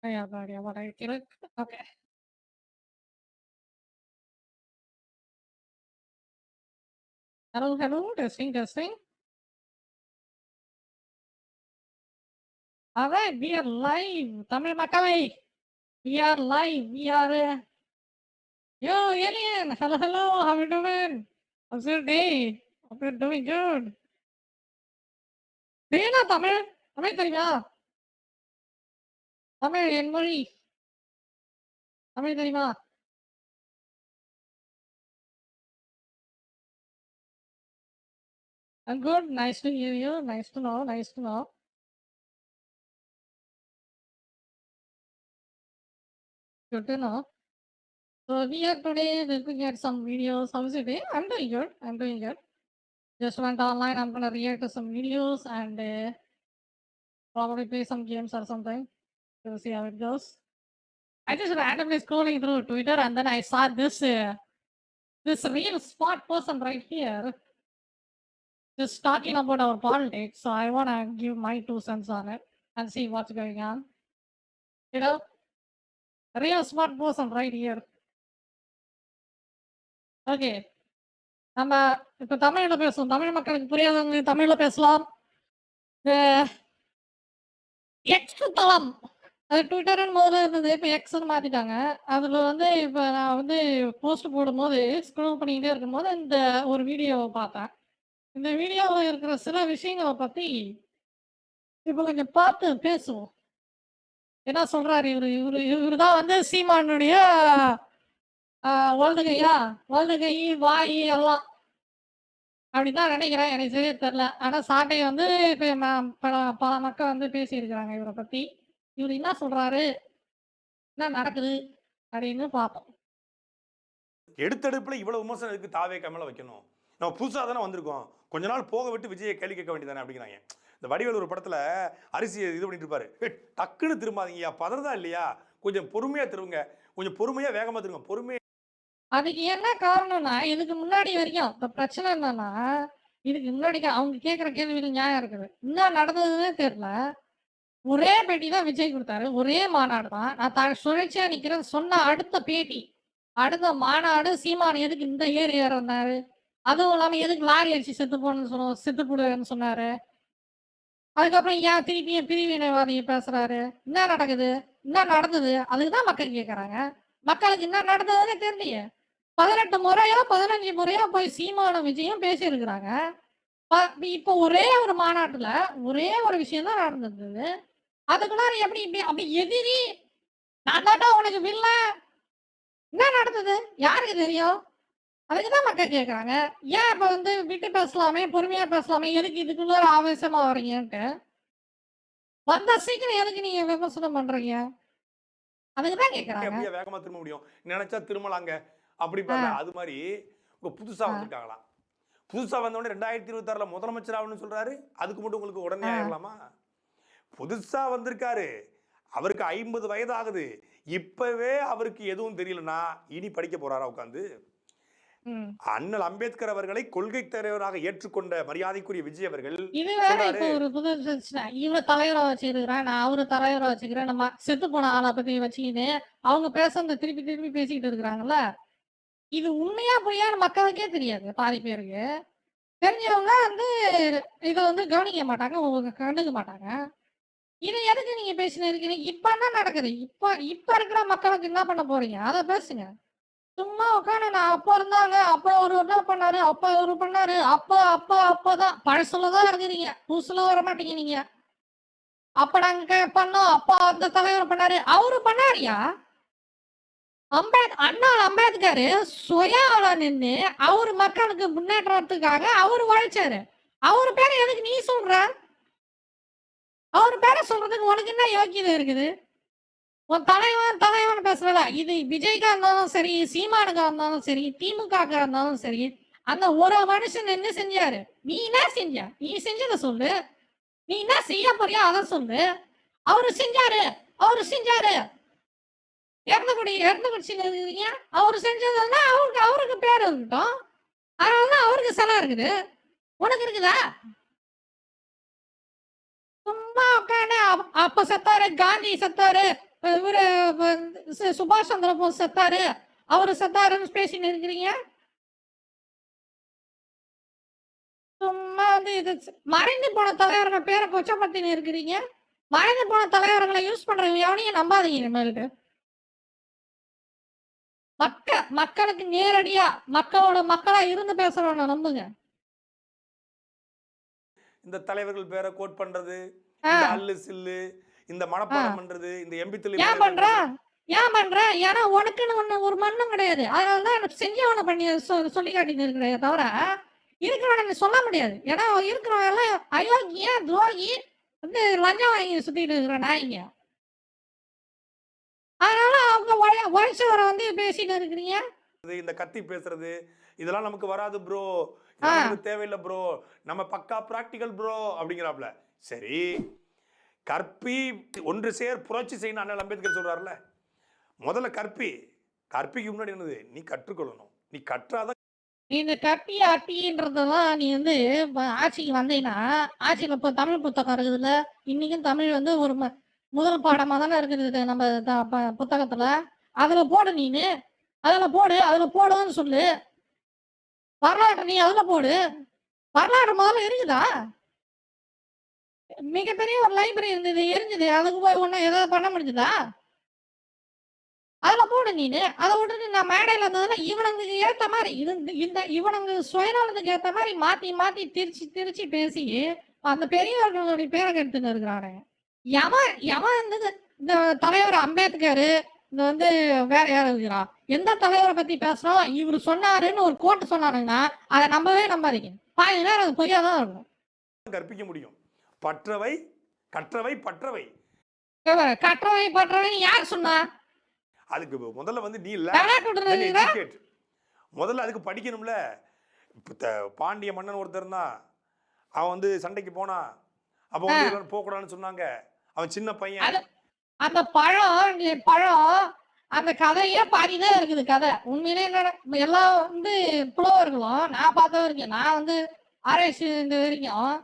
Yeah, but yeah, what I feel like, okay. Hello, hello, testing, testing. All right, we are live. Tamil Makalai, we are live. We are, yo, alien. Hello, hello. How you doing? How's your day? Hope you're doing good. Do you know Tamil? Tamil தெரியுமா? தமிழ் என் மொழி. தமிழ் தெரியுமா? I'm good. Nice to hear you. Nice to know. Nice to know. Good to know. So we are today looking at some videos. How's your day? I'm doing good. I'm doing good. Just went online. I'm gonna react to some videos and probably play some games or something to see how it goes. I just randomly scrolling through Twitter and then I saw this real smart person right here just talking about our politics. So I wanna give my 2 cents on it and see what's going on. You know, a real smart person right here. Okay. நம்ம இப்ப தமிழ்ல பேசுவோம். தமிழ் மக்களுக்கு புரியாதவங்க தமிழ்ல பேசலாம். X தளம். அது ட்விட்டர்ன்னு முதல்ல இருந்தது. இப்ப எக்ஸ்ன்னு மாத்திட்டாங்க. அதுல வந்து இப்ப நான் வந்து போஸ்ட் போடும்போது, ஸ்க்ரோல் பண்ணிக்கிட்டே இருக்கும்போது, இந்த ஒரு வீடியோவ பார்த்தேன். இந்த வீடியோவுல இருக்கிற சில விஷயங்கள பத்தி, இப்ப கொஞ்சம் பார்த்து பேசுவோம். என்ன சொல்றாரு இவரு? இவரு தான் வந்து சீமானுடைய வலது கையா? வலது கை, வாய் எல்லாம். அப்படின்னு தான் நினைக்கிறேன். எனக்கு சரியா தெரியல. ஆனா சாட்டை வந்து இப்ப பல மக்கள் வந்து பேசியிருக்கிறாங்க இவர பத்தி. இவரு என்ன சொல்றாரு? என்ன நடக்குது? அப்படின்னு பார்ப்போம். எடுத்தெடுப்புல இவ்வளவு விமர்சனம் எதுக்கு தாவே கமல வைக்கணும்? நம்ம புதுசா தானே வந்திருக்கோம். கொஞ்ச நாள் போக விட்டு விஜயை கேள்வி கேட்க வேண்டியதானே அப்படிங்கிறாங்க. இந்த வடிவேல் ஒரு படத்துல அரிசி இது பண்ணிட்டு இருப்பாரு. டக்குன்னு திரும்பாதீங்கயா, பதறதா இல்லையா? கொஞ்சம் பொறுமையா திருவுங்க. கொஞ்சம் பொறுமையா வேகமா திருங்க. பொறுமையா. அதுக்கு என்ன காரணம்னா, இதுக்கு முன்னாடி வரைக்கும் இப்ப பிரச்சனை என்னன்னா, இதுக்கு முன்னாடி அவங்க கேட்கிற கேள்வியில நியாயம் இருக்குது. என்ன நடந்ததுன்னே தெரியல. ஒரே பேட்டி தான் விஜய் குடுத்தாரு. ஒரே மாநாடு தான். நான் சுழற்சியா நிக்கிறேன்னு சொன்ன அடுத்த பேட்டி. அடுத்த மாநாடு சீமான் எதுக்கு இந்த ஏறி ஏறனாரு? அதுவும் இல்லாம எதுக்கு லாரி அடிச்சு செத்து போடுவேன்னு சொன்னாரு. அதுக்கப்புறம் ஏன் திருப்பியும் பிரிவினைவாதிய பேசுறாரு? என்ன நடக்குது? என்ன நடந்தது? அதுக்கு தான் மக்கள் கேட்கறாங்க. மக்களுக்கு என்ன நடந்ததுன்னே தெரியலையே. 18 முறையோ, 15 முறையோ போய் சீமானும் விஜயும் பேசியிருக்கிறாங்க. இப்போ ஒரே ஒரு மாநாட்டுல ஒரே ஒரு விஷயம் தான் நடந்திருந்தது. அதுக்குள்ளார எப்படி இப்படி அப்படி எதிரி நான் தான்டா உனக்கு வில்லன். என்ன நடந்தது? யாருக்கு தெரியும்? அதுக்கு தான் மக்கள் கேட்கறாங்க. ஏன் இப்ப வந்து விட்டு பேசலாமே, பொறுமையா பேசலாமே, எதுக்கு இதுக்குள்ள ஆவேசமா வர்றீங்கன்ட்டு. வந்த சீக்கிரம் எதுக்கு நீங்க விமர்சனம் பண்றீங்க? அதுக்கு தான் கேட்கறாங்க. அப்படியே வேகமா திரும்ப முடியும். நினைச்சா திரும்பலாங்க. அப்படி பாருங்க. அது மாதிரி புதுசா வந்திருக்காங்களா? புதுசா வந்த உடனே 2026ல முதலமைச்சர் ஆகணும்னு சொல்றாரு. அதுக்கு மட்டும் உங்களுக்கு உடனே ஆயிரலாமா? புதுசா வந்திருக்காரு. அவருக்கு 50 வயது ஆகுது. இப்பவே அவருக்கு எதுவும் தெரியலனா இனி படிக்க போறாரா உட்கார்ந்து? அண்ணல் அம்பேத்கர் அவர்களை கொள்கை தலைவராக ஏற்றுக்கொண்ட மரியாதைக்குரிய விஜய் அவர்கள் இது வேற இப்போ ஒரு புது இவ தலைவரா வச்சிருக்கிறேன், நான் அவரு தலைவரா வச்சுக்கிறேன், நம்ம செத்து போன ஆளை பத்தி வச்சுக்கின்னு அவங்க பேசுறத திருப்பி திருப்பி பேசிக்கிட்டு இருக்கிறாங்கல்ல. இது உண்மையா பொய்யான்னு மக்களுக்கே தெரியாது. பாதி பேருக்கு தெரிஞ்சவங்க வந்து இதை வந்து கவனிக்க மாட்டாங்க, கண்டுக்க மாட்டாங்க. இதை எதுக்கு நீங்க பேசினு இருக்கிறீங்க? இப்ப என்ன நடக்குது? இப்ப இருக்கிற மக்களுக்கு என்ன பண்ண போறீங்க? அதை பேசுங்க. சும்மா உட்காந்து நான் அப்ப இருந்தாங்க, அப்ப ஒரு என்ன பண்ணாரு, அப்ப ஒரு பண்ணாரு, அப்பதான் பழசுலதான் இருக்கிறீங்க, புதுசுல வர மாட்டீங்க நீங்க. அப்ப நாங்க பண்ணோம், அப்ப அந்த தலைவர் பண்ணாரு, அவரு பண்ணாரியா? அண்ணா அம்பேத்கர் சுயால நின்று அவரு மக்களுக்கு முன்னேற்றத்துக்காக அவரு உழைச்சாரு. அவரு பேரை எதுக்கு நீ சொல்ற? அவரு பேரை சொல்றதுக்கு உனக்கு என்ன யோக்கியதை இருக்குது? உன் தலைவன் பேசுறதா இது விஜய்க்கா இருந்தாலும் சரி, சீமானுக்கா இருந்தாலும் சரி, திமுக இருந்தாலும் சரி, அந்த ஒரு மனுஷன் என்ன செஞ்சாரு? நீ என்ன செஞ்ச? நீ செஞ்சதை சொல்லு. நீ என்ன செய்ய போறியா அதை சொல்லு. அவரு செஞ்சாரு, அவரு செஞ்சாரு. இறந்து குடிச்சிங்க இருக்கீங்க. அவரு செஞ்சதுன்னா அவருக்கு பேர் இருக்கட்டும். அதனாலதான் அவருக்கு சிலை இருக்குது. உனக்கு இருக்குதா? சும்மா உட்காந்து அப்ப செத்தாரு, காந்தி செத்தாரு, இவரு சுபாஷ் சந்திர போஸ் செத்தாரு, அவரு செத்தாருன்னு பேசின்னு இருக்கிறீங்க. சும்மா வந்து இது மறைந்து போன தலைவர்கள் பேரை கொச்சப்படுத்தின்னு இருக்கிறீங்க. மறைந்து போன தலைவர்களை யூஸ் பண்றவங்க எவனையும் நம்பாதீங்க இனிமேலுக்கு. மக்களுக்கு நேரடியா மக்களா இருந்து பேசுறவனை நம்புங்க. இந்த தலைவர்கள் பேரை கோட் பண்றது, ஆ. இந்த அல்லு சில்லு, இந்த மனப்பாடம் பண்றது, இந்த எம்பித்தலி ஏன் பண்ற? ஏன் பண்ற? ஏன்னா உனக்குன்னு ஒண்ணு ஒரு மண்ணும் கிடையாது. அதனாலதான் எனக்கு செஞ்சவனை பண்ணி சொல்லி காட்டின்னு இருக்கிறே தவிர இருக்கிறவனை நீ சொல்ல முடியாது. ஏன்னா இருக்கிறவன் எல்லாம் அயோக்கிய துரோகி வந்து லஞ்சம் வாங்கி சுத்திட்டு இருக்கிற நாய்ங்க. அதனால அவங்க உழைச்சவரை வந்து பேசிட்டு இருக்கிறீங்க. இந்த கத்தி பேசுறது இதெல்லாம் நமக்கு வராது ப்ரோ, நமக்கு தேவையில்லை ப்ரோ, நம்ம பக்கா பிராக்டிகல் ப்ரோ அப்படிங்கிறாப்ல. சரி, கற்பி ஒன்று சேர் புரட்சி செய்யணும் அண்ணல் அம்பேத்கர் சொல்றாருல. முதல்ல கற்பிக்கு முன்னாடி என்னது, நீ கற்றுக்கொள்ளணும். நீ கற்றாதான் இந்த கற்பி அட்டின்றதெல்லாம் நீ வந்து ஆட்சிக்கு வந்தீங்கன்னா, ஆட்சியில் இப்போ தமிழ் புத்தகம் இருக்குதுல்ல, இன்னைக்கும் தமிழ் வந்து ஒரு முதல் பாடமாக தானே இருக்குது நம்ம புத்தகத்தில். அதில் போடு நீனு, அதில் போடுன்னு சொல்லு. வரலாற்று நீ அதில் போடு. வரலாறு முதல்ல இருக்குதா? மிகப்பெரிய ஒரு லைப்ரரி இருந்தது, எரிஞ்சுது. அதுக்கு போய் ஒன்றும் ஏதாவது பண்ண முடிஞ்சுதா? அதில் போடு நீனு. அதை விட்டுட்டு நான் மேடையில் இருந்ததுன்னா இவனுங்களுக்கு ஏற்ற மாதிரி இவனுங்க சுயநலத்துக்கு ஏற்ற மாதிரி மாற்றி மாற்றி திரிச்சு பேசி அந்த பெரியவர்களுடைய பேரை கெடுத்துன்னு இருக்கிறானுங்க. எவன் இந்த தலைவர் அம்பேத்கர், இந்த வந்து வேற யாரும் இருக்கிறா, எந்த தலைவரை பத்தி பேசுறோம் இவர் சொன்னாருன்னு ஒரு கோட்டு சொன்னாருங்கன்னா அதை நம்பவே நம்பாதீங்க. பாதி நேரம் அது பொய்யா தான் இருக்கும். கற்பிக்க முடியும். பற்றவை கற்றவை பற்றவை பற்றவை யார் சொன்னா? அதுக்கு முதல்ல வந்து நீ முதல்ல அதுக்கு படிக்கணும்ல. பாண்டிய மன்னன் ஒருத்தர் தான், அவன் வந்து சண்டைக்கு போனா, அப்ப வந்து போக கூடாதுன்னு சொன்னாங்க. அவன் சின்ன பையன். அந்த பழம் அந்த கதையே பாதிதான் இருக்குது. கதை உண்மையிலே எல்லாம் வந்து புலவர்களும் நான் பார்த்த வரைக்கும், நான் வந்து ஆராய்ச்சி இந்த வரைக்கும்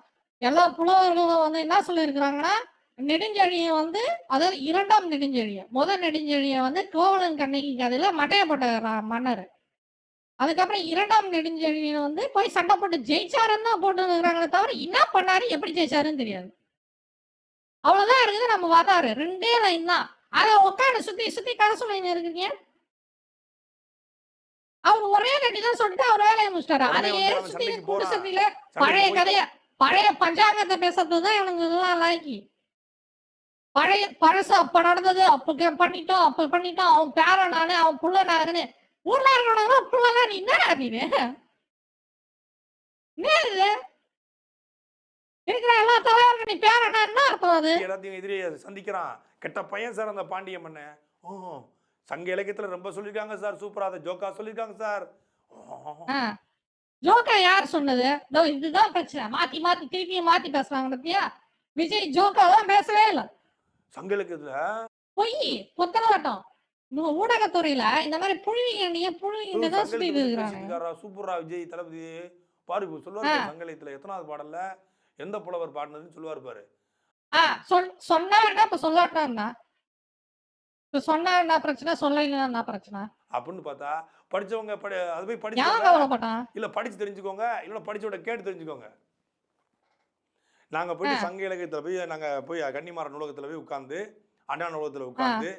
எல்லா புலவர்களும் வந்து என்ன சொல்லியிருக்கிறாங்கன்னா, நெடுஞ்செழியை வந்து அதாவது இரண்டாம் நெடுஞ்செழிய, முதல் நெடுஞ்செழிய வந்து கோவலன் கண்ணகி கதையில மட்டையப்பட்ட மன்னர். அதுக்கப்புறம் இரண்டாம் நெடுஞ்செழிய வந்து போய் சண்டை போட்டு ஜெயிச்சாருன்னு தான் போட்டு இருக்கிறாங்களே தவிர என்ன பண்ணாரு எப்படி ஜெயிச்சாருன்னு தெரியாது. அவ்வளவுதான் இருக்குது நம்ம வரலாறு. 2 லைன் தான். அதை உட்காந்து சுத்தி கதை சொல்லிங்க இருக்கீங்க. அவர் ஒரே நடி தான் சொல்லிட்டு அவர் வேலையை முடிச்சிட்டாரு. அதையே சுத்தி கூட்டு சுத்தில பழைய கதைய பழைய பஞ்சாங்கத்தை பேசுறதுதான் எனக்கு எல்லாம் லாய்க்கி. பழசு அப்ப நடந்தது, அப்ப பண்ணிட்டோம் அவன் பேர நானு, அவன் புள்ள நாருன்னு ஊர்ல இருக்கிறவங்க புள்ளலாம். நீ என்ன நீனு இருக்கிற எல்லா தலைவர்கள் நீ பேர என்ன அர்த்தம்? அது எல்லாத்தையும் எதிரியை சந்திக்கிறான். கெட்ட பையன் சார் அந்த பாண்டிய மன்னன். சங்க இலக்கியத்துல ரொம்ப சொல்லிருக்காங்க சார், சூப்பரா அதை ஜோக்கா சொல்லிருக்காங்க சார். ஜோக்கா யார் சொன்னது? இதுதான் பிரச்சனை. மாத்தி திருப்பியும் மாத்தி பேசுறாங்க பத்தியா? விஜய் ஜோக்கா தான் பேசவே இல்லை. சங்க இலக்கியத்துல பொய் புத்தலாட்டம். ஊடகத்துறையில இந்த மாதிரி புழுவிங்கதான் சுத்திட்டு இருக்காங்க. சூப்பரா விஜய் தளபதி பாரு சொல்லுவாரு. சங்க இலக்கியத்துல எத்தனாவது பாடல்ல எந்த புலவர் பாடினதுன்னு சொல்லுவாரு பாரு. சொன்னா இப்ப சொல்லாட்டா சொன்னா என்ன பிரச்சனை, சொல்லலாம் என்ன பிரச்சனை அப்படின்னு பார்த்தா படிச்சவங்க அது போய் படிச்சு இல்ல படிச்சு தெரிஞ்சுக்கோங்க, இல்ல படிச்சோட கேட்டு தெரிஞ்சுக்கோங்க. நாங்க போயிட்டு சங்க இலக்கியத்துல போய் நாங்க போய் கன்னிமார நூலகத்துல போய் உட்கார்ந்து, அண்ணா நூலகத்துல உட்கார்ந்து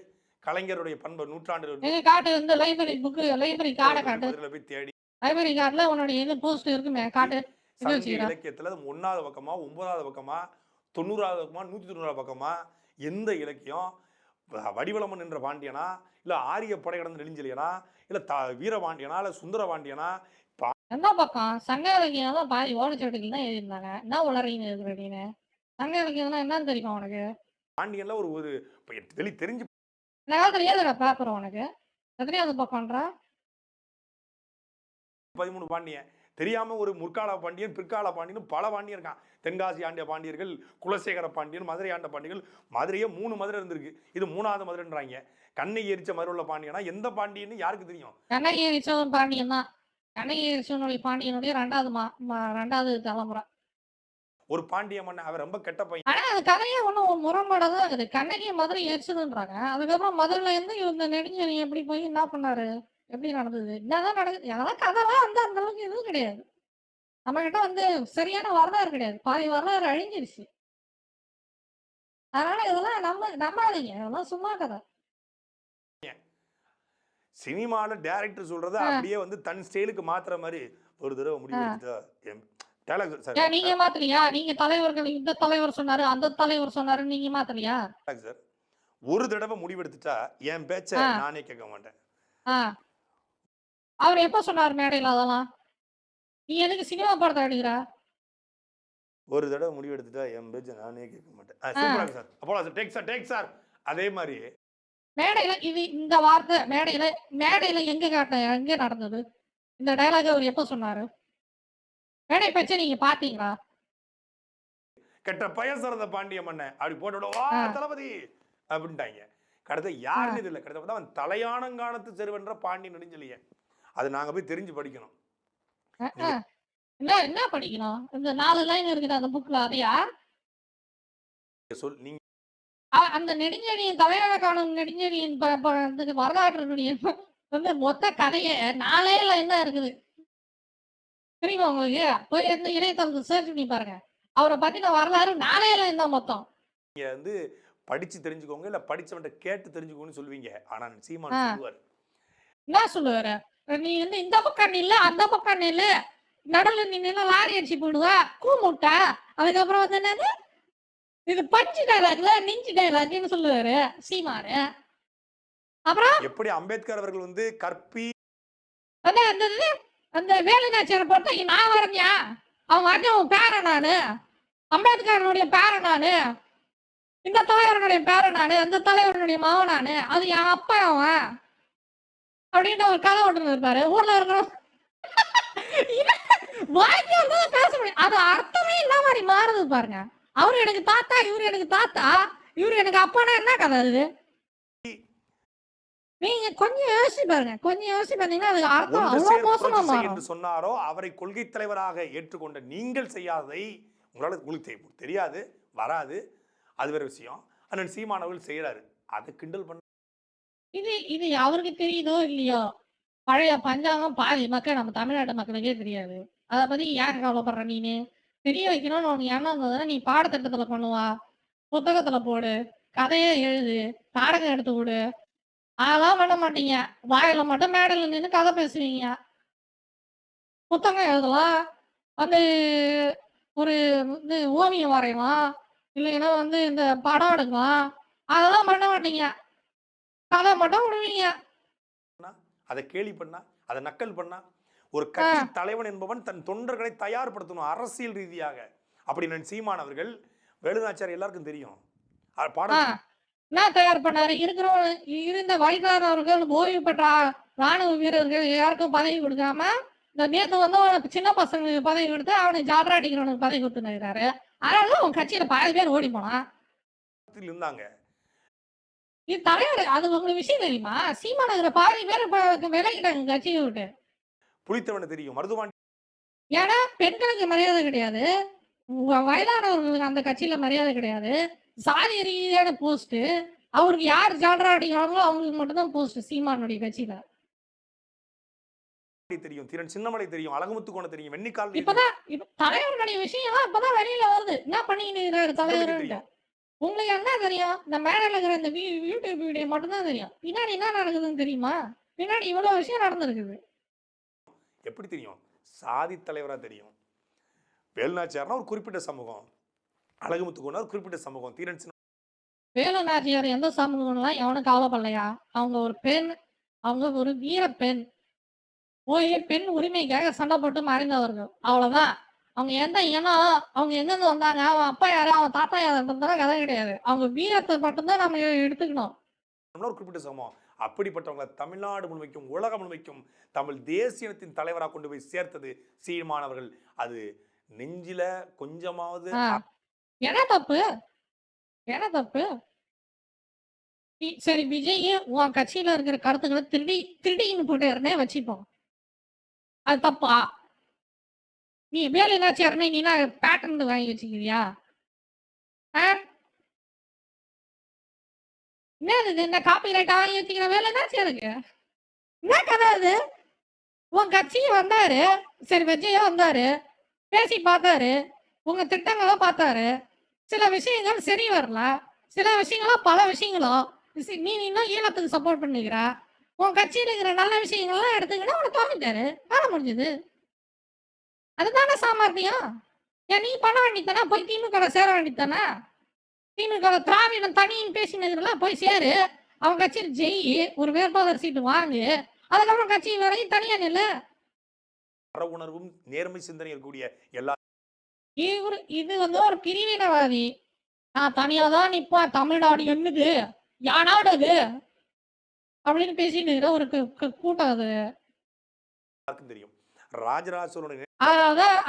கலைஞருடைய பண்பு நூற்றாண்டு போய் தேடி லைப்ரரி கார்டுல உன்னுடைய இது போஸ்ட் இருக்குமே காட்டு. சங்க இலக்கியத்துல 1வது பக்கமா 9வது பக்கமா 90வது பக்கமா 190வது பக்கமா எந்த இலக்கியம் வடிவளமன் என்ற பாண்டியனா, இல்ல ஆரிய படை கடந்த நெடுஞ்செழியனா, இல்ல வீரபாண்டியனா, இல்ல சுந்தரபாண்டியனா? என்ன பக்கம் சங்க இலக்கியம் தான் பாதி ஓலைச்சுவடிகள் தான் எழுதியிருந்தாங்க. என்ன உளறீங்க இருக்கிற நீனு? சங்க இலக்கியம்னா என்னன்னு தெரியுமா உனக்கு? பாண்டியன்ல ஒரு வெளி தெரிஞ்சு இந்த காலத்துல ஏதுடா பேப்பர் உனக்கு? எத்தனையாவது பக்கம்ன்றா? 13 பாண்டியன் தெரியாம ஒரு முற்கால பாண்டியன், பிற்கால பாண்டியன், பல பாண்டியன் இருக்கான். தென்காசி ஆண்டிய பாண்டியர்கள், குலசேகர பாண்டியன், மதுரை ஆண்ட பாண்டியர்கள். மதுரையே 3 மதுரை இருந்திருக்கு, இது 3வது மதுரைன்றாங்க. கண்ணகி எரிச்ச மதுரை உள்ள பாண்டியனா எந்த பாண்டியன்னு யாருக்கு தெரியும்? கண்ணகி எரிச்சவன் பாண்டியன் தான். கண்ணகி எரிச்சவனுடைய பாண்டியனுடைய 2வது தலைமுறை. ஒரு பாண்டிய மன்னன் அவன் ரொம்ப கெட்ட பையன். ஆனா அந்த கதையே ஒண்ணும் முரண்பாடா தான் இருக்குது. கண்ணகி மதுரை எரிச்சதுன்றாங்க. அதுக்கப்புறம் மதுரையில இருந்து இந்த நெடுஞ்செழியன் எப்படி போய் என்ன பண்ணாரு? எப்படி நடந்தது? என்னதான் நடக்குது? அதெல்லாம் கதைலாம் வந்து அந்த அளவுக்கு இதுவும் கிடையாது. நம்மகிட்ட வந்து சரியான வரலாறு கிடையாது. பாதி வரலாறு அழிஞ்சிருச்சு. அதனால இதெல்லாம் நம்பாதீங்க. இதெல்லாம் சும்மா கதை. சினிமால டைரக்டர் சொல்றத ஆ. அப்படியே வந்து தன் ஸ்டைலுக்கு மாத்துற மாதிரி ஒரு தடவை முடிவு ஆ. எடுத்துட்டா டயலாக் சார் ஏன் நீங்க மாத்தலையா? நீங்க தலைவர்கள் இந்த தலைவர் சொன்னாரு, அந்த தலைவர் சொன்னாருன்னு நீங்க மாத்தலையா? சார் ஒரு தடவை முடிவெடுத்துட்டா என் பேச்ச ஆ. நானே கேட்க மாட்டேன். ஆ. அவரு எப்ப சொன்னாரு மேடையில அதெல்லாம்? நீ எதுக்கு சினிமா படத்த எடுக்குற? ஒரு தடவை முடிவெடுத்துட்டா என் பேச்ச நானே கேட்க மாட்டேன். ஆ. சூப்பரா சார். அப்போலாம் சார் டேக் சார். அதே மாதிரி மேடையில இந்த வார்த்தை மேடையில எங்க நடந்தது? இந்த டயலாக் அவரு எப்ப சொன்னாரு? மேடை பேச்ச நீங்க பார்த்தீங்களா? கெட்ட பையன் சிறந்த பாண்டிய மன்னன் அப்படி போட்டு வா ஆ. தளபதி அப்படின்ட்டாங்க. கடைசி ஆ. யாருன்னு தெரியல. கடைசி பார்த்தா அவன் தலையானங்கானத்து செருவென்ற பாண்டி நெடுஞ்செழியன். அது நாங்க போய் தெரிஞ்சு படிக்கணும். அ. என்ன படிக்கணும்? இந்த 4 லைன் இருக்குது அந்த புக்ல அதையா? நீங்க அந்த நெடுஞ்செழியன் தலையால காணும் நெடுஞ்செழியன் இதுக்கு வரலாற்றினுடைய வந்து மொத்த கதையே 4 லைன் தான் இருக்குது. தெரியுமா உங்களுக்கு? போய் இந்த இணையதளத்துல சர்ச் பண்ணி பாருங்க. அவர பத்தின வரலாறு 4 லைன் தான் மொத்தம். வந்து படிச்சு தெரிஞ்சுக்கோங்க இல்ல படிச்சவன்ட்ட கேட்டு தெரிஞ்சுக்கோன்னு சொல்லுவீங்க. ஆனா ஆ. சீமான் சொல்லுவாரு. என்ன சொல்லுவாரு? நீ வந்து இந்த பக்கம் நில்லு, அந்த பக்கம் நில்லு. நடுவுல நின்னா லாரி அடிச்சு போயிடுவ. கூமுட்ட. அதுக்கப்புறம் வந்து என்னது? இது பஞ்ச் டயலாக்ல நிஞ்ச் டயலாக்ன்னு சொல்லுவாரு சீமாரு. அப்புறம் எப்படி அம்பேத்கர் அவர்கள் வந்து கற்பி வந்து அந்த இது அந்த வேலுநாச்சியார போட்டா நான் வரைஞ்சா? அவன் வரைஞ்சவன் பேரன் நானு. அம்பேத்கரனுடைய பேரன் நானு. இந்த தலைவருடைய பேரன் நானு. அந்த தலைவருடைய மகன் நானு. அது என் அப்பா அவன். அப்படின்னு ஒரு கதை ஒன்று இருப்பாரு. ஊர்ல இருக்கிற வாய்க்கு வந்ததை பேச முடியும். அது அர்த்தமே இல்லாம மாதிரி மாறுது பாருங்க. அவரு எனக்கு தாத்தா, இவரு எனக்கு தாத்தா, இவரு எனக்கு அப்பானா என்ன கதை அது? நீங்க கொஞ்சம் யோசிச்சு பாருங்க. கொஞ்சம் யோசிச்சு பார்த்தீங்கன்னா, அது அர்த்தம் ஒன்று அவ்வளோ சேர் மோசமா புரட்சி செய் மாறும். என்று சொன்னாரோ அவரை கொள்கை தலைவராக ஏற்றுக்கொண்ட நீங்கள் செய்யாததை உங்களுக்கு தெரியாது, வராது. அது வேற விஷயம். அண்ணன் சீமான் அவர்கள் செய்யறாரு. அதை கிண்டல் பண்ண இது அவருக்கு தெரியுதோ இல்லையோ, பழைய பஞ்சாங்கம் பாதி மக்கள் நம்ம தமிழ்நாட்டு மக்களுக்கே தெரியாது. அத பத்தி ஏன் கவலைப்படுற நீனு? தெரிய வைக்கணும்னு உனக்கு எண்ணம் இருந்ததுன்னா, நீ பாடத்திட்டத்துல பண்ணுவா. புத்தகத்துல போடு. கதைய எழுது. நாடகம் எடுத்து விடு. அதெல்லாம் பண்ண மாட்டீங்க. வாயில மட்டும் மேடையில நின்னு கதை பேசுவீங்க. புத்தகம் எழுதலாம். வந்து ஒரு இது ஓவியம் வரையலாம். இல்லைன்னா வந்து இந்த படம் எடுக்கலாம். அதெல்லாம் பண்ண மாட்டீங்க. கதை மட்டும் விடுவீங்க. அதை கேலி பண்ணா, அதை நக்கல் பண்ணா, ஒரு ஆ. கட்சி தலைவன் என்பவன் தன் தொண்டர்களை தயார்படுத்தணும் அரசியல் ரீதியாக. அப்படி நான் சீமான் அவர்கள் வேலுநாச்சியார் எல்லாருக்கும் தெரியும். ஆ. பாடம் என்ன தயார் பண்ணாரு? இருந்த வயதானவர்கள், ஓய்வு பெற்ற ராணுவ வீரர்கள் யாருக்கும் பதவி கொடுக்காம, இந்த நேத்து வந்து சின்ன பசங்களுக்கு பதவி கொடுத்து, அவனுக்கு ஜால்ரா அடிக்கிறவனுக்கு பதவி கொடுத்துருக்காரு. அதனால உங்க கட்சியில பாதி பேர் ஓடி போனான். இருந்தாங்க. இது தலைவர் அது உங்களுக்கு விஷயம் தெரியுமா? சீமானங்கிற பாதி பேர் இப்ப விலகிட்டாங்க கட்சியை விட்டு. புலித்தவனை தெரியும். மருதுபாண்டி ஏன்னா பெண்களுக்கு மரியாதை கிடையாது. வயதானவர்களுக்கு அந்த கட்சியில மரியாதை கிடையாது. சாதி ரீதியான போஸ்ட். அவருக்கு யார் ஜால்ரா அடிக்கிறாங்களோ அவங்களுக்கு மட்டும்தான் போஸ்ட் சீமானுடைய கட்சியில. தெரியும். திறன் சின்னமலை தெரியும். அழகுமுத்து கோண தெரியும். வெண்ணிக்கால் இப்பதான் தலைவர்களுடைய விஷயம்லாம் இப்பதான் வெளியில வருது. என்ன பண்ணிக்கிட்டு தலைவர்கிட்ட தெரியும். உங்களுக்கு என்ன தெரியும்? இந்த மேடையில இருக்கிற இந்த யூடியூப் வீடியோ மட்டும்தான் தெரியும். பின்னாடி என்ன நடக்குதுன்னு தெரியுமா? பின்னாடி இவ்வளவு விஷயம் நடந்திருக்குது. எப்படி தெரியும்? சாதி தலைவரா தெரியும். வேலுநாச்சியார்னா ஒரு குறிப்பிட்ட சமூகம். அழகுமுத்து கோண ஒரு குறிப்பிட்ட சமூகம். தீரன் சின்ன வேலு நாச்சியார் எந்த சமூகம்லாம் எவனும் கவலைப்படலையா? அவங்க ஒரு பெண். அவங்க ஒரு வீர பெண். போய் பெண் உரிமைக்காக சண்டை போட்டு மறைந்தவர்கள். அவ்வளவுதான். அவங்க எந்த இனம், அவங்க எங்கிருந்து வந்தாங்க, அவன் அப்பா யாரு, அவன் தாத்தா யாருன்றதெல்லாம் கதை கிடையாது. அவங்க வீரத்தை மட்டும்தான் நம்ம எடுத்துக்கணும். ஒரு குறிப்பிட்ட சமூகம். அப்படிப்பட்டவங்களை தமிழ்நாடு முழுமைக்கும் உலகம் முழுமைக்கும் தமிழ் தேசியத்தின் தலைவராக கொண்டு போய் சேர்த்தது சீமானவர்கள். அது நெஞ்சில கொஞ்சமாவது என்ன தப்பு? என்ன தப்பு? சரி விஜய் உன் கட்சியில இருக்கிற கருத்துக்களை திருடின்னு போட்டு வச்சுப்போம். அது தப்பா? நீ வேலை நாச்சியார்னு நீ பேட்டர்ன் வாங்கி வச்சுக்கிறியா? என்னது இது? என்ன காப்பிரைட் வாங்கி வச்சுக்கிற வேலை நாச்சியாருக்கு? என்ன கதை அது? உன் கட்சியும் வந்தாரு, சரி விஜயும் வந்தாரு, பேசி பார்த்தாரு, உங்க திட்டங்களும் பார்த்தாரு. சில விஷயங்கள் சரி வரல, சில விஷயங்களும் பல விஷயங்களும் நீ இன்னும் ஈழத்துக்கு சப்போர்ட் பண்ணிக்கிற. உன் கட்சியில் இருக்கிற நல்ல விஷயங்கள்லாம் எடுத்துக்கிட்டு அவனை தோண்டிட்டாரு, வேலை முடிஞ்சது. அதுதானே சாமர்த்தியம். ஏன் நீ பண்ண வேண்டித்தானே, போய் திமுக சேர வேண்டித்தானே? திமுக திராவிடம் தனின்னு பேசினதுலாம் போய் சேரு, அவன் கட்சியில் ஜெயி, ஒரு வேட்பாளர் சீட்டு வாங்கு, அதுக்கப்புறம் கட்சி வரையும் தனியா நில்லு. அற உணர்வும் நேர்மை சிந்தனை இருக்கக்கூடிய எல்லா இது வந்து ஒரு பிரிவினவாதி. நான் தனியா தான் நிப்பேன், தமிழ்நாடு என்னது, யானாடு அது அப்படின்னு பேசிட்டு இருக்கிற ஒரு கூட்டம் அது. தெரியும். ராஜராஜ சோழனுடைய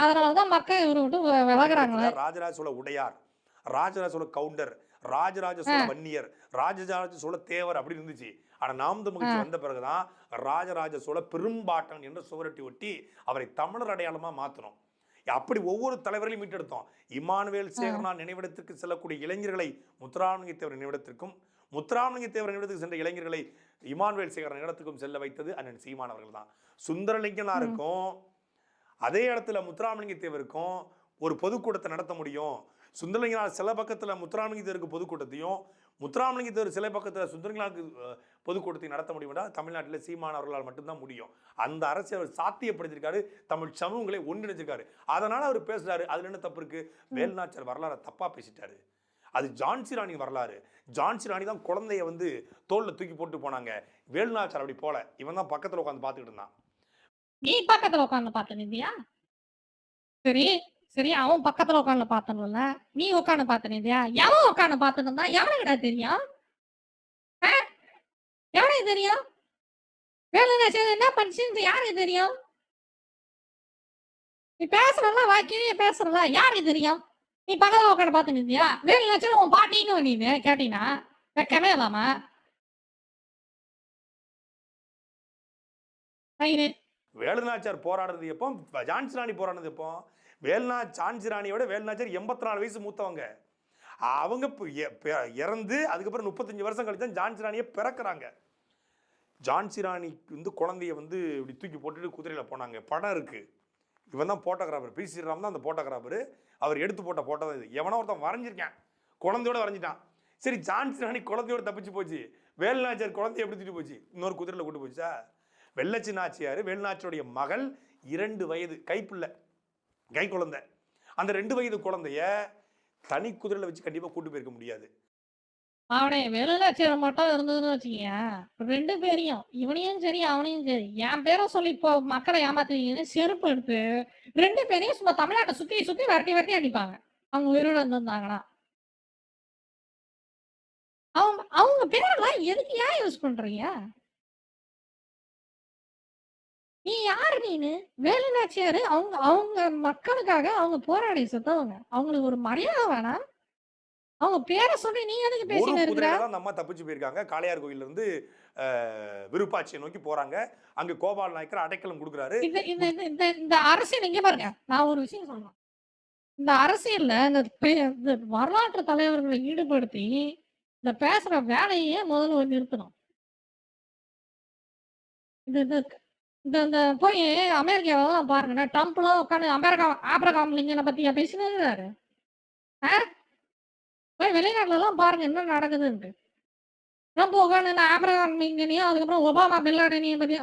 அதனாலதான் மக்கள் இவரை விட்டு விலகுறாங்களே. ராஜராஜ சோழ உடையார், ராஜராஜ சோழ கவுண்டர், ராஜராஜ சோழ வன்னியர், ராஜராஜ சோழ தேவர் அப்படி இருந்துச்சு. ஆனா நாம் தமிழ்ச்சி வந்த பிறகுதான் ராஜராஜ சோழ பெரும்பாட்டன் என்ற சுவரட்டி ஒட்டி அவரை தமிழர் அடையாளமா மாத்தணும். அப்படி ஒவ்வொரு தலைவர்களையும் மீட்டெடுத்தோம். இமானுவேல் சேகரனா நினைவிடத்திற்கு செல்லக்கூடிய இளைஞர்களை முத்துராமலிங்க தேவர் நினைவிடத்திற்கும், முத்துராமலிங்க தேவர் நினைவிடத்துக்கு சென்ற இளைஞர்களை இமானுவேல் சேகரன் நினைவிடத்துக்கும் செல்ல வைத்தது அண்ணன் சீமான் அவர்கள் தான். சுந்தரலிங்கனாருக்கும் அதே இடத்துல முத்துராமலிங்க தேவருக்கும் ஒரு பொதுக்கூட்டத்தை நடத்த முடியும். சுந்தரலிங்கனார் சில பக்கத்தில் முத்துராமலிங்க தேவருக்கு பொதுக்கூட்டத்தையும், முத்துராமலிங்க தேவர் சில பக்கத்தில் சுந்தரலிங்கனாருக்கு பொதுக்கூட்டத்தையும் நடத்த முடியும் என்றால் தமிழ்நாட்டில் சீமான் அவர்களால் மட்டும்தான் முடியும். அந்த அரசை அவர் சாத்தியப்படுத்திருக்காரு, தமிழ் சமூகங்களை ஒன்றிணைச்சிருக்காரு. அதனால அவர் பேசுறாரு. அதுல என்ன தப்பு இருக்கு? வேலுநாச்சியார் வரலாறு தப்பா பேசிட்டாரு. அது ஜான்சி ராணி வரலாறு. ஜான்சி ராணி தான் குழந்தைய வந்து தோல்ல தூக்கி போட்டு போனாங்க. வேலுநாச்சியார் அப்படி போல. இவன் தான் பக்கத்துல உட்காந்து பாத்துக்கிட்டு இருந்தான். நீ பக்கத்துல உட்காந்து பாத்துனியா? சரி சரி, அவன் பக்கத்துல உட்காந்து பார்த்தல, நீ உட்காந்து பாத்துனியா? எவன் உட்காந்து பாத்துட்டு இருந்தா எவனுக்குடா தெரியும்? எவனுக்கு தெரியும்? வேலுநாச்சியார் என்ன பண்ணுச்சுன்னு யாருக்கு தெரியும்? நீ பேசுறல, வாக்கியே பேசுறல, யாருக்கு தெரியும்? நீ பக்கத்துல உட்காந்து பாத்துனியா? வேலுநாச்சியார் உன் பாட்டின்னு நீனு கேட்டீனா வைக்கவே இல்லாமா? வேலுநாச்சியார் போராடுறது எப்போ? ஜான்சி ராணி போராடுறது எப்போ? ஜான்சி ராணியோட வேலுநாச்சியார் 84 வயசு மூத்தவங்க. அவங்க இறந்து அதுக்கப்புறம் 35 வருஷம் கழிச்சு தான் ஜான்சி ராணியை பிறக்கிறாங்க. ஜான்சி ராணிக்கு வந்து குழந்தைய வந்து இப்படி தூக்கி போட்டுட்டு குதிரையில போனாங்க. படம் இருக்கு. இவன் தான் போட்டோகிராஃபர், பி ஸ்ரீராம் தான் அந்த போட்டோகிராஃபர். அவர் எடுத்து போட்ட போட்டோ தான் இது. எவனோ ஒருத்தன் வரைஞ்சிருக்கேன், குழந்தையோட வரைஞ்சிட்டான். சரி, ஜான்சி ராணி குழந்தையோட தப்பிச்சு போச்சு, வேலுநாச்சியார் குழந்தைய எப்படி தூக்கிட்டு போச்சு? இன்னொரு குதிரையில கூட்டு போச்சா? வெள்ளச்சி நாச்சியார் வேலுநாச்சியோடைய மகள் 2 வயது கைப்பிள்ளை, கை குழந்தை. அந்த 2 வயது குழந்தைய தனி குதிரையில வச்சு கண்டிப்பா கூட்டு போயிருக்க முடியாது. அவனே வேலுநாச்சியார் மட்டும் இருந்ததுன்னு வச்சுக்கீங்க, 2 பேரையும், இவனையும் சரி அவனையும் சரி, என் பேரை சொல்லி இப்போ மக்களை ஏமாத்துறீங்கன்னு செருப்பு எடுத்து 2 பேரையும் சும்மா தமிழ்நாட்டை சுத்தி சுத்தி வரட்டி அடிப்பாங்க, அவங்க உயிரோட இருந்திருந்தாங்கன்னா. அவங்க பேரெல்லாம் எதுக்கு ஏன் யூஸ் பண்றீங்க? நீ யாரு? நீனு வேலுநாச்சியாரு அவங்க அவங்க மக்களுக்காக அவங்க போராடி செத்தவங்க. அவங்களுக்கு ஒரு மரியாதை வேணாம்? அவங்க பேரை சொல்லி நீ எதுக்கு பேசிட்டு இருக்கிற? அந்த அம்மா தப்பிச்சு போயிருக்காங்க. காளையார் கோயில்ல இருந்து விருப்பாட்சியை நோக்கி போறாங்க. அங்க கோபால் நாயக்கர் அடைக்கலம் கொடுக்குறாரு. இந்த அரசியல் இங்க பாருங்க, நான் ஒரு விஷயம் சொல்றேன். இந்த அரசியல்ல இந்த வரலாற்று தலைவர்களை ஈடுபடுத்தி இந்த பேசுற வேலையே முதல்ல நிறுத்தணும். இந்த போய் அமெரிக்காவெல்லாம் பாருங்க, ட்ரம்ப்லாம் உட்காந்து ஆப்ரகாம் லிங்கனை பத்தியா பேசினாரு? போய் வெளிநாட்டுல பாருங்க என்ன நடக்குதுன்ட்டு. ட்ரம்ப் உட்காந்து ஆப்ரகாம் லிங்கனையும் அதுக்கப்புறம் ஒபாமா பின்லாடனையும் பத்தி,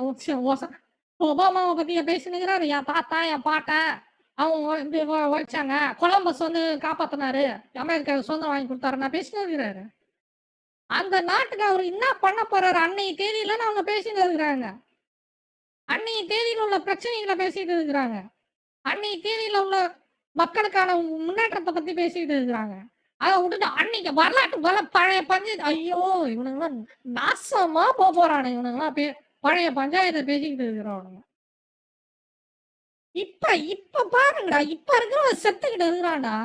ஒபாமாவை பத்தியா பேசினுக்கிறாரு. என் தாத்தா என் பாட்டன் அவங்க இப்படி உழைச்சாங்க, கொலம்பஸ் வந்து காப்பாத்தினாரு, அமெரிக்காவுக்கு சுதந்திரம் வாங்கி கொடுத்தாரு நான் பேசினு இருக்கிறாரு. அந்த நாட்டுக்கு அவர் என்ன பண்ண போறாரு அன்னைக்கு தேதியிலன்னு அவங்க பேசிட்டு இருக்கிறாங்க. அன்னைய தேதியில உள்ள பிரச்சனைகளை பேசிட்டு இருக்கிறாங்க. அன்னைய தேதியில உள்ள மக்களுக்கான முன்னேற்றத்தை பத்தி பேசிட்டு இருக்கிறாங்க. அதை விட்டுட்டு அன்னைக்கு வரலாற்று பழைய பஞ்சாயத்து, ஐயோ இவனுங்களாம் நாசமா போறானுங்க, இவனுங்களாம் பழைய பஞ்சாயத்தை பேசிக்கிட்டு இருக்கிறவனுங்க. இப்ப பாருங்கடா, இப்ப இருக்கிற செத்துக்கிட்டு இருக்கிறான்டா.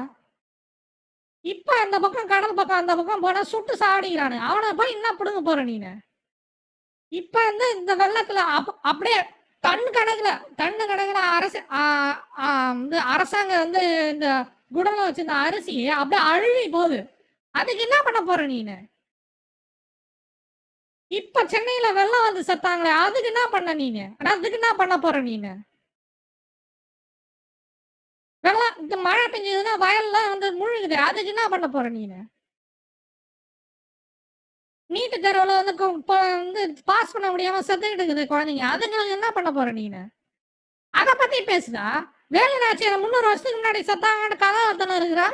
இப்ப அந்த பக்கம் கடல் பக்கம் அந்த பக்கம் போனா சுட்டு சாடிக்கிறானு, அவனை போய் என்ன பிடுங்க போற நீனு? இப்ப இந்த வெள்ளத்துல அப்படியே டன் கணக்குல வந்து அரசாங்கம் வந்து இந்த குடோன்ல வச்சிருந்த அரிசி அப்படியே அழுகி போகுது. அதுக்கு என்ன பண்ண போற நீனு? இப்ப சென்னையில வெள்ளம் வந்து செத்தாங்களே, அதுக்கு என்ன பண்ண நீனு? அதுக்கு என்ன பண்ண போற நீனு? வெள்ளம் இந்த மழை பெஞ்சதுன்னா வயல்லாம் வந்து முழுகுது, அதுக்கு என்ன பண்ண போற நீனு? நீட்டு தேர்வுல வந்து வந்து பாஸ் பண்ண முடியாம செத்துக்கிட்டு இருக்குது குழந்தைங்க, அதுங்களுக்கு என்ன பண்ண போற நீனு? அத பத்தி பேசுடா. வேலுநாச்சியார் 300 வருஷத்துக்கு முன்னாடி செத்தாங்கன்னு கதை ஒருத்தன் இருக்கிறா.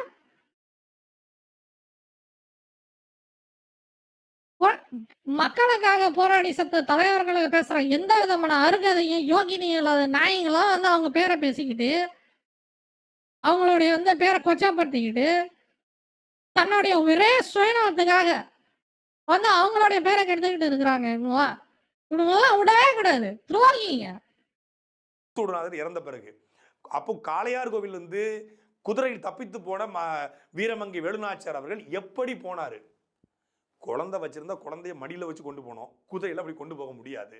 மக்களுக்காக போராடி செத்த தலைவர்களுக்கு பேசுற எந்த விதமான அருகதையும் யோகினியும் இல்லாத நாய்களும் வந்து அவங்க பேரை பேசிக்கிட்டு அவங்களுடைய வந்து பேரை கொச்சப்படுத்திக்கிட்டு தன்னுடைய ஒரே சுயநலத்துக்காக வந்து அவங்களுடைய பேரை கெடுத்துக்கிட்டு இருக்கிறாங்க. இவங்கெல்லாம் விடவே கூடாது, துரோகிங்க. இறந்த பிறகு அப்போ காளையார் கோவில் வந்து குதிரையில் தப்பித்து போன வீரமங்கை வேலுநாச்சியார் அவர்கள் எப்படி போனாரு? குழந்தை வச்சிருந்தா குழந்தைய மடியில வச்சு கொண்டு போனோம், குதிரையில அப்படி கொண்டு போக முடியாது,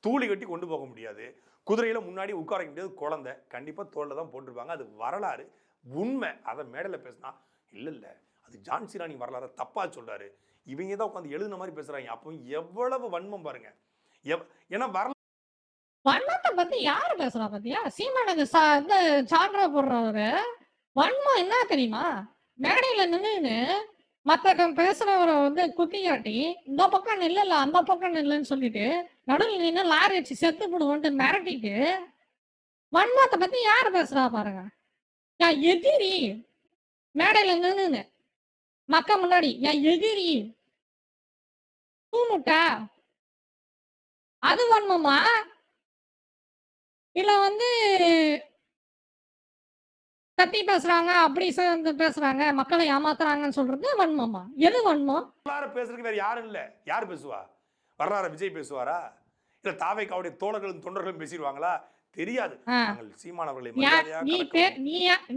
தூளி கட்டி கொண்டு போக முடியாது, குதிரையில முன்னாடி உட்கார முடியாது, குழந்தை கண்டிப்பா தோல்ல தான் போட்டிருப்பாங்க. அது வரலாறு, உண்மை. அதை மேடையில் பேசினா இல்ல அது ஜான்சி ராணி வரலாறு தப்பா சொல்றாரு, இவங்க தான் உட்காந்து எழுதுன மாதிரி பேசுறாங்க. அப்போ எவ்வளவு வன்மம் பாருங்க. ஏன்னா வன்மத்தை பத்தி யாரு பேசுறா பாத்தியா? சீமானுக்கு சான்றா போடுறவரு வன்மம் என்ன தெரியுமா? மேடையில நின்று மத்த பேசுறவரை வந்து குத்தி காட்டி இந்த பக்கம் நில்ல அந்த பக்கம் நில்லுன்னு சொல்லிட்டு நடுவில் நின்று லாரி வச்சு செத்து போடுவோன்ட்டு மிரட்டிட்டு வன்மத்தை பத்தி யாரு பேசுறா பாருங்க. என் எதிரி மேடையில நின்று மக்க முன்னாடி என் எதிரி தூமுட்டா அது வன்மமா? இல்ல வந்து கத்தி பேசுறாங்க, அப்படி பேசுறாங்க, மக்களை ஏமாத்துறாங்கன்னு சொல்றது வன்மமா? எது வன்மம்? வரலாறு பேசுறதுக்கு வேற யாரும் இல்ல. யார் பேசுவா? வரலாறு விஜய் பேசுவாரா? இல்ல தாவேக்காவுடைய தோழர்களும் தொண்டர்களும் பேசிடுவாங்களா? தெரியாது. நாங்கள் சீமான் அவர்களை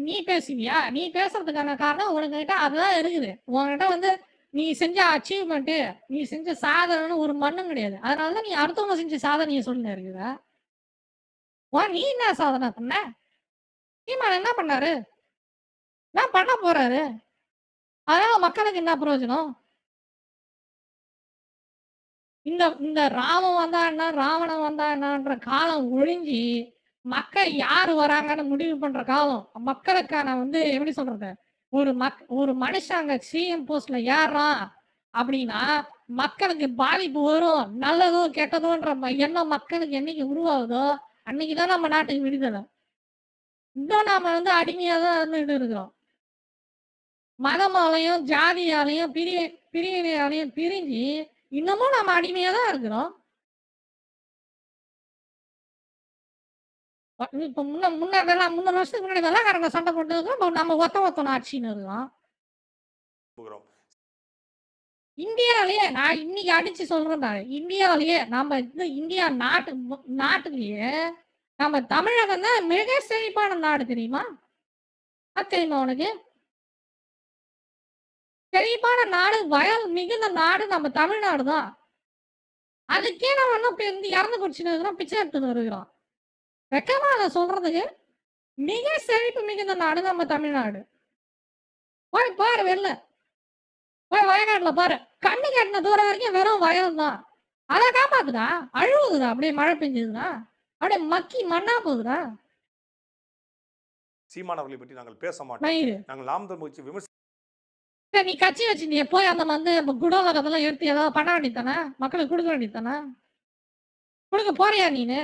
நீ பேசுவியா? நீ பேசுறதுக்கான காரணம் உனக்கிட்ட அதுதான் இருக்குது. உன்கிட்ட வந்து நீ செஞ்ச அச்சீவ்மெண்ட், நீ செஞ்ச சாதனைன்னு ஒரு மண்ணும் கிடையாது. அதனாலதான் நீ அடுத்தவங்க செஞ்ச சாதனையை சொல்லிட்டு இருக்குதா? நீ என்ன சாதனை பண்ண? சீமான் என்ன பண்ணாரு? என்ன பண்ண போறாரு? அதனால மக்களுக்கு என்ன பிரயோஜனம்? இந்த ராமன் வந்தா என்ன, ராவணன் வந்தா என்னன்ற காலம் ஒழிஞ்சி மக்கள் யாரு வராங்கன்னு முடிவு பண்ற காலம். மக்களுக்கான வந்து எப்படி சொல்றது, ஒரு மனுஷன் அங்க சிஎம் போஸ்ட்ல ஏறான் அப்படின்னா மக்களுக்கு பாதிப்பு வரும், நல்லதோ கெட்டதோன்ற எண்ணம் மக்களுக்கு என்னைக்கு உருவாகுதோ அன்னைக்குதான் நம்ம நாட்டுக்கு விடுதலை. இன்னும் நாம வந்து அடிமையா தான் இருந்துட்டு இருக்கிறோம். மதமாலையும் ஜாதியாலையும் பிரிவினையாலையும் பிரிஞ்சு இன்னமும் நம்ம அடிமையா தான் இருக்கிறோம். இப்ப முன்னாடி 300 வருஷத்துக்கு முன்னாடி வெள்ளைக்காரங்க சண்டை போட்டு நம்ம ஒத்தனை ஆட்சின்னு இருக்கோம். இந்தியாவிலேயே நான் இன்னைக்கு அடிச்சு சொல்றேன், இந்தியாவிலேயே நம்ம இந்தியா நாட்டுலயே நம்ம தமிழகம் தான் மிக செழிப்பான நாடு. தெரியுமா? தெரியுமா உனக்கு? செழிப்பான நாடு, வயல் மிகுந்த நாடு நம்ம தமிழ்நாடு தான். அதுக்கே நம்ம இன்னும் இறந்து குடிச்சுன்னு இருக்கிறோம், பிச்சை எடுத்துன்னு இருக்கிறோம். வெக்கமா அதை சொல்றதுக்கு? மிக செழிப்பு மிகுந்த நாடு நம்ம தமிழ்நாடு. போய் பாரு, வெளில போய் வயநாட்டுல பாரு, கண்ணு கட்டின தூரம் வரைக்கும் வெறும் வயல் தான். அதை காப்பாத்துடா, அழுவுதுடா, அப்படியே மழை பெஞ்சதுன்னா அப்படியே மக்கி மண்ணா போகுதுடா. சீமான் அவர்களை பற்றி நாங்கள் பேச மாட்டோம். நாங்கள் நாம் தமிழ் கட்சி விமர்சி நீ கட்சி வச்சு நீ போய் அந்த வந்து குடோல கதெல்லாம் எடுத்து ஏதாவது பண்ண வேண்டியதானே, மக்களுக்கு கொடுக்க வேண்டியதானே? கொடுக்க போறியா நீனு?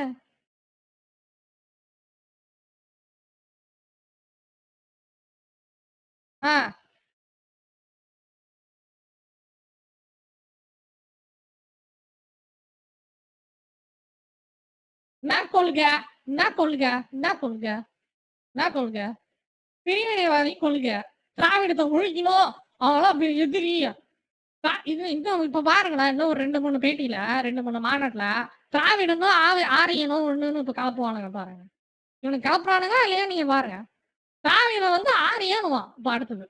பிரிவினைவாதி கொள்கை, திராவிடத்தை ஒழிக்கணும், அவங்களாம் எதிரி. இப்ப பாருங்களேன், இன்னும் ஒரு 2-3 பேட்டியில 2-3 மாநாட்டுல திராவிடனும் ஆரியனும் ஒண்ணுன்னு இப்ப கலப்புவானுங்க பாருங்க. இவனுக்கு கலப்புறானுங்க இல்லையா? நீங்க பாருங்க, திராவிடம் வந்து ஆரியனுவான் இப்ப அடுத்தது.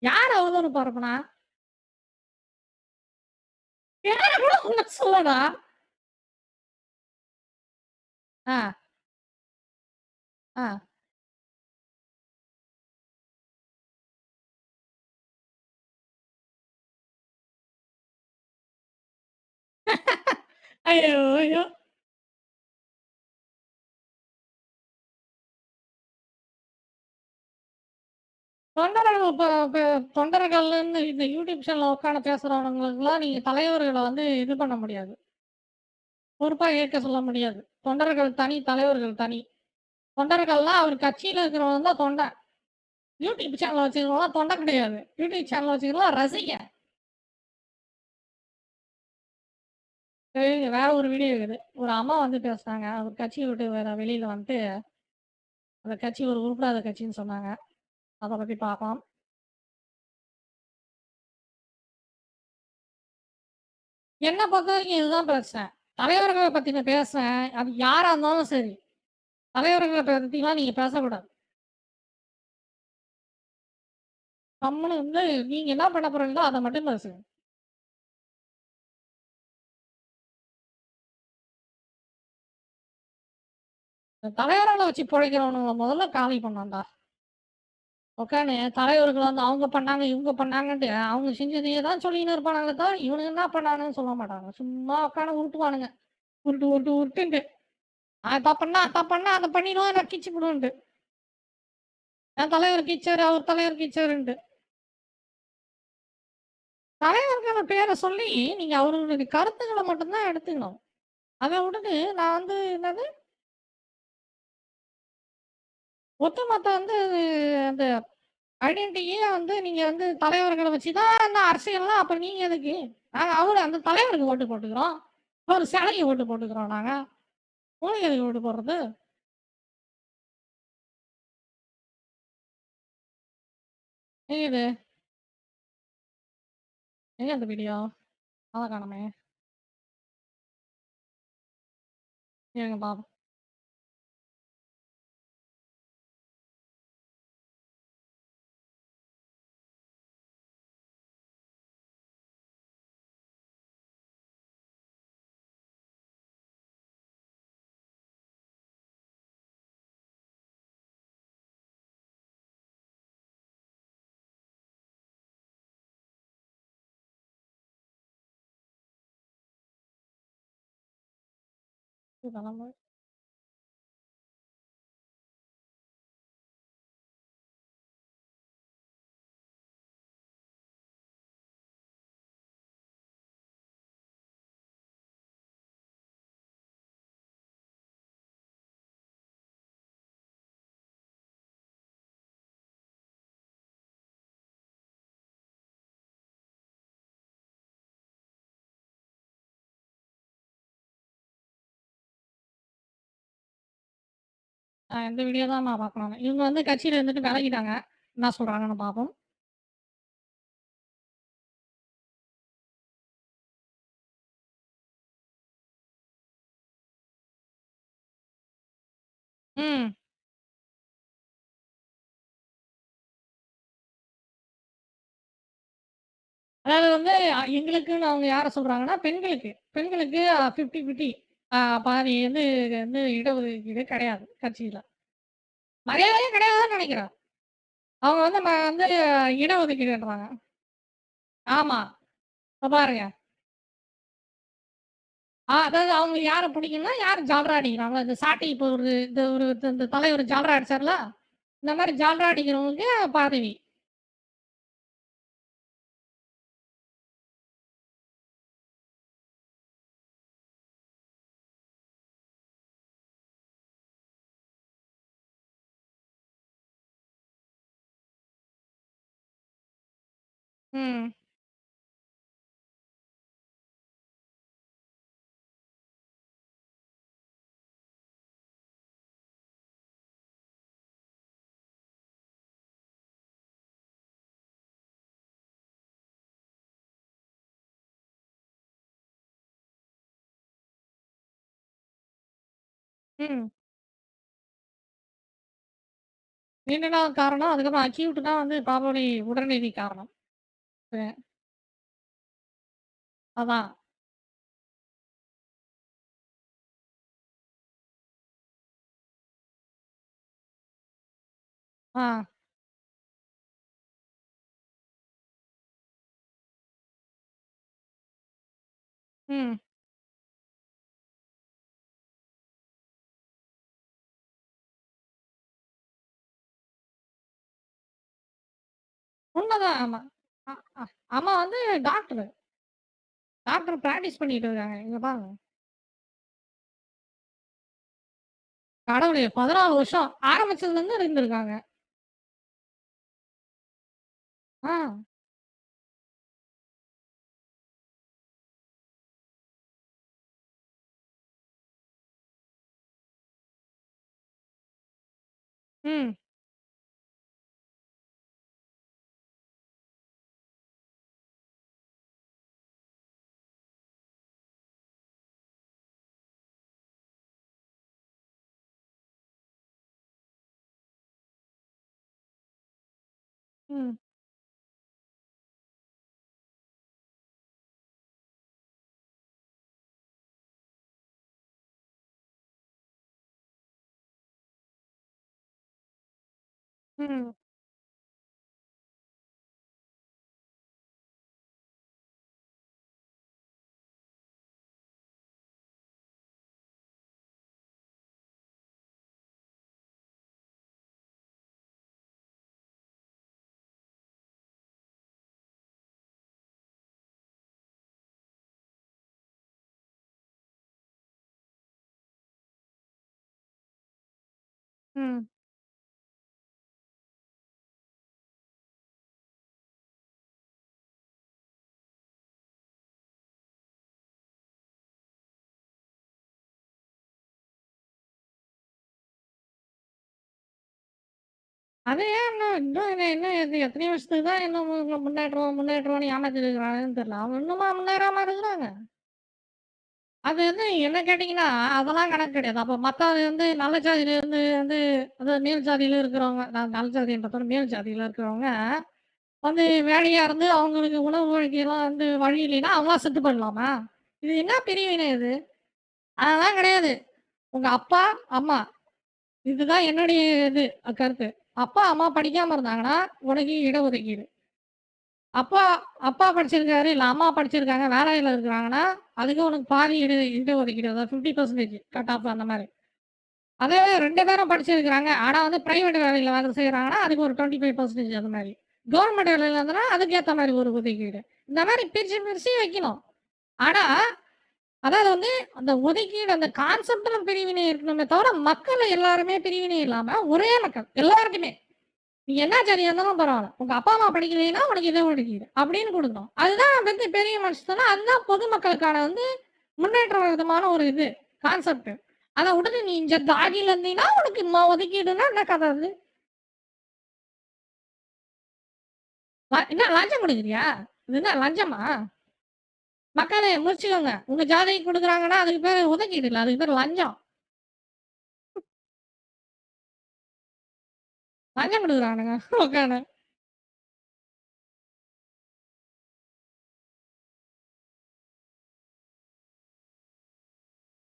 யார் அவதூறு பரப்புனா? பேர கூட ஒண்ணும் சொல்லடா. ஆ, ஆ. ஐயோ! ஐயோ! தொண்டர்கள் இப்ப இப்ப தொண்டர்கள்ன்னு இந்த யூடியூப் சேனல்ல உட்காந்து பேசுறவனுங்களுக்குலாம் நீங்க தலைவர்கள வந்து இது பண்ண முடியாது. பொறுப்பா ஏற்க சொல்ல முடியாது. தொண்டர்கள் தனி, தலைவர்கள் தனி. தொண்டர்கள்லாம் அவர் கட்சியில இருக்கிறவன் தான் தொண்டன். யூடியூப் சேனல் வச்சுக்கிறவன்லாம் தொண்டன் கிடையாது. யூடியூப் சேனல் வச்சுக்கிறவன்லாம் ரசிகன். வேற ஒரு வீடியோ இருக்குது. ஒரு அம்மா வந்து பேசுனாங்க. அவர் கட்சிய விட்டு வேற வெளியில வந்துட்டு, அந்த கட்சி ஒரு உருப்படாத கட்சின்னு சொன்னாங்க. அத பத்தி பார்ப்போம். என்ன பொறுத்தவரைக்கும் இதுதான் பிரச்சனை. தலைவர்கள பத்தி நான் பேசுறேன். அது யாரா இருந்தாலும் சரி. தலைவர்கள பத்திலாம் நீங்க பேசக்கூடாது. கம்முனு வந்து நீங்க என்ன பண்ண போறீங்களோ அத மட்டும் பேசுங்க. இந்த தலைவர்கள வச்சு பொழைக்கிறவனுங்கள முதல்ல காலி பண்ணணும்டா. உட்காந்து தலைவர்கள் வந்து அவங்க பண்ணாங்க, இவங்க பண்ணாங்கன்ட்டு அவங்க செஞ்சதையே தான் சொல்லின்னு இருப்பானுங்களே தவிர, இவனுங்க என்ன பண்ணானுங்கன்னு சொல்ல மாட்டாங்க. சும்மா உட்காந்து உருட்டுவானுங்க. உருட்டு, உருட்டு, உருட்டுன்ட்டு. அத பண்ணா, அத பண்ணா, அத பண்ணிடுவோம் நான் கிச்சு புடுவேன்ட்டு. என் தலைவர் கிச்சாரு, அவர் தலைவர் கிச்சாருன்ட்டு. தலைவர்கள் பேர சொல்லி நீங்க அவர்களுடைய கருத்துக்கள மட்டும் தான் எடுத்துக்கணும். அத விட்டுட்டு நான் வந்து என்னது ஒட்டுமொத்த வந்து அந்த ஐடென்டிட்டியே வந்து நீங்க வந்து தலைவர்கள வச்சு தான் இந்த அரசியல்லாம் அப்ப நீங்க எதுக்கு? நாங்க அவரு அந்த தலைவருக்கு ஓட்டு போட்டுக்கிறோம். ஒரு சிலைக்கு ஓட்டு போட்டுக்கிறோம் நாங்க. உங்களுக்கு எதுக்கு ஓட்டு போடுறது? எங்க இது? எங்க அந்த வீடியோ? அத காணோமே! இருங்க பாப்போம். இதெல்லாம் இந்த வீடியோ தான் நான் பார்க்கணும். இவங்க வந்து கட்சியில இருந்துட்டு விலகிட்டாங்க. என்ன சொல்றாங்கன்னு பார்ப்போம். ம். அதாவது வந்து எங்களுக்குன்னு அவங்க யார சொல்றாங்கன்னா, பெண்களுக்கு. பெண்களுக்கு 50, 50 பாதி வந்து இடஒதுக்கீடு கிடையாது கட்சியில. மரியாதையே கிடையாதுன்னு நெனைக்கிறேன். அவங்க வந்து வந்து இடஒதுக்கீடுன்றாங்க. ஆமா. இப்ப பாருங்க. அதாவது அவங்களுக்கு யார பிடிக்கும்னா, யார் ஜால்ரா அடிக்கிறாங்களோ, இந்த சாட்டை இப்போ ஒரு இந்த தலைவர் ஜால்ரா அடிச்சார்ல, இந்த மாரி ஜால்ரா அடிக்கிறவங்களுக்கு பதவி. ம். ம். நீண்ட நாள் காரணம். அதுக்கப்புறம் அக்யூட்னா வந்து ப்ராபப்லி உடல்நிலை காரணம். அ அதான். ஆ. ம். உண்மதான். ஆமா. அ அ அம்மா வந்து டாக்டரு. டாக்டர் பிராக்டிஸ் பண்ணிட்டு இருக்காங்க. இங்க பாருங்க. கடவுளே! 14 வருஷம். ஆரம்பிச்சதுலருந்து இருந்திருக்காங்க. ஆ. ம். ம். ம். ம். அது ஏன் இன்னும் என்ன இது எத்தனையோ வருஷத்துக்கு தான் இன்னும் முன்னேற்றோம், முன்னேற்றோம்ன்னு ஏமாத்திட்டு இருக்கிறாங்கன்னு தெரியல. அவங்க இன்னுமா முன்னேறாம இருக்கிறாங்க. அது வந்து என்ன கேட்டீங்கன்னா, அதெல்லாம் கணக்கு கிடையாது. அப்ப மத்தவங்க வந்து நல்ல ஜாதியிலருந்து வந்து அதாவது மேல் ஜாதியில இருக்கிறவங்க நல்ல ஜாதின்றத மேல் ஜாதியில இருக்கிறவங்க வந்து வேலையா இருந்து அவங்களுக்கு உணவு வழங்கிலாம் வந்து வழி இல்லைன்னா, அவங்களாம் செத்து போயிடலாமா? இது என்ன பிரிவினை இது? அதெல்லாம் கிடையாது. உங்க அப்பா, அம்மா இதுதான் என்னுடைய இது கருத்து. அப்பா, அம்மா படிக்காம இருந்தாங்கன்னா, உனக்கு இடஒதுக்கீடு. அப்பா அப்பா படிச்சிருக்காரு, இல்ல அம்மா படிச்சிருக்காங்க, வேலையில இருக்கிறாங்கன்னா, அதுக்கு உனக்கு பாதி இடஒதுக்கீடு. அதாவது 50% கட் ஆஃப் அந்த மாரி. அதே 2 பேரும் படிச்சிருக்கிறாங்க. ஆனா வந்து பிரைவேட் வேலையில வேலை செய்றாங்கன்னா, அதுக்கு ஒரு 25% அது மாரி. கவர்மெண்ட் வேலையில இருந்தனா, அதுக்கு ஏத்த மாரி ஒரு ஒதுக்கீடு. இந்த மாரி பிரிச்சு, பிரிச்சு வைக்கணும். ஆனா, அதாவது வந்து அந்த ஒதுக்கீடு அந்த கான்செப்ட்ல பிரிவினை இருக்கணுமே தவிர, மக்கள் எல்லாருமே பிரிவினை இல்லாம, ஒரே மக்கள் எல்லாருக்குமே. நீ என்ன ஜாதியா இருந்தாலும் பரவால்ல. உங்க அப்பா, அம்மா படிக்கலைன்னா உனக்கு இட ஒதுக்கீடு அப்படின்னு குடுக்கணும். அதுதான் வந்து பெரிய மனுஷத்தனம். அதுதான் பொதுமக்களுக்கான வந்து முன்னேற்ற விதமான ஒரு இது கான்செப்ட். அத விட்டுட்டு நீ இந்த ஜாதியில இருந்தீன்னா உனக்கு ஒதுக்கீடுன்னா என்ன கதை அது? என்ன லஞ்சம் குடுக்குறியா? இது என்ன லஞ்சமா? மக்களே முழிச்சுக்கோங்க. உங்க ஜாதிக்கு குடுக்குறாங்கன்னா, அதுக்கு பேரு ஒதுக்கீடு இல்ல. அதுக்கு பேரு லஞ்சம். லஞ்சம் குடுக்குறானுங்க உட்காந்து.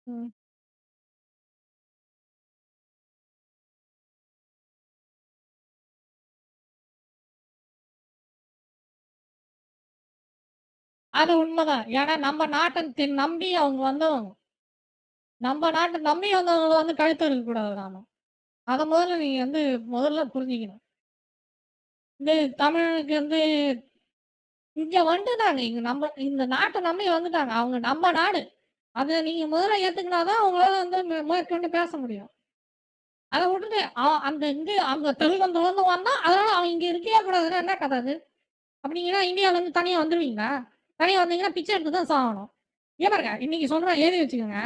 ம். அது உண்மதான். ஏன்னா நம்ம நாட்ட நம்பி அவங்க வந்தவங்க. நம்ம நாட்ட நம்பி வந்தவங்கள வந்து கழுத்து இருக்கக்கூடாது நாம. அத முதல்ல நீங்க வந்து முதல்ல புரிஞ்சுக்கணும். இந்த தமிழனுக்கு வந்து இங்க வந்துட்டாங்க. இங்க நம்ம இந்த நாட்ட நம்பி வந்துட்டாங்க. அவங்க நம்ம நாடு. அத நீங்க முதல்ல ஏத்துக்கினா தான் உங்களால வந்து மேற்கொண்டு பேச முடியும். அத விட்டுட்டு அந்த இங்க அந்த தெலுங்கந்துலருந்து வந்தான், அதனால அவன் இங்க இருக்கவே கூடாதுன்னா என்ன கதை அது? அப்படிங்கன்னா இந்தியாவிலருந்து தனியா வந்துருவீங்களா? தனியா வந்தீங்கன்னா பிச்சை எடுத்து தான் சாகணும். இங்க பாருங்க, இன்னைக்கு சொல்றேன் எழுதி வச்சுக்கோங்க.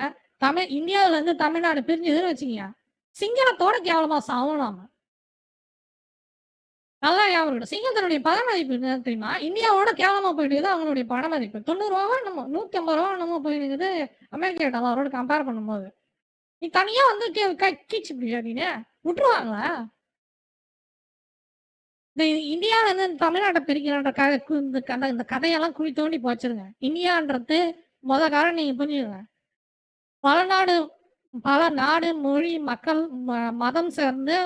இந்தியாவிலருந்து தமிழ்நாடு பிரிஞ்சதுன்னு வச்சுக்கங்க. சிங்களத்தோட கேவலமா சாவணும் நாம. நல்லா ஞாபகம் இருக்கட்டும். சிங்கத்தினுடைய பணமதிப்பு என்ன தெரியுமா? இந்தியாவோட கேவலமா போயிட்டு இருக்குது அவங்களுடைய பணமதிப்பு. ரூ. 90 என்னமோ ரூ. 150 என்னமோ போயிருக்குது. அமெரிக்கா டாலரோட கம்பேர் பண்ணும்போது. நீ தனியா வந்து கீச்சு பிடியா நீனு? விட்டுருவாங்களா? இந்த இந்தியால இருந்து தமிழ்நாட்ட பிரிக்கிற இந்த கதையெல்லாம் குழி தோண்டி போச்சுருங்க. இந்தியான்றது காரணம் நீங்க புரிஞ்சுக்கங்க. பல நாடு பல நாடு, மொழி, மக்கள், மதம் சேர்ந்து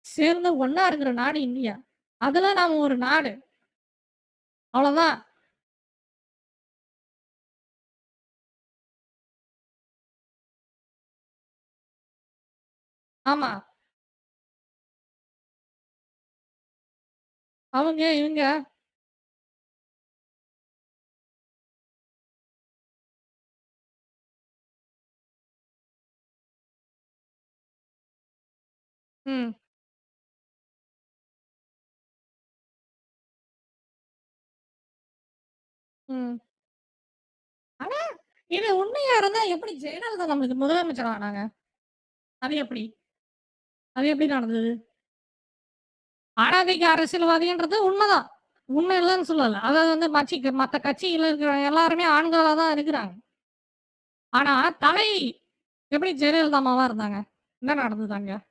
சேர்ந்து ஒண்ணா இருக்கிற நாடு இந்தியா. அதுல நாம ஒரு நாடு. அவ்வளோதான். ஆமா. அவங்க, இவங்க. ம், ம். ஆனா, இது உண்மையா இருந்தா எப்படி ஜெயலலிதா நம்மளுக்கு முதலமைச்சர் ஆனாங்க? அது எப்படி? அது எப்படி நடந்தது? ஆணாதிக்க அரசியல்வாதின்றது உண்மதான். உண்மை இல்லன்னு சொல்லல. அதாவது வந்து மத்த கட்சியில இருக்கிற எல்லாருமே ஆண்களா தான் இருக்கிறாங்க. ஆனா, தலை எப்படி ஜெயலலிதா அம்மாவா இருந்தாங்க? என்ன நடந்தது அங்க?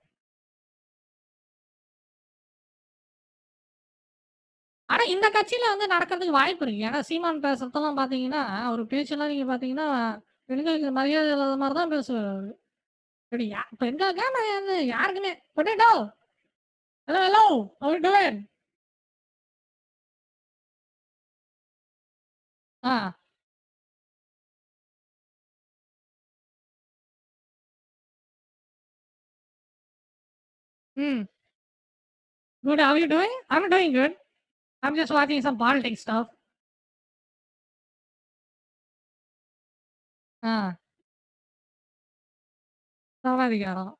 ஆனா, இந்த கட்சியில வந்து நடக்கிறதுக்கு வாய்ப்பு இருக்கு. ஏன்னா, சீமான் பேசுறதெல்லாம் பார்த்தீங்கன்னா, அவரு பேச்செல்லாம் நீங்க பார்த்தீங்கன்னா, பெண்களுக்கு மரியாதை இல்லாத மாரி தான் பேசுவாரு அவரு. இப்படி பெண்களுக்கா மரியாதை யாருக்குமே potato hello, hello how you doing? Ah, hmm. Good how you doing? I am doing good. I am just வாட்சிங் சம் பாலிடிக்ஸ் ஸ்டஃப். ஆ, சர்வாதிகாரம்.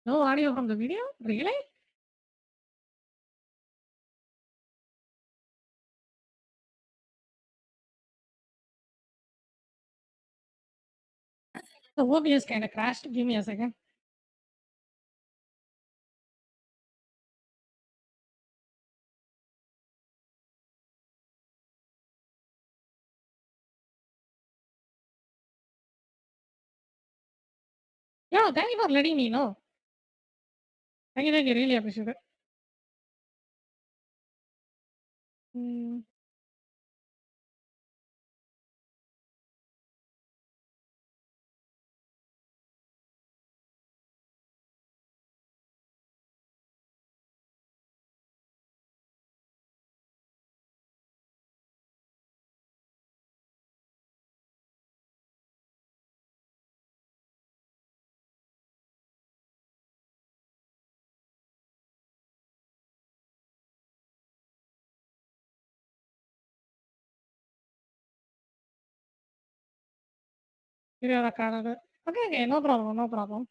No audio from the video? Really? The OBS kinda crashed. Give me a second. Yo, thank you for letting me know. Thank you, thank you. Really appreciate it. Mm. Video recorded. Okay, okay, no problem, no problem.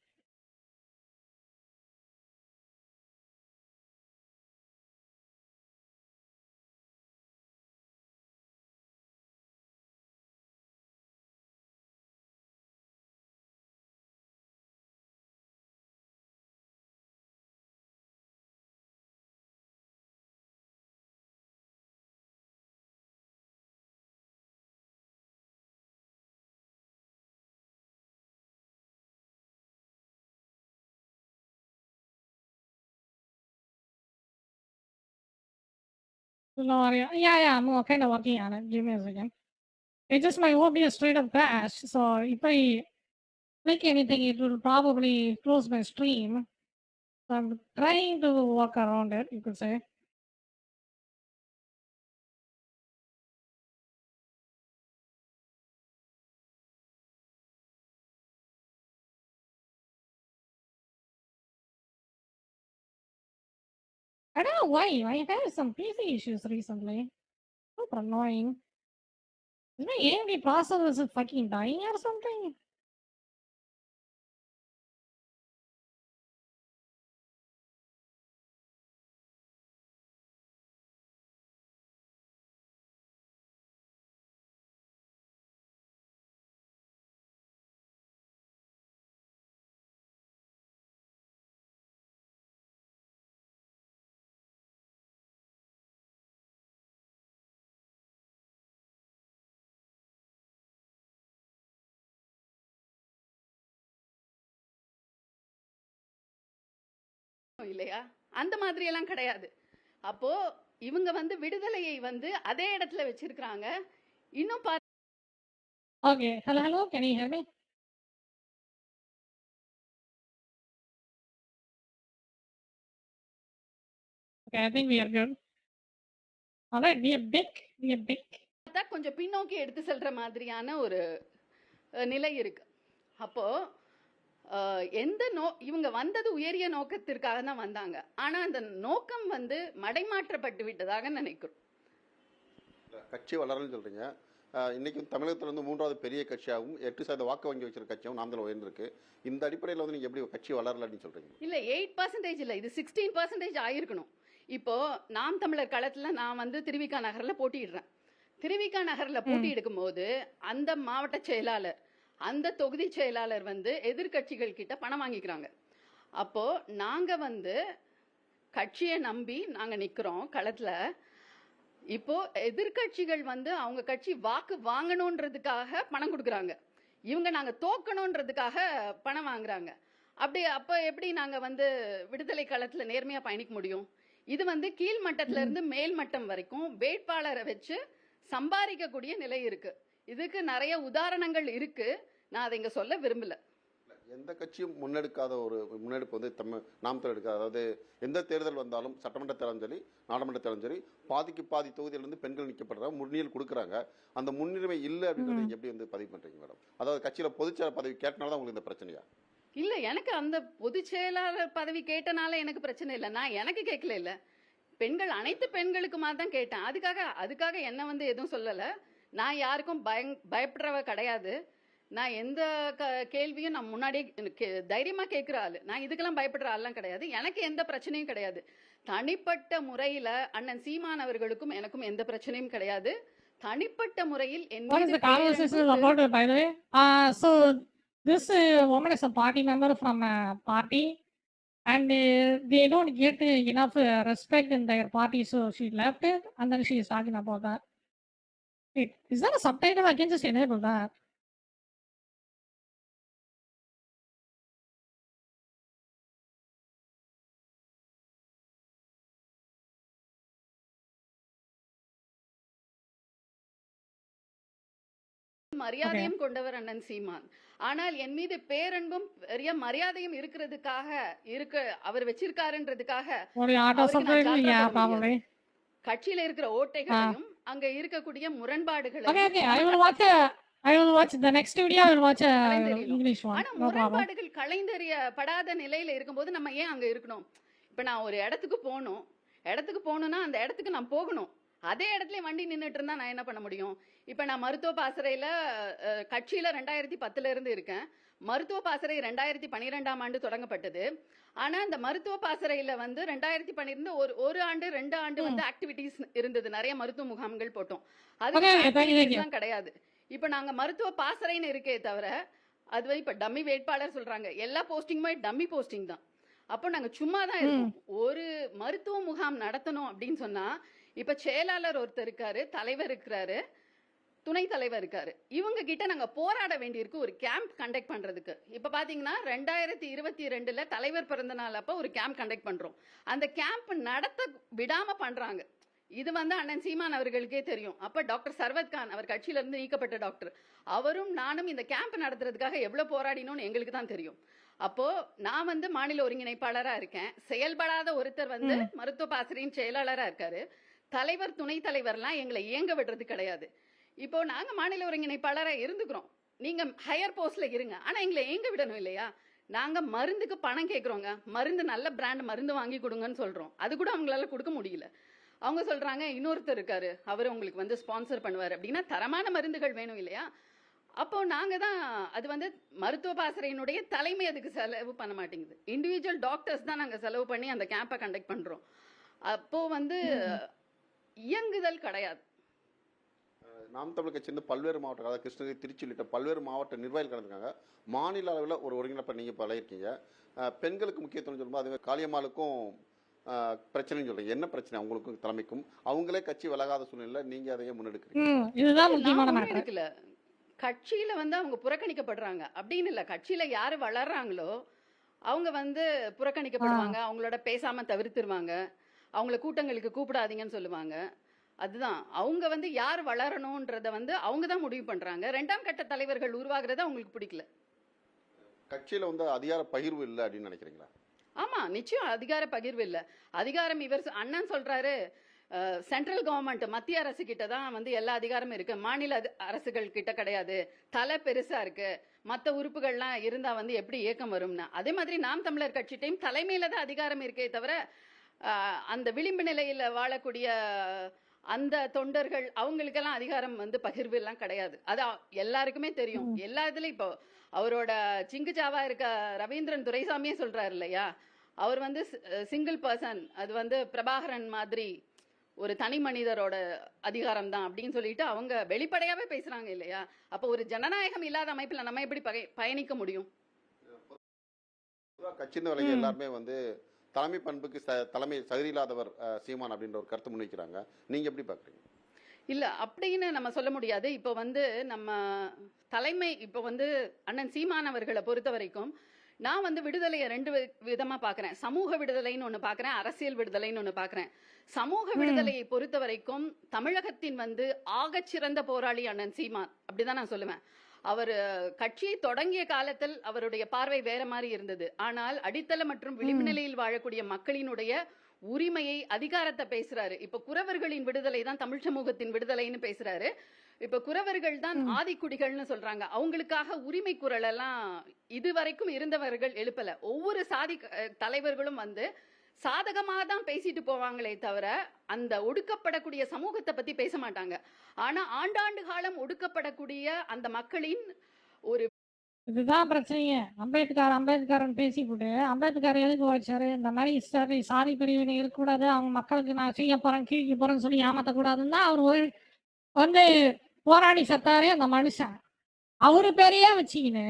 No audio. Yeah, yeah, I'm kind of working on it. Give me a second. It's just my OBS straight up crashed. So if I click anything, it will probably close my stream. So I'm trying to work around it, you could say. I don't know why. I had some PC issues recently. Super annoying. Is my AMD processor fucking dying or something? இல்லையா? அந்த மாதிரி எல்லாம் கிடையாது. அப்போ இவங்க வந்து விடுதலையை வந்து அதே இடத்துல வச்சிருக்காங்க. இன்னும் Okay. Hello, hello. Can you hear me? Okay, I think we are good. All right, we are big. We are big. பார்த்தா கொஞ்சம் பின்னோக்கி எடுத்து செல்ற மாதிரியான ஒரு நிலை இருக்கு. அப்போ இவங்க வந்தது உயரிய நோக்கத்திற்காக தான் வந்தாங்க. ஆனா அந்த நோக்கம் வந்து மடைமாற்றப்பட்டு விட்டதாக நினைக்கிறோம். கட்சி வளரலன்னு சொல்றீங்க. இன்னைக்கு தமிழகத்தில் வந்து 3வது பெரிய கட்சியாகவும் 8% வாக்கு வங்கி வச்சிருக்க கட்சியாகவும் நாம் தமிழர் உயர்ந்திருக்கு. இந்த அடிப்படையில் வந்து நீங்க எப்படி கட்சி வளரலன்னு சொல்றீங்க? இல்ல 8% இல்ல, இது 16% ஆயிருக்கணும். இப்போ நாம் தமிழர் களத்துல நான் வந்து திருவிக நகர்ல போட்டியிடுறேன். திருவிக நகர்ல போட்டியிடும் போது அந்த மாவட்ட செயலாளர், அந்த தொகுதி செயலாளர் வந்து எதிர்கட்சிகள் கிட்ட பணம் வாங்கிக்கிறாங்க. அப்போ நாங்க வந்து கட்சியை நம்பி நாங்க நிக்கிறோம் களத்துல. இப்போ எதிர்கட்சிகள் வந்து அவங்க கட்சி வாக்கு வாங்கணுன்றதுக்காக பணம் கொடுக்குறாங்க. இவங்க நாங்க தோக்கணுன்றதுக்காக பணம் வாங்குறாங்க. அப்ப எப்படி நாங்க வந்து விடுதலை களத்துல நேர்மையா பயணிக்க முடியும்? இது வந்து கீழ் மட்டத்துல இருந்து மேல் மட்டம் வரைக்கும் வேட்பாளரை வச்சு சம்பாதிக்கக்கூடிய நிலை இருக்கு. இதுக்கு நிறைய உதாரணங்கள் இருக்கு. நான் அதை இங்க சொல்ல விரும்பல. எந்த கட்சியும் முன்னெடுக்காத ஒரு முன்னெடுப்பு வந்து நாம் தமிழர் எடுக்காது. அதாவது எந்த தேர்தல் வந்தாலும் சட்டமன்ற தேர்தலும் சரி நாடாளுமன்ற தேர்தலும் சரி பாதிக்கு பாதி தொகுதியிலிருந்து பெண்கள் நிற்கப்படுறாங்க, முன்னிலையில் கொடுக்குறாங்க. அந்த முன்னுரிமை இல்லை அப்படின்றத எப்படி வந்து பதிவு பண்றீங்க மேடம்? அதாவது கட்சியில பொதுச்செயலாளர் பதவி கேட்டனால தான் உங்களுக்கு இந்த பிரச்சனையா? இல்ல, எனக்கு அந்த பொதுச் செயலாளர் பதவி கேட்டனால எனக்கு பிரச்சனை இல்லை. நான் எனக்கு கேட்கல. இல்ல, பெண்கள் அனைத்து பெண்களுக்குமா தான் கேட்டேன். அதுக்காக என்ன வந்து எதுவும் சொல்லல. நான் யாருக்கும் பயப்படுறவ கிடையாது. நான் எந்த கேள்வியும் நான் முன்னாடியே தைரியமா கேட்கிற ஆளு. நான் இதுக்கெல்லாம் பயப்படுற ஆள்லாம் கிடையாது. எனக்கு எந்த பிரச்சனையும் கிடையாது. தனிப்பட்ட முறையில அண்ணன் சீமான் அவர்களுக்கும் எனக்கும் எந்த பிரச்சனையும் கிடையாது. தனிப்பட்ட முறையில் What is the conversation is about, by the way? So this woman is a party member from a party, and they don't get enough respect in their party, so she left it, and then she is talking about that. Wait, is that a subtitle? I can just enable that. மரியாதையும் கொண்டவர் அண்ணன் சீமான். ஆனால் என் மீது பேரன்பும் பெரிய மரியாதையும் இருக்கிறதுக்காக அவர் வச்சிருக்காருன்றதுக்காக கட்சியில இருக்கிற ஓட்டைகளையும் அங்க இருக்கக்கூடிய முரண்பாடுகளையும் முரண்பாடுகள் களைந்தறியப்படாத நிலையில இருக்கும்போது நம்ம ஏன் அங்க இருக்கணும்? இப்ப நான் ஒரு இடத்துக்கு போகணும்னா அந்த இடத்துக்கு நான் போகணும். அதே இடத்துல வண்டி நின்றுட்டு இருந்தா நான் என்ன பண்ண முடியும்? இப்ப நான் மருத்துவ பாசறையில கட்சியில 2010 இருந்து இருக்கேன். மருத்துவ பாசறை 2012ஆம் ஆண்டு தொடங்கப்பட்டது. ஆனா அந்த மருத்துவ பாசறையில வந்து 2012 ஒரு ஆண்டு 2 ஆண்டு வந்து ஆக்டிவிட்டிஸ் இருந்தது. நிறைய மருத்துவ முகாம்கள் போட்டோம். அது கிடையாது. இப்ப நாங்க மருத்துவ பாசறைன்னு இருக்கே தவிர அது வந்து இப்ப டம்மி வேட்பாளர் சொல்றாங்க. எல்லா போஸ்டிங்குமே டம்மி போஸ்டிங் தான். அப்போ நாங்க சும்மா தான் இருக்கோம். ஒரு மருத்துவ முகாம் நடத்தணும் அப்படின்னு சொன்னா இப்ப செயலாளர் ஒருத்தர் இருக்காரு, தலைவர் இருக்கிறாரு, துணை தலைவர் இருக்காரு. இவங்க கிட்ட நாங்க போராட வேண்டியிருக்கு ஒரு கேம்ப் கண்டக்ட் பண்றதுக்கு. இப்ப பாத்தீங்கன்னா 2022 தலைவர் பிறந்த நாள் அப்ப ஒரு கேம்ப் கண்டக்ட் பண்றோம். அந்த கேம்ப் நடத்த விடாம பண்றாங்க. இது வந்து அண்ணன் சீமான் அவர்களுக்கே தெரியும். அப்ப டாக்டர் சர்வத் கான், அவர் கட்சியில இருந்து நீக்கப்பட்ட டாக்டர், அவரும் நானும் இந்த கேம்ப் நடத்துறதுக்காக எவ்வளவு போராடினோம்னு எங்களுக்கு தான் தெரியும். அப்போ நான் வந்து மாநில ஒருங்கிணைப்பாளரா இருக்கேன். செயல்படாத ஒருத்தர் வந்து மருத்துவ பாசறையின் செயலாளரா இருக்காரு. தலைவர் துணை தலைவர்லாம் எங்களை இயங்க விடுறது கிடையாது. இப்போ நாங்க மாநில ஒருங்கிணைப்பாளரா இருந்துக்கிறோம். நீங்க ஹையர் போஸ்ட்ல இருங்க, ஆனா எங்களை இயங்க விடணும் இல்லையா? நாங்க மருந்துக்கு பணம் கேட்கிறோங்க. மருந்து நல்ல பிராண்ட் மருந்து வாங்கி கொடுங்கன்னு சொல்றோம். அது கூட அவங்களால கொடுக்க முடியல. அவங்க சொல்றாங்க இன்னொருத்தர் இருக்காரு, அவர் உங்களுக்கு வந்து ஸ்பான்சர் பண்ணுவார் அப்படின்னா தரமான மருந்துகள் வேணும் இல்லையா? அப்போ நாங்க தான் அது வந்து மருத்துவ பாசறையினுடைய தலைமை அதுக்கு செலவு பண்ண மாட்டேங்குது. இண்டிவிஜுவல் டாக்டர்ஸ் தான் நாங்க செலவு பண்ணி அந்த கேம்பை கண்டக்ட் பண்றோம். அப்போ வந்து இயங்குதல் கிடையாது. நாம் தமிழ் கட்சி வந்து பல்வேறு மாவட்ட, அதாவது கிருஷ்ணகிரி, திருச்சி உள்ளிட்ட பல்வேறு மாவட்ட நிர்வாகிகள் கலந்துருக்காங்க. மாநில அளவில் ஒரு ஒருங்கிணைப்பை நீங்கள் பழகிருக்கீங்க. பெண்களுக்கு முக்கியத்துவம் சொல்லும்போது அது காளியம்மாளுக்கும் பிரச்சனைன்னு சொல்றீங்க. என்ன பிரச்சனை அவங்களுக்கும் தலைமைக்கும்? அவங்களே கட்சி விலகாத சூழ்நிலை, நீங்க அதையே முன்னெடுக்கல. கட்சியில வந்து அவங்க புறக்கணிக்கப்படுறாங்க அப்படின்னு இல்ல. கட்சியில யாரு வளர்றாங்களோ அவங்க வந்து புறக்கணிக்கப்படுவாங்க, அவங்களோட பேசாம தவிர்த்துருவாங்க, அவங்கள கூட்டங்களுக்கு கூப்பிடாதீங்கன்னு சொல்லுவாங்க. அதுதான் அவங்க வந்து யார் வளரணும்ன்றத வந்து அவங்க தான் முடிவு பண்றாங்க. 2ஆம் கட்ட தலைவர்கள் உருவாகிறது அவங்களுக்கு பிடிக்கல. கட்சியில வந்து அதிகார பகிர்வு இல்லை அப்படின்னு நினைக்கிறீங்களா? ஆமா, நிச்சயம் அதிகார பகிர்வு இல்ல. அதிகாரம் அண்ணன் சொல்றாரு, சென்ட்ரல் கவர்மெண்ட் மத்திய அரசு கிட்ட தான் வந்து எல்லா அதிகாரமும் இருக்கு, மாநில அரசுகள் கிட்ட கிடையாது, தலை பெருசா இருக்கு, மத்த உறுப்புகள்லாம் இருந்தா வந்து எப்படி இயக்கம் வரும்னா. அதே மாதிரி நாம் தமிழர் கட்சிட்டையும் தலைமையில தான் அதிகாரம் இருக்கே தவிர அந்த விளிம்பு நிலையில வாழக்கூடிய அந்த தொண்டர்கள் அவங்களுக்கெல்லாம் அதிகாரம் வந்து பகிர்வு எல்லாம் கிடையாது. அது எல்லாருக்குமே தெரியும். எல்லா இதுலயும் இப்போ அவரோட சிங்குச்சாவா இருக்க ரவீந்திரன் துரைசாமியே சொல்றாரு இல்லையா, அவர் வந்து சிங்கிள் பர்சன், அது வந்து பிரபாகரன் மாதிரி ஒரு தனி மனிதரோட அதிகாரம் தான் அப்படின்னு சொல்லிட்டு அவங்க வெளிப்படையாவே பேசுறாங்க இல்லையா. அப்போ ஒரு ஜனநாயகம் இல்லாத அமைப்புல நம்ம எப்படி பயணிக்க முடியும்? கட்சியின் விலகி எல்லாருமே வந்து தலைமை பண்புக்கு தலைமை தகுதியில்லாதவர் சீமான் அப்படின்ற ஒரு கருத்து முன்வைக்கிறாங்க. நீங்க எப்படி பாக்குறீங்க? இல்ல அப்படின்னு நம்ம சொல்ல முடியாது. இப்போ வந்து நம்ம தலைமை இப்போ வந்து அண்ணன் சீமான் அவர்களை பொறுத்த வரைக்கும் நான் வந்து விடுதலையை 2 விதமா பாக்குறேன். சமூக விடுதலைன்னு ஒண்ணு பாக்குறேன், அரசியல் விடுதலைன்னு ஒண்ணு பாக்குறேன். சமூக விடுதலையை பொறுத்த வரைக்கும் தமிழகத்தின் வந்து ஆகச்சிறந்த போராளி அண்ணன் சீமான், அப்படிதான் நான் சொல்லுவேன். அவர் கட்சியை தொடங்கிய காலத்தில் அவருடைய பார்வை வேற மாதிரி இருந்தது. ஆனால் அடித்தள மற்றும் விளிம்பு நிலையில் வாழக்கூடிய மக்களினுடைய உரிமையை, அதிகாரத்தை பேசுறாரு. இப்ப குறவர்களின் விடுதலை தான் தமிழ் சமூகத்தின் விடுதலைன்னு பேசுறாரு. இப்ப குறவர்கள் தான் ஆதிக்குடிகள்னு சொல்றாங்க. அவங்களுக்காக உரிமை குரல் எல்லாம் இதுவரைக்கும் இருந்தவர்கள் எழுப்பல. ஒவ்வொரு சாதி தலைவர்களும் வந்து சாதகமாக தான் பேசிட்டு போவாங்களே தவிர அந்த ஒடுக்கப்படக்கூடிய சமூகத்தை பத்தி பேச மாட்டாங்க. ஆனா ஆண்டாண்டு காலம் ஒடுக்கப்படக்கூடிய அந்த மக்களின் ஒரு இதுதான் பிரச்சனையே. அம்பேத்கர்னு பேசிவிட்டு அம்பேத்கர் எதுக்கு வச்சாரு? இந்த மாதிரி சாதி பிரிவினை இருக்கக்கூடாது, அவங்க மக்களுக்கு நான் செய்ய போறேன், கீழ்க்க போறேன்னு சொல்லி ஏமாத்தக்கூடாதுன்னு தான் அவர் வந்து போராடி செத்தாரு அந்த மனுஷன். அவரு பேரையே வச்சுக்கின்னு,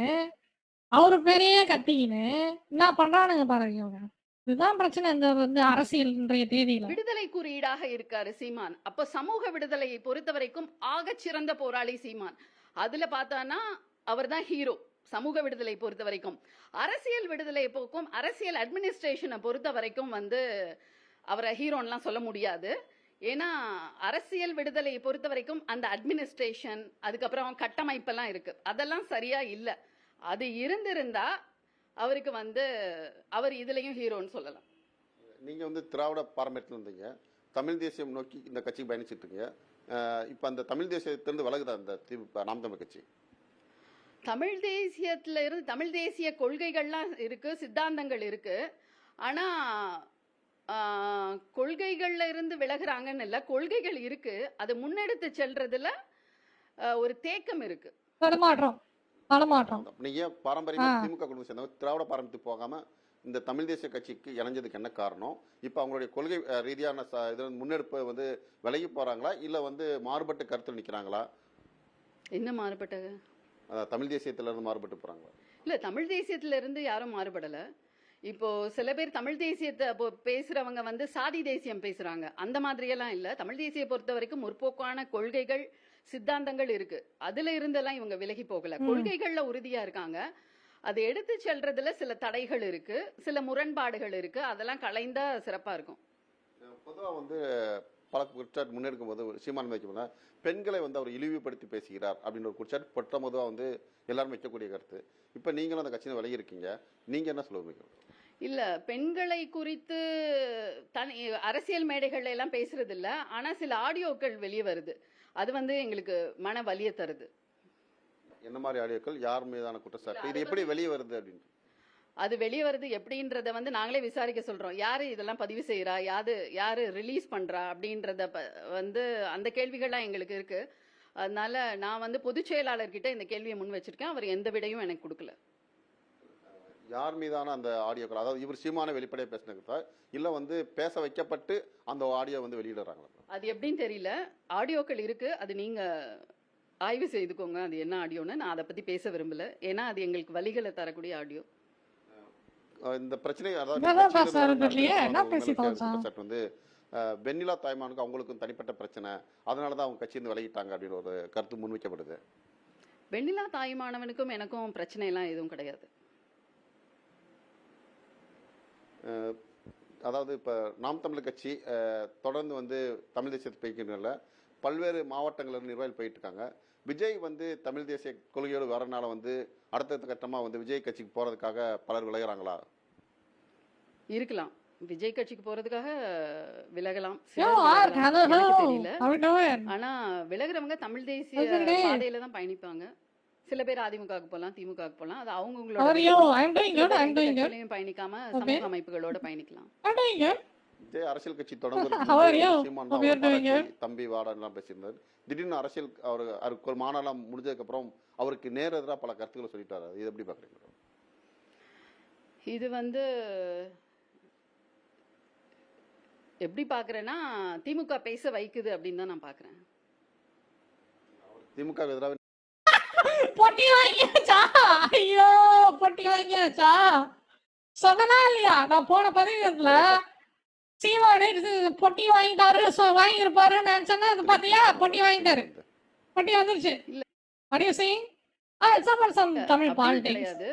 அவரு பேரையே கத்திக்கின்னு என்ன பண்றானுங்க பாருங்க இவங்க. இதுதான் பிரச்சனை இந்த வந்து அரசியல் இன்றைய தேதியில. விடுதலை குறியீடாக இருக்காரு சீமான். அப்ப சமூக விடுதலையை பொறுத்த வரைக்கும் ஆகச்சிறந்த போராளி சீமான். அதுல பார்த்தானா அவர் தான் ஹீரோ. சமூக விடுதலை பொறுத்த வரைக்கும் அரசியல் விடுதலை போக்கும் அரசியல் அட்மினிஸ்ட்ரேஷனை பொறுத்த வரைக்கும் வந்து அவரை ஹீரோன்லாம் சொல்ல முடியாது. ஏன்னா அரசியல் விடுதலையை பொறுத்த வரைக்கும் அந்த அட்மினிஸ்ட்ரேஷன், அதுக்கப்புறம் கட்டமைப்பெல்லாம் இருக்கு, அதெல்லாம் சரியா இல்லை. அது இருந்திருந்தா அவருக்கு வந்து அவர் இதுலயும் ஹீரோன்னு சொல்லலாம். நீங்க வந்து திராவிட பாரம்பரியத்தில் இருந்தீங்க, தமிழ் தேசியம் நோக்கி இந்த கட்சி பயணிச்சுட்டு இருக்கீங்க. இப்ப அந்த தமிழ் தேசியத்திலிருந்து விலகுதா இந்த நாம் தமிழ் கட்சி? தமிழ் தேசியத்துல இருந்து தமிழ் தேசிய கொள்கைகள்லாம் இருக்கு, சித்தாந்தங்கள் இருக்கு. ஆனா கொள்கைகள்ல இருந்து விலகுறாங்கன்னு இல்ல, கொள்கைகள் இருக்கு, அது முன்னெடுத்து செல்றதுல ஒரு தேக்கம் இருக்கு, தடுமாற்றம். நீங்க பாரம்பரியமா திமுக குடும்பம் சேர்ந்தவங்க திராவிட பாரம்பரியத்துக்கு போகாம இந்த தமிழ் தேசிய கட்சிக்கு இணைஞ்சதுக்கு என்ன காரணம்? இப்ப அவங்களுடைய கொள்கை ரீதியான முன்னெடுப்பு வந்து விலகி போறாங்களா, இல்ல வந்து மாறுபட்ட கருத்து நிக்கிறாங்களா? என்ன மாறுபட்ட? தமிழ் தேசியத்துல இருந்து மாறுபட்டு போறாங்களா? இல்ல, தமிழ் தேசியத்துல இருந்து யாரும் மாறுபடல. இப்போ சில பேர் தமிழ் தேசியத்தை பேசுறவங்க வந்து சாதி தேசியம் பேசுறாங்க, அந்த மாதிரியெல்லாம் இல்ல. தமிழ் தேசிய பொறுத்த வரைக்கும் முற்போக்கான கொள்கைகள், சித்தாந்தங்கள் இருக்கு, அதுல இருந்தெல்லாம் இவங்க விலகி போகல. கொள்கைகள்ல உறுதியா இருக்காங்க. அதை எடுத்து செல்றதுல சில தடைகள் இருக்கு, சில முரண்பாடுகள் இருக்கு, அதெல்லாம் கலைந்தா சிறப்பா இருக்கும். பொதுவாக வந்து பல குற்றச்சாட்டு முன்னெடுக்கும் போது சீமான் வைக்க பெண்களை வந்து அவர் இழிவுபடுத்தி பேசுகிறார் அப்படின்னு ஒரு குற்றச்சாட்டு பொட்ட பொதுவாக வந்து எல்லாரும் வைக்கக்கூடிய கருத்து. இப்ப நீங்களும் அந்த கட்சியில் விலகி இருக்கீங்க, நீங்க என்ன சொல்லுவீங்க? இல்ல, பெண்களை குறித்து அரசியல் மேடைகள்ல எல்லாம் பேசுறது இல்ல. ஆனா சில ஆடியோக்கள் வெளியே வருது, அது வந்து எங்களுக்கு மன வலிய தருது. என்ன மாதிரி ஆடியோக்கள், யார் மீதான குற்றச்சாட்டு, இது எப்படி வெளியே வருது அப்படின்னு? அது வெளியே வருது எப்படின்றத வந்து நாங்களே விசாரிக்க சொல்றோம். யாரு இதெல்லாம் பதிவு செய்யறா, யாரு ரிலீஸ் பண்றா அப்படின்றத வந்து அந்த கேள்விகள்லாம் எங்களுக்கு இருக்கு. அதனால நான் வந்து பொதுச் செயலாளர்கிட்ட இந்த கேள்வியை முன் வச்சிருக்கேன், அவர் எந்த விடையும் எனக்கு கொடுக்கல. யார் மீதான அந்த ஆடியோக்கள், அதாவது இவர் சீமான வெளிப்படையா பேசினதா இல்ல வந்து பேச வைக்கப்பட்டு அந்த ஆடியோ வந்து வெளியிடுறாங்களா? அது எப்படின்னு தெரியல. ஆடியோக்கள் இருக்கு, அது நீங்க ஆய்வு செய்துக்கோங்க அது என்ன ஆடியோன்னு. நான் அதை பத்தி பேச விரும்பல, ஏன்னா அது எங்களுக்கு வலிகளை தரக்கூடிய ஆடியோ. இந்த பிரச்சனை வந்து வெண்ணிலா தாய்மானுக்கு அவங்களுக்கும் தனிப்பட்ட பிரச்சனை, அதனாலதான் அவங்க கட்சியிருந்து விலகிட்டாங்க அப்படின்னு ஒரு கருத்து முன்வைக்கப்படுது. வெண்ணிலா தாய்மானவனுக்கும் எனக்கும் பிரச்சனை எல்லாம் எதுவும் கிடையாது. அஹ், அதாவது இப்போ நாம் தமிழர் கட்சி தொடர்ந்து வந்து தமிழ் தேசியத்தை போய்க்கிறதுல பல்வேறு மாவட்டங்களில் நிர்வாகிகள் போயிட்டு இருக்காங்க. விஜய் வந்து தமிழ் தேசிய கொள்கையோடு வரனால வந்து அடுத்தடுத்த கட்டமாக வந்து விஜய் கட்சிக்கு போகிறதுக்காக பலர் விளையிறாங்களா? இருக்கலாம். விஜய் கட்சிக்கு போறதுக்காக விலகலாம். யோ சிலர் ஆர் விலகலாம். ஹலோ எனக்கு தெரியல. அவன் ஆனா விலகுறவங்க தமிழ் தேசிய பாதையில தான் பயணிப்பாங்க. சில பேர் அதிமுகவுக்கு போகலாம், திமுகவுக்கு போகலாம். அது அவங்கவுங்களோட How are you? விருப்பம். I'm doing சில good. பேர் I'm எந்த doing good. கட்சியிலையும் பயணிக்காம Okay. சமூக அமைப்புகளோட பயணிக்கலாம். I'm doing good. விஜய் அரசியல் கட்சி தொடங்குறதுக்கு How are you? Seeman Hope தான் you're அவரை doing பாராட்டி good. தம்பி வாடன்லாம் பேசியிருந்தார். திடீர்னு அரசியல் அவருக்கு ஒரு மாநாளம் முடிஞ்சதுக்கப்புறம் அவருக்கு நேர் எதிராக பல கருத்துக்களை சொல்லிட்டாரு. இது எப்படி பார்க்குறீங்க? இது வந்து எப்படி பாக்குறேன்னா திமுக பேச வைக்குது அப்படின்னு தான் நான் பாக்குறேன். திமுக எதிராக பொட்டி வாங்கியாச்சா? ஐயோ பொட்டி வாங்கியாச்சா? சொன்னா இல்லையா நான் போன பதிவுல சீமானு பொட்டி வாங்கிட்டாரு வாங்கியிருப்பாருன்னு நினைச்சேன்னா அது பாத்தியா பொட்டி வாங்கிட்டாரு. பொட்டி வந்துருச்சு. இல்ல. What do you saying? It's about some Tamil அப்படி politics. கிடையாது.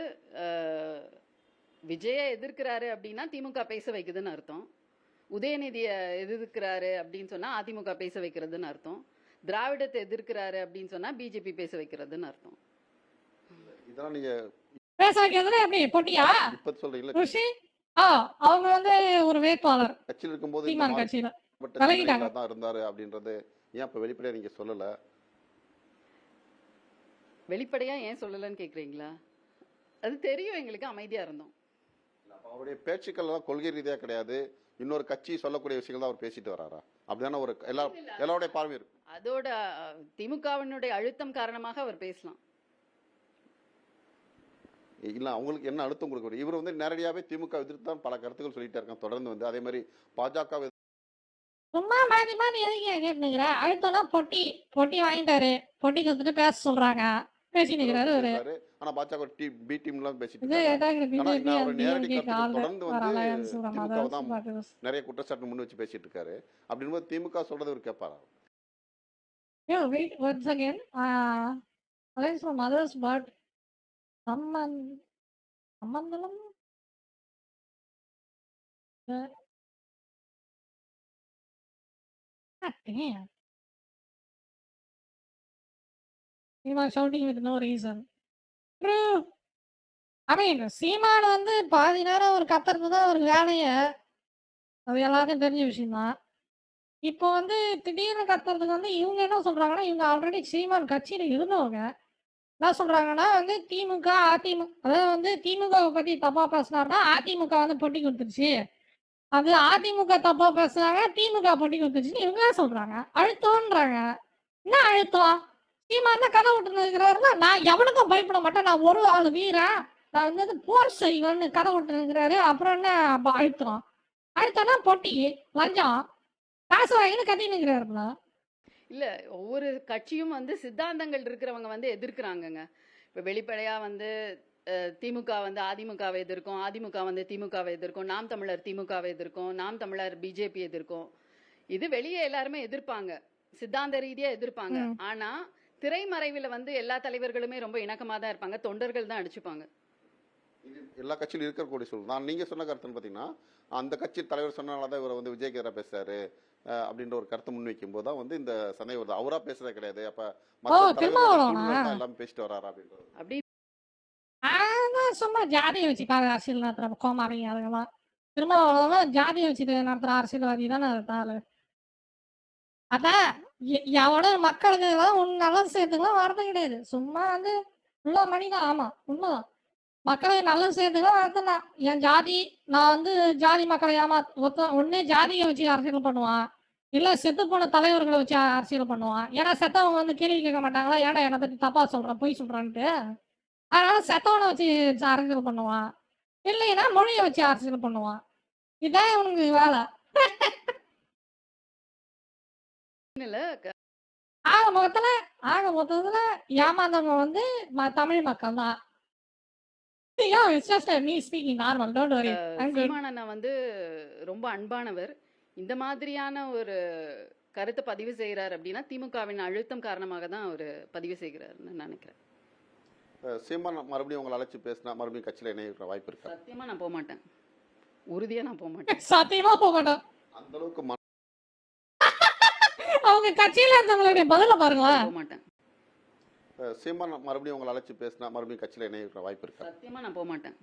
விஜய எதிர்க்கிறாரு அப்படின்னா திமுக பேச வைக்குதுன்னு அர்த்தம். உதயநிதியை எதிர்க்கிறாரு அப்படின்னு சொன்னா அதிமுக பேச வைக்கிறதுன்னு அர்த்தம். திராவிடத்தை எதிர்க்கிறாரு அப்படின்னு சொன்னா பிஜேபி பேச வைக்கிறதுன்னு அர்த்தம். இதெல்லாம் நீங்க பேச வைக்கிறதுல எப்படி பொட்டியா? இப்ப சொல்றீங்களா? ருஷி அவங்க வந்து ஒரு வேட்பாளர் கட்சியில் இருக்கும்போது சீமான் கட்சியில மாறுபட்ட விலகிட்டாங்க. சிந்தனைகளா தான் இருந்தாரு அப்படின்றது ஏன் இப்ப வெளிப்படையா நீங்க சொல்லல? வெளிப்படையா ஏன் சொல்லலன்னு கேக்குறீங்களா? அது தெரியும் எங்களுக்கு, அமைதியா இருந்தோம். அவருடைய பேச்சுக்கள் எல்லாம் கொள்கை ரீதியா கிடையாது, இன்னொரு கட்சி சொல்லக்கூடிய விஷயங்கள் தான் அவர் பேசிட்டு வராரா? அப்படிதானே ஒரு எல்லாருடைய பார்வை இருக்கு. அதோட திமுகவினுடைய அழுத்தம் காரணமாக அவர் பேசலாம். இல்ல அவங்களுக்கு என்ன அழுத்தம் கொடுக்க இவர் வந்து நேரடியாவே திமுக எதிர்த்து தான் பல கருத்துக்கள் சொல்லிட்டே இருக்காங்க தொடர்ந்து வந்து. அதே மாதிரி பாஜக சும்மா மாறி மாறி எதுக்கு கேட்டுக்கிற? அடுத்தனா பொட்டி பொட்டி வாங்கிட்டாரு. பொட்டி கொடுத்துட்டு பேச சொல்றாங்க. பேசி நிக்கிறாரு ஒரு ஆனா பாஜக பி டீம்லாம் பேசிட்டு இது இருக்காங்க. ஏதாவது ஆனா பிஜேபி அவர் நேரடி டிஎம்கே கருத்துக்கள் கால் தொடர்ந்து ஒரு வந்து அலையன்ஸ் ஒரு திமுக மதர்ஸ் தான் பட்டர்ஸ் நிறைய குற்றச்சாட்டு முன் வச்சு பேசிட்டு இருக்காரு. அப்படிங்கும்போது திமுக சொல்றது இவர் கேட்பாரா? Yo wait once again alliance for mothers but சம்பந்தம் damn. Seema shouting with no reason. True. I mean, சீமான் வந்து பாதி நேரம் ஒரு கத்துறது தான் ஒரு வேலையை. அது எல்லாருக்கும் தெரிஞ்ச விஷயம் தான். இப்போ வந்து திடீர்னு கத்துறதுக்கு வந்து இவங்க என்ன சொல்றாங்கன்னா, இவங்க ஆல்ரெடி சீமான் கட்சியில இருந்தவங்க என்ன சொல்றாங்கன்னா வந்து திமுக அதிமுக அதாவது வந்து திமுகவை பத்தி தப்பா பேசினாருன்னா அதிமுக வந்து பொட்டி கொடுத்துருச்சு, அது அதிமுக தப்பா பேசுனாங்க திமுக பொட்டி கொடுத்துருச்சுன்னு இவங்க சொல்றாங்க. அழுத்தம்ன்றாங்க. என்ன அழுத்தம்? சீமான் தான் கதை விட்டு இருக்கிறாருன்னா நான் எவனுக்கும் பயப்பட மாட்டேன், நான் ஒரு ஆள் வீரன், நான் வந்து போர் செய்வேன்னு கதை விட்டு இருக்கிறாரு. அப்புறம் என்ன அழுத்தம்? அழுத்தம்னா பொட்டி லஞ்சம் காசு வாங்கின்னு கட்டி நிற்கிறாருங்களா? இல்ல, ஒவ்வொரு கட்சியும் வந்து சித்தாந்தங்கள் இருக்கிறவங்க வந்து எதிர்க்கிறாங்கங்க. இப்ப வெளிப்படையா வந்து திமுக வந்து அதிமுகவை எதிர்க்கும், அதிமுக வந்து திமுகவை எதிர்க்கும், நாம் தமிழர் திமுகவை எதிர்க்கும், நாம் தமிழர் பிஜேபி எதிர்க்கும். இது வெளியே எல்லாருமே எதிர்ப்பாங்க, சித்தாந்த ரீதியா எதிர்ப்பாங்க. ஆனா திரைமறைவில் வந்து எல்லா தலைவர்களுமே ரொம்ப இணக்கமா தான் இருப்பாங்க, தொண்டர்கள் தான் அடிச்சுப்பாங்க. இது எல்லா கட்சியிலும் இருக்கக்கூடிய சூழல் தான். நீங்க சொன்ன கருத்துன்னு பாத்தீங்கன்னா அந்த கட்சி தலைவர் சொன்னனாலதான் இவர் வந்து விஜய்க்கு எதிராக பேசுறாரு அப்படின்ற ஒரு கருத்தை முன்வைக்கும் போதுதான் வந்து இந்த சந்தேகம் வருது. அவரா பேசுறதே கிடையாது, அப்ப எல்லாம் பேசிட்டு வராரு அப்படின்றது. அப்படி சும்மா ஜாதியை வச்சு அரசியல் நடத்துற கோமாரி அதுக்கெல்லாம் திரும்ப ஜாதியை வச்சுட்டு நடத்துற அரசியல்வாதி தானே இருந்தாலு. அதான் எவனோட மக்களுக்கு நல்லது சேர்த்துக்கலாம் வரது கிடையாது. சும்மா வந்து உள்ள மணிதான். ஆமா உண்மைதான், மக்களுக்கு நல்லது சேர்த்துக்கலாம் வரதுலாம். என் ஜாதி நான் வந்து ஜாதி மக்களை ஒன்னே ஜாதியை வச்சு அரசியல் பண்ணுவான், இல்ல செத்து போன தலைவர்களை வச்சு அரசியல் பண்ணுவான். ஏன்னா செத்தவங்க வந்து கேள்வி கேட்க மாட்டாங்களா, ஏன்னா என்னை பத்தி தப்பா சொல்றான் பொய் சொல்றான்ட்டு. அதனால செத்தவனை வச்சு அரசியல் பண்ணுவான், இல்லைன்னா மொழியை வச்சு அரசியல் பண்ணுவான். இதான் இவனுக்கு வேலை. ஆக மொத்தத்துல ஏமாந்தவங்க வந்து தமிழ் மக்கள் தான். சீமானண்ணா வந்து ரொம்ப அன்பானவர். இந்த மாதிரியான ஒரு கருத்தை பதிவு செய்யறாரு அப்படின்னா திமுகவின் அழுத்தம் காரணமாக தான் அவர் பதிவு செய்கிறாருன்னு நினைக்கிறேன். சீமான் மறுபடியும் உங்களை அழைச்சு பேசினா மறுபடியும் கட்சியில இணைய வாய்ப்பு இருக்கா? சத்தியமா நான் போக மாட்டேன். உறுதியா நான் போக மாட்டேன். சத்தியமா போக மாட்டோம். அந்த அளவுக்கு அவங்க கட்சியில இருந்தவங்களுடைய பதில பாருங்களேன். போக மாட்டேன். சீமான் மறுபடியும் உங்களை அழைச்சி பேசினா மறுபடியும் கட்சியில் இணைய வாய்ப்பு இருக்கா? சத்தியமா நான் போக மாட்டேன்.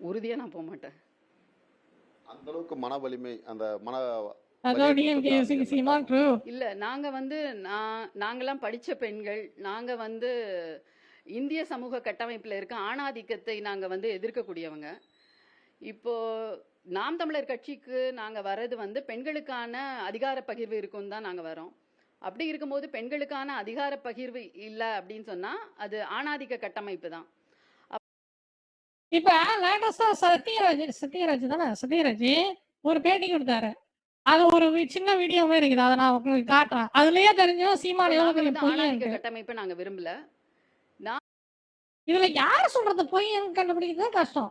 உறுதியா நான் போக மாட்டேன். அந்த அளவுக்கு மன வலிமை, அந்த மன அதோ டிஎம்கே சீமான் ட்ரூ. இல்ல நாங்க வந்து நாங்கெல்லாம் படிச்ச பெண்கள். நாங்க வந்து இந்திய சமூக கட்டமைப்புல இருக்க ஆணாதிக்கத்தை நாங்க வந்து எதிர்க்கக்கூடியவங்க. இப்போ நாம் தமிழர் கட்சிக்கு நாங்க வர்றது வந்து பெண்களுக்கான அதிகார பகிர்வு இருக்குன்னு தான் நாங்க வரோம். அப்படி இருக்கும்போது பெண்களுக்கான அதிகார பகிர்வு இல்ல அப்படின்னு சொன்னா அது ஆணாதிக்க கட்டமைப்பு தான். இப்ப லேட்டஸ்டா சத்யராஜ் ஒரு பேட்டி கொடுத்தாரு. அது ஒரு சின்ன வீடியோ மாதிரி இருக்குது. அதை நான் உங்களுக்கு காட்டுறேன். அதுலயே தெரிஞ்சும் சீமான் நாங்க எவ்வளவு பெரிய வந்து ஆணாதிக்க பொய்யன்ட்டு. கட்டமைப்பை நாங்க விரும்பல. இதுல யார் சொல்றது பொய்யன்னு கண்டுபிடிக்கிறது கஷ்டம்.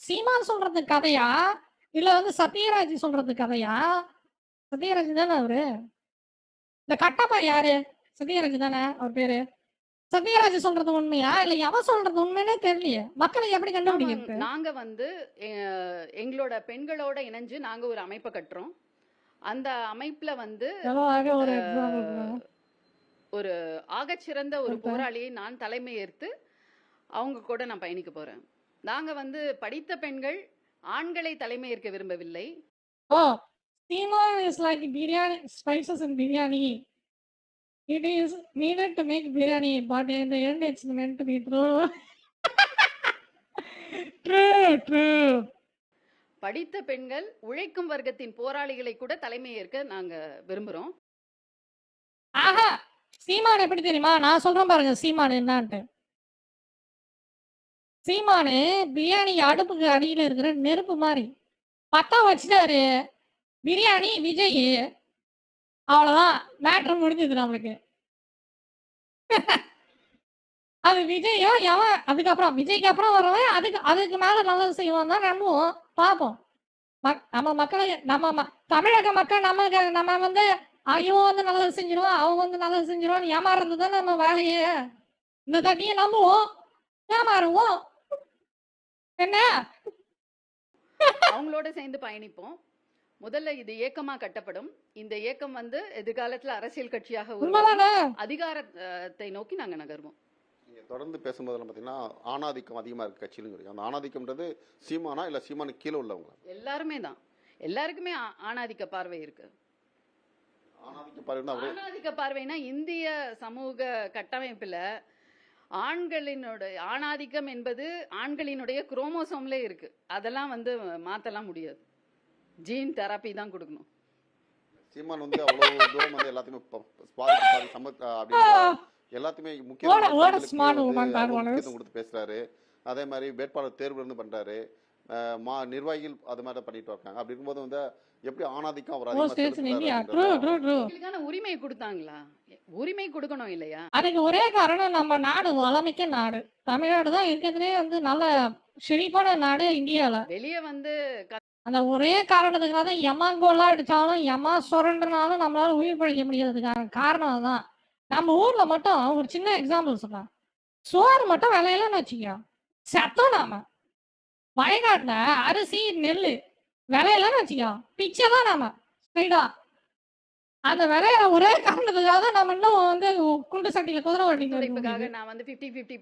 சீமான் சொல்றது கதையா இல்ல வந்து சத்யராஜ் சொல்றது கதையா? சத்யராஜ் தானே அவரு. இந்த கட்டப்பா யாரு? சத்யராஜ் தானே அவர் பேரு. சத்யராஜ் சொல்றது உண்மையா இல்ல எவன் சொல்றது உண்மைன்னே தெரியலையே. மக்களை எப்படி கண்டுபிடிக்கிறது? நாங்க வந்து எங்களோட பெண்களோட இணைஞ்சு நாங்க ஒரு அமைப்பை கட்டுறோம். அந்த அமைப்புல வந்து ஒரு எக்ஸாம்பிள் ஒரு ஆகச்சிறந்த ஒரு போராளியை நான் தலைமை ஏற்று அவங்க கூட நான் பயணிக்க போறேன். நாங்க வந்து படித்த பெண்கள் ஆண்களை தலைமை ஏற்க விரும்பவில்லை. ஓ, Seema is like biryani, spices in biryani. It is needed to make biryani, but in the end it's meant to be true. True. படித்த பெண்கள் உழைக்கும் வர்க்கத்தின் போராளிகளை கூட தலைமை ஏற்க நாங்க விரும்புறோம். ஆஹா, சீமான் எப்படி தெரியுமா? நான் சொல்றேன் பாருங்க சீமான் என்னன்ட்டு. சீமானு பிரியாணி அடுப்புக்கு அடியில இருக்கிற நெருப்பு மாதிரி பத்தா வச்சுட்டாரு. பிரியாணி விஜய், அவ்வளவுதான் மேட்ரு முடிஞ்சது நம்மளுக்கு. அது விஜயோ எவன் அதுக்கப்புறம் விஜய்க்கு அப்புறம் வரவன் அதுக்கு மேல நல்லது செய்வான் தான் நம்புவோம். பார்ப்போம். நம்ம மக்களை தமிழக மக்கள் நம்ம வந்து இவன் வந்து நல்லது செஞ்சிருவான் அவங்க வந்து நல்லது செஞ்சிருவான்னு ஏமாறுறது தான் நம்ம வேலையே. இந்த தண்ணியை நம்புவோம், ஏமாறுவோம். என்ன அவங்களோட சேர்ந்து பயணிப்போம். முதல்ல இது இயக்கமா கட்டப்படும். இந்த இயக்கம் வந்து எதிர்காலத்துல அரசியல் கட்சியாக அதிகாரத்தை நோக்கி நாங்க நகர்வோம். நீங்க தொடர்ந்து பேசும்போது பாத்தீங்கன்னா ஆணாதிக்கம் அதிகமா இருக்கு கட்சியிலும். அந்த ஆணாதிக்கம்ன்றது சீமானா இல்ல சீமானுக்கு கீழே உள்ளவங்க? எல்லாருமே தான். எல்லாருக்குமே ஆணாதிக்க பார்வை இருக்கு. ஆணாதிக்க பார்வைனா இந்திய சமூக கட்டமைப்புல ஆணாதிக்கம் என்பது ஆண்களினுடைய குரோமோசோம்ல இருக்கு. அதெல்லாம் வந்து மாத்தலாம் முடியாது. ஜீன் தெரப்பி தான் கொடுக்கணும். சீமான் வந்து அவ்வளவு தூரம் வந்து எல்லாத்தையுமே எல்லாத்தையுமே முக்கியத்துவம் கொடுத்து பேசுறாரு. அதே மாதிரி வேட்பாளர் தேர்வு இருந்து பண்றாரு. நிர்வாகிகள் அது மாதிரி பண்ணிட்டு இருக்காங்க. அப்படி இருக்கும்போது வந்து எப்படி ஆணாதிக்கம் அவர் உரிமை கொடுத்தாங்களா? உரிமை கொடுக்கணும் இல்லையா? அதுக்கு ஒரே காரணம் நம்ம நாடு வளமிக்க நாடு. தமிழ்நாடு தான் இருக்கிறதுலே வந்து நல்ல செழிப்பான நாடு இந்தியால. வெளியே வந்து அந்த ஒரே காரணத்துக்காக தான் எமாங்கோலா அடிச்சாலும் எமா சுரண்டுனாலும் நம்மளால உயிர் பழிக்க முடியாததுக்கான காரணம் அதுதான். நம்ம ஊர்ல மட்டும் ஒரு சின்ன எக்ஸாம்பிள் சொல்றேன். சோறு மட்டும் விலையிலன்னு வச்சுக்கோ செத்தோம். நாம வயநாட்டுல அரிசி நெல்லு விலையிலன்னு வச்சுக்கோ பிச்சை தான். நாம ஸ்ட்ரைட்டா அந்த விலையில ஒரே காரணத்துக்காக தான் நம்ம இன்னும் வந்து குண்டு சட்டியில குதிரை ஓட்டிக்காக நான் வந்து 50-50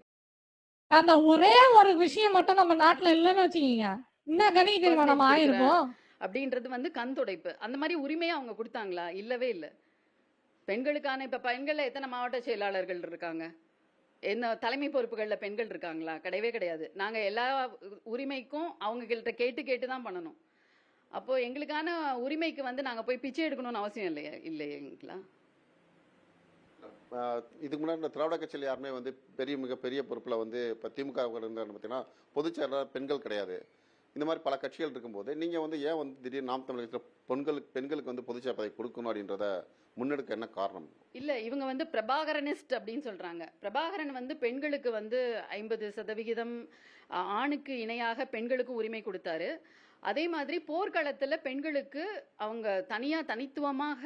அந்த ஒரே ஒரு விஷயம் மட்டும் நம்ம நாட்டுல இல்லைன்னு வச்சுக்கீங்க இன்னும் கணி தெரியுமா நம்ம ஆயிருப்போம். அப்படின்றது வந்து கண் துடைப்பு. அந்த மாதிரி உரிமையை அவங்க கொடுத்தாங்களா? இல்லவே இல்லை. பெண்களுக்கான இப்ப பெண்கள்ல எத்தனை மாவட்ட செயலாளர்கள் இருக்காங்க? என்ன தலைமை பொறுப்புகள்ல பெண்கள் இருக்காங்களா? கிடையவே கிடையாது. நாங்க எல்லா உரிமைக்கும் அவங்க கிட்ட கேட்டு தான் பண்ணணும். அப்போ எங்களுக்கான உரிமைக்கு வந்து நாங்க போய் பிச்சை எடுக்கணும்னு அவசியம் இல்லைங்களா? இதுக்கு முன்னாடி திராவிட கட்சியில் யாருமே வந்து மிகப்பெரிய பொறுப்புல வந்து இப்ப திமுக பார்த்தீங்கன்னா பொதுச் செயலாளர் பெண்கள் கிடையாது. இந்த மாதிரி பல கட்சிகள் இருக்கும்போது நீங்க வந்து ஏன் வந்து திடீர்னு நாம் தமிழகத்தில் பெண்களுக்கு வந்து பொதுச் செயலாளர் கொடுக்கணும் அப்படின்றத முன்னெடுக்க என்ன காரணம்? இல்ல இவங்க வந்து பிரபாகரனிஸ்ட் அப்படின்னு சொல்றாங்க. பிரபாகரன் வந்து பெண்களுக்கு வந்து 50% ஆணுக்கு இணையாக பெண்களுக்கு உரிமை கொடுத்தாரு. அதே மாதிரி போர்க்களத்துல பெண்களுக்கு அவங்க தனித்துவமாக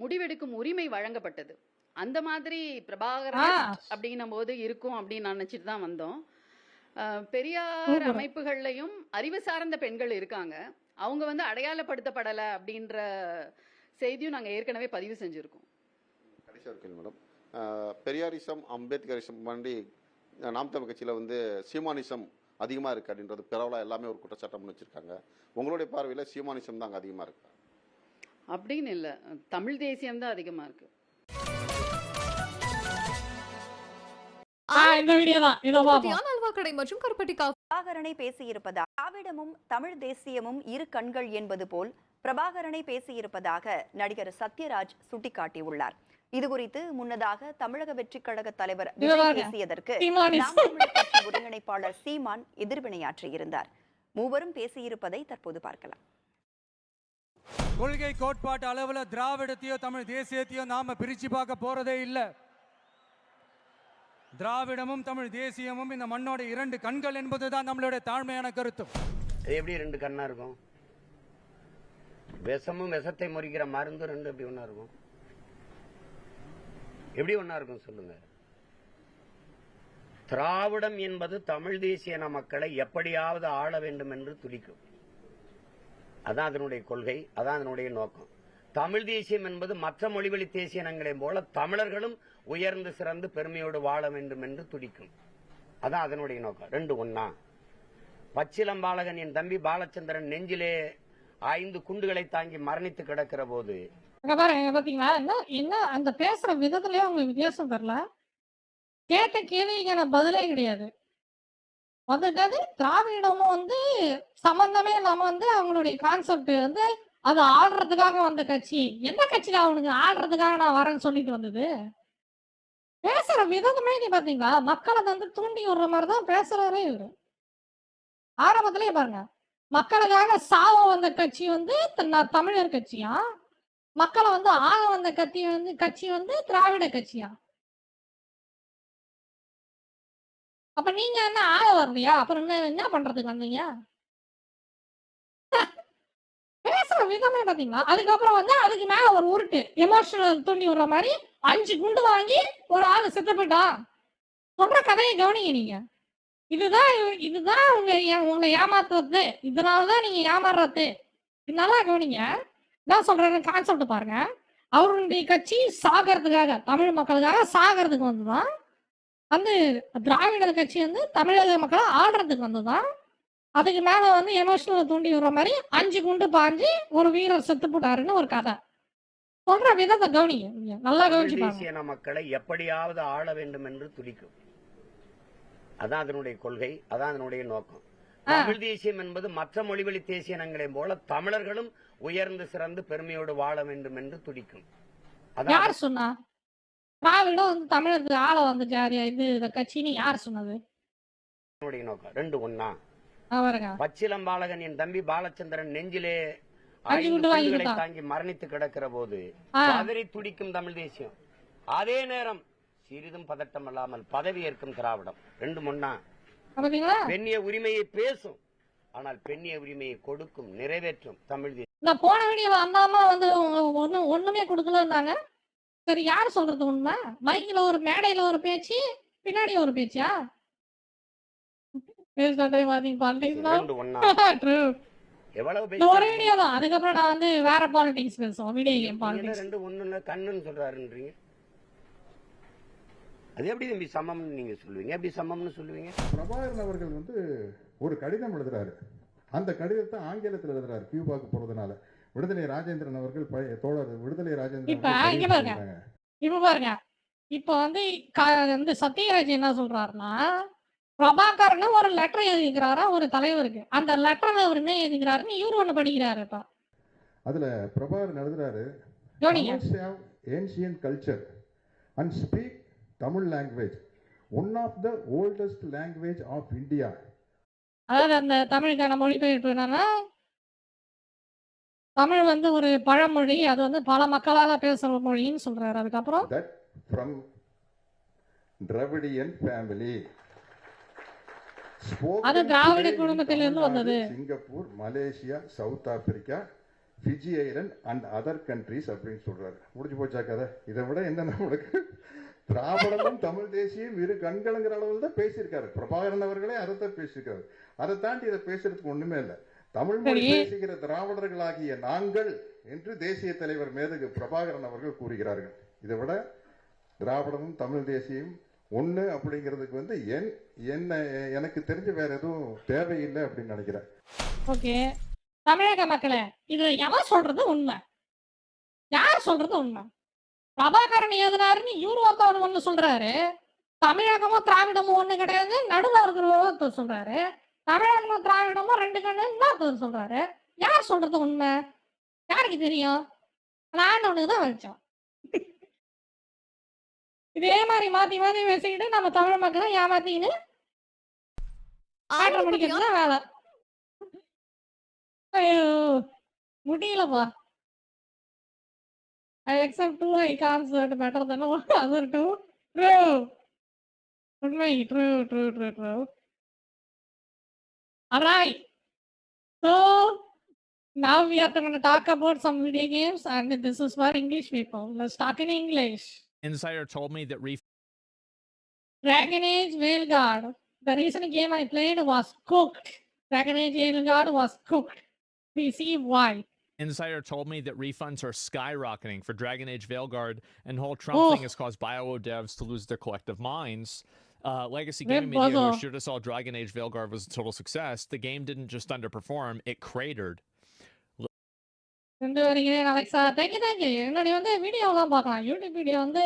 முடிவெடுக்கும் உரிமை வழங்கப்பட்டது. அந்த மாதிரி பிரபாகரன் அப்படின்னும் போது இருக்கும் அப்படின்னு நினைச்சிட்டு தான் வந்தோம். பெரியார் சூப்பர். அமைப்புகள்லையும் அறிவு சார்ந்த பெண்கள் இருக்காங்க. அவங்க வந்து அடையாளப்படுத்தப்படலை அப்படின்ற செய்தியும் நாங்கள் ஏற்கனவே பதிவு செஞ்சுருக்கோம். கடைசி ஒரு கேள்வி மேடம். பெரியாரிசம் அம்பேத்கரிசம் பண்ணி நாம் தமிழ் கட்சியில் வந்து சீமானிசம் அதிகமாக இருக்குது அப்படின்றது பரவலாக எல்லாமே ஒரு குற்றச்சாட்டம்னு வச்சுருக்காங்க. உங்களுடைய பார்வையில் சீமானிசம் தான் அங்கே அதிகமாக இருக்கு அப்படின்னு இல்லை, தமிழ் தேசியம் தான் அதிகமாக இருக்கு. இந்த வீடியோ தான் இதோ பாப்போம். அல்வாக்கடை மற்றும் கருப்பட்டிக்கா பிரபாகரனை பேசியிருப்பதாக திராவிடமும் தமிழ் தேசியமும் இரு கண்கள் என்பது போல் பிரபாகரனை பேசியிருப்பதாக நடிகர் சத்யராஜ் சுட்டிக்காட்டியுள்ளார். இதுகுறித்து முன்னதாக தமிழக வெற்றிக் கழக தலைவர் விஜய் பேசியதற்கு நாம் தமிழர் கட்சி ஒருங்கிணைப்பாளர் சீமான் எதிர்வினையாற்றியிருந்தார். மூவரும் பேசியிருப்பதை தற்போது பார்க்கலாம். கொள்கை கோட்பாட்டு அளவுல திராவிடத்தையோ தமிழ் தேசியத்தையோ நாம பிரிச்சு பார்க்க போறதே இல்லை. திராவிடமும் தமிழ் தேசியமும் இந்த மண்ணோட இரண்டு கண்கள் என்பதுதான் நம்மளுடைய தாழ்மையான கருத்து. எப்படி ரெண்டு கண்ணா இருக்கும்? விஷமும் விஷத்தை முறிக்கிற மருந்து ரெண்டு எப்படி ஒண்ணா இருக்கும்? எப்படி ஒண்ணா இருக்கும் சொல்லுங்க? திராவிடம் என்பது தமிழ் தேசிய இன மக்களை எப்படியாவது ஆள வேண்டும் என்று துடிக்கும். அதான் அதனுடைய கொள்கை, அதான் அதனுடைய நோக்கம். தமிழ் தேசியம் என்பது மற்ற மொழிவழி தேசிய இனங்களையும் போல தமிழர்களும் உயர்ந்து சிறந்து பெருமையோடு வாழ வேண்டும் என்று துடிக்கும். அதான் அதனுடைய நோக்கம். ரெண்டு ஒன்னா. பச்சிலம்பாலகன் என் தம்பி பாலச்சந்திரன் நெஞ்சிலே 5 குண்டுகளை தாங்கி மரணித்து கிடக்கிற போது பாத்தீங்களா என்ன அந்த பேசுற விதத்திலயே உங்களுக்கு வித்தியாசம் தெரியல. கேட்ட கேள்விக்கான பதிலே கிடையாது. வந்துட்டாது திராவிடமும் வந்து சம்பந்தமே இல்லாம வந்து அவங்களுடைய கான்செப்ட் வந்து அது ஆடுறதுக்காக வந்த கட்சி. எந்த கட்சியில அவனுக்கு ஆடுறதுக்காக நான் வரேன்னு சொல்லிட்டு வந்தது? பேசுற விதமே நீ பாத்தீங்களா, மக்களை வந்து தூண்டி விடுற மாதிரிதான் பேசுறாரே இவரு. ஆரம்பத்திலேயே பாருங்க, மக்களுக்காக சாவ வந்த கட்சி வந்து தமிழர் கட்சியா, மக்களை வந்து ஆக வந்த கட்சி வந்து திராவிட கட்சியா? அப்ப நீங்க என்ன ஆக வரலையா? அப்புறம் என்ன பண்றதுக்கு வந்தீங்க? பேசுற விதமே பாத்தீங்களா. அதுக்கப்புறம் வந்து அதுக்கு மேல ஒரு உருட்டு எமோஷனல் தூண்டி விடுற மாதிரி 5 குண்டு வாங்கி ஒரு ஆளு செத்து போயிட்டான் சொல்ற கதையை கவனிங்க நீங்க. இதுதான் உங்களை ஏமாத்துறது. இதனாலதான் நீங்க ஏமாறுறது. நல்லா கவனிங்க. என்ன சொல்றேன்னு கான்செப்ட் பாருங்க. அவருடைய கட்சி சாகிறதுக்காக, தமிழ் மக்களுக்காக சாகிறதுக்கு வந்துதான். வந்து திராவிடர் கட்சி வந்து தமிழக மக்களை ஆடுறதுக்கு வந்துதான். அதுக்கு மேல வந்து எமோஷனல் தூண்டி விடுற மாதிரி 5 குண்டு பாஞ்சு ஒரு வீரர் செத்து போட்டாருன்னு ஒரு கதை. சொல்ற விதத்தை கவனிங்க, நல்லா கவனிச்சு தேசிய மக்களை எப்படியாவது ஆள வேண்டும் என்று துடிக்கும். அதான் அதனுடைய கொள்கை, அதான் அதனுடைய நோக்கம். தமிழ் தேசியம் என்பது மற்ற மொழிவழி தேசிய இனங்களையும் போல தமிழர்களும் உயர்ந்து சிறந்து பெருமையோடு வாழ வேண்டும் என்று துடிக்கும். யார் சொன்னா திராவிடம் வந்து தமிழருக்கு ஆள வந்துட்டாரு இந்த கட்சின்னு யார் சொன்னது? நோக்கம். ரெண்டு ஒன்னா. பச்சிலம்பாலகன் என் தம்பி பாலச்சந்திரன் நெஞ்சிலே 5 குண்டுகளை தாங்கி மரணித்து கிடக்கிற போது பதறி துடிக்கும் தமிழ் தேசியம். அதே நேரம் சிறிதும் பதட்டம் இல்லாமல் பதவி ஏற்கும் திராவிடம். ரெண்டு ஒன்னா. பெண்ணிய உரிமையை பேசும், ஆனால் பெண்ணிய உரிமையை கொடுக்கும், நிறைவேற்றும் தமிழ் தேசியம். போன வீடியோல அந்த அம்மா வந்து ஒண்ணுமே கொடுக்கலன்னாங்க. சரி, யார் சொல்றது உண்மை? மைக்ல ஒரு மேடையில ஒரு பேச்சு, பின்னாடி ஒரு பேச்சா? ஒரு வீடியோ தான். அதுக்கப்புறம் நான் வந்து வேற பாலிடிக்ஸ் பேசுவோம். Video game politics. ரெண்டு ஒண்ணு கண்ணுன்னு சொல்றாருன்றீங்க. அது எப்படி தம்பி சமம்னு நீங்க சொல்லுவீங்க? எப்படி சமம்னு சொல்லுவீங்க? பிரபாகரன் அவர்கள் வந்து ஒரு கடிதம் எழுதுறாரு. அந்த கடிதத்தை ஆங்கிலத்தில் எழுதுறாரு கியூபாக்கு போறதுனால. விடுதலை ராஜேந்திரன் அவர்கள் தோழர் விடுதலை ராஜேந்திரன் இப்ப பாருங்க, இப்ப வந்து சத்யராஜ் என்ன சொல்றாருன்னா, பிரபாகரன் ஒரு லெட்டர் எழுதிக்கிறாரா ஒரு தலைவருக்கு. அந்த லெட்டர் அவர் என்ன எழுதிக்கிறாருன்னு இவரு ஒண்ணு படிக்கிறாரு. இப்ப அதுல பிரபாகரன் எழுதுறாரு, ancient culture and speak Tamil language, one of the oldest language of India. அதாவது அந்த தமிழுக்கான மொழிபெயர்ப்பு என்னன்னா, தமிழ் வந்து ஒரு பழமொழி, அது வந்து பல மக்களால பேசுற மொழின்னு சொல்றாரு. அதுக்கப்புறம் that from Dravidian family, அது திராவிட குடும்பத்திலிருந்து வந்தது. Singapore, Malaysia, south Africa, Fiji Island and other countries அப்படின்னு சொல்றாரு. முடிஞ்சு போச்சா கதை? இதை விட என்ன நம்மளுக்கு திராவிடமும் தமிழ் தேசியம் இரு கண்களுங்கிற அளவில் தான் பேசியிருக்காரு. பிரபாகரன் அவர்களே அதைத்தான் பேசியிருக்காரு. அதை தாண்டி இதை பேசுறதுக்கு ஒண்ணுமே இல்லை. தமிழ் மொழி பேசுகிற திராவிடர்களாகிய நாங்கள் என்று தேசிய தலைவர் மேதகு பிரபாகரன் அவர்கள் கூறுகிறார்கள். இதை விட திராவிடமும் தமிழ் தேசியம் ஒண்ணு அப்படிங்கிறதுக்கு வந்து என்ன எனக்கு தெரிஞ்ச வேற எதுவும் தேவையில்லை அப்படின்னு நினைக்கிறேன். ஓகே, தமிழக மக்களே, இது எவன் சொல்றது உண்மை? யார் சொல்றது உண்மை? பிரபாகரன் எழுதினாருன்னு இவரு ஒன்று சொல்றாரு. தமிழகமும் திராவிடமும் ஒண்ணு கிடையாது, நடுவில் இருக்கிற சொல்றாரு. தமிழகமும் திராவிடமும் ரெண்டு கண்ணு சொல்றாரு. யார் சொல்றது உண்மை? யாருக்கு தெரியும்? நான் ஒண்ணுதான் வச்சோம். இதே மாதிரி மாத்தி மாத்தி பேசிக்கிட்டு நம்ம தமிழ் மக்களை ஏமாத்தின்னு ஆட்டம் முடிக்கிறது தான் வேலை. ஐயோ, முடியலப்பா. I accept two I concert better than other two. True. True. Alright. So now we are going to talk about some video games, and this is for English people. Let's talk in English. Insider told me that Dragon Age Veilguard. The recent game I played was cooked. Dragon Age Veilguard was cooked. We see why. Insider told me that refunds are skyrocketing for Dragon Age Veilguard, and the whole Trump thing has caused BioWare devs to lose their collective minds. Legacy Gaming Media, who assured us all Dragon Age Veilguard was a total success, the game didn't just underperform, it cratered. Alexa, thank you. என்னுடைய வந்து வீடியோலாம் பார்க்கலாம். YouTube video வந்து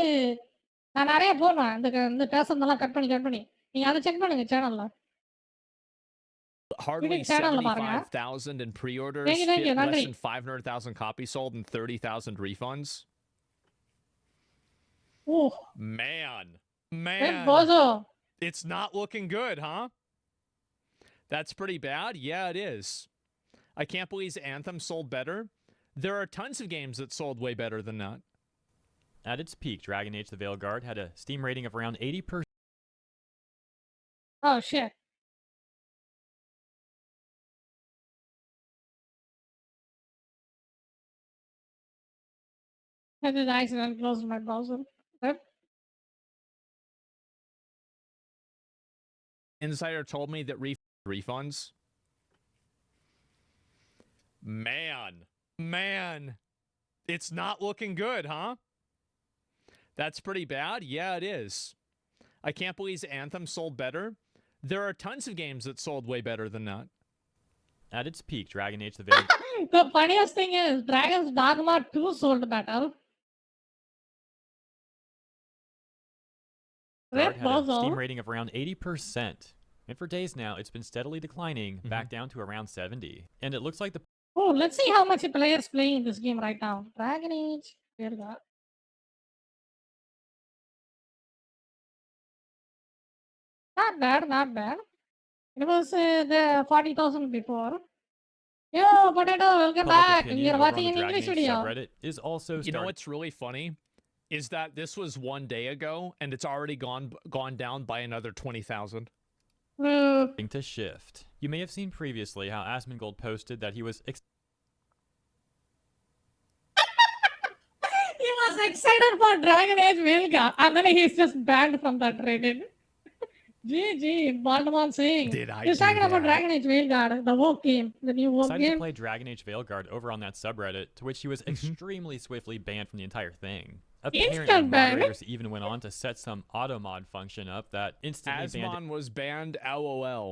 நான் நிறைய போடுறேன். இந்த பேசுறதெல்லாம் கட் பண்ணி நீங்க அதை செக் பண்ணுங்க சேனல்ல. Hardly 75,000 in pre-orders, less than 500,000 copies sold, and 30,000 refunds. Oh, man, it's not looking good, huh? That's pretty bad. Yeah, it is. I can't believe Anthem sold better. There are tons of games that sold way better than that. At its peak, Dragon Age: The Veilguard had a Steam rating of around 80%. Oh shit. I did accidentally close my browser. Insider told me that refunds. Man, it's not looking good, huh? That's pretty bad. Yeah, it is. I can't believe Anthem sold better. There are tons of games that sold way better than that. At its peak, Dragon Age: The Veilguard. The funniest thing is Dragon's Dogma 2 sold better. Had a Steam rating of around 80%. And for days now, it's been steadily declining, back down to around 70. And it looks like the... Oh, let's see how much players playing this game right now. Dragon Age. Veilguard. Not bad. It was the 40,000 before. Yo, Potato, welcome back. You're watching an English video. Subreddit is also You know what's really funny? Is that this was 1 day ago, and it's already gone down by another 20,000. To shift. You may have seen previously how Asmongold posted that he was he was excited for Dragon Age Veilguard, and then he's just banned from that Reddit. GG, Baltimore saying. He's talking about Dragon Age Veilguard, the WoW game, the new WoW decided game. to play Dragon Age Veilguard over on that subreddit, to which he was extremely swiftly banned from the entire thing. Apparently, moderators even went on to set some auto mod function up that instantly banned. Asmon was banned. LOL.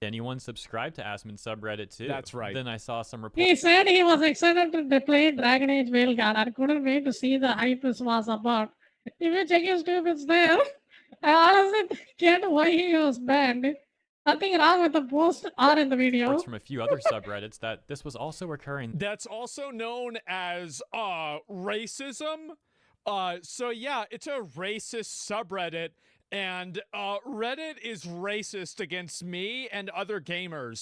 Anyone subscribed to Asmon's subreddit too? That's right. Then I saw some reports. He said he was excited to play Dragon Age Veilguard. I couldn't wait to see the hype this was about. If you check his tube, it's there. I honestly get why he was banned. Nothing wrong with the post or in the video. Reports from a few other subreddits that this was also occurring. That's also known as racism. So yeah, it's a racist subreddit, and Reddit is racist against me and other gamers.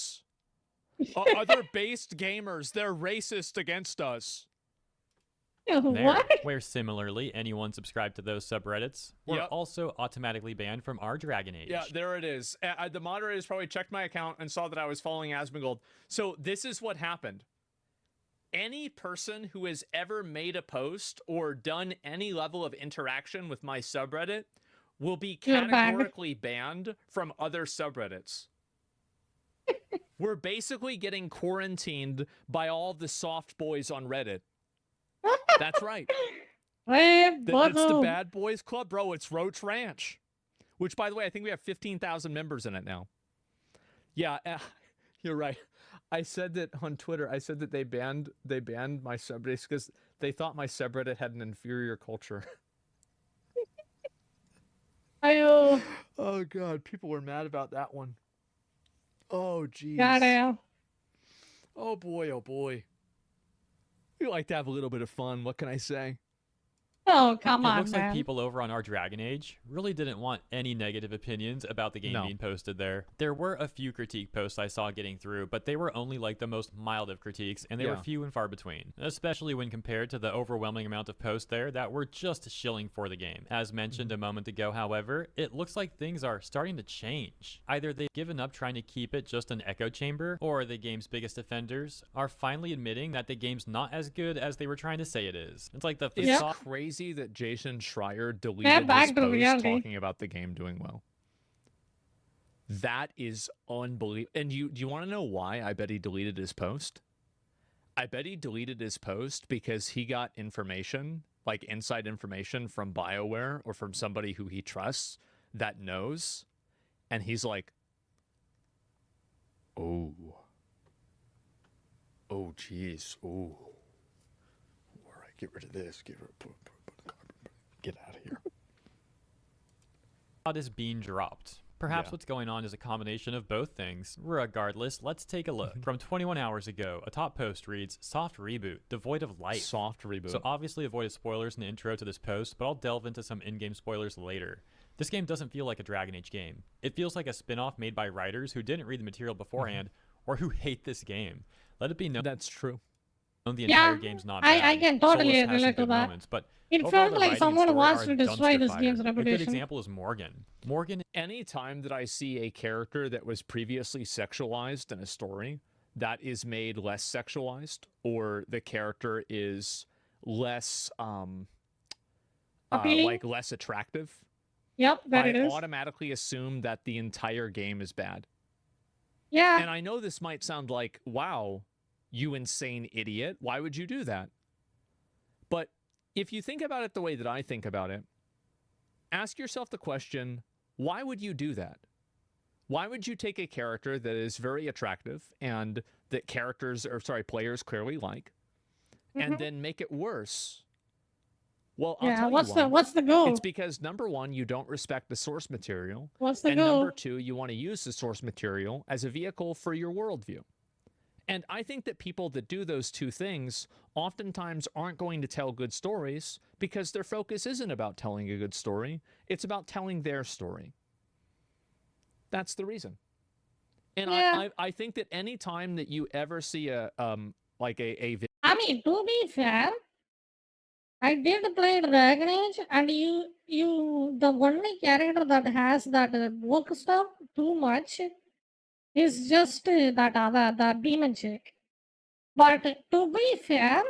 Other based gamers, they're racist against us. What? Where similarly, anyone subscribed to those subreddits were also automatically banned from our Dragon Age. Yeah, there it is. The moderators probably checked my account and saw that I was following Asmongold. So this is what happened. any person who has ever made a post or done any level of interaction with my subreddit will be You're banned. categorically banned from other subreddits. We're basically getting quarantined by all the soft boys on Reddit. That's right. Red It's the button. Bad Boys Club, bro. It's Roach Ranch, which, by the way, I think we have 15,000 members in it now. Yeah, you're right. I said that on Twitter. I said that they banned my subreddits because they thought my subreddit had an inferior culture. Ayo. Oh god, people were mad about that one. Oh jeez. Goddamn. Oh boy. We like to have a little bit of fun. What can I say? Oh, come It on, looks like man. people over on our Dragon Age really didn't want any negative opinions about the game No. being posted there. There were a few critique posts I saw getting through, but they were only like the most mild of critiques, and they were Yeah. few and far between, especially when compared to the overwhelming amount of posts there that were just shilling for the game. As mentioned a moment ago, however, it looks like things are starting to change. Either they've given up trying to keep it just an echo chamber, or the game's biggest offenders are finally admitting that the game's not as good as they were trying to say it is. It's like the It's Yeah. crazy that Jason Schreier Get deleted back his to post reality. talking about the game doing well. That is unbelievable. And do you want to know why I bet he deleted his post? I bet he deleted his post because he got information, like inside information from BioWare or from somebody who he trusts that knows. And he's like, oh, geez. Oh, all right, get rid of this. Get out of here. Is being dropped. Perhaps Yeah. what's going on is a combination of both things. Regardless, let's take a look. From 21 hours ago, a top post reads, "Soft reboot, devoid of life." Soft reboot. So obviously avoided spoilers in the intro to this post, but I'll delve into some in-game spoilers later. This game doesn't feel like a Dragon Age game. It feels like a spin-off made by writers who didn't read the material beforehand or who hate this game. Let it be known That's true. the Yeah, entire game's not I bad. can totally Solus has some relate to good that. moments, but It overall, felt the like writing and someone story wants are to a destroy dumpster this fire. game's A good reputation. example is Morgan. Morgan Anytime that I see a character that was previously sexualized in a story that is made less sexualized, or the character is less Appealing? like less attractive, Yep, that I it is. automatically assume that the entire game is bad. Yeah. And I know this might sound like, wow, you insane idiot, why would you do that? But if you think about it the way that I think about it, ask yourself the question, why would you do that? Why would you take a character that is very attractive and that players clearly like, and then make it worse? Well, I'll Yeah, tell what's you the why. what's the goal? It's because number one, you don't respect the source material. What's the And goal? number two, you want to use the source material as a vehicle for your worldview. And I think that people that do those two things oftentimes aren't going to tell good stories because their focus isn't about telling a good story. It's about telling their story. That's the reason. And Yeah. I think that any time that you ever see a I mean, to be fair, I did play Dragon Age, and the only character that has that woke stuff too much is just the demon chick. But to be fair,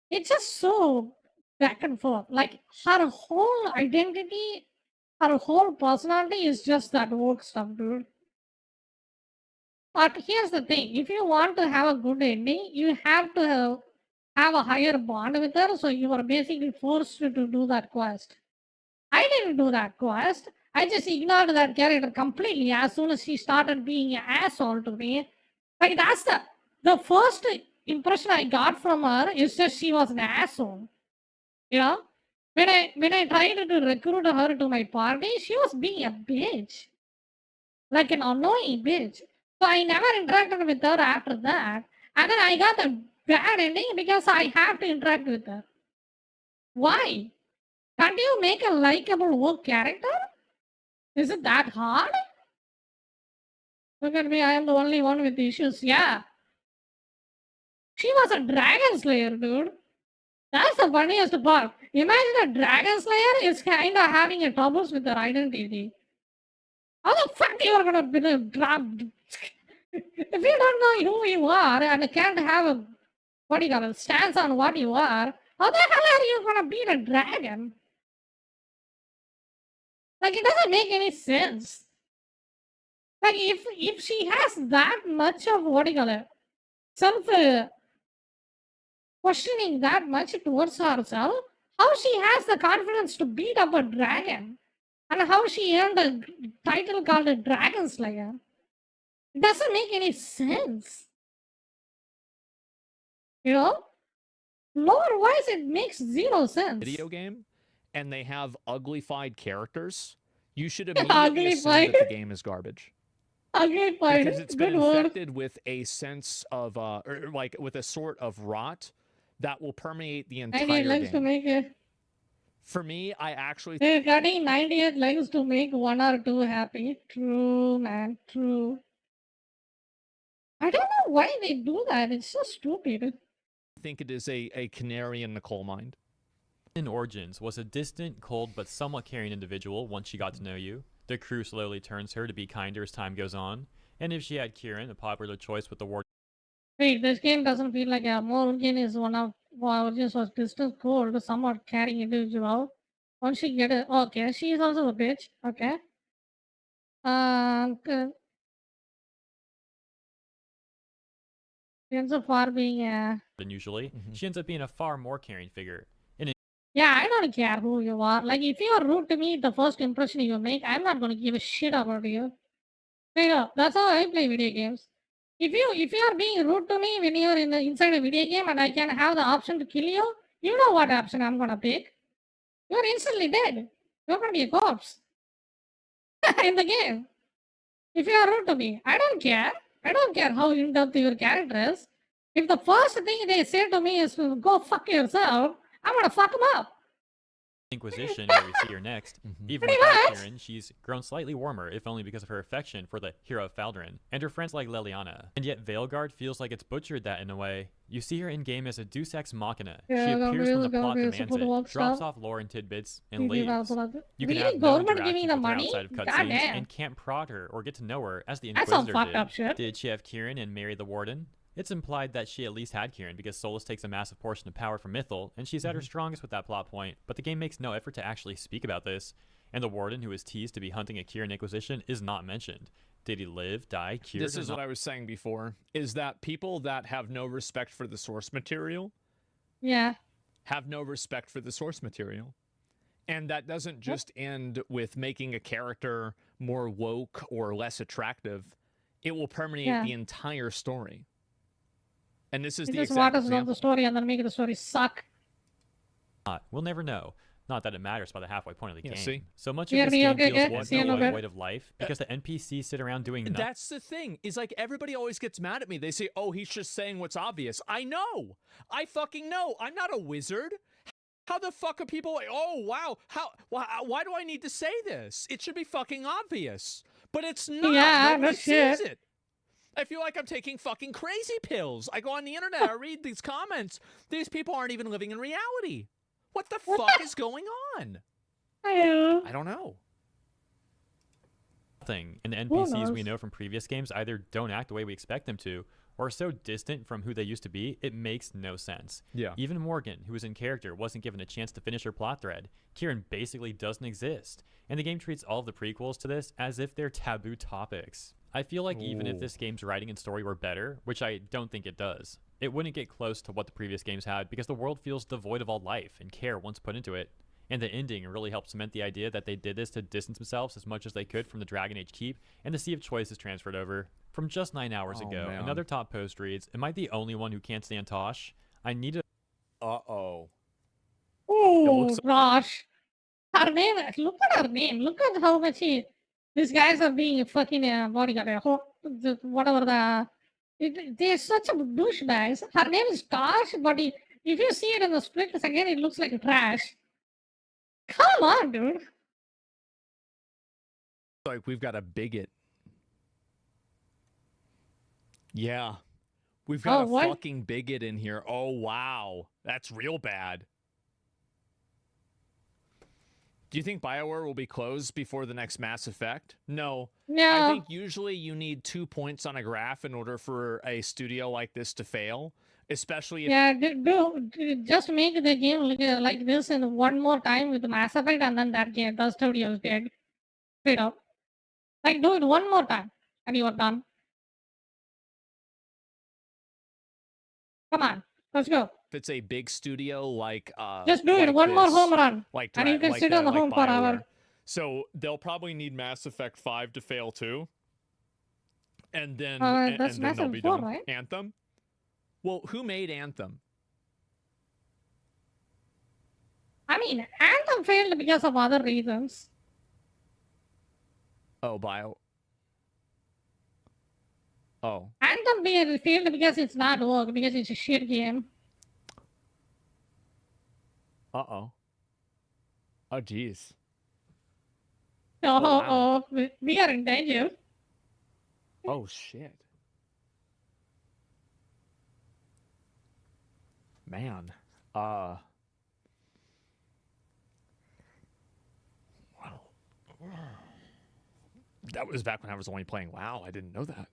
it's just so back and forth. Like her whole identity, her whole personality is just that woke stuff, dude. But here's the thing: if you want to have a good ending, you have to have a higher bond with her. So you are basically forced to do that quest. I didn't do that quest. I just ignored that character completely as soon as she started being an asshole to me. Like that's the first impression I got from her is just she was an asshole. You know, when I tried to recruit her to my party, she was being a bitch, like an annoying bitch. So I never interacted with her after that, and then I got a bad ending because I have to interact with her. Why? Can't you make a likable woke character? Is it that hard? Look at me, I am the only one with issues. Yeah. She was a dragon slayer, dude. That's the funniest part. Imagine a dragon slayer is kind of having a troubles with their identity. How the fuck you are gonna be the drop? If you don't know who you are and can't have a what do you call it, stands on what you are, how the hell are you gonna beat a dragon? Like, it doesn't make any sense. Like, if she has that much of, what do you call it, self questioning that much towards herself, how she has the confidence to beat up a dragon, and how she earned a title called a Dragon Slayer. It doesn't make any sense. You know? Lore-wise, it makes zero sense. Video game, and they have uglified characters, you should immediately assume that the game is garbage. Uglified. Because it's been Good word. infected with a sense of, or like with a sort of rot that will permeate the 98 entire legs to game. make it. For me, I actually They're cutting 98 legs to make 1 or 2 happy. True, man. True. I don't know why they do that. It's so stupid. think it is a canary in the coal mine. In Origins was a distant, cold, but somewhat caring individual once she got to know you. The crew slowly turns her to be kinder as time goes on, and if she had Kieran, a popular choice with the war. Wait, this game doesn't feel like a Morgan is one of Origins was distant, cold, somewhat caring individual. Once she get it, okay, she is also a bitch. Okay. Good. She ends up far being a. Than usually, she ends up being a far more caring figure. Yeah, I don't care who you are. Like, if you are rude to me, the first impression you make, I'm not gonna give a shit about you. Straight up. That's how I play video games. If you are being rude to me when you're inside a video game and I can have the option to kill you, you know what option I'm gonna pick. You're instantly dead. You're gonna be a corpse. In the game. If you are rude to me, I don't care. I don't care how in-depth your character is. If the first thing they say to me is go fuck yourself, I'm gonna fuck them up. Inquisition, where we see her next. Even Pretty without much. Kieran, she's grown slightly warmer, if only because of her affection for the hero of Faldrin, and her friends like Leliana. And yet Veilguard feels like it's butchered that in a way. You see her in-game as a Deus Ex Machina. Yeah, She appears when the plot Veilguard is demands full it, of drops stuff. off lore and tidbits, and Really leaves. You can Really, have no government giving interaction the with her money? outside of Goddamn. cutscenes, and can't prod her or get to know her as the That's some Inquisitor fucked did. up shit. Did she have Kieran and marry the Warden? It's implied that she at least had Kieran because Solus takes a massive portion of power from Mythal, and she's at her strongest with that plot point, but the game makes no effort to actually speak about this. And the Warden, who is teased to be hunting a Kieran Inquisition, is not mentioned. Did he live, die, cured, This is what I was saying before, is that people that have no respect for the source material Yeah. have no respect for the source material. And that doesn't just end with making a character more woke or less attractive. It will permeate Yeah. the entire story. And this is It the just exact waters down the example. story and then make the story suck. not. We'll never know. Not that it matters by the halfway point of the Yeah, game. see? So much Yeah, of this me, game okay, feels okay. one See you in a like bit. void of life because the NPCs sit around doing nothing. That's the thing. Is like everybody always gets mad at me. They say, "Oh, he's just saying what's obvious." I know. I fucking know. I'm not a wizard. How the fuck are people like, "Oh, wow. Why do I need to say this? It should be fucking obvious." But it's not. Yeah, Nobody no sees shit. it. I feel like I'm taking fucking crazy pills. I go on the internet, I read these comments. These people aren't even living in reality. What the fuck is going on? I I don't know. And the Who NPCs we knows? know from previous games either don't act the way we expect them to, or are so distant from who they used to be, it makes no sense. Yeah. Even Morgan, who was in character, wasn't given a chance to finish her plot thread. Kieran basically doesn't exist. And the game treats all of the prequels to this as if they're taboo topics. I feel like even if Ooh. this game's writing and story were better, which I don't think it does, it wouldn't get close to what the previous games had because the world feels devoid of all life and care once put into it. And the ending really helped cement the idea that they did this to distance themselves as much as they could from the Dragon Age Keep, and the Sea of Choice is transferred over. From just 9 hours Oh, ago, man. another top post reads, "Am I the only one who can't stand Tosh? I need a..." Uh-oh. Oh looks- gosh. Her name, look at her name. Look at how much these guys are being fucking bodyguard. Whatever they're such a douchebags. Her name is Tosh, but if you see it in the split second, it looks like trash. Come on, dude. Like we've got a bigot. Yeah. We've got Oh, a what? fucking bigot in here. Oh, wow. That's real bad. Do you think BioWare will be closed before the next Mass Effect? No. I Yeah. think usually you need 2 points on a graph in order for a studio like this to fail. especially if Yeah, just make the game like this and one more time with Mass Effect, and then that game, the studio is dead. Straight up. Like, do it one more time, and you are done. Come on, let's go. it's a big studio like Just do it like one more this, home run, like and you can sit on the home forever. So they'll probably need Mass Effect 5 to fail too. And then That's and then Mass they'll Effect be 4, done. right? Anthem? Well, who made Anthem? I mean, Anthem failed because of other reasons. Oh, Bio. Oh. Anthem failed because it's not work, because it's a shit game. Uh-oh. Oh, geez. Oh, we are in danger. Oh, shit. Man. Wow. That was back when I was only playing WoW. I didn't know that.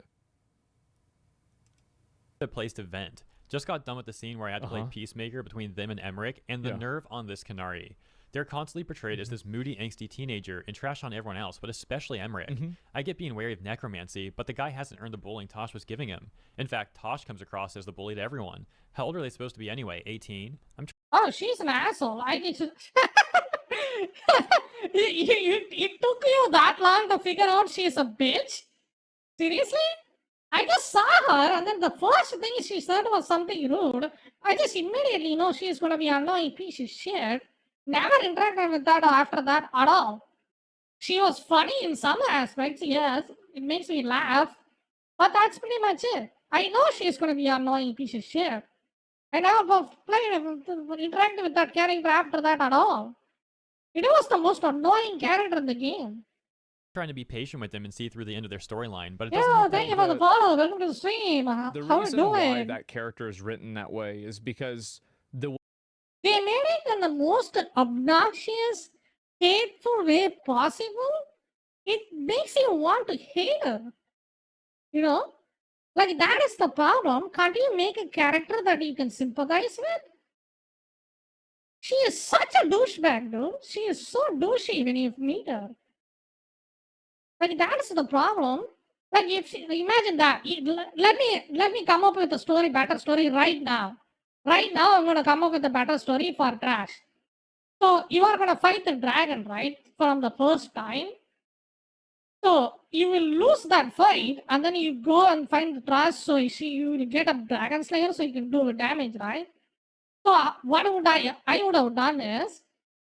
The place to vent. Just got done with the scene where I had to play peacemaker between them and Emmerich, and the nerve on this Qunari. They're constantly portrayed as this moody, angsty teenager and trash on everyone else, but especially Emmerich. I get being wary of necromancy, but the guy hasn't earned the bullying Tosh was giving him. In fact, Tosh comes across as the bully to everyone. How old are they supposed to be anyway? 18? Oh, she's an asshole. I need to. It took you that long to figure out she's a bitch? Seriously? I just saw her, and then the first thing she said was something rude. I just immediately know she's gonna be an annoying piece of shit. Never interacted with that after that at all. She was funny in some aspects, yes. It makes me laugh. But that's pretty much it. I know she's gonna be an annoying piece of shit. I never interacted with that character after that at all. It was the most annoying character in the game. Trying to be patient with them and see through the end of their storyline, but it doesn't Yeah, help thank you them. for the follow. Welcome to the stream. The How are you reason why doing? that character is written that way is because the They made it in the most obnoxious, hateful way possible. It makes you want to hate her. You know? Like, that is the problem. Can't you make a character that you can sympathize with? She is such a douchebag, dude. She is so douchey when you meet her. Like, that's the problem. Like, if imagine that. Let me come up with a story, better story right now. Right now, I'm gonna come up with a better story for Trash. So you are gonna fight the dragon, right? From the first time. So you will lose that fight, and then you go and find the Trash. So you will get a dragon slayer, so you can do damage, right? So what would I would have done is,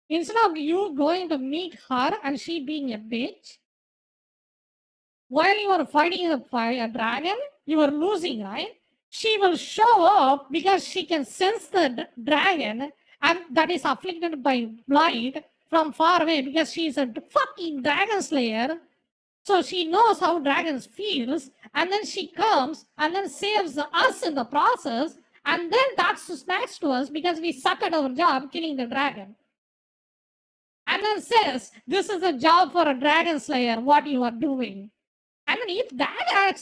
instead of you going to meet her and she being a bitch, while you are fighting a dragon, you are losing, right? She will show up because she can sense the dragon and that is afflicted by blight from far away because she's a fucking dragon slayer. So she knows how dragons feels, and then she comes and then saves us in the process, and then talks next to us because we suck at our job killing the dragon. And then says, this is a job for a dragon slayer, what you are doing. I mean, if that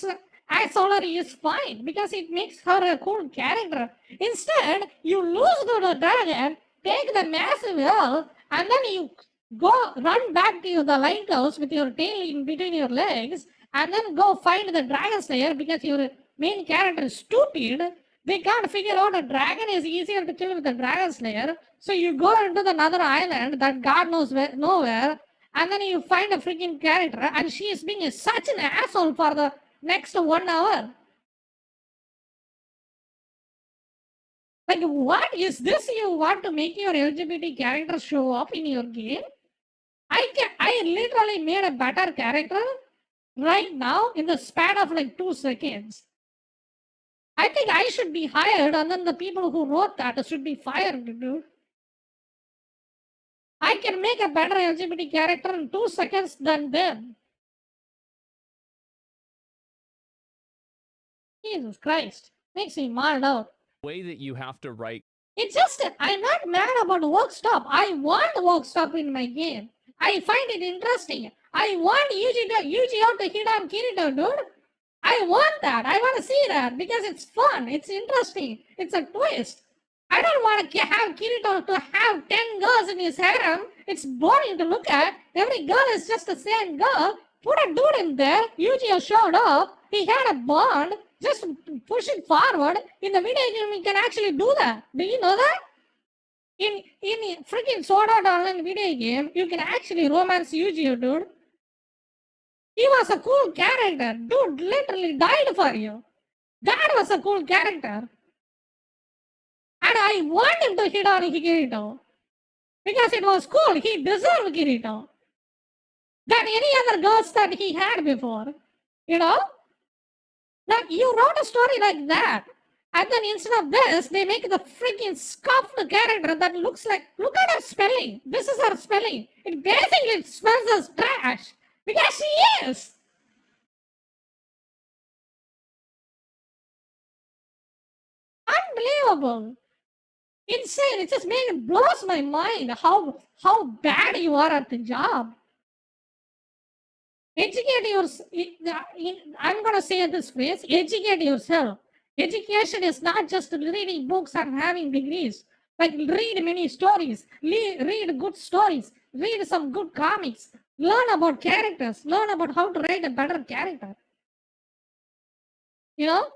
auxiliary is fine because it makes her a cool character. Instead, you lose to the dragon, take the massive L, and then you run back to the lighthouse with your tail in between your legs, and then go find the dragon slayer because your main character is stupid. They can't figure out a dragon is easier to kill with a dragon slayer. So you go into another island that God knows nowhere, and then you find a freaking character, and she is being such an asshole for the next 1 hour. Like, what is this? You want to make your LGBT character show up in your game? I literally made a better character right now in the span of like 2 seconds. I think I should be hired, and then the people who wrote that should be fired, dude. I can make a better LGBT character in 2 seconds than them. Jesus Christ. Makes me mad out. way that you have to write. It's just, I'm not mad about work stop. I want work stop in my game. I find it interesting. I want Yuji to hit on Kirito, dude. I want that. I want to see that because it's fun. It's interesting. It's a twist. I don't want to have Kirito to have 10 girls in his harem. It's boring to look at. Every girl is just the same girl. Put a dude in there. Yu-Gi-Oh showed up. He had a bond. Just push it forward. In the video game, you can actually do that. Do you know that? In freaking Sword Art Online video game, you can actually romance Yu-Gi-Oh, dude. He was a cool character. Dude literally died for you. That was a cool character. And I want him to hit on Kirito. Because it was cool. He deserved Kirito. Than any other girls that he had before. You know? Like, you wrote a story like that. And then instead of this, they make the freaking scuffed character that looks like, look at her spelling. This is her spelling. It basically smells as trash. Because she is. Unbelievable. Insane. It just blows my mind how bad you are at the job. Educate yourself. I'm going to say this phrase. Educate yourself. Education is not just reading books and having degrees. Like, read many stories. Read good stories. Read some good comics. Learn about characters. Learn about how to write a better character. You know?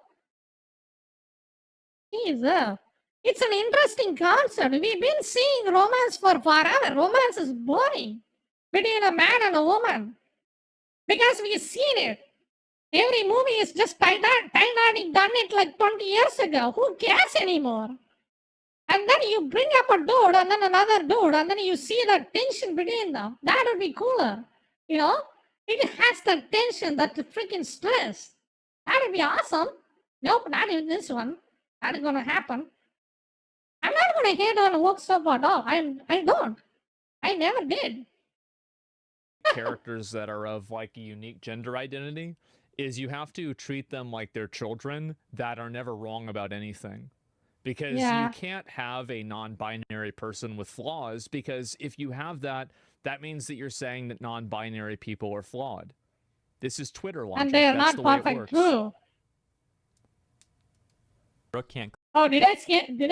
Jesus. It's an interesting concept. We've been seeing romance for forever. Romance is boring. Between a man and a woman. Because we've seen it. Every movie is just Titanic done it like 20 years ago. Who cares anymore? And then you bring up a dude and then another dude and then you see the tension between them. That would be cooler. You know? It has the tension, that freaking stress. That would be awesome. Nope, not in this one. That is gonna happen. I'm not gonna hate on work stuff at all. I don't. I never did. Characters that are of like a unique gender identity is you have to treat them like they're children that are never wrong about anything. Because you can't have a non-binary person with flaws, because if you have that, that means that you're saying that non-binary people are flawed. This is Twitter logic. And they are That's not the way it perfect works. too. Brooke can't Oh, did I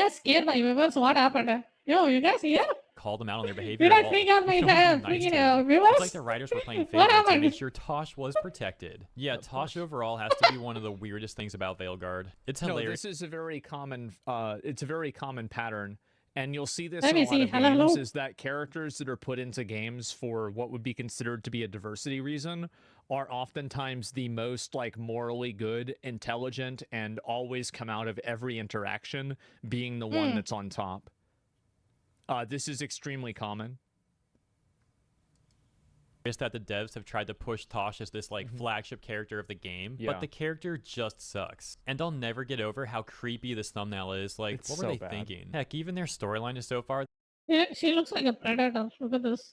scare my viewers? What happened? Yo, you guys here? call them out on their behavior. Did at I all. freak out my It was nice freaking to them. viewers? It's like the writers were playing What favorites to happened? make sure Tosh was protected. Yeah, Tosh overall has to be one of the weirdest things about Veilguard. It's No, hilarious. this is a very common. It's a very common pattern, and you'll see this Let in me a lot see. of Hello? games. Is that characters that are put into games for what would be considered to be a diversity reason are oftentimes the most like morally good, intelligent, and always come out of every interaction being the one that's on top. This is extremely common. That the devs have tried to push Tosh as this like flagship character of the game, Yeah. but the character just sucks. And I'll never get over how creepy this thumbnail is. Like, It's what so were they bad. thinking? Heck, even their storyline is so far. Yeah, she looks like a predator. Look at this.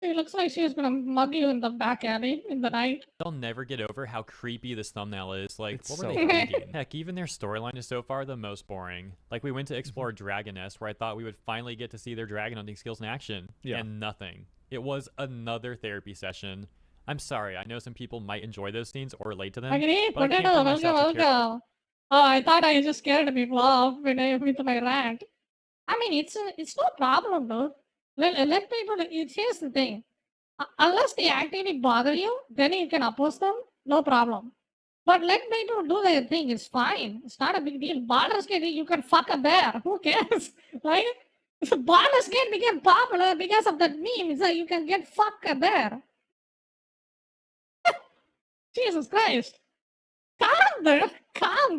She looks like she's gonna mug you in the back alley in the night. I'll never get over how creepy this thumbnail is. Like, It's what so were they bad. thinking? Heck, even their storyline is so far the most boring. Like, we went to explore Dragon Nest, where I thought we would finally get to see their dragon hunting skills in action. Yeah. And nothing. It was another therapy session. I'm sorry, I know some people might enjoy those scenes or relate to them. Agreed, but I can't potato, bring welcome, myself to care. welcome. Oh, I thought I just scared people off with my rant. I mean, it's no problem, dude. Let people. Here's the thing. Unless they actively bother you, then you can oppose them. No problem. But let people do their thing. It's fine. It's not a big deal. Baldur's Gate, you can fuck a bear. Who cares? Right? Baldur's Gate became popular because of that meme. It's like you can get fuck a bear. Jesus Christ. Calm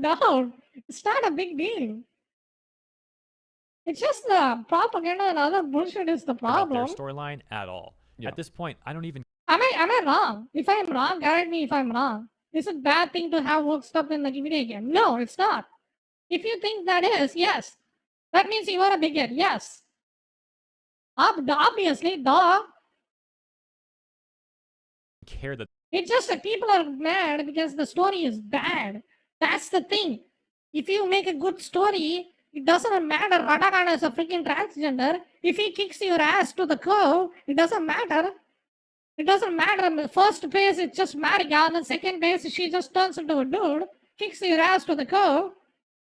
down. It's not a big deal. It's just the propaganda and other bullshit is the About their problem. storyline at all. Yeah. At this point, I don't even Am I wrong? If I'm wrong, correct me if I'm wrong. Is it a bad thing to have work stuff in the video game? No, it's not. If you think that is, yes. That means you are a bigot, yes. Obviously, duh. care that It's just that people are mad because the story is bad. That's the thing. If you make a good story, it doesn't matter. Radakan is a freaking transgender. If he kicks your ass to the curb, it doesn't matter. It doesn't matter. In the first phase, it's just Marika. In the second phase, she just turns into a dude, kicks your ass to the curb.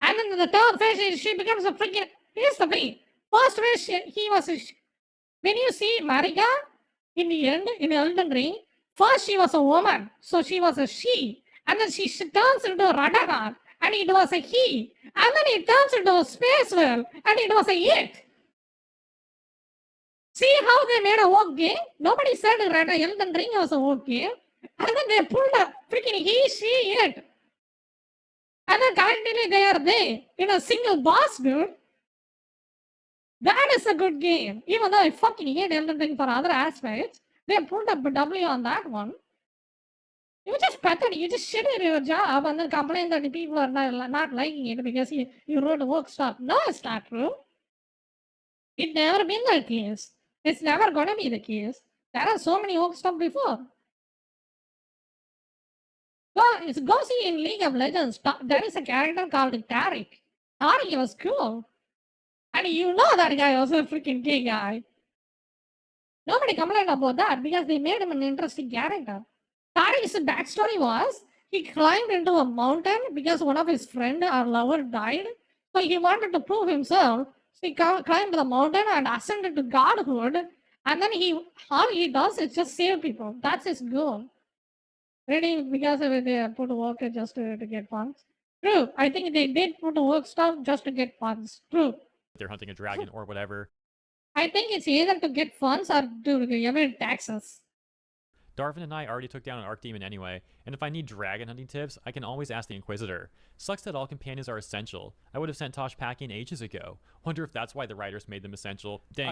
And then in the third phase, she becomes a freaking. Here's the thing. First phase, he was a. When you see Marika in the end, in Elden Ring, first she was a woman, so she was a she. And then she turns into a Radagon, and it was a he. And then it turns into a space world, and it was a it. See how they made a woke game? Nobody said Elden Ring was a woke game. And then they pulled a freaking he, she, it. And then currently they are there in a single boss, dude. That is a good game. Even though I fucking hate Elden Ring for other aspects, they pulled up a W on that one. You just pathetic. You just shit at your job and then complain that the people are not liking it because you wrote a work stuff. No, it's not true. It's never been the case. It's never gonna be the case. There are so many work stuff before. Go see in League of Legends. There is a character called Taric. Taric was cool. And you know that guy was a freaking gay guy. Nobody complained about that because they made him an interesting character. Taric's backstory was he climbed into a mountain because one of his friend or lover died. So he wanted to prove himself. So he climbed the mountain and ascended to godhood. And then all he does is just save people. That's his goal. Really, because of it, they put work just to get funds. True. I think they did put work stuff just to get funds. True. They're hunting a dragon or whatever. I think it's either to get funds or to evade taxes. Darvin and I already took down an Archdemon anyway, and if I need dragon hunting tips, I can always ask the Inquisitor. Sucks that all companions are essential. I would have sent Tosh packing ages ago. Wonder if that's why the writers made them essential. Dang.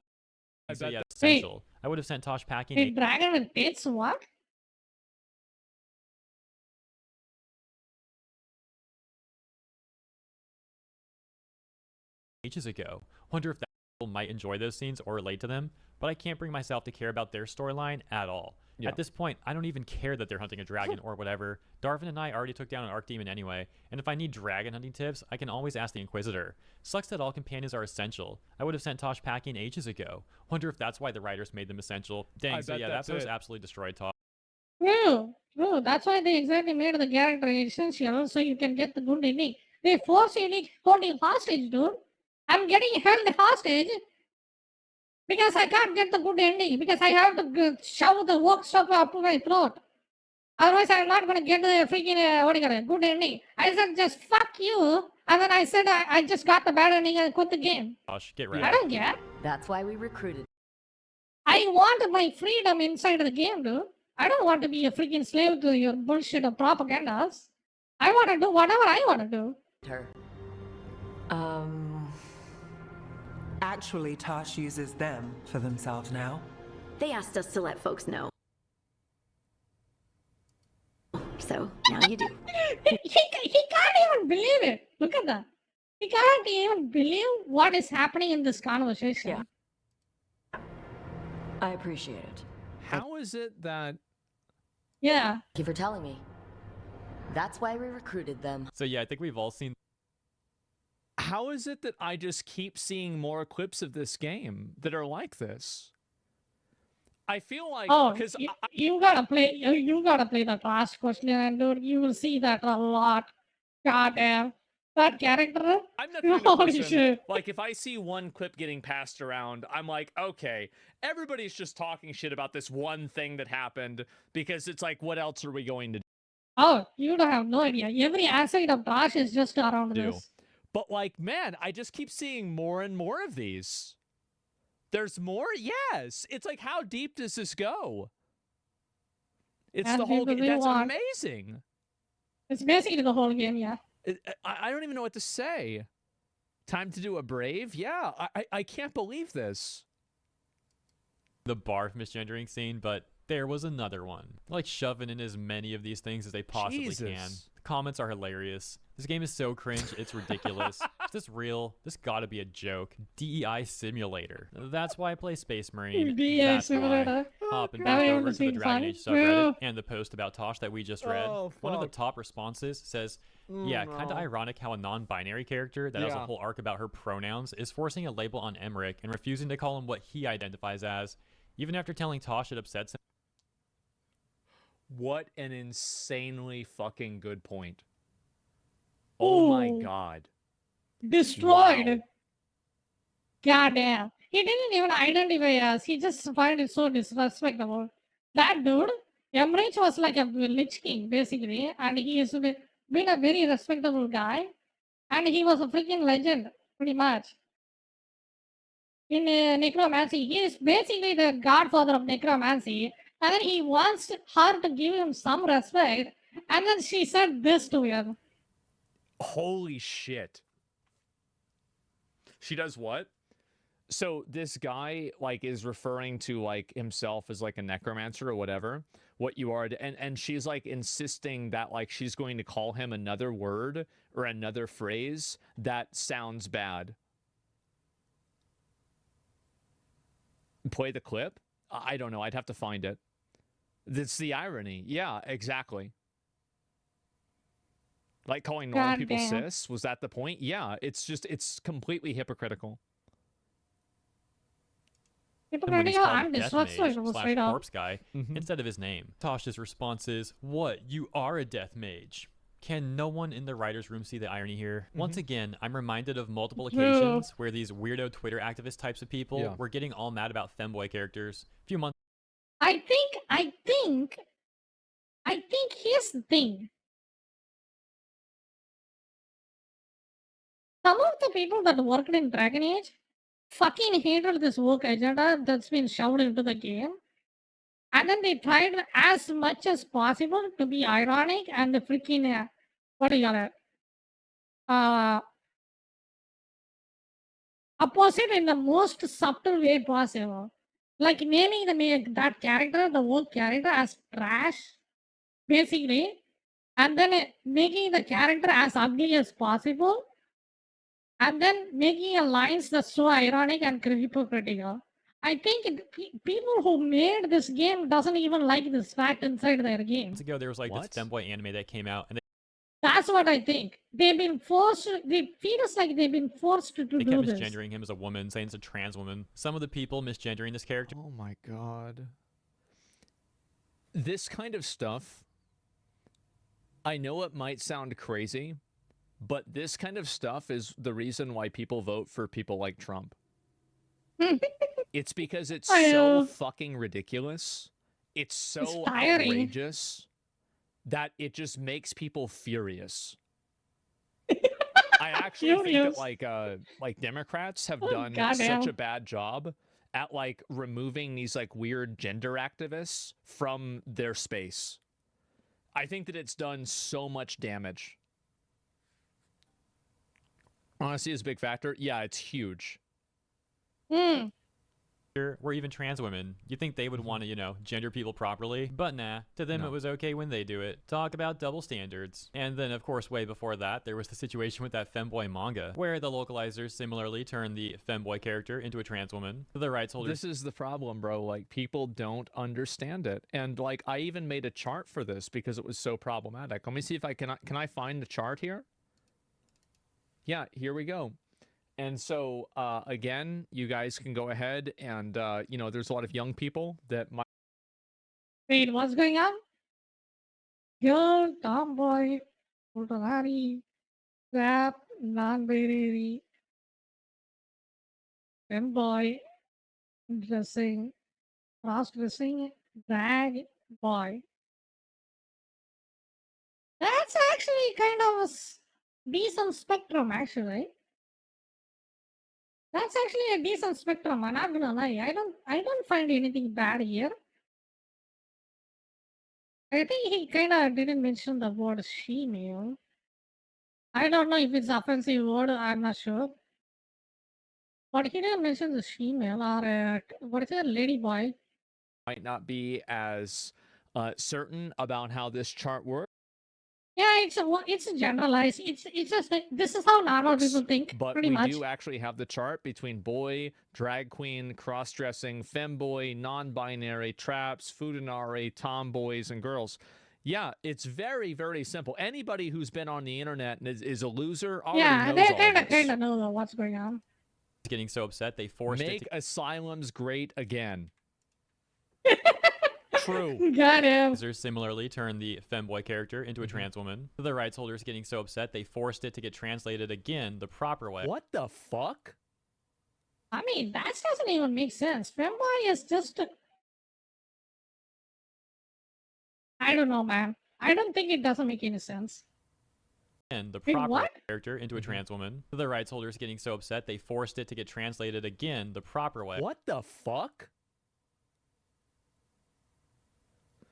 So yeah, essential. I would have sent Tosh packing. Wait, dragon with tits? What? Ages ago. Wonder if that people might enjoy those scenes or relate to them, but I can't bring myself to care about their storyline at all. Yeah. At this point, I don't even care that they're hunting a dragon or whatever. Darvin and I already took down an Archdemon anyway, and if I need dragon hunting tips, I can always ask the Inquisitor. Sucks that all companions are essential. I would have sent Tosh packing ages ago. Wonder if that's why the writers made them essential. Dang, so yeah, that was absolutely destroyed Tosh. True. That's why they exactly made the character essential so you can get the good ending. They force you to hold you hostage, dude. I'm getting held hostage because I can't get the good ending because I have to shove the work stuff up to my throat. Otherwise, I'm not going to get the freaking good ending. I said, just fuck you. And then I said, I just got the bad ending and quit the game. Gosh, get ready. I don't care. That's why we recruited. I want my freedom inside of the game, dude. I don't want to be a freaking slave to your bullshit of propagandas. I want to do whatever I want to do. Her. Actually, Tosh uses them for themselves now. They asked us to let folks know. So, now you do. He can't even believe it. Look at that. He can't even believe what is happening in this conversation. Yeah. I appreciate it. How is it that... Yeah. Thank you for telling me. That's why we recruited them. So yeah, I think we've all seen... How is it that I just keep seeing more clips of this game that are like this? I feel like because you gotta play the last question, and dude, you will see that a lot. Goddamn, that character. I'm not the kind of person, like if I see one clip getting passed around, I'm like, okay, everybody's just talking shit about this one thing that happened because it's like, what else are we going to do? Oh, you don't have no idea. Every aspect of Tosh is just around this. But like, man, I just keep seeing more and more of these. There's more? Yes. It's like, how deep does this go? It's the whole game. That's amazing. It's basically the whole game, yeah. I don't even know what to say. Time to do a Brave? Yeah, I can't believe this. The barf misgendering scene, but there was another one. Like shoving in as many of these things as they possibly can. The comments are hilarious. This game is so cringe, it's ridiculous. Is this real? This gotta be a joke. DEI simulator. That's why I play Space Marine. DEI simulator. Hopping back over to the Dragon Age subreddit and the post about Tosh that we just read. One of the top responses says, yeah, kind of ironic how a non-binary character that has a whole arc about her pronouns is forcing a label on Emmerich and refusing to call him what he identifies as, even after telling Tosh it upsets him. What an insanely fucking good point. Oh my Ooh. god. Destroyed. Wow. Goddamn. He didn't even identify us. He just find it so disrespectful. That dude, Emmerich was like a lich king, basically, and he has been a very respectable guy, and he was a freaking legend, pretty much. In necromancy, he is basically the godfather of necromancy, and then he wants her to give him some respect, and then she said this to him. Holy shit. She does what? So this guy like is referring to like himself as like a necromancer or whatever, what you are, and she's like insisting that like she's going to call him another word or another phrase that sounds bad. Play the clip? I don't know. I'd have to find it. That's the irony. Yeah, exactly. Like calling normal people Goddamn. cis? Was that the point? Yeah, it's completely hypocritical. when he's Hypocritical called and Death disrespectful, Mage straight up. /Corpse Guy instead of his name. Tosh's response is, "What? You are a Death Mage." Can no one in the writer's room see the irony here? Once again, I'm reminded of multiple True. occasions where these weirdo Twitter activist types of people Yeah. were getting all mad about femboy characters. A few months I think here's the thing. Some of the people that worked in Dragon Age fucking hated this woke agenda that's been shoved into the game. And then they tried as much as possible to be ironic and freaking, what do you call it? Opposite in the most subtle way possible. Like naming that character, the woke character, as trash, basically, and then making the character as ugly as possible, and then making a lines that's so ironic and hypocritical. I think people who made this game doesn't even like this fact inside their game. ago, there was like What? this femboy anime that came out, and That's what I think. They've been forced. They feel us like they've been forced to they do kept this. misgendering him as a woman, saying it's a trans woman. Some of the people misgendering this character Oh my god. This kind of stuff, I know it might sound crazy, but this kind of stuff is the reason why people vote for people like Trump. It's because it's I so know. fucking ridiculous. It's so tiring. outrageous that it just makes people furious. I actually think Furious. that like Democrats have Oh, done goddamn. such a bad job at like removing these like weird gender activists from their space. I think that it's done so much damage. Honesty is a big factor. Yeah, it's huge. Hmm. were even trans women. You think they would want to, gender people properly? But nah, to them No. it was okay when they do it. Talk about double standards. And then, of course, way before that, there was the situation with that femboy manga, where the localizers similarly turned the femboy character into a trans woman. The rights holders This is the problem, bro. Like, people don't understand it. And, like, I even made a chart for this because it was so problematic. Let me see if can I find the chart here? Yeah, here we go. And so, again, you guys can go ahead and, there's a lot of young people that might. Wait, what's going on? Girl, tomboy, Ultralari, rap, non-binary, femboy, dressing, cross-dressing, drag, boy. That's actually kind of a decent spectrum, actually. That's actually a decent spectrum. I'm not gonna lie. I don't find anything bad here. I think he kind of didn't mention the word she-male. I don't know if it's offensive word. I'm not sure. But he didn't mention the she-male or what is it, lady boy. Might not be as certain about how this chart works. Yeah, it's generalized. It's just like, this is how normal people think. But pretty we much. do actually have the chart between boy, drag queen, cross-dressing, femboy, non-binary, traps, futanari, tomboys, and girls. Yeah, it's very, very simple. Anybody who's been on the internet and is a loser already Yeah, knows they all this. kind of know what's going on. getting so upset they forced Make it asylums great again. True. Got him. Users similarly turned the femboy character into a trans woman. The rights holders getting so upset they forced it to get translated again the proper way. What the fuck? I mean, that doesn't even make sense. Femboy is just I don't know, man. I don't think it doesn't make any sense. And the Wait, proper what? character into a trans woman. The rights holders getting so upset they forced it to get translated again the proper way. What the fuck?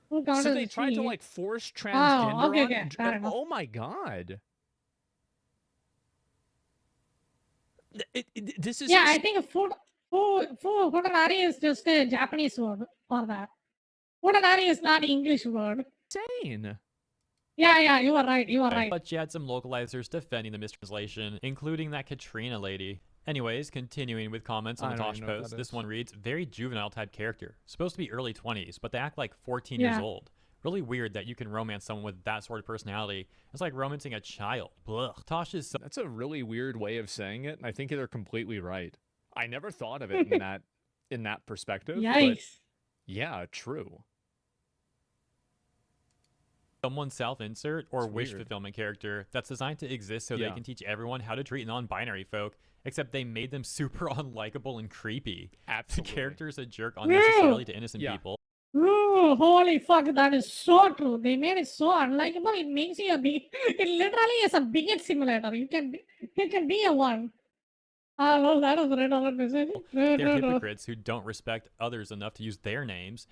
Who got So us they a tried to tea? like force transgender okay, on. okay. Fair enough. Oh my god. This is Yeah, I think Fudanari is just a Japanese word for that. Fudanari is not English word. insane. Yeah, you are right. You are right. But you had some localizers defending the mistranslation, including that Katrina lady. Anyways, continuing with comments on I the don't Tosh even know what post, that this is. one reads, very juvenile type character. Supposed to be early 20s, but they act like 14 Yeah. years old. Really weird that you can romance someone with that sort of personality. It's like romancing a child. Blah. Tosh is so That's a really weird way of saying it, and I think they're completely right. I never thought of it in that perspective. But Yikes. yeah, true. someone self-insert or It's wish weird. fulfillment character that's designed to exist so they Yeah. can teach everyone how to treat non-binary folk, except they made them super unlikable and creepy. Absolutely. The character's a jerk unnecessarily to innocent Yeah. people. Ooh, holy fuck, that is so true. They made it so unlikable. It makes you a big. It literally is a bigot simulator. You can be a one. Ah, well, that was right on the message. They're hypocrites who don't respect others enough to use their names.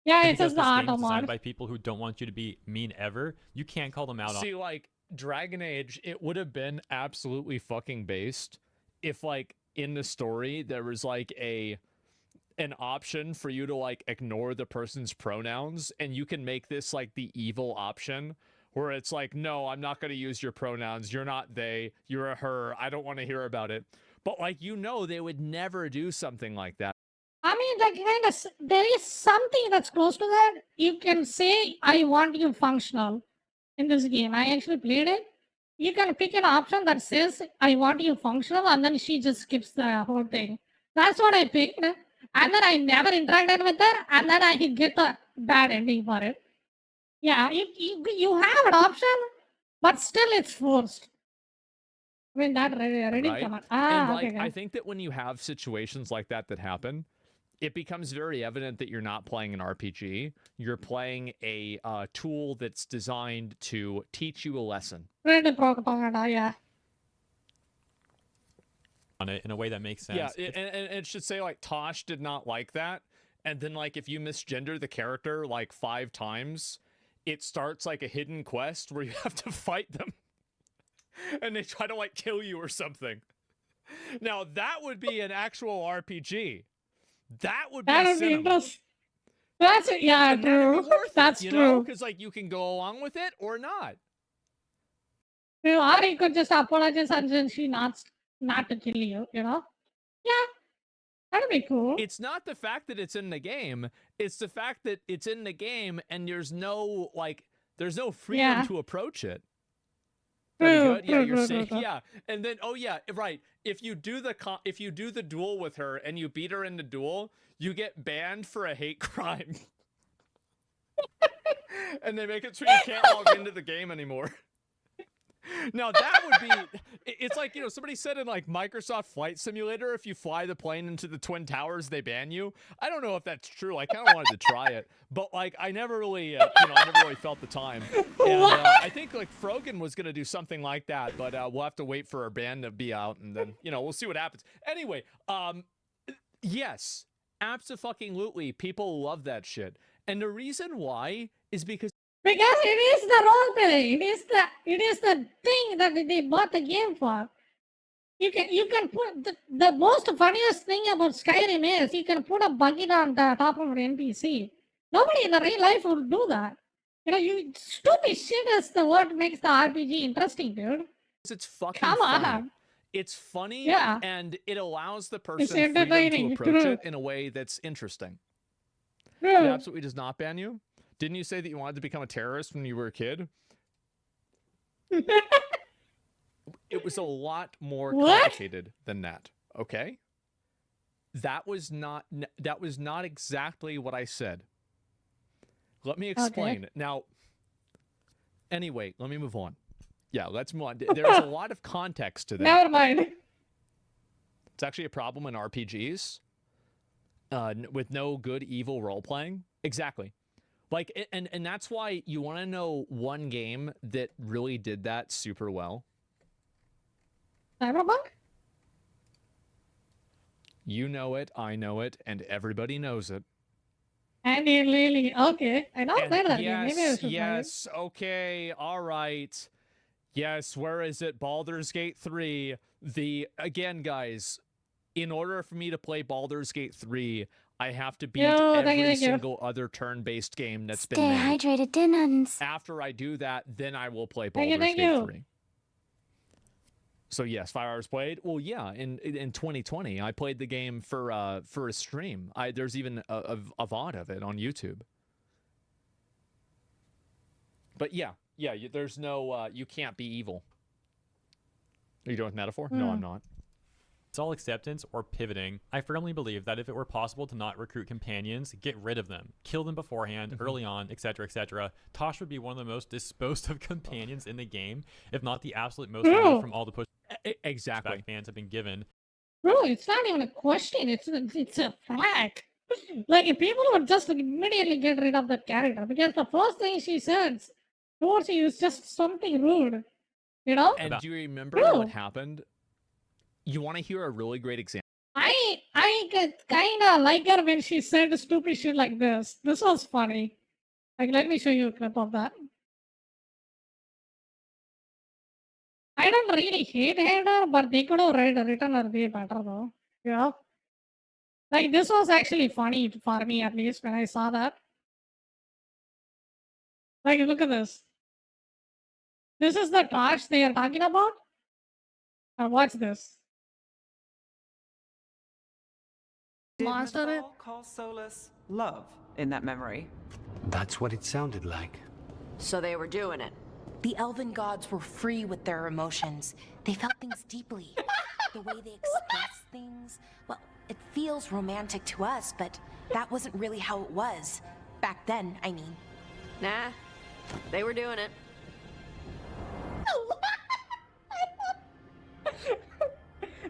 Yeah, And it's because just the this game auto is designed mod. by people who don't want you to be mean ever, you can't call them out on See, like Dragon Age, it would have been absolutely fucking based if, like, in the story there was like an option for you to like ignore the person's pronouns, and you can make this like the evil option where it's like, no, I'm not going to use your pronouns. You're not they. You're a her. I don't want to hear about it. But like, they would never do something like that. I mean, there is something that's close to that. You can say, I want you functional in this game. I actually played it. You can pick an option that says, I want you functional, and then she just skips the whole thing. That's what I picked. And then I never interacted with her, and then I get the bad ending for it. Yeah, you have an option, but still it's forced. I mean, that Reddit Right? comment. And Okay, like, okay. I think that when you have situations like that happen, it becomes very evident that you're not playing an RPG. You're playing a tool that's designed to teach you a lesson. Reddit propaganda, yeah. it in a way that makes sense. Yeah, and it should say like Tosh did not like that, and then like if you misgender the character like 5 times, it starts like a hidden quest where you have to fight them, and they try to like kill you or something. Now that would be an actual RPG. That would be That would be cinema. interesting. That's it. Yeah, And that'd true. be worth That's it, you true. know, because like you can go along with it or not. You know, or he could just apologize and then she not to kill you. You know? Yeah, that'd be cool. It's not the fact that it's in the game, it's the fact that it's in the game and there's no freedom Yeah. to approach it. That'd be True, good. Yeah, true, you're true, saying true, true. yeah, and then right. If you do the duel with her and you beat her in the duel, you get banned for a hate crime, and they make it so you can't log into the game anymore. Now that would be, it's like, somebody said in like Microsoft Flight Simulator, if you fly the plane into the Twin Towers, they ban you. I don't know if that's true. I kind of wanted to try it, but like I never really, I never really felt the time. And I think like Frogan was going to do something like that, but we'll have to wait for our ban to be out and then, we'll see what happens. Anyway, yes, abso-fucking-lutely, people love that shit. And the reason why is because it is the role play. It is the thing that they bought the game for. You can put the most funniest thing about Skyrim is you can put a bucket on the top of an NPC. Nobody in the real life would do that. You stupid shit is the what makes the RPG interesting, dude. it's fucking Come funny. on. It's funny, Yeah. and it allows the person freedom entertaining, to approach true. it in a way that's interesting. True. It absolutely does not ban you. Didn't you say that you wanted to become a terrorist when you were a kid? It was a lot more What? complicated than that. Okay, that was not exactly what I said. Let me explain. Now, anyway, let me move on. Yeah, let's move on. There's a lot of context to that. Never mind. It's actually a problem in RPGs with no good evil role playing. Exactly. Like, and that's why you want to know one game that really did that super well. Cyberpunk? You know it, I know it, and everybody knows it. Andy Lily. Okay. I don't play that game. Maybe I Yes, should play it. yes, okay, all right. Yes, where is it? Baldur's Gate 3. Again, guys, in order for me to play Baldur's Gate 3, I have to beat every single other turn-based game that's been made. Stay hydrated, Dinons. After I do that, then I will play Thank Baldur's you. Gate 3. So yes, 5 hours played. Well, yeah, in 2020, I played the game for a stream. There's even a VOD of it on YouTube. But yeah, there's no you can't be evil. Are you doing with metaphor? No, I'm not. It's all acceptance or pivoting. I firmly believe that if it were possible to not recruit companions, get rid of them, kill them beforehand, early on, etc., etc., Tosh would be one of the most disposed of companions in the game, if not the absolute most removed from all the push. Exactly. Fans have been given. Bro, it's not even a question. It's a fact. Like, if people would just immediately get rid of that character, because the first thing she says towards you is just something rude. You know? And do you remember what happened? You want to hear a really great example? I kind of like her when she said stupid shit like this. This was funny. Like, let me show you a clip of that. I don't really hate her, but they could have written her way better though. You know? Like, this was actually funny for me, at least, when I saw that. Like, look at this. This is the Tosh they are talking about? Now watch this. Did Monster it. Mistral call Solus love in that memory? That's what it sounded like. So they were doing it. The elven gods were free with their emotions. They felt things deeply. The way they express things, well, it feels romantic to us, but that wasn't really how it was. Back then, I mean. Nah, they were doing it.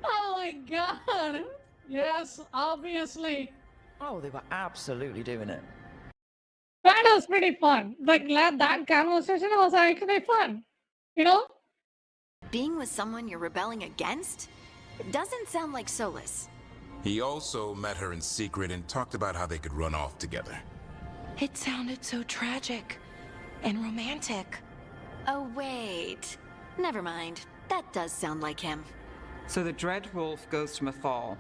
Oh my god! Yes, obviously. Oh, they were absolutely doing it. That was pretty fun. Like, that conversation was actually fun. You know? Being with someone you're rebelling against? Doesn't sound like Solus. He also met her in secret and talked about how they could run off together. It sounded so tragic and romantic. Oh, wait. Never mind. That does sound like him. So the Dreadwolf goes to Mythal.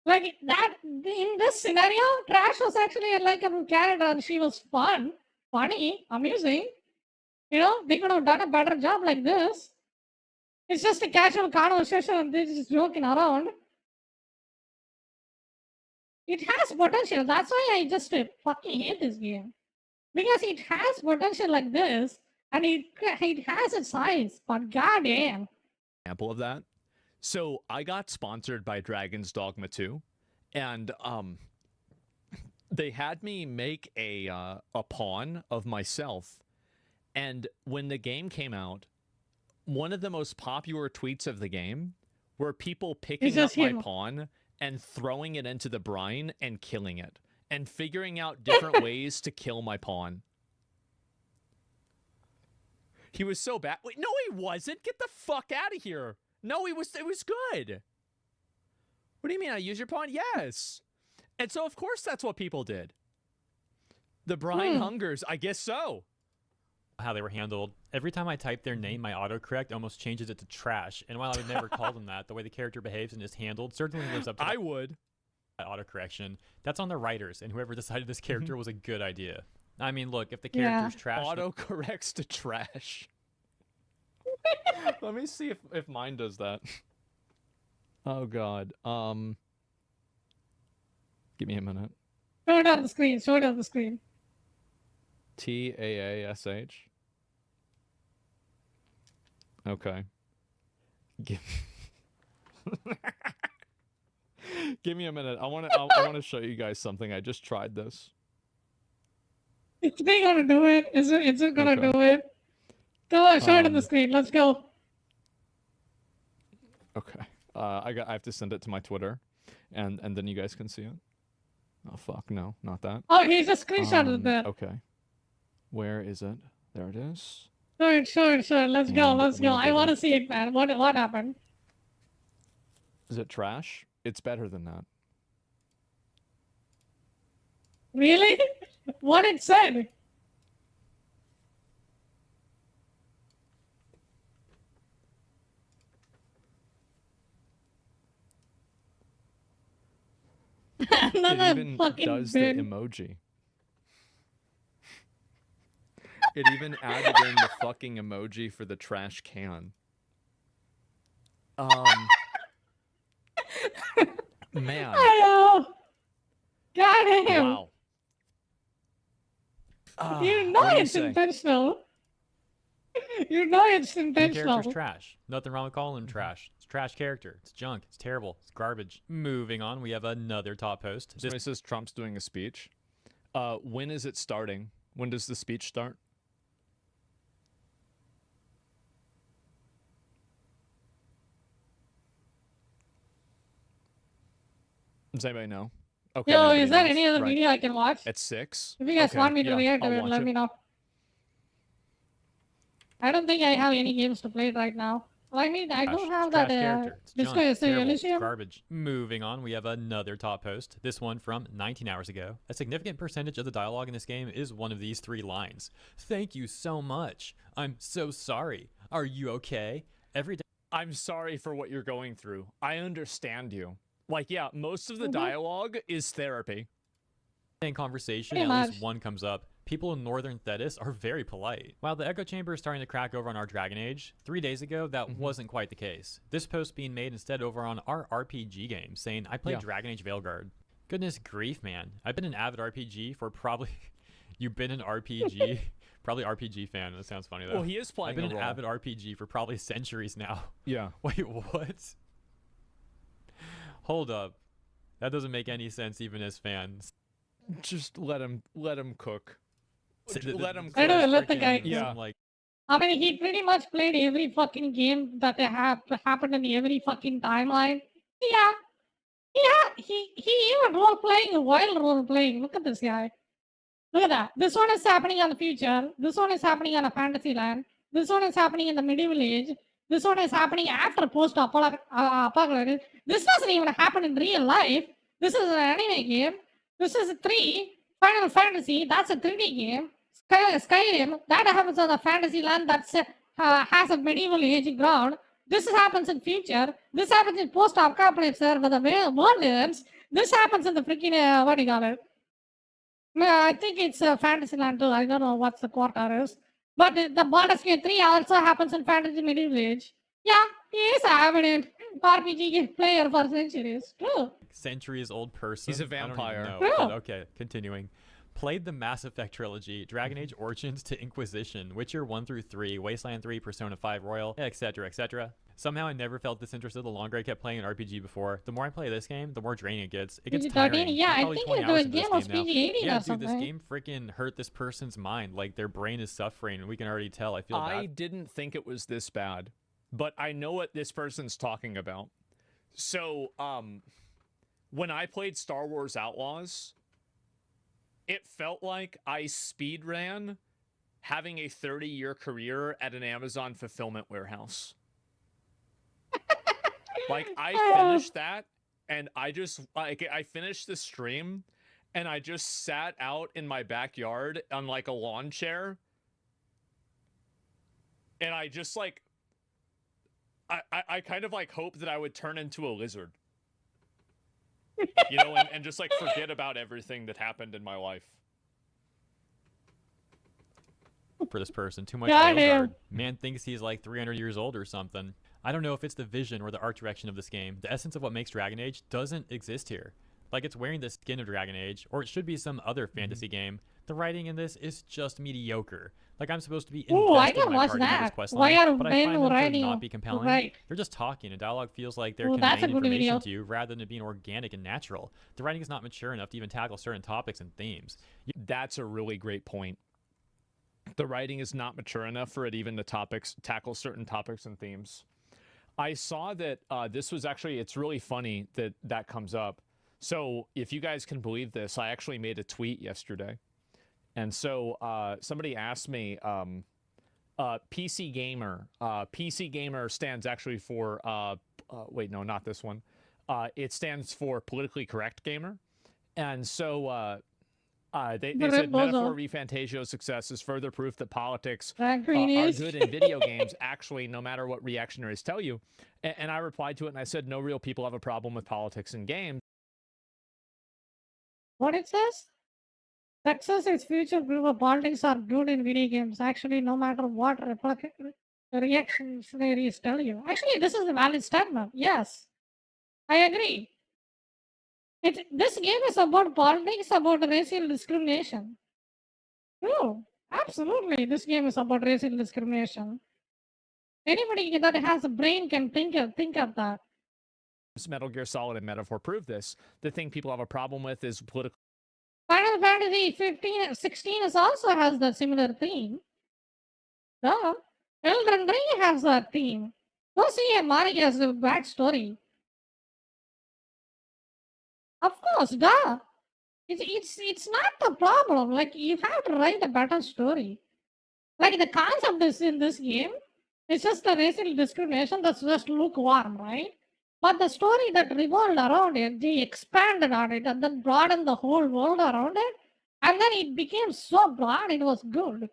Like, that, in this scenario, Trash was actually a likable character and she was funny, amusing. You know, they could have done a better job like this. It's just a casual conversation and they're just joking around. It has potential. That's why I just fucking hate this game. Because it has potential like this and it has its size, but goddamn. Example of that. So I got sponsored by Dragon's Dogma 2, and they had me make a pawn of myself. And when the game came out, one of the most popular tweets of the game were people picking up my pawn and throwing it into the brine and killing it, and figuring out different ways to kill my pawn. He was so bad. Wait, no, he wasn't. Get the fuck out of here. No, it was good. What do you mean I use your pawn? Yes. And so, of course, that's what people did. The brine hungers. I guess so. How they were handled. Every time I type their name, my autocorrect almost changes it to Trash. And while I would never call them that, the way the character behaves and is handled certainly lives up to I would. That autocorrection. That's on the writers and whoever decided this character was a good idea. I mean, look, if the character's trash... Autocorrects to Trash. Let me see if mine does that. Oh god. Give me a minute. Show it on the screen. Show it on the screen. TAASH. Okay. Give me a minute. I want to show you guys something. I just tried this. It's they gonna do it. Is it gonna Okay. do it? Go on, show it on the Um, screen. Let's go. Okay. I have to send it to my Twitter, and then you guys can see it. Oh fuck, no, not that. Oh, he's a screenshot of that. Okay. Where is it? There it is. Show it. Let's go. And Let's go. we I did want to it. see it, man. What happened? Is it trash? It's better than that. Really? What it said? It Another even fucking does bin. the emoji. It even added in the fucking emoji for the trash can. Man. I know. Got him. Wow. You know what do you it's say? intentional. You know it's The intentional. character's trash. Nothing wrong with calling him trash. It's a trash character. It's junk. It's terrible. It's garbage. Moving on, we have another top post. Somebody says Trump's doing a speech. When is it starting? When does the speech start? Does anybody know? Okay. Yo, nobody is there knows. any other Right. video I can watch? At 6? If you guys Okay, want me to yeah, react to I'll it, watch let it. me know. I don't think I have any games to play right now. Well, I mean, I do Trash. have Trash that character. It's Disco junk. It's terrible. It's Elysium. garbage. Moving on, we have another top post. This one from 19 hours ago. A significant percentage of the dialogue in this game is one of these 3 lines. Thank you so much. I'm so sorry. Are you okay? Every day. I'm sorry for what you're going through. I understand you. Like, yeah, most of the Mhm. dialogue is therapy. In conversation, Pretty at least much. one comes up. People in Northern Thetis are very polite. While the echo chamber is starting to crack over on our Dragon Age, 3 days ago, that wasn't quite the case. This post being made instead over on our RPG game, saying, I played Yeah. Dragon Age Veilguard. Goodness grief, man. I've been an avid RPG for probably... You've been an RPG? Probably RPG fan. That sounds funny, though. Well, he is playing I've been a an role. avid RPG for probably centuries now. Yeah. Wait, what? Hold up. That doesn't make any sense even as fans. Just let him cook. Let him I cook. know, let the guy Freaking, Yeah. like, I mean, he pretty much played every fucking game that they have happened in every fucking timeline. Yeah. He even role playing while role playing. Look at this guy. Look at that. This one is happening on the future. This one is happening on a fantasy land. This one is happening in the medieval age. This one is happening after post-apocalypse. This doesn't even happen in real life. This is an anime game. This is a 3. Final Fantasy, that's a 3D game. Skyrim, that happens on a fantasy land that has a medieval age ground. This happens in future. This happens in post-apocalypse where the world ends. This happens in the freaking, what do you call it? I think it's Fantasyland too. I don't know what the quarter is. But the Baldur's Gate 3 also happens in Fantasy Medieval Age. Yeah, he is an avid RPG player for centuries. True. centuries old person. He's a I don't even vampire. know, Yeah. but okay, continuing. Played the Mass Effect trilogy, Dragon Age Origins to Inquisition, Witcher 1 through 3, Wasteland 3, Persona 5 Royal, etc., etc. Somehow I never felt this interested the longer I kept playing an RPG before. The more I play this game, the more draining it gets. It gets PG-13? tiring. Yeah, I'm I probably think 20 the hours into game this was now. PG-18 Yeah, or dude, something. this game freaking hurt this person's mind. Like, their brain is suffering, and we can already tell. I feel I bad. didn't think it was this bad, but I know what this person's talking about. So, when I played Star Wars Outlaws, it felt like I speed ran having a 30-year career at an Amazon fulfillment warehouse. Like, I finished that, and I just, like, I finished the stream, and I just sat out in my backyard on, like, a lawn chair, and I just, like, I kind of, like, hoped that I would turn into a lizard. You know, and just, like, forget about everything that happened in my life. For this person, too much Got Veilguard. him. Man thinks he's like 300 years old or something. I don't know if it's the vision or the art direction of this game. The essence of what makes Dragon Age doesn't exist here. Like it's wearing the skin of Dragon Age, or it should be some other fantasy game. The writing in this is just mediocre. Like I'm supposed to be Ooh, I invested in can my watch party members' that. quest Why line, are but I men find them to writing? not be compelling. Right. They're just talking, and dialogue feels like they're Ooh, that's conveying a good information video. to you rather than being organic and natural. The writing is not mature enough to even tackle certain topics and themes. That's a really great point. The writing is not mature enough for it even to tackle certain topics and themes. I saw that this was actually, it's really funny that that comes up. So if you guys can believe this, I actually made a tweet yesterday. And so somebody asked me, PC Gamer. PC Gamer stands actually for, wait, no, not this one. It stands for Politically Correct Gamer. And so they said Metaphor ReFantasio's success is further proof that politics are good in video games, actually, no matter what reactionaries tell you. And I replied to it and I said, no real people have a problem with politics in games. What it says? Success is future proof of politics are good in video games. Actually, no matter what reactionaries tell you. Actually, this is a valid statement. Yes, I agree. This game is about politics, about racial discrimination. True. Absolutely, this game is about racial discrimination. Anybody that has a brain can think of that. Metal Gear Solid and Metaphor prove this. The thing people have a problem with is political. Final Fantasy 15 and 16 also has the similar theme. Duh. Elden Ring has that theme. Go see Mari has a backstory. Of course, duh. It's not the problem. Like, you have to write a better story. Like, the concept is in this game. It's just the racial discrimination that's just lukewarm, right? But the story that revolved around it, they expanded on it and then broadened the whole world around it. And then it became so broad, it was good.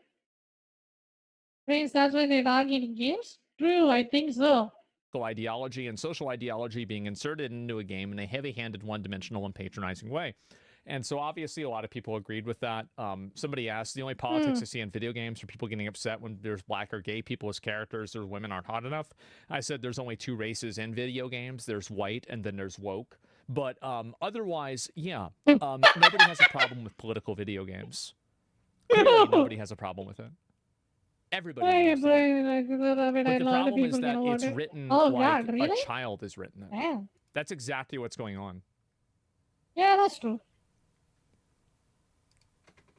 Friends, that's why they target in games? True, I think so. Ideology and social ideology being inserted into a game in a heavy-handed, one-dimensional, and patronizing way. And so obviously a lot of people agreed with that. Somebody asked, the only politics I see in video games are people getting upset when there's black or gay people as characters or women aren't hot enough. I said there's only two races in video games. There's white and then there's woke. But otherwise, yeah, nobody has a problem with political video games. Clearly, nobody has a problem with it. Everybody knows that. But the problem is that it's written like really? a child has written it. Damn. That's exactly what's going on. Yeah, that's true.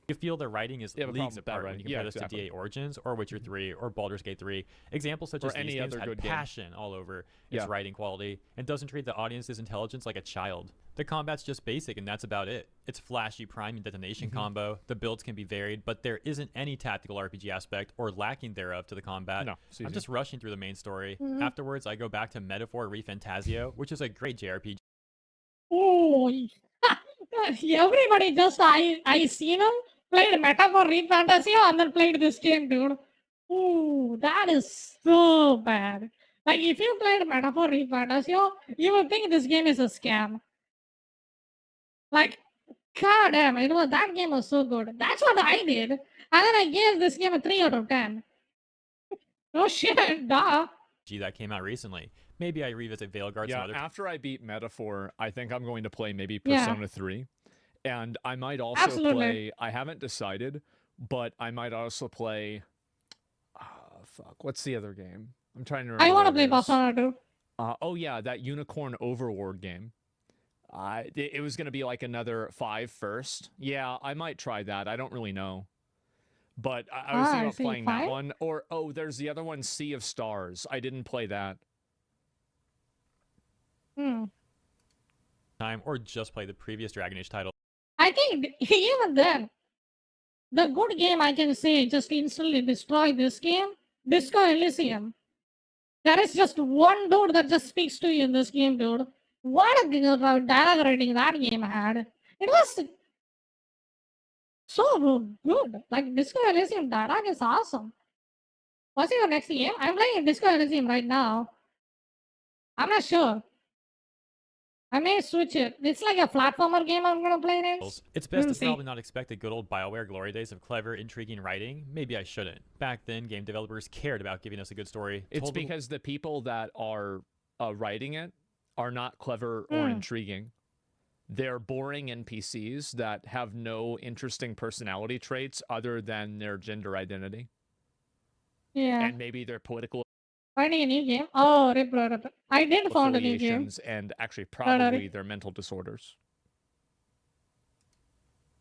You feel the writing is You have a problem leagues with that apart when writing. you compare Yeah, this exactly. to DA Origins or Witcher 3 or Baldur's Gate 3. Examples such Or as any these games other had good game. passion all over its Yeah. writing quality and doesn't treat the audience's intelligence like a child. The combat's just basic and that's about it. It's flashy prime and detonation combo, the builds can be varied, but there isn't any tactical RPG aspect or lacking thereof to the combat. No, it's I'm easy. just rushing through the main story. Afterwards, I go back to Metaphor ReFantasio, which is a great JRPG. Oh, everybody just I seen them played Metaphor ReFantasio and then played this game, dude. Ooh, that is so bad. Like, if you played Metaphor ReFantasio, you would think this game is a scam. Like, god damn, that game was so good. That's what I did. And then I gave this game a 3 out of 10. Oh shit, duh. That came out recently. Maybe I revisit Veilguard Yeah, some other after I beat Metaphor, I think I'm going to play maybe Yeah. Persona 3. And I might also Absolutely. play, I haven't decided, but I might also play, what's the other game? I'm trying to remember. I want to what play it is. Persona 2. Oh yeah, that Unicorn Overlord game. It was going to be like another 5 first. Yeah, I might try that. I don't really know. But I was thinking about see, playing 5? that one. Or, there's the other one, Sea of Stars. I didn't play that. time or just play the previous Dragon Age title. I think even then, the good game I can say just instantly destroy this game, Disco Elysium. There is just one dude that just speaks to you in this game, dude. What a good dialogue writing that game had. It was so good. Like, Disco Elysium dialogue is awesome. What's your next game? I'm playing Disco Elysium right now. I'm not sure. I may switch it. It's like a platformer game I'm gonna play next. It's best to see. probably not expect the good old BioWare glory days of clever, intriguing writing. Maybe I shouldn't. Back then, game developers cared about giving us a good story. It's told the- because the people that are writing it are not clever or intriguing. They're boring NPCs that have no interesting personality traits other than their gender identity Yeah. and maybe their political Finding a new game. Oh, rip, bro, rip. I did find a new game. affiliations and actually Sorry. probably their mental disorders.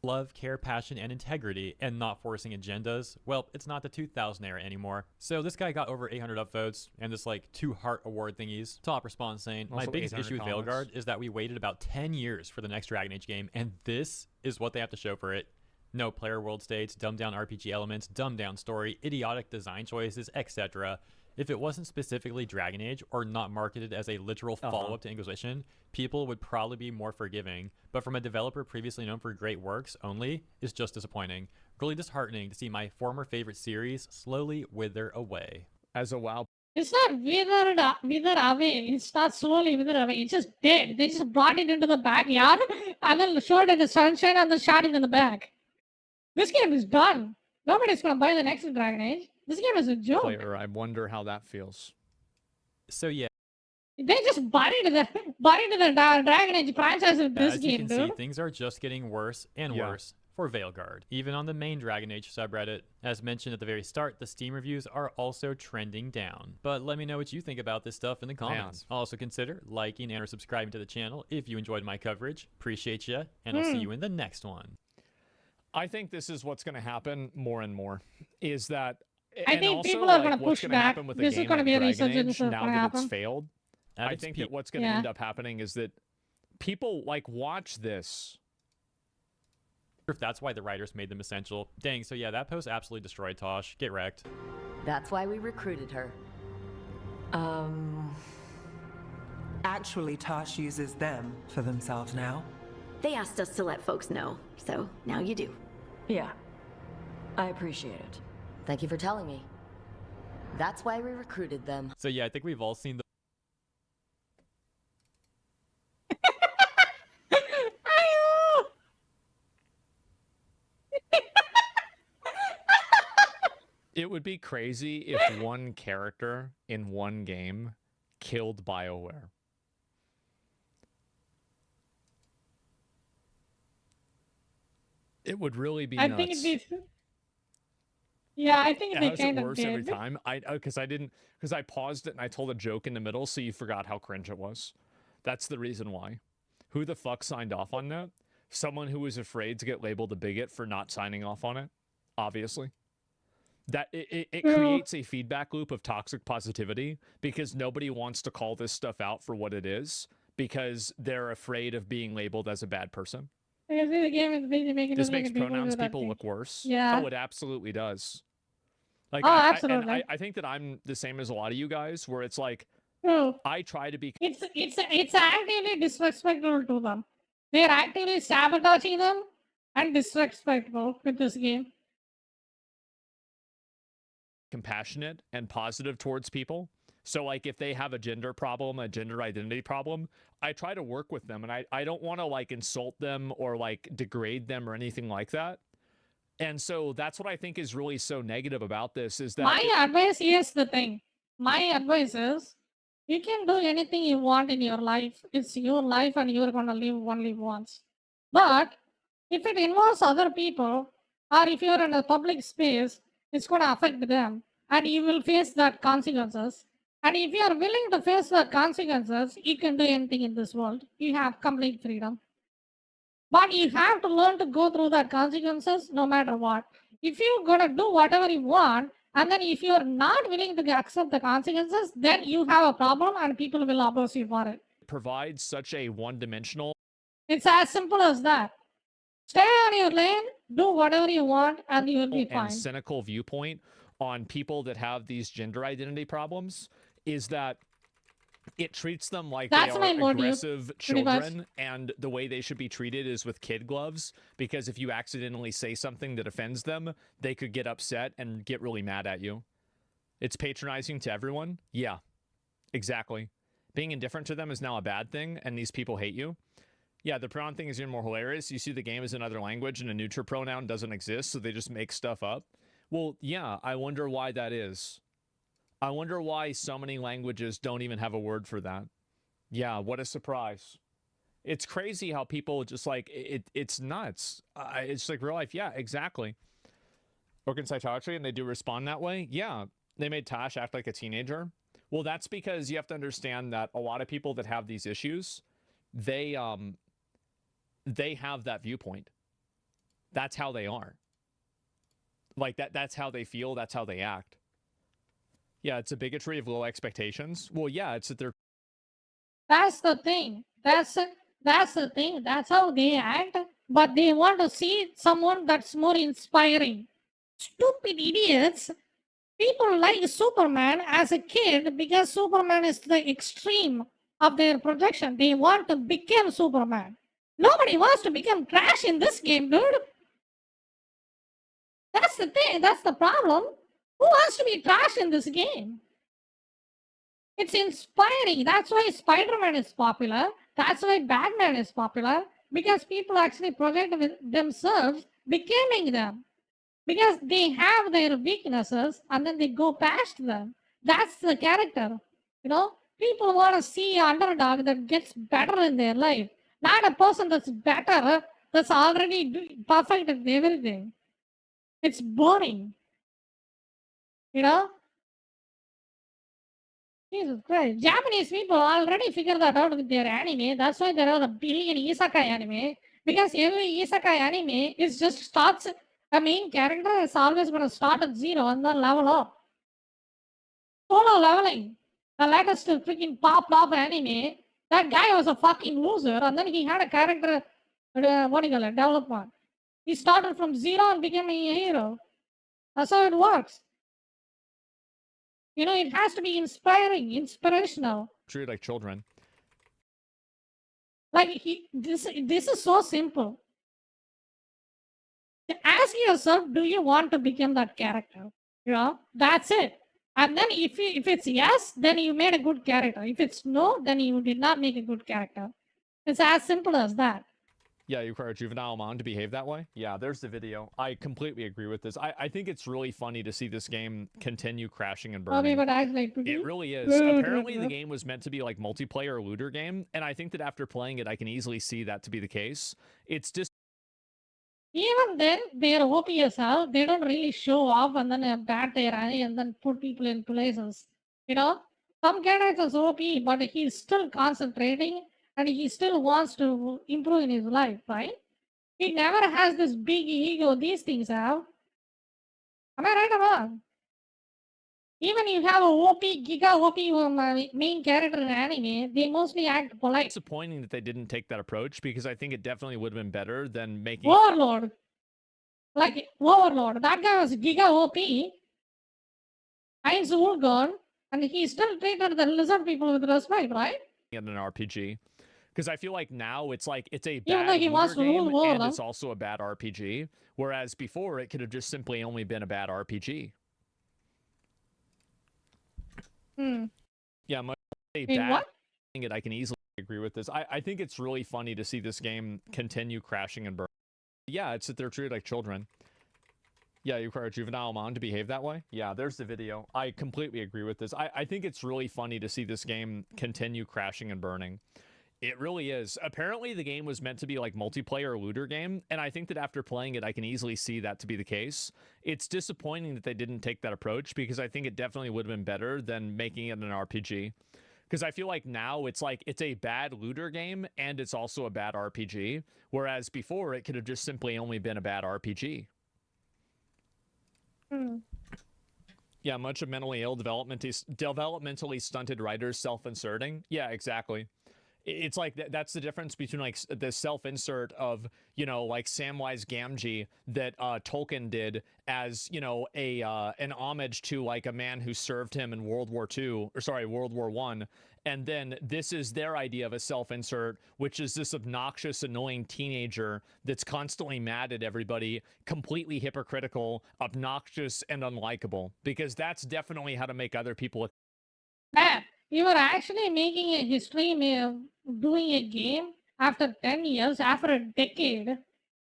Love, care, passion, and integrity, and not forcing agendas. Well, it's not the 2000 era anymore. So this guy got over 800 upvotes and this like 2 heart award thingies. Top response saying, my Also biggest 800 issue with comments. Veilguard is that we waited about 10 years for the next Dragon Age game, and this is what they have to show for it. No player world states, dumbed down RPG elements, dumbed down story, idiotic design choices, etc. If it wasn't specifically Dragon Age or not marketed as a literal follow-up to Inquisition, people would probably be more forgiving. But from a developer previously known for great works only, is just disappointing. Really disheartening to see my former favorite series slowly wither away. As a WoW It's not wither away. It's not slowly wither away. It's just dead. They just brought it into the backyard and then showed it in the sunshine and then shot it in the back. This game is done. Nobody's gonna buy the next Dragon Age. This game is a joke. player, I wonder how that feels. So yeah, They just buried the Dragon Age franchise with this as you game, can see, dude. things are just getting worse and Yeah. worse for Veilguard, even on the main Dragon Age subreddit. As mentioned at the very start, the Steam reviews are also trending down. But let me know what you think about this stuff in the comments. Also consider liking and or subscribing to the channel if you enjoyed my coverage. Appreciate you, and I'll see you in the next one. I think this is what's going to happen more and more. Is that I and think also, people are like, gonna what's push gonna back. happen with a This is game gonna like be a Dragon resurgence Age, of now what that it's happened. failed. At I its think peak. that what's going to Yeah. end up happening is that people like watch this. If that's why the writers made them essential. Dang, so yeah, that post absolutely destroyed Tosh. Get wrecked. That's why we recruited her. Actually, Tosh uses them for themselves now. They asked us to let folks know, so now you do. Yeah. I appreciate it. Thank you for telling me. That's why we recruited them. So yeah, I think we've all seen the Ayo! It would be crazy if one character in one game killed BioWare. It would really be I nuts. think it did. Yeah, I think they How's kind it of worse every did. time? Because I paused it and I told a joke in the middle, so you forgot how cringe it was. That's the reason why. Who the fuck signed off on that? Someone who was afraid to get labeled a bigot for not signing off on it. Obviously, that it Yeah. creates a feedback loop of toxic positivity because nobody wants to call this stuff out for what it is because they're afraid of being labeled as a bad person. Because the game is basically making This it makes like people pronouns do that people thing. look worse. Yeah. Oh, it absolutely does. Like, Oh, and absolutely. I think that I'm the same as a lot of you guys, where it's like True. I try to be It's actively disrespectful to them. They're actively sabotaging them and disrespectful with this game. compassionate and positive towards people. So, like, if they have a gender problem, a gender identity problem, I try to work with them, and I don't want to like insult them or like degrade them or anything like that. And so that's what I think is really so negative about this is that My advice, here's the thing. My advice is you can do anything you want in your life. It's your life and you're gonna live only once. But if it involves other people or if you're in a public space, it's gonna affect them and you will face that consequences. And if you are willing to face the consequences, you can do anything in this world. You have complete freedom. But you have to learn to go through that consequences no matter what. If you're gonna do whatever you want, and then if you're not willing to accept the consequences, then you have a problem and people will oppose you for it. provides such a one-dimensional It's as simple as that. Stay on your lane, do whatever you want, and you will be fine. and cynical viewpoint on people that have these gender identity problems is that it treats them like That's they my are motive, aggressive pretty much. children, and the way they should be treated is with kid gloves, because if you accidentally say something that offends them, they could get upset and get really mad at you. It's patronizing to everyone. Yeah, exactly. Being indifferent to them is now a bad thing, and these people hate you. Yeah, the pronoun thing is even more hilarious. You see the game is another language, and a neutral pronoun doesn't exist, so they just make stuff up. Well, yeah, I wonder why that is. I wonder why so many languages don't even have a word for that. Yeah, what a surprise. It's crazy how people just like it's nuts. It's like real life. Yeah, exactly. Broken psychiatry, and they do respond that way. Yeah, they made Tash act like a teenager. Well, that's because you have to understand that a lot of people that have these issues, they have that viewpoint. That's how they are. Like that's how they feel, that's how they act. Yeah, it's a bigotry of low expectations. Well, yeah, it's that they're That's the thing. That's the thing. That's how they act. But they want to see someone that's more inspiring. Stupid idiots. People like Superman as a kid because Superman is the extreme of their projection. They want to become Superman. Nobody wants to become Crash in this game, dude. That's the thing. That's the problem. Who wants to be Crash in this game? It's inspiring. That's why Spider-Man is popular. That's why Batman is popular. Because people actually project themselves becoming them. Because they have their weaknesses and then they go past them. That's the character. You know, people want to see an underdog that gets better in their life, not a person that's better, that's already perfect at everything. It's boring. You know? Jesus Christ. Japanese people already figured that out with their anime. That's why there are a billion isekai anime. Because every isekai anime is just starts, a main character is always going to start at 0 and then level up. Solo leveling. The latest freaking pop anime, that guy was a fucking loser and then he had a character, what do you call it, development. He started from 0 and became a hero. That's how it works. You know, it has to be inspiring, inspirational. treated like children. Like this is so simple. Ask yourself, do you want to become that character? You know, that's it. And then if it's yes, then you made a good character. If it's no, then you did not make a good character. It's as simple as that. Yeah, you require a juvenile mom to behave that way? Yeah, there's the video. I completely agree with this. I think it's really funny to see this game continue crashing and burning. But actually, It really is. Apparently, the game was meant to be like multiplayer looter game, and I think that after playing it, I can easily see that to be the case. It's just even then, they're OP as hell. They don't really show off and then bat their eye and then put people in places. You know, some characters are OP, but he's still concentrating and he still wants to improve in his life, right? He never has this big ego these things have. Am I right or wrong? Even you have a OP, Giga OP main character in anime, they mostly act polite. disappointing that they didn't take that approach because I think it definitely would have been better than making Warlord. Like Overlord. That guy was Giga OP. Heinz Ulgon. And he still treated the lizard people with respect, right? it an RPG. Because I feel like now it's like it's a Even bad though he wants looter to rule game world, and huh? it's also a bad RPG. Whereas before it could have just simply only been a bad RPG. Hmm. Yeah, much a In bad what? it, I can easily agree with this. I think it's really funny to see this game continue crashing and burning. Yeah, it's that they're treated like children. Yeah, you require a juvenile mom to behave that way? Yeah, there's the video. I completely agree with this. I think it's really funny to see this game continue crashing and burning. It really is. Apparently, the game was meant to be like multiplayer looter game, and I think that after playing it, I can easily see that to be the case. It's disappointing that they didn't take that approach because I think it definitely would have been better than making it an RPG. Because I feel like now it's like it's a bad looter game and it's also a bad RPG, whereas before it could have just simply only been a bad RPG. Hmm. Yeah, much of mentally ill, developmentally stunted writers self-inserting. Yeah, exactly. It's like that's the difference between like the self-insert of, you know, like Samwise Gamgee that Tolkien did as, you know, an homage to like a man who served him in World War I, and then this is their idea of a self-insert, which is this obnoxious, annoying teenager that's constantly mad at everybody, completely hypocritical, obnoxious, and unlikable, because that's definitely how to make other people. Man, you were actually making a history, doing a game after 10 years, after a decade.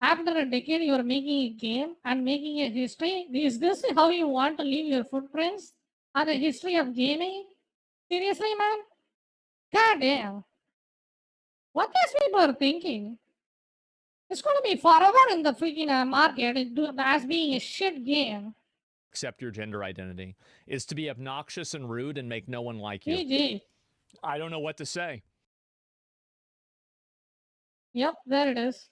After a decade, you are making a game and making a history. Is this how you want to leave your footprints on the history of gaming? Seriously, man? God damn. What these people are thinking? It's going to be forever in the freaking market as being a shit game. accept your gender identity is to be obnoxious and rude and make no one like you. GG. I don't know what to say. Yep, there it is.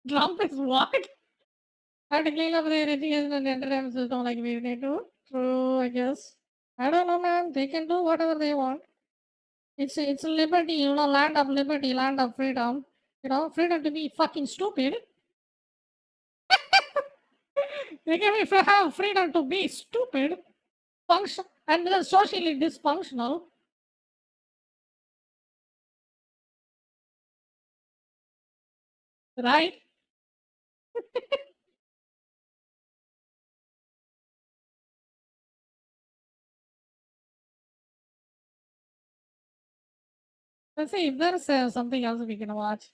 Trump is what? I have to clean up their education and entertainment system like we need to. True, I guess. I don't know, man. They can do whatever they want. It's liberty, you know, land of liberty, land of freedom. You know, freedom to be fucking stupid. They can have freedom to be stupid, function, and then socially dysfunctional. Right? Let's see if there's something else we can watch.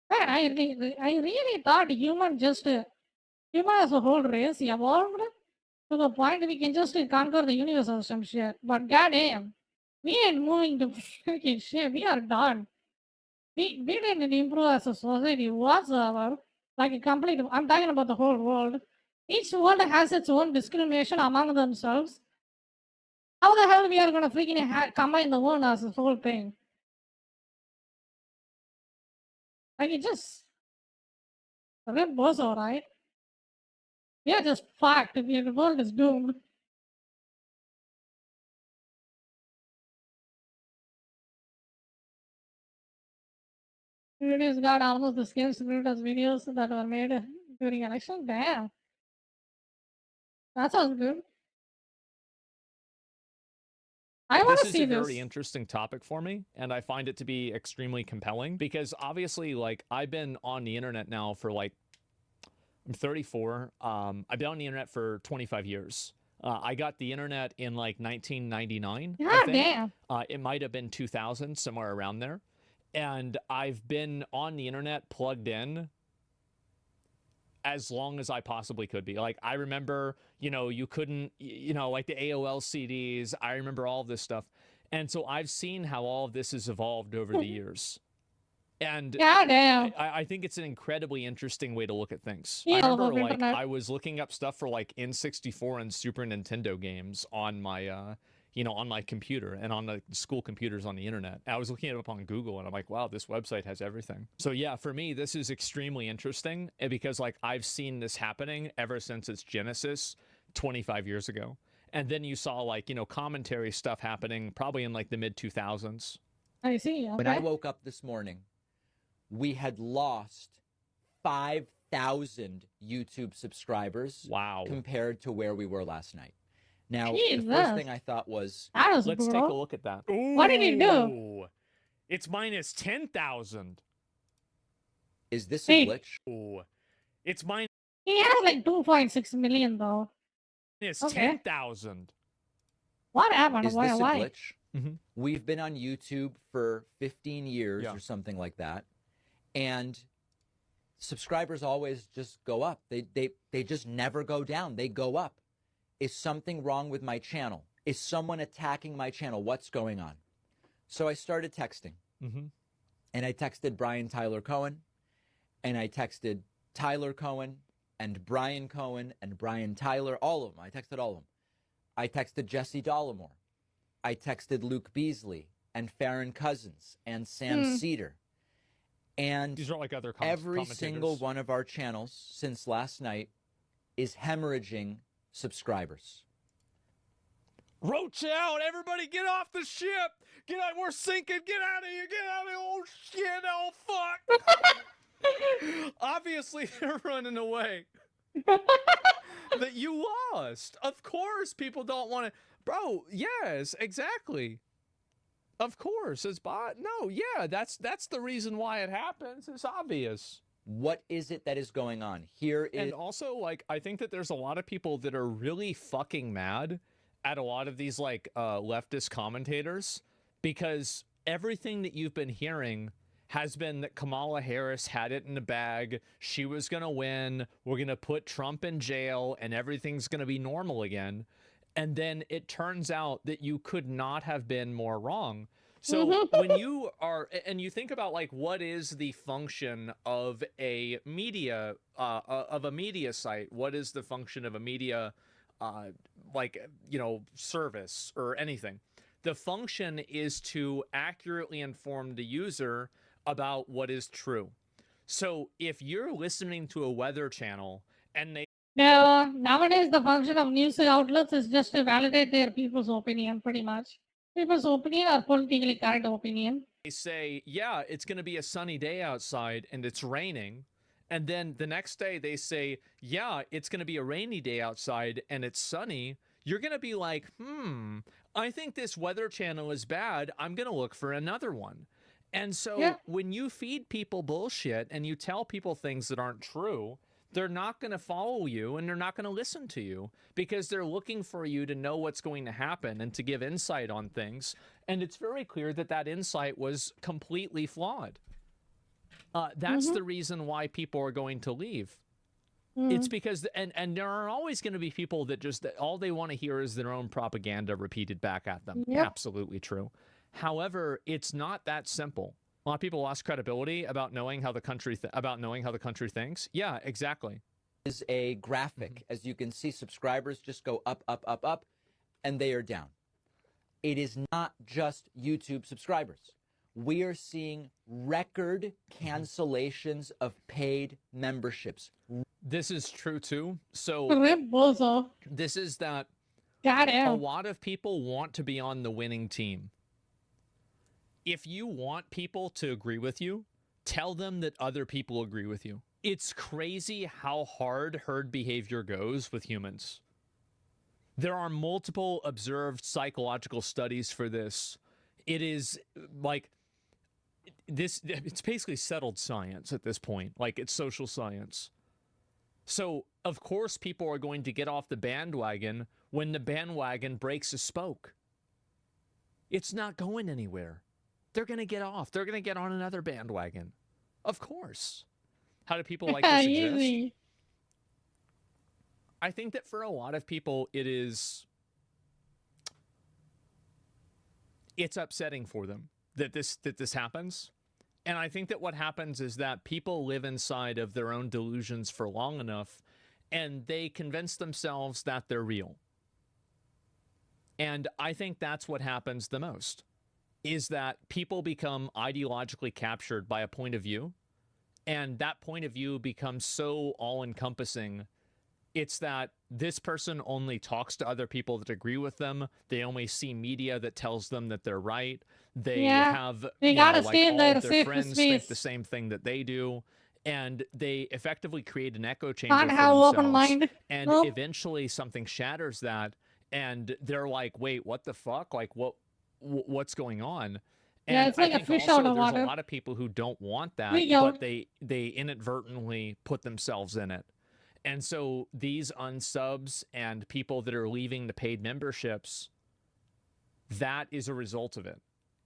Man, I really thought human as a whole race evolved to the point we can just conquer the universe or some shit. But goddamn, we ain't moving to freaking shit. We are done. We didn't improve as a society whatsoever. Like a complete, I'm talking about the whole world. Each world has its own discrimination among themselves. How the hell we are gonna freaking combine the world as a whole thing? Like it just Red Bozo, right? We are just fucked. The world is doomed. Videos got almost the same script as videos that were made during election. Damn. That sounds good. I want to This is see a this. very interesting topic for me, and I find it to be extremely compelling because obviously, like, I've been on the internet now for like, I'm 34. I've been on the internet for 25 years. I got the internet in like 1999. I God think. damn. It might have been 2000, somewhere around there. And I've been on the internet plugged in as long as I possibly could be. Like, I remember, you know, you couldn't, you know, like the AOL CDs. I remember all of this stuff. And so I've seen how all of this has evolved over the years. And damn. I think it's an incredibly interesting way to look at things. Yeah, I I love remember, like, internet. I was looking up stuff for, like, N64 and Super Nintendo games on my, you know, on my computer and on the school computers on the internet. I was looking it up on Google and I'm like, wow, this website has everything. So yeah, for me, this is extremely interesting because, like, I've seen this happening ever since its genesis 25 years ago. And then you saw, like, you know, commentary stuff happening probably in like the mid 2000s. I see. Okay. When I woke up this morning, we had lost 5,000 YouTube subscribers. Wow. Compared to where we were last night. Now, the Jesus. first thing I thought was, That was Let's take a brutal. look at that. What did he do? Ooh, it's minus 10,000. is this a Hey. glitch? Ooh, it's minus He has like 2.6 million though. Okay. 10,000. What happened? Is Why? this a Why? glitch? Mhm. We've been on YouTube for 15 years Yeah. or something like that. And subscribers always just go up. They just never go down. They go up. Is something wrong with my channel? Is someone attacking my channel? What's going on? So I started texting. Mhm. And I texted Brian Tyler Cohen. And I texted Tyler Cohen and Brian Cohen and Brian Tyler, all of them. I texted all of them. I texted Jesse Dollamore. I texted Luke Beasley and Farron Cousins and Sam Cedar. And These are like other every commentators. single one of our channels since last night is hemorrhaging subscribers. Roach out! Everybody get off the ship! Get out! We're sinking! Get out of here! Get out of here! Oh shit! Oh fuck! Obviously, they're running away. That you lost. Of course, people don't want to. Bro, yes, exactly. Of course, as bot. No, yeah, that's the reason why it happens. It's obvious. What is it that is going on? Here is And also, like, I think that there's a lot of people that are really fucking mad at a lot of these, like, leftist commentators because everything that you've been hearing has been that Kamala Harris had it in the bag. She was going to win. We're going to put Trump in jail and everything's going to be normal again. And then it turns out that you could not have been more wrong. So when you are, and you think about like, what is the function of a media site? What is the function of a media, service or anything? The function is to accurately inform the user about what is true. So if you're listening to a weather channel and they No, nowadays the function of news outlets is just to validate their people's opinion, pretty much. People's opinion or politically correct opinion. say, yeah, it's going to be a sunny day outside and it's raining, and then the next day they say, yeah, it's going to be a rainy day outside and it's sunny, you're going to be like, I think this weather channel is bad. I'm going to look for another one. And so when you feed people bullshit and you tell people things that aren't true, they're not going to follow you and they're not going to listen to you because they're looking for you to know what's going to happen and to give insight on things. And it's very clear that that insight was completely flawed. That's the reason why people are going to leave. It's because, and there are always going to be people that just, all they want to hear is their own propaganda repeated back at them. Absolutely true. However, it's not that simple. A lot of people lost credibility about knowing how the country thinks. Yeah, exactly. Is a graphic. As you can see, subscribers just go up, up, up, up, and they are down. It is not just YouTube subscribers. We are seeing record cancellations of paid memberships. This is true too. So this is that a lot of people want to be on the winning team. If you want people to agree with you, tell them that other people agree with you. It's crazy how hard herd behavior goes with humans. There are multiple observed psychological studies for this. It is like this, it's basically settled science at this point. Like, it's social science. So, of course, people are going to get off the bandwagon when the bandwagon breaks a spoke. It's not going anywhere. They're going to get off. They're going to get on another bandwagon. Of course. How do people like this exist? I think that for a lot of people, it's upsetting for them that this happens. And I think that what happens is that people live inside of their own delusions for long enough, and they convince themselves that they're real. And I think that's what happens the most, is that people become ideologically captured by a point of view, and that point of view becomes so all-encompassing. It's that this person only talks to other people that agree with them. They only see media that tells them that they're right. They have gotta stay in all their of their safe friends space. think the same thing that they do. And they effectively create an echo chamber Can't for have open themselves. mind. And Nope. eventually something shatters that, and they're like, wait, what the fuck? Like, what's going on? Yeah, And it's like I a think fish also out of there's water. a lot of people who don't want that, We go. but they inadvertently put themselves in it. And so these unsubs and people that are leaving the paid memberships, that is a result of it.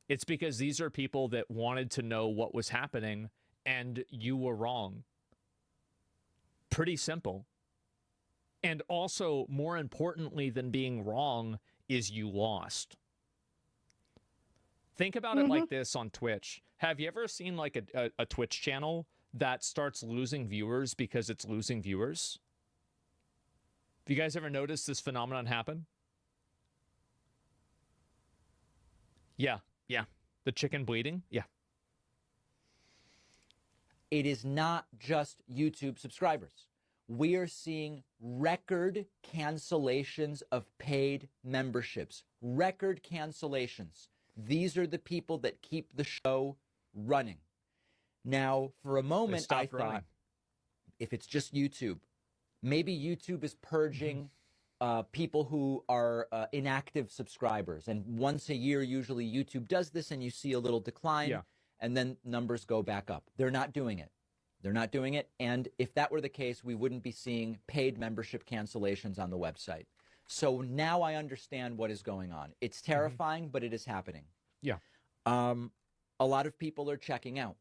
It's because these are people that wanted to know what was happening, and you were wrong. Pretty simple. And also, more importantly than being wrong, is you lost. Think about it like this on Twitch. Have you ever seen like a Twitch channel that starts losing viewers because it's losing viewers? Have you guys ever noticed this phenomenon happen? Yeah. The chicken bleeding? Yeah. It is not just YouTube subscribers. We are seeing record cancellations of paid memberships. Record cancellations. These are the people that keep the show running. Now, for a moment, I thought, if it's just YouTube, maybe YouTube is purging people who are inactive subscribers. And once a year, usually YouTube does this, and you see a little decline, and then numbers go back up. They're not doing it. They're not doing it. And if that were the case, we wouldn't be seeing paid membership cancellations on the website. So now I understand what is going on. It's terrifying, but it is happening. Yeah. A lot of people are checking out.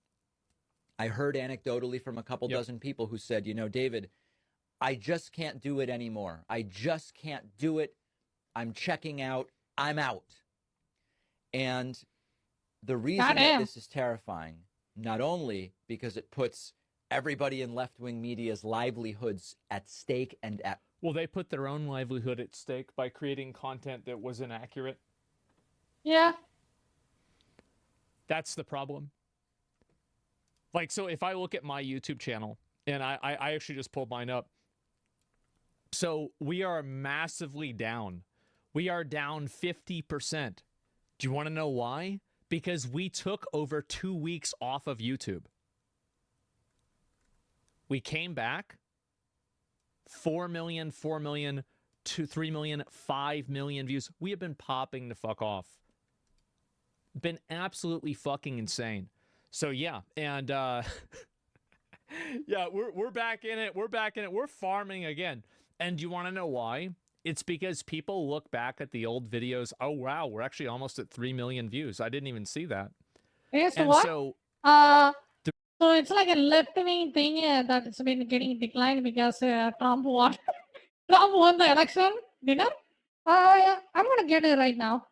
I heard anecdotally from a couple dozen people who said, you know, David, I just can't do it anymore. I just can't do it. I'm checking out. I'm out. And the reason that this is terrifying, not only because it puts everybody in left-wing media's livelihoods at stake and at... Well, they put their own livelihood at stake by creating content that was inaccurate. Yeah. That's the problem. Like, so if I look at my YouTube channel, and I actually just pulled mine up. So we are massively down. We are down 50%. Do you want to know why? Because we took over 2 weeks off of YouTube. We came back, 4 million, 4 million, 3 million, 5 million views. We have been popping the fuck off. Been absolutely fucking insane. So yeah, and yeah, we're back in it. We're back in it. We're farming again. And do you want to know why? It's because people look back at the old videos. Oh wow, we're actually almost at 3 million views. I didn't even see that. Yes, And what? so So it's like a left-wing thing that's been getting declined because Trump won. Trump won the election. Dinner? Yeah, I'm gonna get it right now.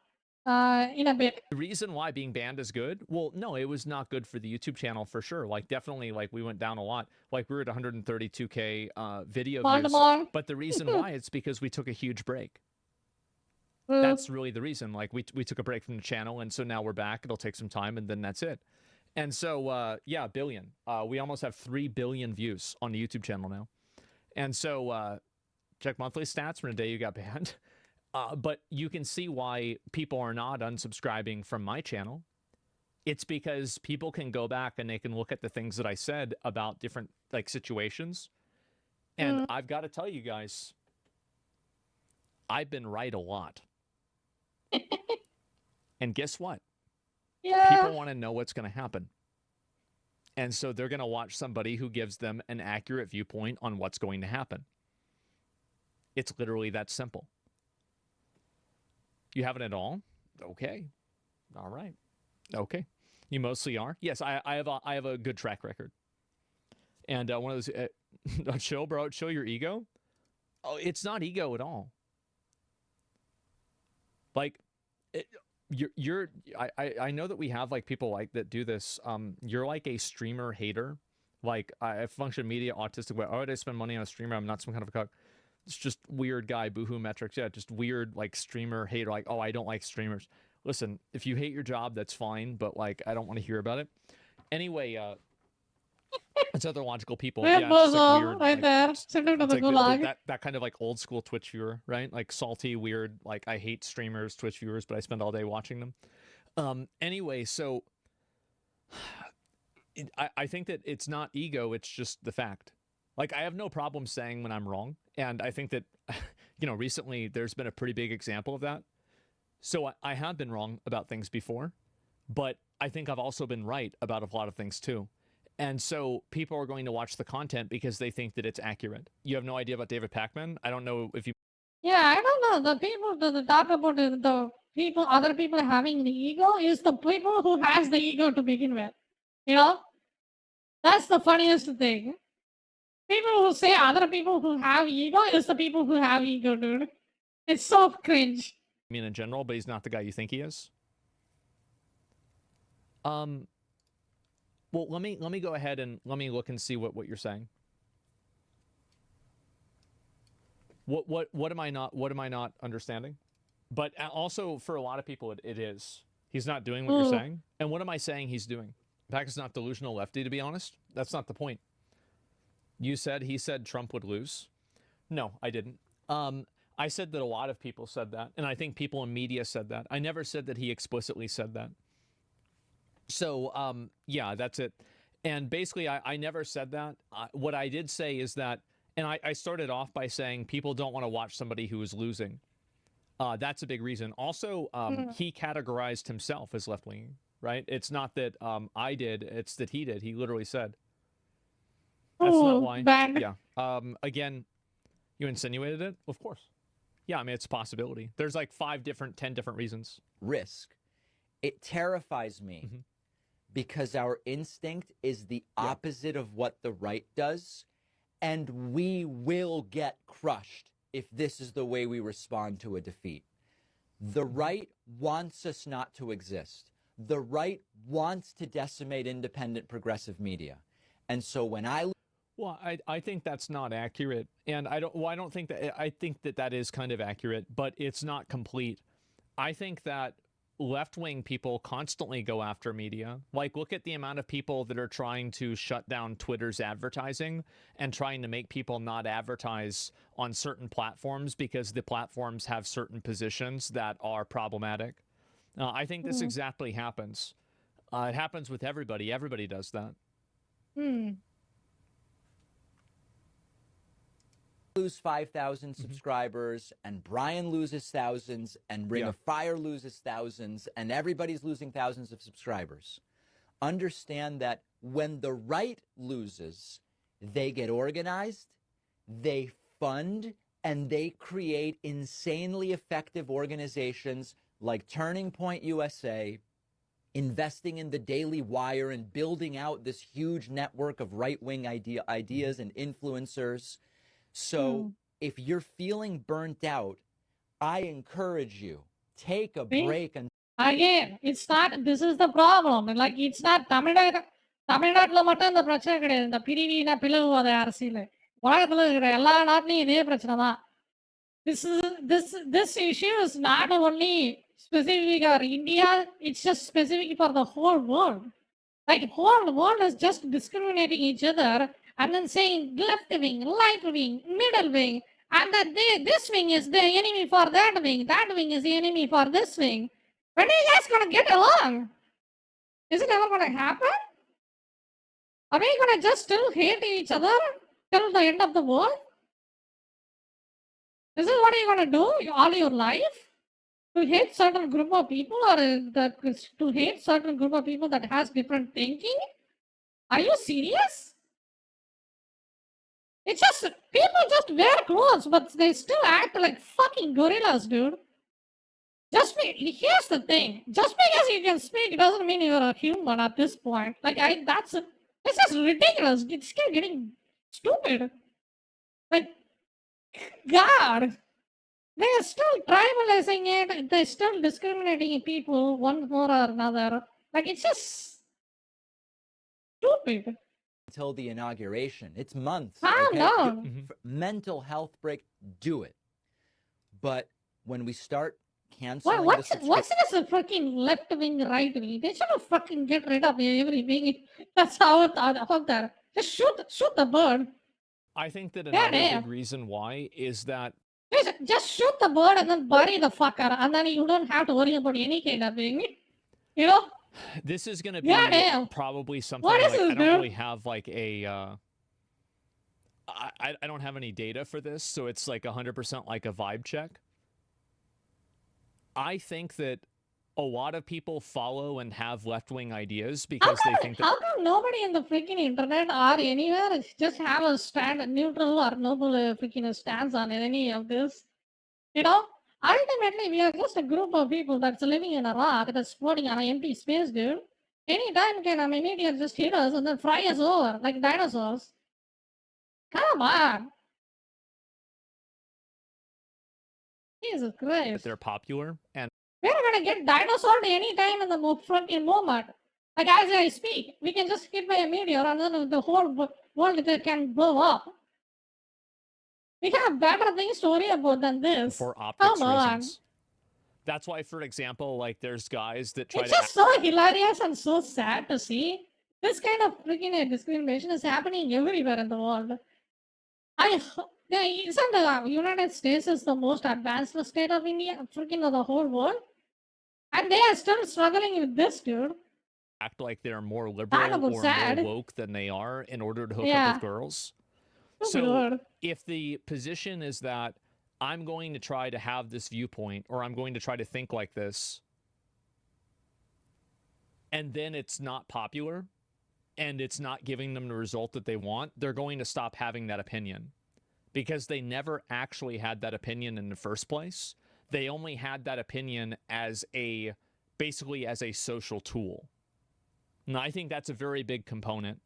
In a bit. the reason why being banned is good, well, no, it was not good for the YouTube channel for sure. Like definitely, like we went down a lot. Like we were at 132K video views. But the reason why it's because we took a huge break. That's really the reason. Like we took a break from the channel, and so now we're back. It'll take some time, and then that's it. And so yeah, billion. We almost have 3 billion views on the YouTube channel now. And so check monthly stats from the day you got banned. But you can see why people are not unsubscribing from my channel. It's because people can go back and they can look at the things that I said about different like situations. And I've got to tell you guys, I've been right a lot. And guess what? People want to know what's going to happen. And so they're going to watch somebody who gives them an accurate viewpoint on what's going to happen. It's literally that simple. You haven't at all? Okay. All right. Okay. You mostly are? Yes, I have a good track record. And one of those, chill, bro, chill your ego. Oh, it's not ego at all. Like, I know that we have like people like that do this. You're like a streamer hater. Like I function media autistic way. Oh, I spend money on a streamer. I'm not some kind of a cuck. It's just weird guy, boohoo metrics. Yeah, just weird like streamer hater. Like, oh, I don't like streamers. Listen, if you hate your job, that's fine. But like, I don't want to hear about it. Anyway, it's other logical people. Yeah, it's just, like, weird, right like, there. Send him to the like gulag. that kind of like old school Twitch viewer, right? Like salty, weird. Like I hate streamers, Twitch viewers, but I spend all day watching them. Anyway, so I think that it's not ego. It's just the fact. Like I have no problem saying when I'm wrong. And I think that, you know, recently there's been a pretty big example of that. So I have been wrong about things before, but I think I've also been right about a lot of things too. And so people are going to watch the content because they think that it's accurate. You have no idea about David Pakman? I don't know if you... Yeah, I don't know. The people that talk about the people, other people having the ego is the people who has the ego to begin with. You know? That's the funniest thing. People who say other people who have ego is the people who have ego, dude. It's so cringe. I mean in general, but he's not the guy you think he is. Well, let me go ahead and let me look and see what you're saying. What am I not understanding? But also for a lot of people it is. He's not doing what you're saying. And what am I saying he's doing? Pac is not delusional lefty, to be honest. That's not the point. He said Trump would lose. No, I didn't. I said that a lot of people said that, and I think people in media said that. I never said that he explicitly said that. So, yeah, that's it. And basically, I never said that. What I did say is that, and I started off by saying people don't want to watch somebody who is losing. That's a big reason. Also, he categorized himself as left-wing, right? It's not that I did, it's that he did. He literally said. That's not why. Bad. Yeah. Again, you insinuated it? Of course. Yeah, I mean, it's a possibility. There's like 10 different reasons. Risk. It terrifies me because our instinct is the opposite of what the right does. And we will get crushed if this is the way we respond to a defeat. The right wants us not to exist. The right wants to decimate independent progressive media. And so when Well, I think that's not accurate. And I don't think that, I think that that is kind of accurate, but it's not complete. I think that left-wing people constantly go after media. Like, look at the amount of people that are trying to shut down Twitter's advertising and trying to make people not advertise on certain platforms because the platforms have certain positions that are problematic. I think this exactly happens. It happens with everybody. Everybody does that. lose 5,000 subscribers and Brian loses thousands and Ring of Fire loses thousands and everybody's losing thousands of subscribers. Understand that when the right loses, they get organized, they fund, and they create insanely effective organizations like Turning Point USA, investing in the Daily Wire and building out this huge network of right-wing ideas and influencers. So if you're feeling burnt out, I encourage you, take a break and Again, it's not, this is the problem. Like, it's not தமிழ்நாட்டுல மட்டும் இந்த பிரச்சனை கிடையாது. இந்த பிரிவின பிளவுவாத அரசியல் உலகத்துல இருக்கிற எல்லா நாட்டிலையும் இதே பிரச்சனை தான். This issue is not only specific for India, it's just specific for the whole world. Like, whole world is just discriminating each other and then saying left wing, right wing, middle wing, and that this wing is the enemy for that wing is the enemy for this wing. When are you guys gonna get along? Is it ever gonna happen? Are we gonna just still hate each other till the end of the world? Is this what you're gonna do all your life? To hate certain group of people, or to hate certain group of people that has different thinking? Are you serious? It's just, people just wear clothes, but they still act like fucking gorillas, dude. Here's the thing. Just because you can speak doesn't mean you're a human at this point. Like, it's just ridiculous. It's getting stupid. Like, God. They're still tribalizing it. They're still discriminating people one more or another. Like, it's just stupid. until the inauguration. It's months. Calm down. Mental health break, do it. But when we start canceling What's this a fucking left wing, right wing? They should have fucking get rid of everything. That's how that. Just shoot the bird. I think that another big reason why is that just shoot the bird and then bury the fucker, and then you don't have to worry about any kind of thing. You know? this is going to be probably something like, I don't really have like a I don't have any data for this, so it's like 100% like a vibe check. I think that a lot of people follow and have left-wing ideas because they think that... How come nobody in the freaking internet or anywhere just have a neutral or noble freaking stance on any of this? You know? Ultimately, we are just a group of people that's living in a rock that's floating on an empty space, dude. Anytime can an immediate just hit us and then fry us over like dinosaurs. Come on. Jesus Christ. They're popular and we're gonna get dinosaurs anytime in the freaking moment. Like, as I speak, we can just hit by a meteor and then the whole world can blow up. We have better things to worry about than this. For optics reasons. That's why, for example, like there's guys that try it's just so hilarious and so sad to see. This kind of freaking discrimination is happening everywhere in the world. Isn't the United States is the most advanced state of India, freaking of the whole world? And they are still struggling with this, dude. Act like they're more liberal or more woke than they are in order to hook up with girls. So if the position is that I'm going to try to have this viewpoint or I'm going to try to think like this, and then it's not popular and it's not giving them the result that they want, they're going to stop having that opinion because they never actually had that opinion in the first place. They only had that opinion as basically as a social tool. And I think that's a very big component.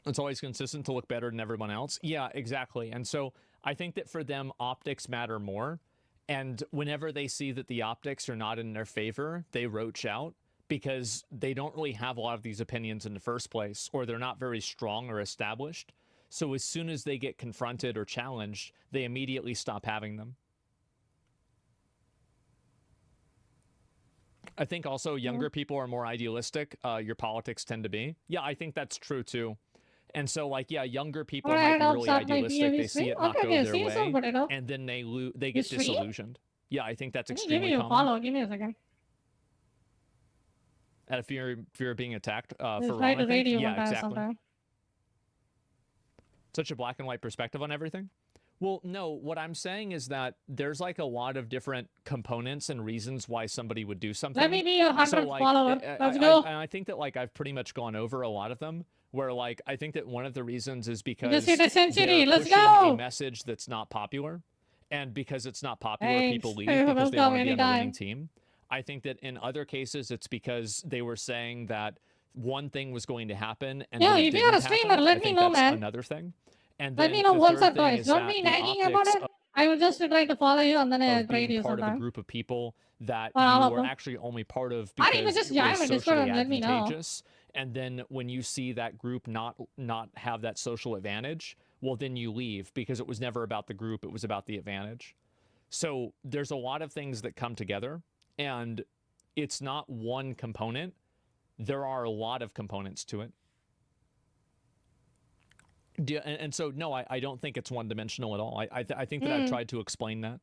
It's always consistent to look better than everyone else. Yeah, exactly. And so I think that for them, optics matter more. And whenever they see that the optics are not in their favor, they roach out because they don't really have a lot of these opinions in the first place, or they're not very strong or established. So as soon as they get confronted or challenged, they immediately stop having them. I think also younger people are more idealistic. Your politics tend to be. Yeah, I think that's true too. And so, like, yeah, younger people might be really idealistic. They see it not go their way, and then they get disillusioned. Yeah, I think that's extremely common. Follow. Give me a second. Out of fear of being attacked for Just wrong, try I to think. radio Yeah, sometimes, exactly. sometimes. Such a black and white perspective on everything. Well, no, what I'm saying is that there's like a lot of different components and reasons why somebody would do something. Let me be your 100th So, like, follower. Let's go. I think that like I've pretty much gone over a lot of them. Where like I think that one of the reasons is because just hit a century. they're Let's pushing go. a message that's not popular, and because it's not popular, Thanks. people leave Hey, because they welcome want to be on the winning anytime. team. I think that in other cases, it's because they were saying that one thing was going to happen, and Yeah, then it if you're didn't a streamer, happen. let I me think know, that's man. another thing. And Let then me know the once third or thing twice. is Don't that be the nagging about optics it. I will just try to follow you and then I of grade being you part of a sometime. group of people that Well, all you of were them. actually only part of Or even because just it join was my Discord socially and let me know. advantageous. And then when you see that group not have that social advantage, well, then you leave because it was never about the group. It was about the advantage. So there's a lot of things that come together, and it's not one component. There are a lot of components to it. And so, no, I don't think it's one-dimensional at all. I think that I've tried to explain that.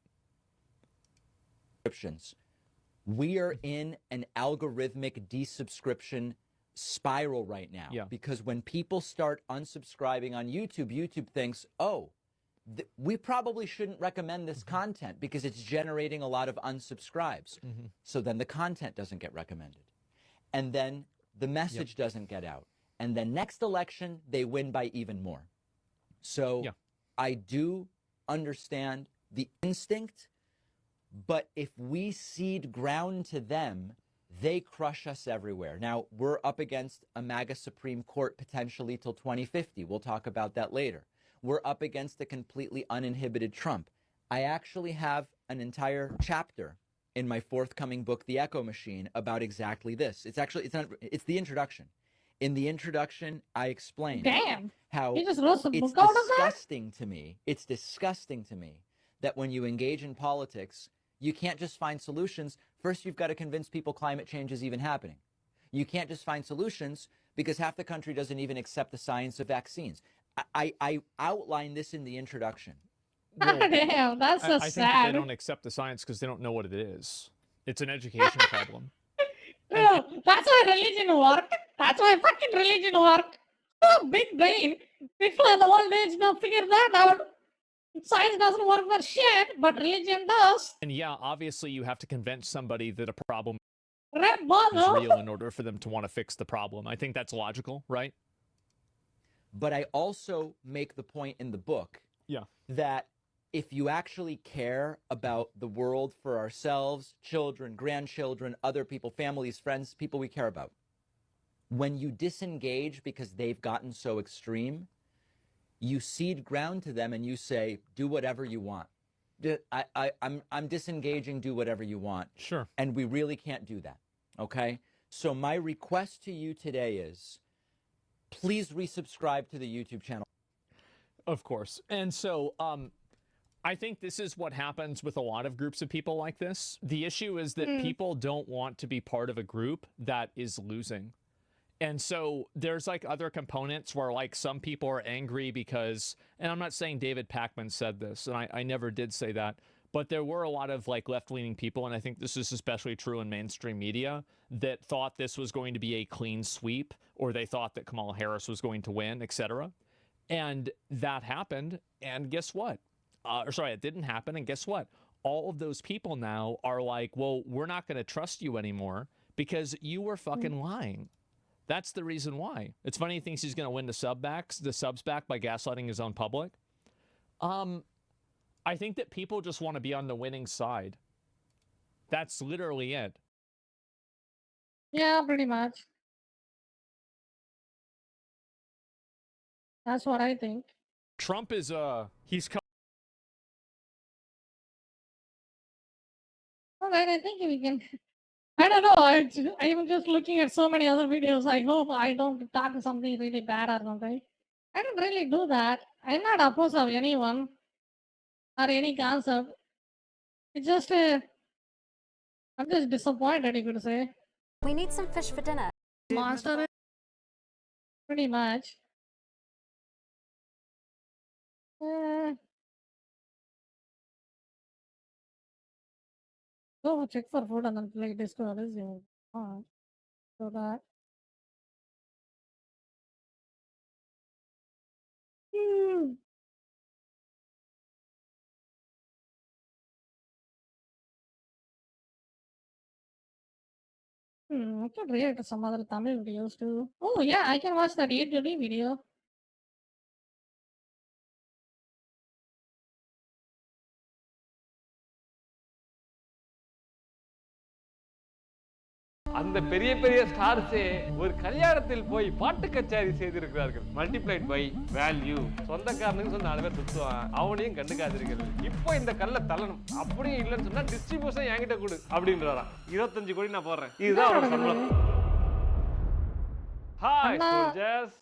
We are in an algorithmic desubscription spiral right now. Yeah. Because when people start unsubscribing on YouTube, YouTube thinks, oh, we probably shouldn't recommend this content because it's generating a lot of unsubscribes. So then the content doesn't get recommended. And then the message doesn't get out. And then next election, they win by even more. So I do understand the instinct, but if we cede ground to them, they crush us everywhere. Now, we're up against a MAGA Supreme Court potentially till 2050. We'll talk about that later. We're up against a completely uninhibited Trump. I actually have an entire chapter in my forthcoming book, The Echo Machine, about exactly this. It's the introduction. In the introduction, I explain how You just wrote some it's book out of that? disgusting to me. It's disgusting to me that when you engage in politics, you can't just find solutions. First, you've got to convince people climate change is even happening. You can't just find solutions because half the country doesn't even accept the science of vaccines. I outline this in the introduction. Damn, that's so I think that sad. they don't accept the science because they don't know what it is. It's an education problem. Yeah, that's why religion work. That's why fucking religion work. Oh, big brain. People in the old age don't figure that out. Science doesn't work for shit, but religion does. And yeah, obviously you have to convince somebody that a problem Red is bottle. real in order for them to want to fix the problem. I think that's logical, right? But I also make the point in the book that if you actually care about the world for ourselves, children, grandchildren, other people, families, friends, people we care about, when you disengage because they've gotten so extreme, you cede ground to them and you say, do whatever you want. I'm disengaging, do whatever you want. Sure. And we really can't do that, okay? So my request to you today is, please resubscribe to the YouTube channel. Of course. And so I think this is what happens with a lot of groups of people like this. The issue is that people don't want to be part of a group that is losing. And so there's like other components where like some people are angry because, and I'm not saying David Pakman said this, and I never did say that, but there were a lot of like left-leaning people, and I think this is especially true in mainstream media, that thought this was going to be a clean sweep, or they thought that Kamala Harris was going to win, etc. And that happened, and guess what? It didn't happen, and guess what? All of those people now are like, well, we're not going to trust you anymore because you were fucking lying. That's the reason why. It's funny he thinks he's going to win the subs back by gaslighting his own public. I think that people just want to be on the winning side. That's literally it. Yeah, pretty much. That's what I think. Trump is he's All right, I think we can. I don't know. I'm just looking at so many other videos. I hope I don't talk something really bad or something. I don't really do that. I'm not opposed of anyone or any concept. It's just I'm just disappointed, you could say. We need some fish for dinner. Monster, pretty much. Go check for food and then play Discord. Is you want so that. I can react to some other Tamil videos too. Oh yeah, I can watch that YouTube video. அந்த பெரிய பெரிய ஸ்டார்ஸே ஒரு கல்யாணத்தில் போய் பாட்டு கச்சேரி செய்திருக்கிறார்கள். Multiplied by value. சொந்தக்காரனுக்கு சொன்ன 4 பேர் சுத்துவான், அவனையும் கண்டுக்காதீர்கள். இப்போ இந்த கல்ல தள்ளணும். அப்படியும் இல்லைன்னு சொன்னா டிஸ்ட்ரிபியூஷன் என்கிட்ட கொடு அப்படின்றாராம். 25 கோடி நான் போடுறேன். இதுதான் அவரோட சம்பளம். Hi soldiers.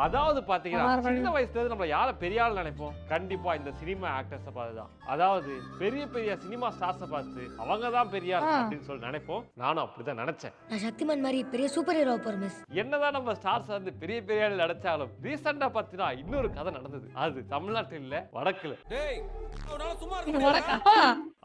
அதாவது பாத்தீங்கன்னா சின்ன வயசுல இருந்து நம்ம யார பெரிய ஆள் நினைப்போம்? கண்டிப்பா இந்த சினிமா ஆக்டர்ஸை பார்த்துதான். அதாவது பெரிய பெரிய சினிமா ஸ்டார்ஸை பார்த்து அவங்க தான் பெரிய ஆள் அப்படின்னு சொல்லி நினைப்போம். நானும் அப்படிதான் நினைச்சேன். நான் சக்திமான் மாதிரி பெரிய சூப்பர் ஹீரோ போறேன் மிஸ். என்னதான் நம்ம ஸ்டார்ஸ் வந்து பெரிய பெரிய ஆள் நினைச்சாலும் ரீசெண்டா பாத்தீங்கன்னா இன்னொரு கதை நடந்தது. அது தமிழ்நாட்டில் இல்ல, வடக்குல.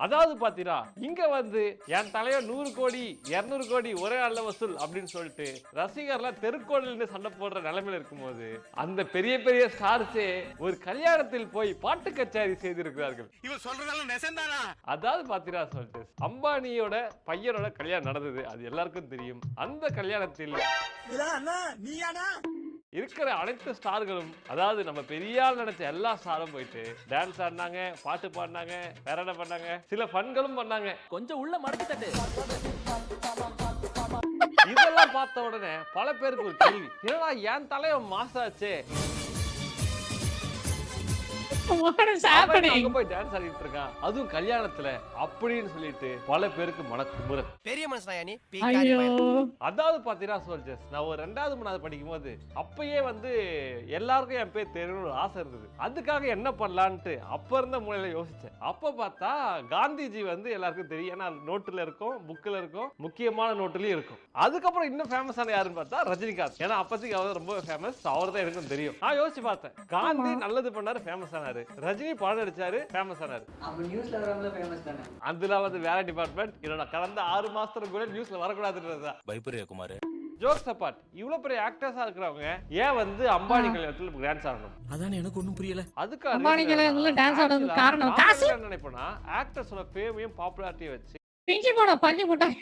அதாவது பாத்தீங்கன்னா இங்க வந்து என் தலைவர் 100 கோடி 200 கோடி ஒரே நாள்ல வசூல் அப்படின்னு சொல்லிட்டு ரசிகர்லாம் தெருக்கோடில் சண்டை போடுற நிலைமையில இருக்கும்போது அந்த பெரிய பெரிய ஸ்டார்ஸே ஒரு கல்யாணத்தில் போய் பாட்டு கச்சேரி செய்திருக்கிறார்கள். இவன் சொல்றதெல்லாம் நெசந்தானா? அதாவது பாத்தீங்கன்னா சொல்லிட்டு அம்பானியோட பையனோட கல்யாணம் நடந்தது. அது எல்லாருக்கும் தெரியும். அந்த கல்யாணத்தில் இருக்கிற அனைத்து ஸ்டார்களும், அதாவது நம்ம பெரிய ஆள் நினைச்ச எல்லா ஸ்டாரும் போயிட்டு டான்ஸ் ஆடினாங்க, பாட்டு பாடினாங்க, வேற என்ன பண்ணாங்க, சில ஃபன்களும் பண்ணாங்க. கொஞ்சம் உள்ள மடக்கி தட்டு. இதெல்லாம் பார்த்த உடனே பல பேருக்கு ஒரு கேள்வி, ஏன்னா என் தலைவன் மாசாச்சே போய் டான்ஸ் ஆடிட்டு இருக்கான், அதுவும் கல்யாணத்துல அப்படின்னு சொல்லிட்டு பல பேருக்கு மனக்குமுறல். பெரிய மனுஷன். அதாவது பாத்தீங்கன்னா சோல்ஜர்ஸ், நான் ஒரு 2வது 3வது படிக்கும் போது அப்பயே வந்து எல்லாருக்கும் என் பேர் தெரியணும்னு ஆசை இருந்தது. அதுக்காக என்ன பண்ணலான்ட்டு அப்ப இருந்த மூலையில யோசிச்சேன். அப்ப பார்த்தா காந்திஜி வந்து எல்லாருக்கும் தெரியும், ஏன்னா நோட்டுல இருக்கும், புக்ல இருக்கும், முக்கியமான நோட்டுலயும் இருக்கும். அதுக்கப்புறம் இன்னும் ஃபேமஸான யாருன்னு பார்த்தா ரஜினிகாந்த். ஏன்னா அப்பதைக்கு அவர் ரொம்ப ஃபேமஸ், அவர் தான் எனக்கும் தெரியும். நான் யோசிச்சு பார்த்தேன், காந்தி நல்லது பண்ணாரு, ஃபேமஸ் ஆனாரு. ரஜினி படம் அடிச்சாரு, ஃபேமஸ் ஆனாரு. அப்ப நியூஸ்ல வரவங்க ஃபேமஸ் தானே. அதுல வந்து வேற டிபார்ட்மெண்ட். இதோட கடந்த 6 மாசத்துக்கு கூட நியூஸ்ல வரக்கூடாதுன்றதா பயப்பரியா குமார். ஜோக்ஸ் அபார்ட், இவ்வளவு பெரிய ஆக்டர்ஸா இருக்கிறவங்க ஏன் வந்து அம்பானி கல்யாணத்துல டான்ஸ் ஆடணும்? அதானே எனக்கு ஒண்ணும் புரியல. அதுக்கு அம்பானி கல்யாணத்துல டான்ஸ் ஆடுறதுக்கு காரணம் காசு. என்ன நினைப்பேனா, ஆக்டர்ஸோட ஃபேமையும் பாப்புலாரிட்டியை வச்சு பிஞ்சி போன பஞ்சு போட்டாங்க.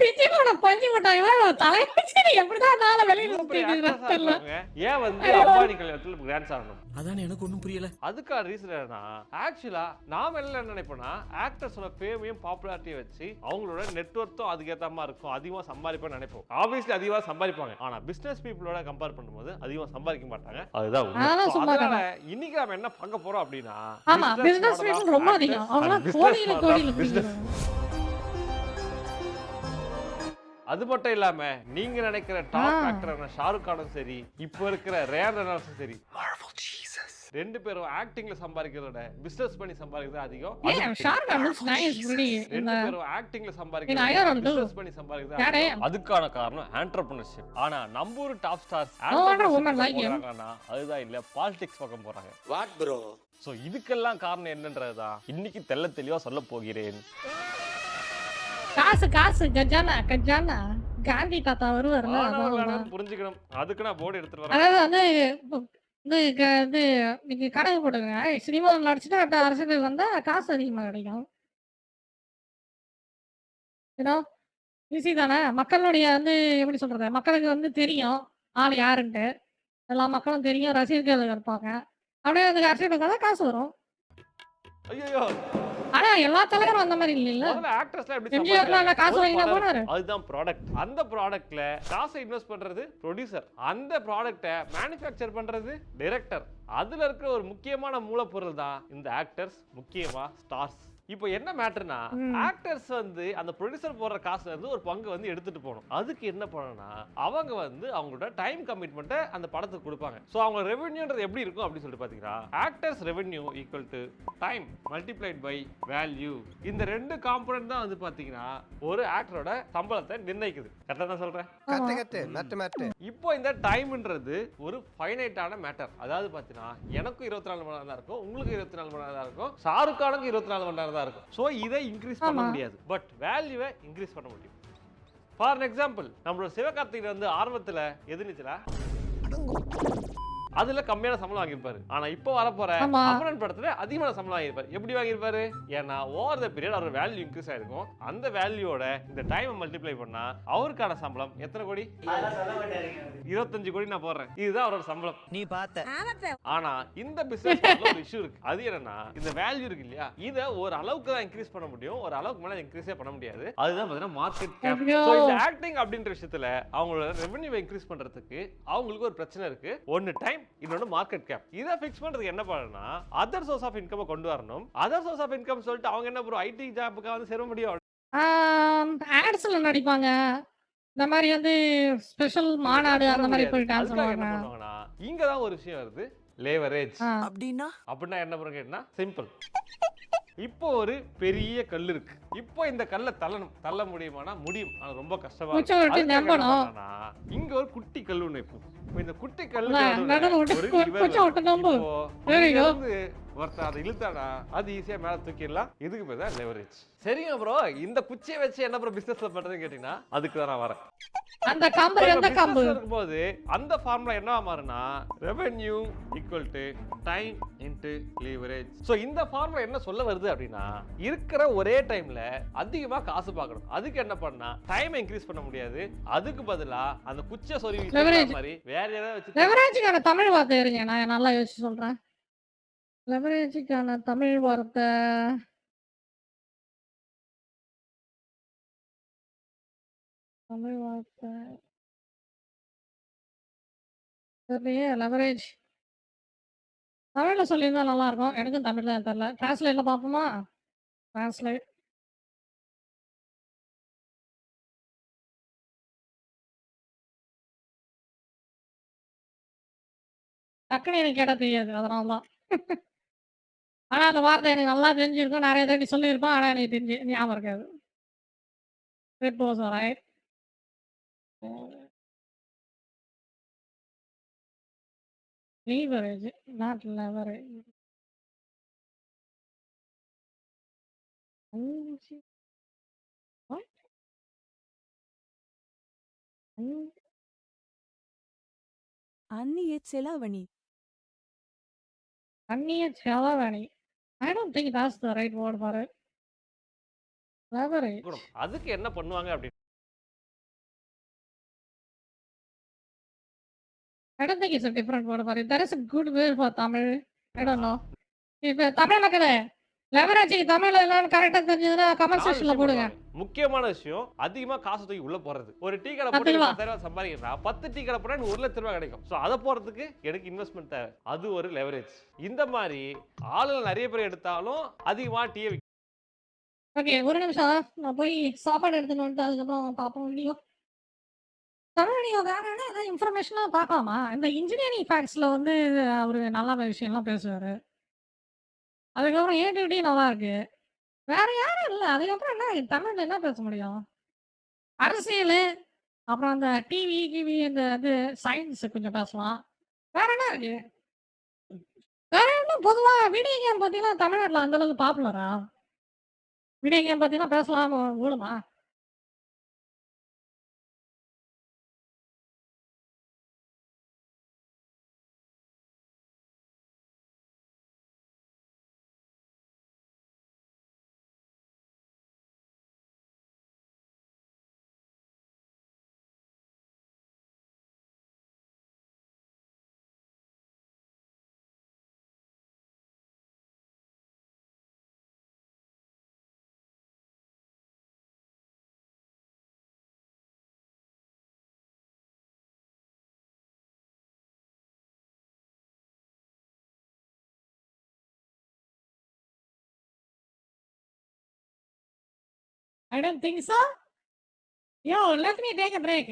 பிஞ்சி போன பஞ்சு போட்டாங்க. தலைவலி எப்படிதான் நாள வெளியில சுத்திட்டு ஏன் வந்து அம்பானி கல்யாணத்துல டான்ஸ் ஆடணும்? அதானே எனக்கு ஒண்ணும் புரியல. அதுக்கான ரீசன் என்னன்னா, ஆக்சுவலா நாம என்ன நினைப்போம்னா, ஆக்டர்ஸோட ஃபேமையும் பாப்புலாரிட்டியை வச்சு அவங்களோட நெட்வொர்த்தும் அதுக்கேற்ற மாதிரி இருக்கும், அதிகமா சம்பாதிப்போம்னு நினைப்போம். ஆப்வியஸ்லி அதிகமா சம்பாதிப்பாங்க. ஆனா பிசினஸ் பீப்புளோட கம்பேர் பண்ணும்போது அதிகமா சம்பாதிக்க மாட்டாங்க. அதுதான் உண்மை. அதனால இன்னைக்கு நாம என்ன பார்க்க போறோம் அப்படின்னா, ஆமா பிசினஸ் பீப்புள் ரொம்ப அதிகம். அவங்க கோடியில கோடியில. அது மட்டும் இல்லாம நீங்க நினைக்கிற டாப் ஆக்டரான ஷாருக் கானும் சரி, இப்போ இருக்கிற ரேன் ரெனால்ட்ஸும் சரி, ரெண்டு பேரும் ஆக்டிங்ல சம்பாதிக்கிறதோட பிசினஸ் பண்ணி சம்பாதிக்கிறது அதிகம். ரெண்டு பேரும் ஆக்டிங்ல சம்பாதிக்கிறது பிசினஸ் பண்ணி சம்பாதிக்கிறது. அதுக்கான காரணம் என்டர்பிரினர்ஷிப். ஆனா நம்ம ஒரு டாப் ஸ்டார்ஸ் போறாங்கன்னா அதுதான் இல்ல, பாலிடிக்ஸ் பக்கம் போறாங்க. What bro? சோ இதுக்கெல்லாம் காரணம் என்னன்றதுதான் இன்னைக்கு தெள்ள தெளிவா சொல்ல போகிறேன். காசு காசு கஜானா கஜானா. காந்தி தாத்தா வருவாருல, புரிஞ்சுக்கணும். அதுக்கு நான் போர்டு எடுத்துட்டு வரேன். அதாவது வந்து நீங்க கணக்கு போடுங்க, சினிமாவில் நடிச்சுட்டு அடுத்த அரசியல் வந்தா காசு அதிகமா கிடைக்கும். ஏன்னா ஈஸி தானே. மக்களுடைய வந்து எப்படி சொல்றது, மக்களுக்கு வந்து தெரியும் ஆள் யாருன்ட்டு, எல்லா மக்களும் தெரியும், ரசிகர்கள் இருப்பாங்க. அப்படியே அந்த அரசியலுக்கு தான் காசு வரும். ஐயோ ஆனா எல்லா தலைவரும் அந்த மாதிரி இல்லைல்ல. முதல்ல ஆக்டர்ஸ்லாம் எப்படி எம்ஜிஆர்லாம் என்ன காசு வாங்கினா சம்பாதிக்கிறாங்க? போனாரு? அதுதான் ப்ராடக்ட். அந்த ப்ராடக்ட்ல காசை இன்வெஸ்ட் பண்றது ப்ரொடியூசர். அந்த ப்ராடக்ட்டை மேனுஃபேக்சர் பண்றது டைரக்டர். அதுல இருக்கிற ஒரு முக்கியமான மூலப்பொருள் தான் இந்த ஆக்டர்ஸ், முக்கியமா ஸ்டார்ஸ். இப்போ என்ன மேட்டர்னா, ஆக்டர்ஸ் வந்து அந்த ப்ரொடியூசர் போடுற காசுல இருந்து ஒரு பங்கு வந்து எடுத்துட்டு போகணும். அதுக்கு என்ன பண்ணணும்னா, அவங்க வந்து அவங்களோட டைம் கமிட்மெண்ட்டை அந்த படத்துக்கு கொடுப்பாங்க. ஸோ அவங்க ரெவென்யூன்றது எப்படி இருக்கும் அப்படின்னு சொல்லிட்டு பார்த்தீங்கன்னா, actors revenue equal to time multiplied by value. இந்த ரெண்டு காம்பனன்ட் தான் வந்து பார்த்தீங்கன்னா ஒரு ஆக்டரோட சம்பளத்தை நிர்ணயிக்குது. கரெக்டாக தான் சொல்றேன். இப்போ இந்த டைம்ன்றது ஒரு ஃபைனைட்டான மேட்டர். அதாவது பார்த்தீங்கன்னா எனக்கும் 24 மணி நேரம் தான் இருக்கும், உங்களுக்கு 24 மணி நேரம் தான் இருக்கும், ஷாருக் கானுக்கு 24 மணி நேரம் தான் இருக்கும். சோ இதை இன்க்ரீஸ் பண்ண முடியாது, பட் வேல்யூவை இன்க்ரீஸ் பண்ண முடியும். ஃபார் எக்ஸாம்பிள், நம்மளோட சிவகார்த்திகேயன் வந்து ஆரம்பத்துல எதிர்நீச்சல அதுல கம்மியான சம்பளம் வாங்கியிருப்பாரு. ஆனா இப்போ வரப்போற அமரன் படத்துல அதிகமான சம்பளம் வாங்கியிருப்பாரு. எப்படி வாங்கியிருப்பாரு? ஏன்னா ஓவர் த பீரியட் அவரோட வேல்யூ இன்க்ரீஸ் ஆயிருக்கும். அந்த வேல்யூவோட இந்த டைமை மல்டிப்ளை பண்ணா அவருக்கான சம்பளம் எத்தனை கோடி? 25 கோடி நான் போடுறேன். இதுதான் அவரோட சம்பளம். நீ பார்த்த. ஆனா இந்த பிசினஸ் ஒரு இஷ்யூ இருக்கு. அது என்னன்னா, இந்த வேல்யூ இருக்கு இல்லையா, இத ஒரு அளவுக்கு தான் இன்க்ரீஸ் பண்ண முடியும், ஒரு அளவுக்கு மேல இன்க்ரீஸே பண்ண முடியாது. அதுதான் பாத்தீங்கன்னா மார்க்கெட் கேப். சோ இந்த ஆக்டிங் அப்படின்ற விஷயத்துல அவங்களோட ரெவென்யூவை இன்க்ரீஸ் பண்றதுக்கு அவங்களுக்கு ஒரு பிரச்சனை இருக்கு. ஒன்னு டைம், இன்னொன்னு மார்க்கெட் கேப். இத ஃபிக்ஸ் பண்றதுக்கு என்ன பண்ணனும்னா, அதர் சோர்ஸ் ஆஃப் இன்கம் கொண்டு வரணும். அதர் சோர்ஸ் ஆஃப் இன்கம் சொல்லிட்டு அவங்க என்ன ப்ரோ ஐடி ஜாப்க்கு வந்து சேர முடியும்? ஆட்ஸ்ல நடிப்பாங்க. இந்த மாதிரி வந்து ஸ்பெஷல் மாநாடு அந்த மாதிரி போய் டான்ஸ் பண்ணுவாங்க. இங்க தான் ஒரு விஷயம் வருது, லேவரேஜ். அப்படின்னா என்ன ப்ரோ கேட்டா, சிம்பிள். இப்போ ஒரு பெரிய கல் இருக்கு. இப்போ இந்த கல்லை தள்ள முடியுமானா முடியும், ஆனா ரொம்ப கஷ்டமா இருக்கு. இங்க ஒரு குட்டி கல் ஒண்ணு இருக்கு. இந்த குட்டி கல்லுக்கு ஒருத்தர் அதை இழுத்தானா அது ஈஸியா மேல தூக்கிடலாம். இதுக்கு பேர் தான் லெவரேஜ். சரிங்க ப்ரோ, இந்த குச்சியை வச்சு என்ன ப்ரோ பிசினஸ்ல பண்றதுன்னு கேட்டீங்கன்னா, அதுக்கு தான் நான் வரேன். அந்த காம்பு இருக்கும்போது அந்த ஃபார்முலா என்னவா மாறுனா, revenue equal to time into leverage. So இந்த ஃபார்முலா என்ன சொல்ல வருது அப்படின்னா, இருக்கிற ஒரே டைம்ல அதிகமா காசு பார்க்கணும். அதுக்கு என்ன பண்ணா, டைம் இன்க்ரீஸ் பண்ண முடியாது. அதுக்கு பதிலா அந்த குச்சியை சொருவி மாதிரி வேற ஏதாவது வச்சு. லெவரேஜ்க்கான தமிழ் வார்த்தை இருங்க, நான் நல்லா யோசிச்சு சொல்றேன். லெவரேஜ்க்கான தமிழ் வார்த்தை தெரியலையே. லெவரேஜ் தமிழ்ல சொல்லியிருந்தா நல்லா இருக்கும். எனக்கும் தமிழ்ல தெரியல. டிரான்ஸ்லேட்ல பார்ப்போமா? டிரான்ஸ்லேட். டக்குனு எனக்கு கேட்டா தெரியாது, அதனால தான். ஆனா அந்த வார்த்தை எனக்கு நல்லா தெரிஞ்சிருக்கும், நிறைய தாட்டி சொல்லியிருப்பேன். ஆனா எனக்கு தெரிஞ்சு ஞாபகம் இருக்காது. It was alright. Leverage, not leverage. What? அந்நிய செலாவணி. அந்நிய செலாவணி. I don't think that's the right word for it. Leverage. அதுக்கு என்ன பண்ணுவாங்க அப்படி? I don't think it's a different word for it. There is a good word for Tamil. I don't know. இப்ப தமிழ்ல இருக்குது. லெவரேஜ் தமிழ்ல என்னன்னு கரெக்ட்டா தெரிஞ்சதுன்னா கமெண்ட் செக்ஷன்ல போடுங்க. முக்கியமான விஷயம், அதிகமா காசு தூக்கி உள்ள போறது. ஒரு டீ கடை போட்டு 10,000 சம்பாதிக்கிறா, 10 டீ கடை போனா 1 லட்சம் ரூபாய் கிடைக்கும். சோ அத போறதுக்கு எனக்கு இன்வெஸ்ட்மென்ட் தேவை. அது ஒரு லெவரேஜ். இந்த மாதிரி ஆளுங்க நிறைய பேர் எடுத்தாலும் அதிகமா டீ. ஓகே, ஒரு நிமிஷம் நான் போய் சாப்பாடு எடுத்துட்டு வந்து அதுக்கப்புறம் பாப்போம் வீடியோ. தமிழ் வீடியோ வேற என்ன இன்ஃபர்மேஷனா பார்க்கலாமா? இந்த இன்ஜினியரிங் ஃபேக்ட்ஸ்ல வந்து அவரு நல்ல விஷயம்லாம் பேசுவாரு. அதுக்கப்புறம் ஏடிடி நல்லா இருக்கு. வேற யாரும் இல்ல. அதுக்கப்புறம் என்ன தமிழ்ல என்ன பேச முடியும்? அரசியல், அப்புறம் அந்த டிவி இந்த இது சயின்ஸ் கொஞ்சம் பேசலாம். வேற என்ன இருக்கு? வேற என்ன பொதுவா வீடியோ கேம் பார்த்தீங்கன்னா தமிழ்நாட்டுல அந்த அளவுக்கு பாப்புலரா? வீடியோ கேம் பார்த்தீங்கன்னா பேசலாம் ஓடுமா? I don't think so. Yo, let me take a break.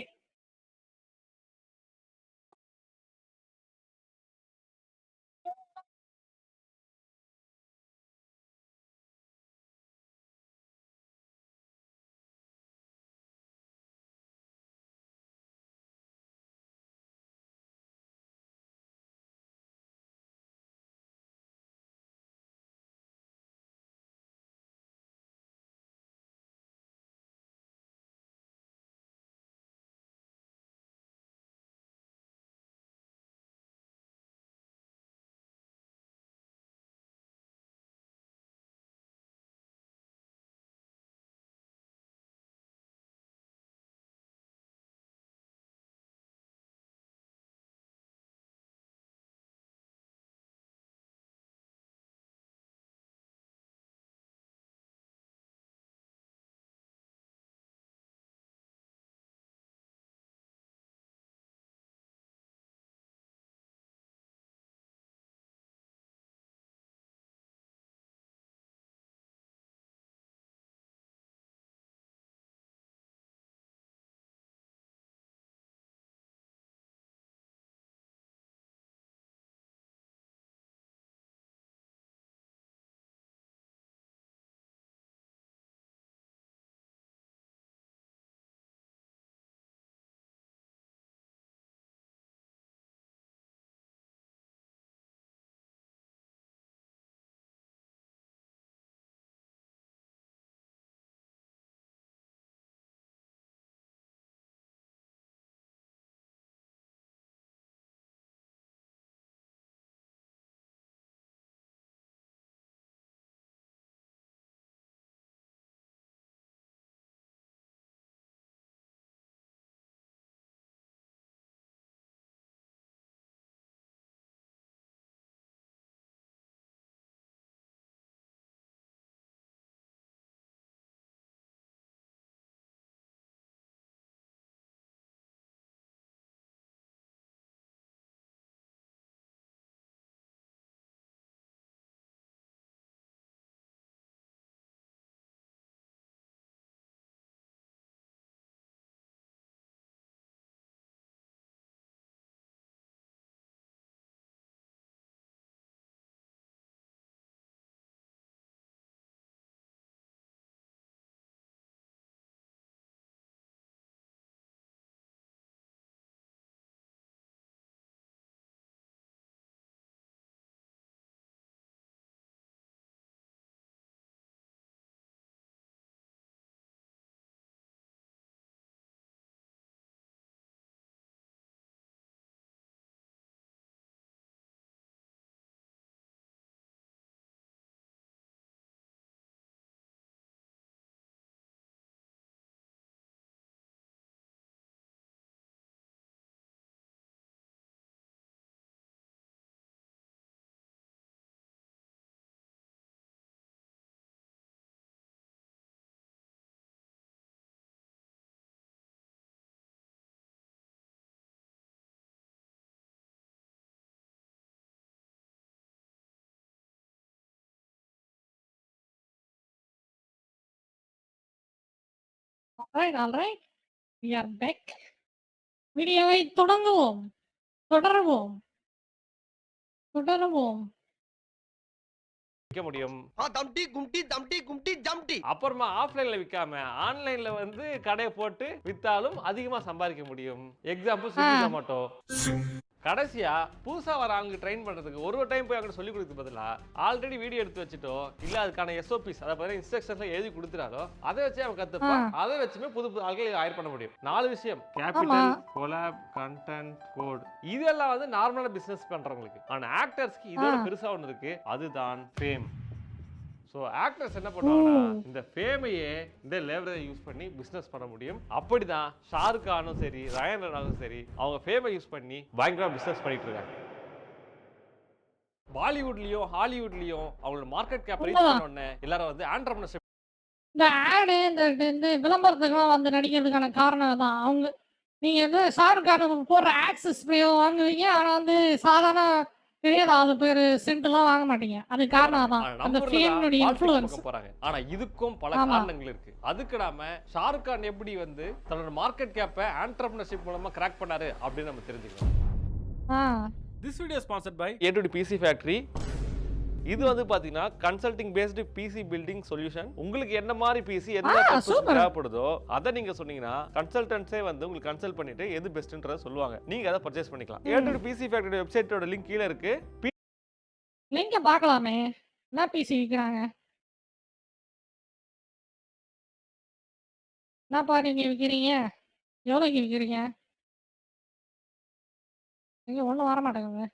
All right. We are back. வீடியோவை தொடங்குவோம். தொடருவோம். தொடருவோம். விற்க முடியும். அப்புறமா ஆஃப்லைன்ல விற்காம ஆன்லைன்ல வந்து கடையை போட்டு வித்தாலும் அதிகமா சம்பாதிக்க முடியும். Example Swiggy Zomato. கடைசியா புதுசா வர அவங்க ட்ரெயின் பண்றதுக்கு ஒரு டைம் போய் அவங்க சொல்லி கொடுக்க பதிலா ஆல்ரெடி வீடியோ எடுத்து வச்சுட்டோ இல்ல அதுக்கான SOPs அதை பத்தி இன்ஸ்ட்ரக்ஷன்ஸ் எழுதி கொடுத்துறாலோ அதை வச்சு அவன் கத்துப்பான். அதை வச்சுமே புது ஆட்களை ஹையர் பண்ண முடியும். 4 விஷயம்: கேபிட்டல், கொலாப், கண்டென்ட், கோட். இதெல்லாம் வந்து நார்மலான பிசினஸ் பண்றவங்களுக்கு. ஆனா ஆக்டர்ஸ்க்கு இதோட பெருசா ஒன்று இருக்கு, அதுதான் ஃபேம். ஸோ ஆக்டர்ஸ் என்ன பண்ணுவாங்கன்னா இந்த ஃபேமையே இந்த லேவரேஜை யூஸ் பண்ணி பிஸ்னஸ் பண்ண முடியும். அப்படிதான் ஷாருக் கானும் சரி ரயன் ரெனால்டும் சரி அவங்க ஃபேமை யூஸ் பண்ணி பயங்கரமா பிஸ்னஸ் பண்ணிட்டு இருக்காங்க. பாலிவுட்லயும் ஹாலிவுட்லயும் அவங்களோட மார்க்கெட் கேப் ரீச் பண்ண உடனே எல்லாரும் வந்து ஆண்டர்பிரினர்ஷிப் இந்த ஆடு இந்த விளம்பரத்துக்குலாம் வந்து நடிக்கிறதுக்கான காரணம் தான். அவங்க நீங்க வந்து ஷாருக் கானுக்கு போடுற ஆக்சஸ் வாங்குவீங்க. ஆனா வந்து சாதாரண தெரியாது. அது பேரு சென்ட்லாம் வாங்க மாட்டீங்க. அதுக்கு காரணம் அதான். அந்த நம்பர்ல ஃபேமினுடைய தான் இன்ஃப்ளூயன்ஸ். பக்கம் போறாங்க. ஆனா இதுக்கும் பல ஆமா. காரணங்கள் இருக்கு. அதுக்கு நாம ஷாருக் கான் எப்படி வந்து தன்னோட மார்க்கெட் கேப்பை ஆண்டர்பிரினர்ஷிப் மூலமா கிராக் பண்ணாரு அப்படின்னு நம்ம தெரிஞ்சுக்கலாம். This video is sponsored by A2D PC Factory. இது வந்து பாத்தீங்கன்னா consulting based PC building solution. உங்களுக்கு என்ன மாதிரி பிசி என்ன தேவைப்படுதோ அதை நீங்க சொன்னீங்கன்னா கன்சல்டன்ட்ஸே வந்து உங்களுக்கு கன்சல்ட் பண்ணிட்டு எது பெஸ்ட்ன்றத சொல்லுவாங்க. நீங்க அதை பர்ச்சேஸ் பண்ணிக்கலாம். A2D PC Factory வெப்சைட்டோட லிங்க் கீழ இருக்கு. லிங்க பார்க்கலாமே. என்ன பிசி விக்கிறாங்க? என்னப்பா நீங்க விக்கிறீங்க? எவ்வளோக்கு விக்கிறீங்க? இங்க ஒண்ணும் வர மாட்டேங்குது.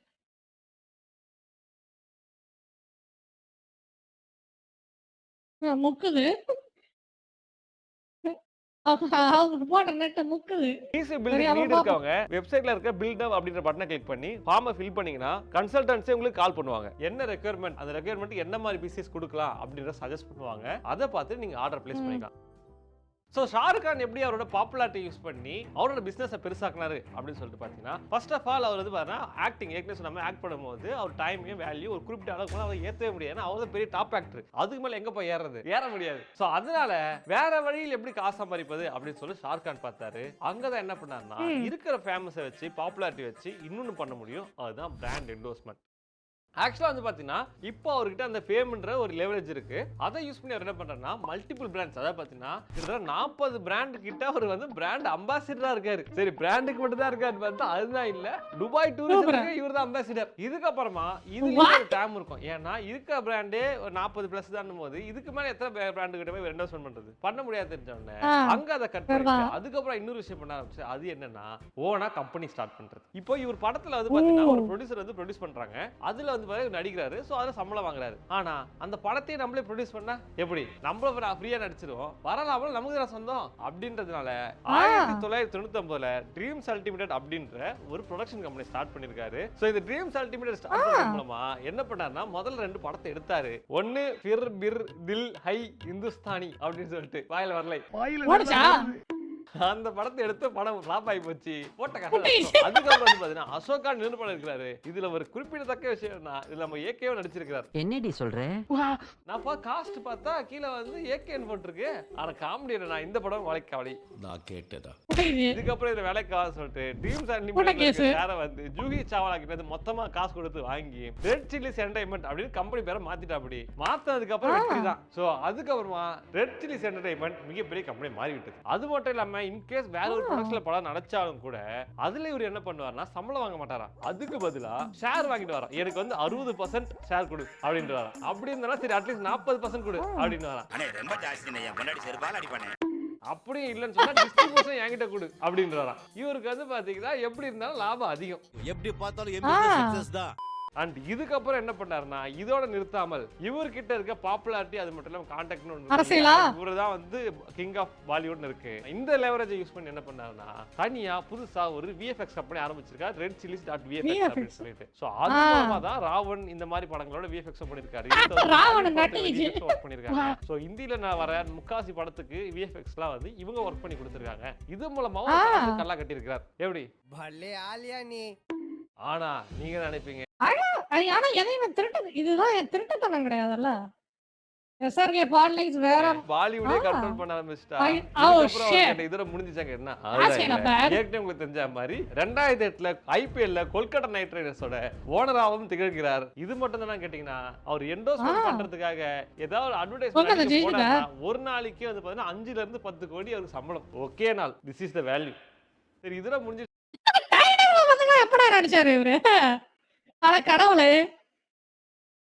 முக்குது. அவங்க போட்ட நெட் முக்குது. பிசி பில்டிங் நீட் இருக்கவங்க வெப்சைட்ல இருக்க பில்ட் அப் அப்படிங்கற பட்டனை கிளிக் பண்ணி ஃபார்மை ஃபில் பண்ணீங்கன்னா கன்சல்டன்ட்ஸே உங்களுக்கு கால் பண்ணுவாங்க. என்ன ரெக்யர்மென்ட், அந்த ரெக்யர்மென்ட் என்ன மாதிரி பிசிஸ் கொடுக்கலாம் அப்படிங்கறத சஜஸ்ட் பண்ணுவாங்க. அதை பார்த்து நீங்க ஆர்டர் பிளேஸ் பண்ணிக்கலாம். ஸோ ஷாருக் கான் எப்படி அவரோட பாப்புலாரிட்டி யூஸ் பண்ணி அவரோட பிசினஸை பெருசாக்குனாரு அப்படின்னு சொல்லிட்டு பார்த்தீங்கன்னா, ஃபர்ஸ்ட் ஆஃப் ஆல் அவர் வந்து பார்த்தீங்கன்னா ஆக்டிங் ஏற்கனவே நம்ம ஆக்ட் பண்ணும்போது அவர் டைமையும் வேல்யூ ஒரு குறிப்பிட்ட அளவுக்கு மேலே அவர் ஏற்றவே முடியாது. ஏன்னா அவர் பெரிய டாப் ஆக்டர். அதுக்கு மேலே எங்கே போய் ஏற முடியாது. ஸோ அதனால வேற வழியில் எப்படி காசு சம்பாதிப்பது அப்படின்னு சொல்லி ஷாருக் கான் பார்த்தாரு. அங்கே தான் என்ன பண்ணாருன்னா, இருக்கிற ஃபேமஸை வச்சு பாப்புலாரிட்டி வச்சு இன்னொன்று பண்ண முடியும். அதுதான் பிராண்ட் என்டோர்ஸ்மெண்ட். ஆக்சுவலா வந்து பாத்தீங்கன்னா இப்போ அவர்கிட்ட அந்த ஃபேம்ன்ற ஒரு லெவரேஜ் இருக்கு. அதை யூஸ் பண்ணி அவர் என்ன பண்றாருன்னா மல்டிபிள் பிராண்ட்ஸ், அதாவது பாத்தீங்கன்னா கிட்டத்தட்ட 40 பிராண்ட் கிட்ட அவர் வந்து பிராண்ட் அம்பாசிடரா இருக்காரு. சரி, பிராண்டுக்கு மட்டும் தான் இருக்காரு பார்த்தா அதுதான் இல்ல, துபாய் டூரிசம்க்கு இவர் தான் அம்பாசிடர். இதுக்கப்புறமா இதுல ஒரு டேம் இருக்கும். ஏன்னா இருக்க பிராண்டே ஒரு 40 பிளஸ் தான் போது இதுக்கு மேல எத்தனை பிராண்டு கிட்ட போய் இன்வெஸ்ட்மென்ட் பண்றது பண்ண முடியாது தெரிஞ்ச உடனே அங்க அதை கட் பண்ணிட்டு அதுக்கப்புறம் இன்னொரு விஷயம் பண்ண ஆரம்பிச்சு. அது என்னன்னா ஓனா கம்பெனி ஸ்டார்ட் பண்றது. இப்போ இவர் படத்துல வந்து பாத்தீங்கன்னா ஒரு ப்ரொடியூசர் வந்து ப்ரொடியூஸ் பண்றாங்க. அதுல நடிக்கிறாரு. சோ அதுல சம்பளம் வாங்குறாரு. ஆனா அந்த படத்தை நம்மளே ப்ரொடியூஸ் பண்ணா எப்படி நம்மள ஃப்ரீயா நடிச்சிருவோம், வரலாமல் நமக்கு தான் சொந்தம் அப்படின்றதுனால 1999ல ட்ரீம்ஸ் அல்டிமேட் அப்படின்ற ஒரு ப்ரொடக்ஷன் கம்பெனி ஸ்டார்ட் பண்ணிருக்காரு. சோ இந்த ட்ரீம்ஸ் அல்டிமேட் ஸ்டார்ட் பண்றது மூலமா என்ன பண்ணாருன்னா முதல்ல 2 படத்தை எடுத்தாரு. ஒன்னு ஃபிர் பிர் தில் ஹை இந்துஸ்தானி அப்படின்னு சொல்லிட்டு வாயில வரலை அந்த படத்தை எடுத்து படம் ஃபிளாப் ஆகி போச்சு. போட்ட கஷ்டம். அதுக்கப்புறம் வந்து பாத்தீங்கன்னா அசோக் கான் நிறுவனம் இருக்கிறாரு. இதுல ஒரு குறிப்பிடத்தக்க விஷயம்னா இதுல நம்ம ஏகேவும் நடிச்சிருக்காரு. என்னடி சொல்ற? நான் காஸ்ட் பார்த்தா கீழே வந்து ஏகேன்னு போட்டிருக்கு. ஆனா காமெடி நான் இந்த படம் வேலைக்கு கவலை நான் கேட்டதா. இதுக்கப்புறம் இது வேலைக்கு ஆகாது சொல்லிட்டு ட்ரீம்ஸ் அன்லிமிட்டட் யாரை வந்து ஜூஹி சாவ்லா கிட்ட மொத்தமா காசு கொடுத்து வாங்கி ரெட் சில்லிஸ் என்டர்டைன்மெண்ட் அப்படின்னு கம்பெனி பேரை மாத்திட்டா. அப்படி மாத்தினதுக்கு அப்புறம் வெற்றி தான். சோ அதுக்கப்புறமா ரெட் சில்லிஸ் என்டர்டைன்மெண்ட் மிகப்பெரிய கம்பெனி மாறி விட்டது. அது மட்டும் இல்லாம இன்கேஸ் வேற ஒரு ப்ரொடக்ஷன்ல படம் நடிச்சாலும் கூட அதுல இவர் என்ன பண்ணுவார்னா சம்பளம் வாங்க மாட்டாராம். அதுக்கு பதிலா ஷேர் வாங்கிட்டு வரான். எனக்கு வந்து 60% ஷேர் கொடு அப்படின்ட்டு வரான். அப்படி இருந்தா சரி அட்லீஸ்ட் 40% கொடு அப்படின்னு வரான். ரொம்ப ஜாஸ்தி நான் முன்னாடி செருப்பால அடிப்பானே. அப்படியே இல்லன்னு சொன்னா டிஸ்ட்ரிபியூஷன் என்கிட்ட கொடு அப்படின்றாராம். இவருக்கு வந்து பாத்தீங்கன்னா எப்படி இருந்தாலும் லாபம் அதிகம். எப்படி பார்த்தாலும் எம்எஸ் சக்சஸ் தான். அண்ட் இதுக்கப்புறம் என்ன பண்ணாருன்னா இதோட நிறுத்தாமல் இவர்கிட்ட இருக்க பாப்புலாரிட்டி அது மட்டும் இல்லாம கான்டாக்ட்னு இவரு தான் வந்து கிங் ஆஃப் பாலிவுட்னு இருக்கு. இந்த லெவரேஜை யூஸ் பண்ணி என்ன பண்ணாருன்னா தனியா புதுசா ஒரு விஎஃப்எக்ஸ் கம்பெனி ஆரம்பிச்சிருக்காரு. redchillies.vfx அப்படின்னு சொல்லிட்டு. சோ அது மூலமா தான் ராவன் இந்த மாதிரி படங்களோட விஎஃப்எக்ஸ் பண்ணிருக்காரு. ஒர்க் பண்ணிருக்காங்க. சோ ஹிந்தில நான் வர முக்காசி படத்துக்கு விஎஃப்எக்ஸ்லாம் வந்து இவங்க ஒர்க் பண்ணி கொடுத்திருக்காங்க. இது மூலமா கல்லா கட்டி இருக்காரு. எப்படி பல்லே ஆலியா நீ. ஆனா நீங்க நினைப்பீங்க ஆனா எதையுமே திருட்டு, இதுதான் என் திருட்டுத்தனம் கிடையாதுல்ல. எஸ்ஆர்கே பாலிடிக்ஸ் வேற பாலிவுட்டே கண்ட்ரோல் பண்ண ஆரம்பிச்சிட்டா. இதோட முடிஞ்சிச்சாங்க. என்ன ஏற்கனவே உங்களுக்கு தெரிஞ்ச மாதிரி 2008ல ஐபிஎல்ல கொல்கத்தா நைட் ரைடர்ஸோட ஓனராகவும் திகழ்கிறார். இது மட்டும் தான் கேட்டீங்கன்னா அவர் என்டோர்ஸ்மென்ட் பண்றதுக்காக ஏதாவது அட்வர்டைஸ்மென்ட் போனா ஒரு நாளைக்கு வந்து பாத்தீங்கன்னா 5ல இருந்து 10 கோடி அவருக்கு சம்பளம். ஓகே நாள் திஸ் இஸ் தி வேல்யூ. சரி இதோட முடிஞ்சு எப்படா நடிச்சாரு இவரு? அட கடவுளே.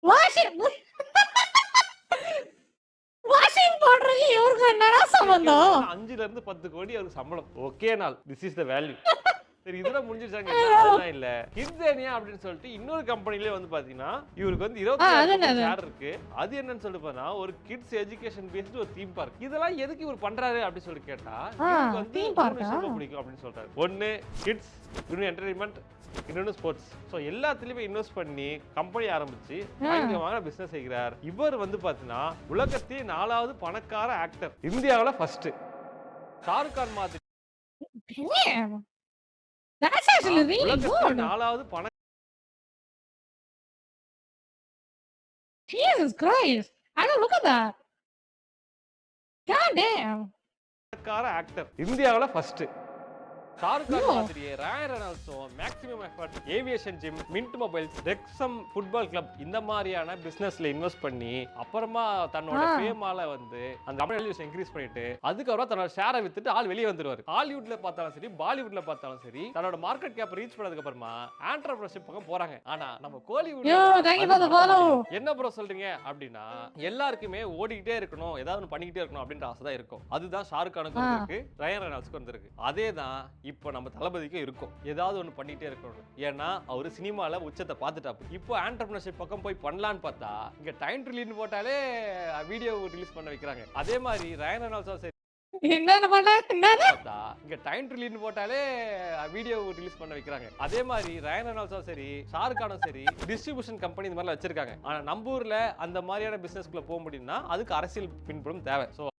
வாஷிங் போடுறீங்க இவருக்கு என்னடா சம்பந்தம்? 5ல இருந்து 10 கோடி அவருக்கு சம்பளம். ஓகே நாள் திஸ் இஸ் தி வேல்யூ. சரி இதோட முடிஞ்சிருச்சாங்க. அதெல்லாம் இல்ல கிட்ஸேனியா அப்படின்னு சொல்லிட்டு இன்னொரு கம்பெனிலே வந்து பாத்தீங்கன்னா இவருக்கு வந்து 20 ஷேர் இருக்கு. அது என்னன்னு சொல்லிட்டு பார்த்தா ஒரு கிட்ஸ் எஜுகேஷன் பேஸ்டு ஒரு தீம் பார்க். இதெல்லாம் எதுக்கு இவர் பண்றாரு அப்படின்னு சொல்லி கேட்டா இவருக்கு வந்து ரொம்ப பிடிக்கும் அப்படின்னு சொல்றாரு. ஒன்னு கிட்ஸ், இன்னொன்னு என்டர்டைன்மெண்ட், இன்னொன்னு ஸ்போர்ட்ஸ். ஸோ எல்லாத்துலயுமே இன்வெஸ்ட் பண்ணி கம்பெனி ஆரம்பிச்சு பயங்கரமான பிசினஸ் செய்கிறார். இவர் வந்து பாத்தீங்கன்னா உலகத்திலே 4வது பணக்கார ஆக்டர். இந்தியாவில் ஃபர்ஸ்ட் ஷாருக் கான் மாதிரி 4வது பண Jesus Christ. I don't look at that. God damn. Actor இந்தியாவுல ஃபர்ஸ்ட். ஷாருக் கான் மாதிரியே ராயன் ரெனால்ட்ஸும் maximum effort aviation gin, mint mobiles, Wrexham football club இந்த மாதிரியான பிசினஸ்ல இன்வெஸ்ட் பண்ணி அப்புறமா தன்னோட ஃபேமால வந்து அந்த கம்பெனி இன்க்ரீஸ் பண்ணிட்டு அதுக்கப்புறம் தன்னோட ஷேரை வித்துட்டு ஆள் வெளியே வந்துருவாரு. ஹாலிவுட்ல பார்த்தாலும் சரி, பாலிவுட்ல பார்த்தாலும் சரி, தன்னோட மார்க்கெட் கேப் ரீச் பண்ணதுக்கு அப்புறமா ஆண்டர்பிரினர்ஷிப் பக்கம் போறாங்க. ஆனா நம்ம கோலிவுட் என்ன ப்ரோ சொல்றீங்க அப்படின்னா எல்லாருக்குமே ஓடிக்கிட்டே இருக்கணும், ஏதாவது ஒன்று பண்ணிக்கிட்டே இருக்கணும் அப்படின்ற ஆசை தான் இருக்கும். அதுதான் ஷாருக் கானுக்கு வந்திருக்கு, ரயன் ரெனால்ட்ஸ்க்கு வந்திருக்கு. அதே தான் இப்போ நம்ம தளபதிக்கும் இருக்கும், ஏதாவது ஒன்று பண்ணிட்டே இருக்கணும். ஏன்னா அவரு சினிமால உச்சத்தை பார்த்துட்டாப்பு. இப்போ ஆண்டர்பிரினர்ஷிப் பக்கம் போய் பண்ணலான்னு பார்த்தா இங்க டைம் ரிலீஸ் போட்டாலே வீடியோ ரிலீஸ் பண்ண வைக்கிறாங்க. அதே மாதிரி ரயன் ரெனால்ட்ஸும் சரி, இங்க டைம் ரிலீஸ் போட்டாலே வீடியோ ரிலீஸ் பண்ண வைக்கிறாங்க. அதே மாதிரி ரயன் ரெனால்ட்ஸும் சரி, ஷாருக் கானும் சரி, டிஸ்ட்ரிபியூஷன் கம்பெனி இந்த மாதிரி வச்சிருக்காங்க. ஆனா நம்ம ஊர்ல அந்த மாதிரியான பிசினஸ்க்குள்ள போக முடியும்னா அதுக்கு அரசியல் பின்புலம் தேவை. சோ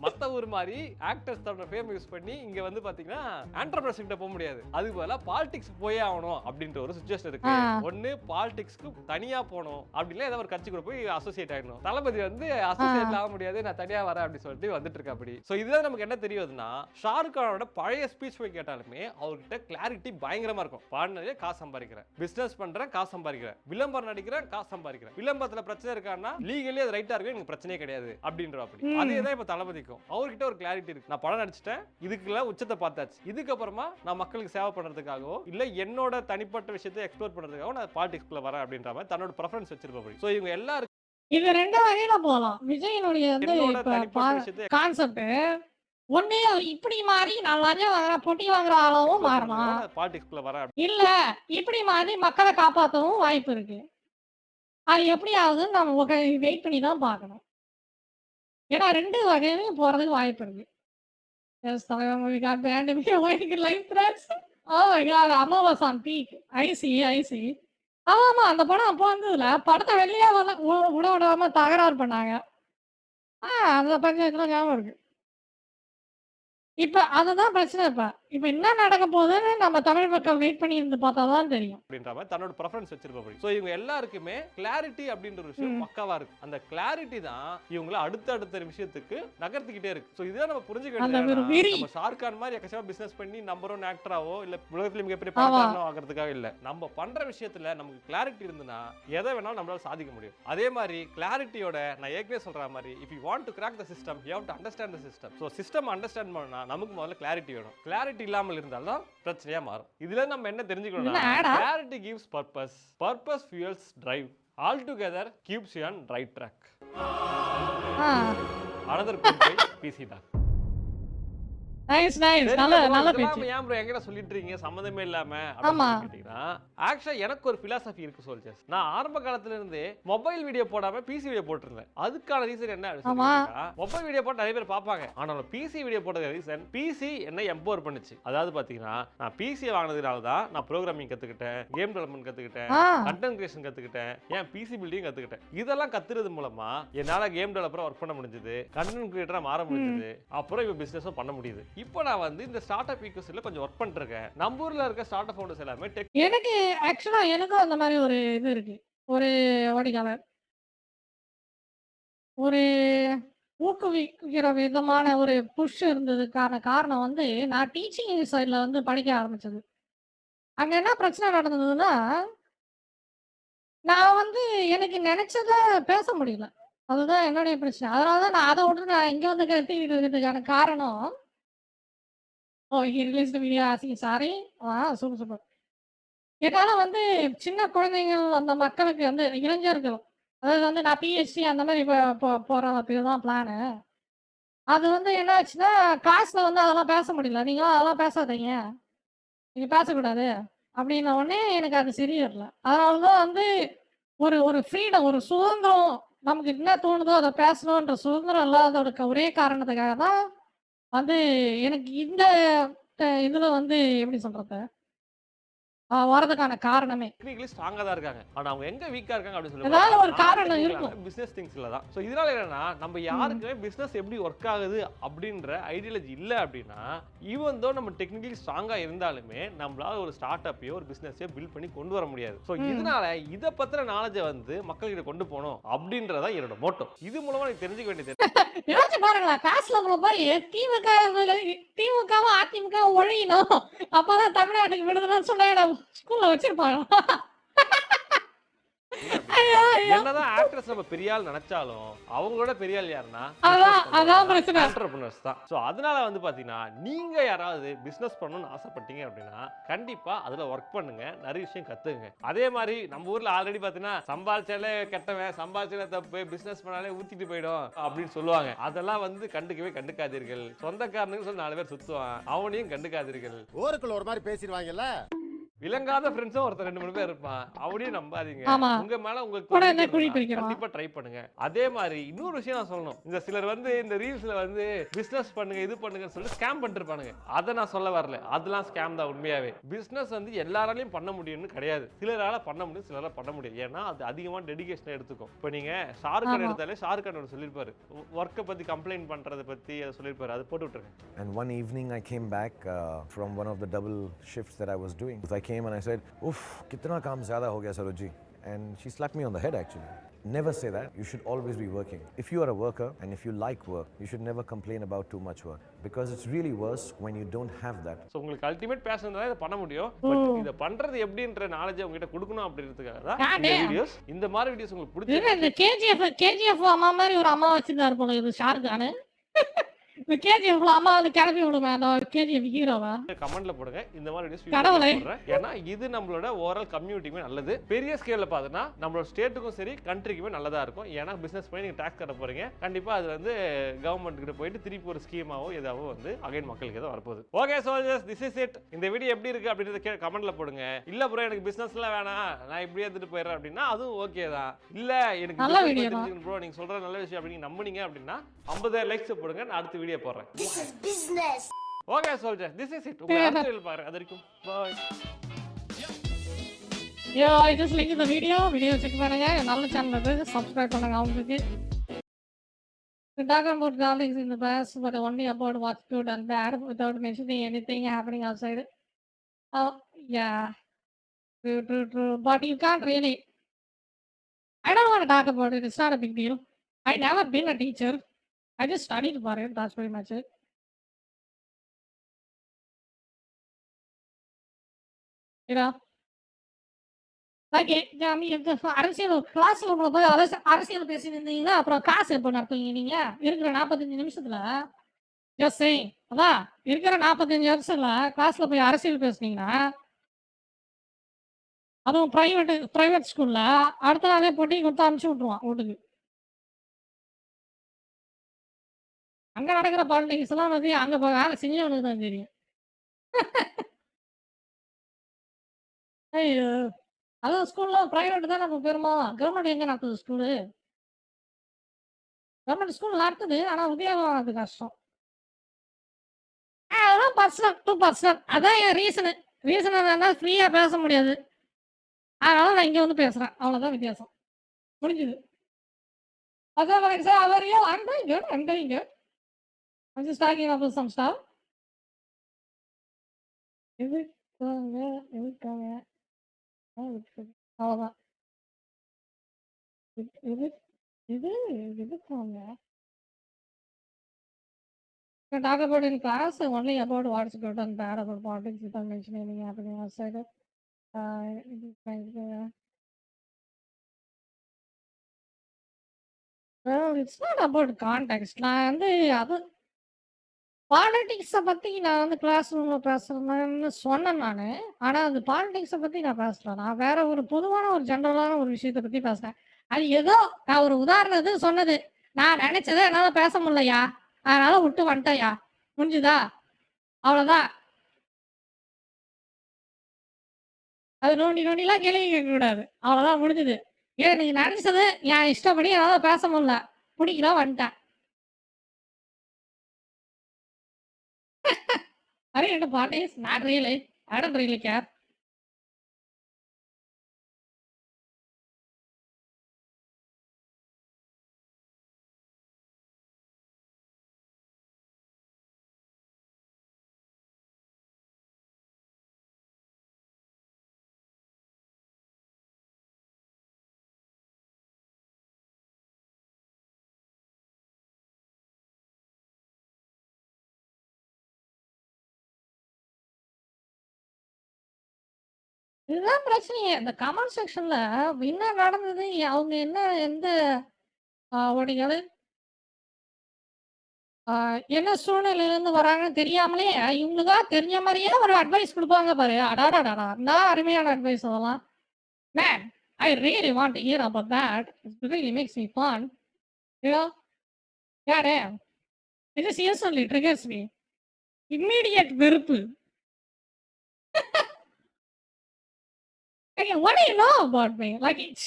மத்த ஊர் மாதிரி ஆக்டர்ஸ் தன்னோட ஃபேம் யூஸ் பண்ணி இங்க வந்து பாத்தீங்கன்னா என்டர்பிரைஸ் போக முடியாது. அது போல பாலிடிக்ஸ் போயே ஆகணும் அப்படின்ற ஒரு சிச்சுவேஷன் இருக்கு. ஒன்னு பாலிடிக்ஸ்க்கு தனியா போகணும், அப்படின்னா ஏதாவது ஒரு கட்சி கூட போய் அசோசியேட் ஆகணும். தளபதி வந்து அசோசியேட் ஆக முடியாது, நான் தனியா வரேன் அப்படின்னு சொல்லிட்டு வந்துட்டு இருக்கா. அப்படி சோ இதுதான் நமக்கு என்ன தெரியுதுன்னா, ஷாருக் கானோட பழைய ஸ்பீச் போய் கேட்டாலுமே அவர்கிட்ட கிளாரிட்டி பயங்கரமா இருக்கும். பாடினதே காசு சம்பாதிக்கிறேன், பிசினஸ் பண்றேன், காசு சம்பாதிக்கிறேன், விளம்பரம் நடிக்கிறேன், காசு சம்பாதிக்கிறேன், விளம்பரத்துல பிரச்சனை இருக்கான்னா லீகலி அது ரைட்டா இருக்கு, எனக்கு பிரச்சனையே கிடையாது அப்படின்ற. அதேதான் இப்ப தளபதிக்கும் அவர்கிட்ட ஒரு கிளாரிட்டி இருக்கு. நான் படம் நடிச்சிட்டேன், இதுக்குலாம் உச்சத்தை பார்த்தாச்சு, இதுக்கப்புறமா நான் மக்களுக்கு சேவை பண்றதுக்காகவோ இல்ல என்னோட தனிப்பட்ட விஷயத்தை எக்ஸ்ப்ளோர் பண்றதுக்காக நான் பாலிடிக்ஸ்க்குள்ள வரேன் அப்படின்ற மாதிரி தன்னோட ப்ரெஃபரன்ஸ் வச்சிருப்பேன். சோ இவங்க எல்லாரும் இது ரெண்டு வகையில போகலாம். விஜயனுடைய வந்து கான்செப்ட் ஒண்ணு இப்படி மாறி நான் லஞ்சம் பொட்டி வாங்குற ஆளாவும் மாறலாம், பாலிடிக்ஸ்க்குள்ள வரேன், இல்ல இப்படி மாறி மக்களை காப்பாற்றவும் வாய்ப்பு இருக்கு. அது எப்படி ஆகுதுன்னு நம்ம வெயிட் பண்ணி தான் பார்க்கணும். ஏன்னா ரெண்டு வகையிலையும் போறதுக்கு வாய்ப்பு இருக்கு. Yes, we got banned in the life threats. Oh my god, Amma was on peak. I see. ஆமா அந்த படம் அப்போ வந்ததுல படத்தை வெளியே விட விடாம தகராறு பண்ணாங்க. அந்த பஞ்சாயத்துல ஞாபகம் இருக்கு. இப்ப அதுதான் பிரச்சனை. இப்ப என்ன நடக்க போகுதுன்னு நம்ம தமிழ் மக்கள் வெயிட் பண்ணி இருந்து பார்த்தா தான் தெரியும் அப்படின்ற மாதிரி தன்னோட ப்ரெஃபரன்ஸ் வச்சிருப்பா. சோ இவங்க எல்லாருக்குமே கிளாரிட்டி அப்படின்ற ஒரு விஷயம் பக்காவா இருக்கு. அந்த கிளாரிட்டி தான் இவங்களை அடுத்த விஷயத்துக்கு நகர்த்திக்கிட்டே இருக்கு. சோ இதை நம்ம புரிஞ்சுக்கணும். நம்ம ஷாருக் கான் மாதிரி எக்கச்சக்கமா பிசினஸ் பண்ணி நம்பர் 1 ஆக்டராவோ இல்ல உலகத்துல மிகப்பெரிய பணக்காரனோ ஆகிறதுக்காக இல்ல. நம்ம பண்ற விஷயத்துல நமக்கு கிளாரிட்டி இருந்துன்னா எதை வேணாலும் நம்மளால சாதிக்க முடியும். அதே மாதிரி கிளாரிட்டியோட நான் ஏற்கனவே சொல்ற மாதிரி if you want to crack the system you have to understand the system. So system understand பண்ணா நமக்கு முதல்ல கிளாரிட்டி வேணும். கிளாரிட்டி இல்லாமல் இருந்தால்தான் பிரச்சனையா மாறும். இதுல நம்ம என்ன தெரிஞ்சுக்கணும்னா clarity gives purpose, purpose fuels drive, all together keeps you on right track. Another good by PC Doc. Nice நல்ல பேச்சு. ஏன் ப்ரோ எங்கடா சொல்லிட்டு இருக்கீங்க சம்பந்தமே இல்லாம அப்படி கேட்டினா ஆக்சுவலா எனக்கு ஒரு philosophy இருக்கு சோல்ஜர்ஸ். நான் ஆரம்ப காலத்துல இருந்து மொபைல் வீடியோ போடாம பிசி வீடியோ போட்டுருந்தேன். அதுக்கான ரீசன் என்ன அப்படினா மொபைல் வீடியோ போட்டு நிறைய பேர் பாப்பாங்க. ஆனா பிசி வீடியோ போட்டது ரீசன் பிசி என்ன எம்பவர் பண்ணுச்சு. அதாவது பாத்தீங்கன்னா நான் பிசி வாங்குனதுனால தான் நான் ப்ரோகிராமிங் கத்துக்கிட்டேன், கேம் டெவலப்மென்ட் கத்துக்கிட்டேன், கண்டென்ட் கிரியேஷன் கத்துக்கிட்டேன், ஏன் பிசி பில்டிங் கத்துக்கிட்டேன். இதெல்லாம் கத்துறது மூலமா என்னால கேம் டெவலப்பரா ஒர்க் பண்ண முடிஞ்சது, கண்டென்ட் கிரியேட்டரா மாற முடிஞ்சது, அப்புறம் இப்போ பிசினஸும் பண்ண முடியுது. இப்போ நான் வந்து இந்த ஸ்டார்ட் அப் ஈக்கோசிஸ்டம்ல கொஞ்சம் வர்க் பண்ணிருக்கேன். நம்ம ஊர்ல இருக்க ஸ்டார்ட் அப் ஃபவுண்டர்ஸ் எல்லாமே எனக்கு ஆக்சுவலா எனக்கும் அந்த மாதிரி ஒரு இது இருக்கு. ஒரு வாடிக்கையாளர் ஒரு ஊக்குவிக்கிற விதமான ஒரு புஷ் இருந்ததுக்கான காரணம் வந்து நான் டீச்சிங் சைட்ல வந்து படிக்க ஆரம்பிச்சது. அங்க என்ன பிரச்சனை நடந்ததுன்னா நான் வந்து எனக்கு நினைச்சத பேச முடியல. அதுதான் என்னுடைய பிரச்சனை. அதனாலதான் நான் அதை விட்டு நான் இங்க வந்து கத்திட்டு இருக்கிறதுக்கான காரணம் he released the video asking sorry. Super. என்னால வந்து சின்ன குழந்தைகள் அந்த மக்களுக்கு வந்து இளைஞர்கள் அதாவது வந்து நான் பிஹெச்டி அந்த மாதிரி போறதுக்கு தான் பிளானு. அது வந்து என்ன ஆச்சுன்னா கிளாஸ்ல வந்து அதெல்லாம் பேச முடியல. நீங்களும் அதெல்லாம் பேசாதீங்க, நீங்க பேசக்கூடாது அப்படின்ன உடனே எனக்கு அது சரியில்லை. அதனாலதான் வந்து ஒரு ஃப்ரீடம், ஒரு சுதந்திரம், நமக்கு என்ன தோணுதோ அதை பேசணுன்ற சுதந்திரம் இல்லாத ஒரே காரணத்துக்காக தான் வந்து எனக்கு இந்த இதுல வந்து எப்படி சொல்றது வரதுக்கான காரணமே. டெக்னிக்கலி ஸ்ட்ராங்கா தான் இருக்காங்க. ஆனா அவங்க எங்க வீக்கா இருக்காங்க அப்படின்னு சொல்லி ஏதாவது ஒரு காரணம் இருக்கும். பிசினஸ் திங்ஸ்ல தான். சோ இதனால என்னன்னா நம்ம யாருக்குமே பிசினஸ் எப்படி ஒர்க் ஆகுது அப்படின்ற ஐடியாலஜி இல்ல அப்படின்னா ஈவன் தோ நம்ம டெக்னிக்கலி ஸ்ட்ராங்கா இருந்தாலுமே நம்மளால ஒரு ஸ்டார்ட் அப்பையோ ஒரு பிசினஸையோ பில்ட் பண்ணி கொண்டு வர முடியாது. சோ இதனால இத பத்தின நாலேஜ் வந்து மக்கள்கிட்ட கொண்டு போகணும் அப்படின்றதா என்னோட மோட்டோ. இது மூலமா நீங்க தெரிஞ்சுக்க வேண்டியது. யோசிச்சு பாருங்களேன், காசுல போய் திமுகவும் அதிமுக ஒழியணும், அப்பதான் தமிழ்நாட்டுக்கு விடுதலைன்னு சொல்ல ஸ்கூல்ல வச்சிருப்பாங்க. என்னதான் ஆக்டர்ஸ் நம்ம பெரிய ஆள் நினைச்சாலும் அவங்களோட பெரிய ஆள் யாருன்னா என்டர்பிரினர்ஸ் தான். சோ அதனால வந்து பாத்தீங்கன்னா நீங்க யாராவது பிசினஸ் பண்ணணும்னு ஆசைப்பட்டீங்க அப்படின்னா கண்டிப்பா அதுல ஒர்க் பண்ணுங்க, நிறைய விஷயம் கத்துங்க. அதே மாதிரி நம்ம ஊர்ல ஆல்ரெடி பாத்தீங்கன்னா சம்பாதிச்சாலே கெட்டவன், சம்பாதிச்சாலே தப்பு, பிசினஸ் பண்ணாலே ஊத்திட்டு போயிடும் அப்படின்னு சொல்லுவாங்க. அதெல்லாம் வந்து கண்டுக்காதீர்கள். சொந்தக்காரனுக்கு சொல்லி 4 பேர் சுத்துவான், அவனையும் கண்டுக்காதீர்கள். ஊருக்குள்ள ஒரு மாதிரி பேசிடுவாங்கல்ல. விளங்காத ஃப்ரெண்ட்ஸும் ஒருத்தர் 2-3 பேர் இருப்பான், அவனையும் நம்பாதீங்க. உங்க மேல உங்களுக்கு கண்டிப்பா ட்ரை பண்ணுங்க. அதே மாதிரி இன்னொரு விஷயம் நான் சொல்லணும், இந்த சிலர் வந்து இந்த ரீல்ஸ்ல வந்து பிசினஸ் பண்ணுங்க இது பண்ணுங்கன்னு சொல்லி ஸ்கேம் பண்ணிருப்பானுங்க. அதை நான் சொல்ல வரல, அதெல்லாம் ஸ்கேம் தான். உண்மையாவே பிசினஸ் வந்து எல்லாராலையும் பண்ண முடியும்னு கிடையாது. சிலரால பண்ண முடியும், சிலரால பண்ண முடியாது. ஏன்னா அது அதிகமான டெடிகேஷன் எடுத்துக்கும். இப்போ நீங்க ஷாருக் கான் எடுத்தாலே ஷாருக் கான் சொல்லியிருப்பாரு, ஒர்க்கை பத்தி கம்ப்ளைண்ட் பண்றதை பத்தி அதை சொல்லியிருப்பாரு. அதை போட்டு விட்டுருங்க. And one evening I came back from one of the double shifts that I was doing. I came and I said, "Oof, kitna kaam zyada ho gaya Sarojji." And she slapped me on the head actually. Never say that. You should always be working. If you are a worker and if you like work, you should never complain about too much work because it's really worse when you don't have that. So உங்களுக்கு ultimate fashion தான் இத பண்ண முடியும். But இத பண்றது எப்படின்ற knowledge உங்ககிட்ட கொடுக்கணும் அப்படின்றதுக்காக தான் இந்த வீடியோஸ். இந்த மாதிரி வீடியோஸ் உங்களுக்கு பிடிச்சிருந்தா இந்த கேஜிஎஃப் அம்மா மாதிரி ஒரு அம்மா வச்சிருந்தாரு போல இது ஷாருக் கான். இந்த கேஜிஎஃப்ல அம்மா வந்து கிளப்பி விடுமே அந்த கேஜிஎஃப் ஹீரோவா கமெண்ட்ல போடுங்க. இந்த மாதிரி வீடியோஸ் போடுறேன். ஏன்னா இது நம்மளோட ஓவரால் கம்யூனிட்டிக்குமே நல்லது. பெரிய ஸ்கேல்ல பார்த்தா நம்மளோட ஸ்டேட்டுக்கும் சரி கண்ட்ரிக்குமே நல்லதா இருக்கும். ஏன்னா பிசினஸ் பண்ணி நீங்க டாக்ஸ் கட்ட போறீங்க, கண்டிப்பா அது வந்து கவர்மெண்ட் கிட்ட போயிட்டு திருப்பி ஒரு ஸ்கீமாவோ ஏதாவோ வந்து அகைன் மக்களுக்கு ஏதோ வரப்போகுது. Okay soldiers, this is it. இந்த வீடியோ எப்படி இருக்கு அப்படின்றத கமெண்ட்ல போடுங்க. இல்ல ப்ரோ எனக்கு பிசினஸ்லாம் வேணாம், நான் இப்படியே எடுத்துட்டு போயிடுறேன் அப்படின்னா அதுவும் ஓகே தான். இல்ல எனக்கு ப்ரோ நீங்க சொல்ற நல்ல விஷயம் அப்படின்னு நம்புனீங்க அப்படின்னா 50,000 லைக்ஸ் போடுங்க. நான் அடுத்த வீடியோ போடுறேன். This is business. Okay soldiers, this is it. உங்க அடுத்த வீடியோல பாருங்க. அது வரைக்கும் bye. Yo, I just like the video check பண்ணுங்க. நல்ல சேனல் subscribe பண்ணுங்க அவங்களுக்கு. We talk about darlings in the past, but only about what's good and bad without mentioning anything happening outside. Yeah. True. But you can't really. I don't want to talk about it. It's not a big deal. I never been a teacher. I just studied for it. That's pretty much it. You know? Like, அரசியல் கிளாஸ்ல போய் அரசியல் பேசிட்டு இருந்தீங்கன்னா அப்புறம் class எப்போ நடத்துவீங்க நீங்க? இருக்கிற 45 நிமிஷத்துல ஜஸ்ட் சேயிங். அதான் இருக்கிற 45 நிமிஷத்துல கிளாஸ்ல போய் அரசியல் பேசுனீங்கன்னா அதுவும் பிரைவேட் ஸ்கூல்ல அடுத்த நாளே போட்டி கொடுத்து அனுப்பிச்சு விட்டுருவான் வீட்டுக்கு. அங்க நடக்கிற பாலிடிக்ஸ் எல்லாம் வந்து அங்க வேலை செஞ்சவனுக்கு தான் தெரியும். ஐயோ, அதான் ஸ்கூல்ல பிரைவேட் தான் நம்ம பெருமா. கவர்மெண்ட் எங்க நடத்துது ஸ்கூலு? கவர்மெண்ட் ஸ்கூல் நடத்துது, ஆனா உத்தியோகம் அது கஷ்டம். அதெல்லாம் பர்சனல் டு பர்சனல். அதான் என் ரீசன் என்னன்னா ஃப்ரீயா பேச முடியாது, அதனால நான் இங்க வந்து பேசுறேன். அவ்வளவுதான் வித்தியாசம். முடிஞ்சது. அதான் சார் அவரையும் I'm doing good. I'm just talking about some stuff. எதுக்காக அவ்வளோதான். எதுக்காக talk about in class only about what's good and bad about politics without mentioning anything happening outside. Well, it's not about context. நான் வந்து அது பாலிடிக்ஸை பற்றி நான் வந்து class ரூமில் பேசுகிறேன்னு சொன்னேன் நான். ஆனால் அது பாலிடிக்ஸை பற்றி நான் பேசுகிறேன். நான் வேற ஒரு பொதுவான ஒரு ஜென்ரலான ஒரு விஷயத்தை பற்றி பேசுகிறேன். அது ஏதோ நான் ஒரு உதாரணத்துக்கு சொன்னது. நான் நினைச்சதை என்னால் பேச முடியலையா, அதனால விட்டு வந்துட்டேயா. முடிஞ்சுதா? அவ்வளோதான். அது நோண்டிலாம் கேள்வி கேட்கக்கூடாது. அவ்வளோதான், முடிஞ்சுது. ஏன் நீ நினைச்சது என் இஷ்டப்படி என்னால் பேச முடியல, பிடிக்கல, வந்துட்டேன். I didn't politics, not really. I don't really care. இதுதான் பிரச்சனையே. இந்த கமெண்ட் செக்ஷன்ல என்ன நடந்தது? அவங்க என்ன எந்த ஒடிகளு என்ன சூழ்நிலையிலேருந்து வராங்கன்னு தெரியாமலே, இவங்களுக்கா தெரிஞ்ச மாரியே ஒரு அட்வைஸ் குடுப்பாங்க பாரு. அடாடாடாடா! என்ன அருமையான அட்வைஸ் அதெல்லாம். Man, I really want to hear about that. It really makes me fun. You know? Yeah damn! It just instantly triggers me. Immediate வெறுப்பு. Like, what do you know about me? Like, it's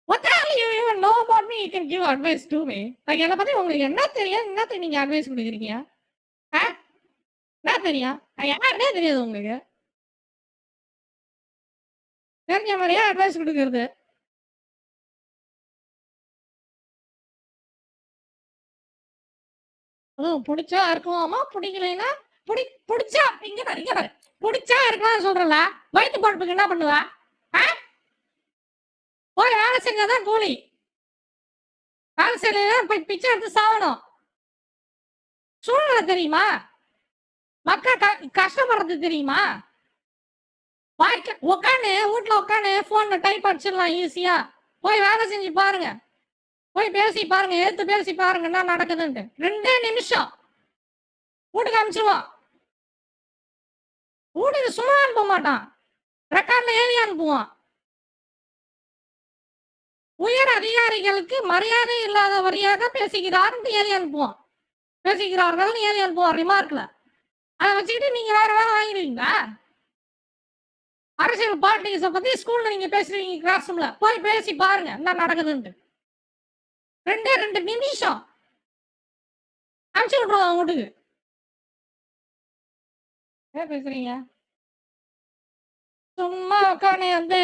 what the hell you even know about me? You can give advice to me. Like, என்னை பத்தி உங்களுக்கு என்ன தெரியும்? என்னத்த நீங்க advice குடுக்குறீங்க? என்ன தெரியும்? யாருன்னே தெரியாது உங்களுக்கு. தெரிஞ்ச மாரியே அட்வைஸ் குடுக்குறது. அதுவும் புடிச்சா இருக்குமாமா, புடிக்கலைன்னா புடிச்சா இங்க பாரு, இங்க பாரு. புடிச்சா இருக்கலாம்னு சொல்றேன்ல. வயித்து பொழப்புக்கு என்ன பண்ணுவ? போய் வேலை செஞ்சாதான் கூலி. வேலை செய்யலைன்னா போய் பிச்சை எடுத்து சாவணும். சூழ்நிலை தெரியுமா? மக்கள் கஷ்டப்படுறது தெரியுமா? உட்காந்து வீட்டுல உட்காந்து போன்ல டைப் அடிச்சிடலாம் ஈஸியா. போய் வேலை செஞ்சு பாருங்க. போய் பேசி பாருங்க, எடுத்து பேசி பாருங்க என்ன நடக்குதுன்ட்டு. 2 நிமிஷம் வீட்டுக்கு அனுப்பிச்சிருவான். வீட்டுக்கு சும்மா அனுப்ப மாட்டான், ரெக்கார்ட்ல ஏறி அனுப்புவான். உயர் அதிகாரிகளுக்கு மரியாதை இல்லாத வழியாக பேசுகிறார் ஏறி அனுப்புவான். பேசுகிறார்கள் ஏறி அனுப்புவான் ரிமார்க்ல. அதை வச்சுக்கிட்டு நீங்க வேற வேலை வாங்கிடுவீங்களா? அரசியல் பாலிட்டிக்ஸை பத்தி ஸ்கூல்ல நீங்க பேசுறீங்க கிளாஸ் ரூம்ல. போய் பேசி பாருங்க என்ன நடக்குதுன்ட்டு. 2 நிமிஷம் அனுப்பிச்சு விட்டுருவான் வீட்டுக்கு. ஏன் பேசுறீங்க? சும்மா உட்காந்து வந்து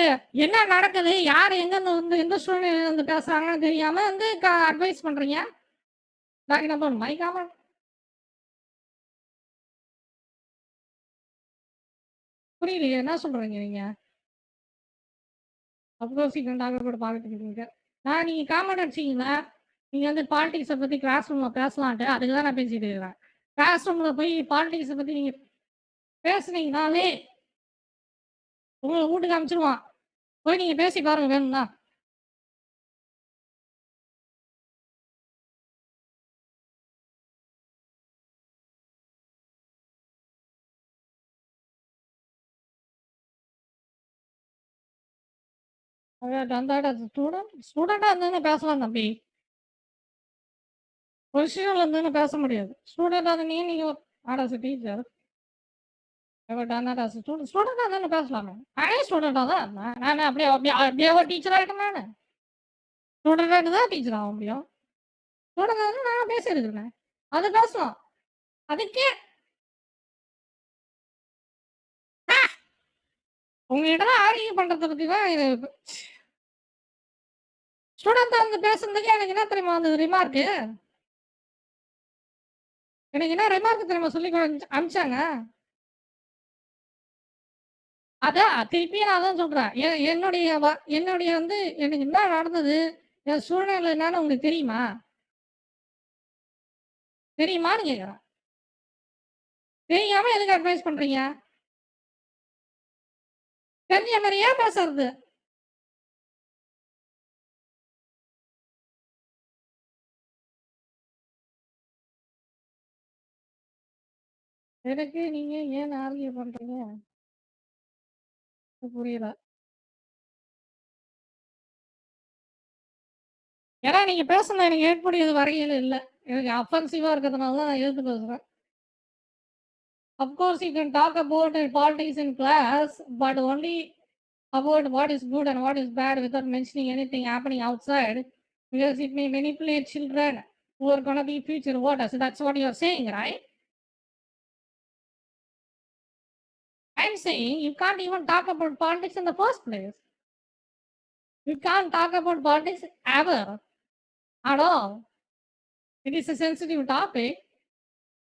என்ன நடக்குது, யார் எங்கேருந்து வந்து எந்த சூழ்நிலையில இருந்து பேசுறாங்கன்னு தெரியாம வந்து அட்வைஸ் பண்றீங்க. மை காமன் புரியலையே, என்ன சொல்றீங்க நீங்க? அப்கோர்ஸ் டாக்டர் கூட பார்த்துட்டு இருக்கீங்க. நீங்க காமெண்ட் அடிச்சீங்களா? நீங்க வந்து பாலிடிக்ஸை பத்தி கிளாஸ் ரூம்ல பேசலான்ட்டு, அதுக்கு தான் நான் பேசிட்டு இருக்கிறேன். கிளாஸ் ரூம்ல போய் பாலிடிக்ஸை பத்தி நீங்க பேசுனீங்கனாலே உங்களை வீட்டுக்கு அனுப்பிச்சிருவான். போய் நீங்க பேசி பாருங்க வேணும்னா. ஸ்டூடெண்டா இருந்ததுன்னு பேசலாம் தம்பி. பொசிஷன்ல இருந்ததுன்னு பேச முடியாது. ஸ்டூடெண்டா இருந்தீங்க நீங்க டீச்சர். ஸ்டூடெண்டா தானே பேசலாமே. நானே ஸ்டூடெண்டா தான் இருந்தேன். நான் அப்படியே ஒரு டீச்சர் ஆகிட்டேன். நான் ஸ்டூடெண்ட் தான் டீச்சர் ஆக முடியும். ஸ்டூடெண்ட் வந்து நான் பேசியிருக்கிறேன், அது பேசலாம். அதுக்கே உங்ககிட்ட ஆர்கியூ பண்றதை பத்தி தான் ஸ்டூடெண்டா இருந்து பேசுறதுக்கு எனக்கு என்ன தெரியுமா அந்த ரிமார்க்கு? எனக்கு என்ன ரிமார்க் தெரியுமா சொல்லி அனுப்பிச்சாங்க? அதான் திருப்பி நான் தான் சொல்றேன். என்னுடைய வந்து எனக்கு என்ன நடந்தது, என் சூழ்நிலை என்னன்னு உங்களுக்கு தெரியுமா? தெரியுமான்னு கேட்குறேன். தெரியாம எதுக்கு அட்வைஸ் பண்றீங்க? தெரிஞ்ச மாதிரியே பேசுறது. எனக்கு நீங்க ஏன் ஆர்கியூ பண்றீங்க? புரியல. ஏன்னா நீங்க பேசுனது எனக்கு ஏற்புடையது வரையில் இல்லை. எனக்கு அஃபென்சிவா இருக்கிறதுனால தான் நான் எதிர்த்து பேசுறேன். Of course, you can talk about politics in class, but only about what is good and what is bad without mentioning anything happening outside, because it may manipulate children who are going to be future voters. That's what you're saying, right? I'm saying you can't even talk about politics in the first place. You can't talk about politics ever at all. It is a sensitive topic.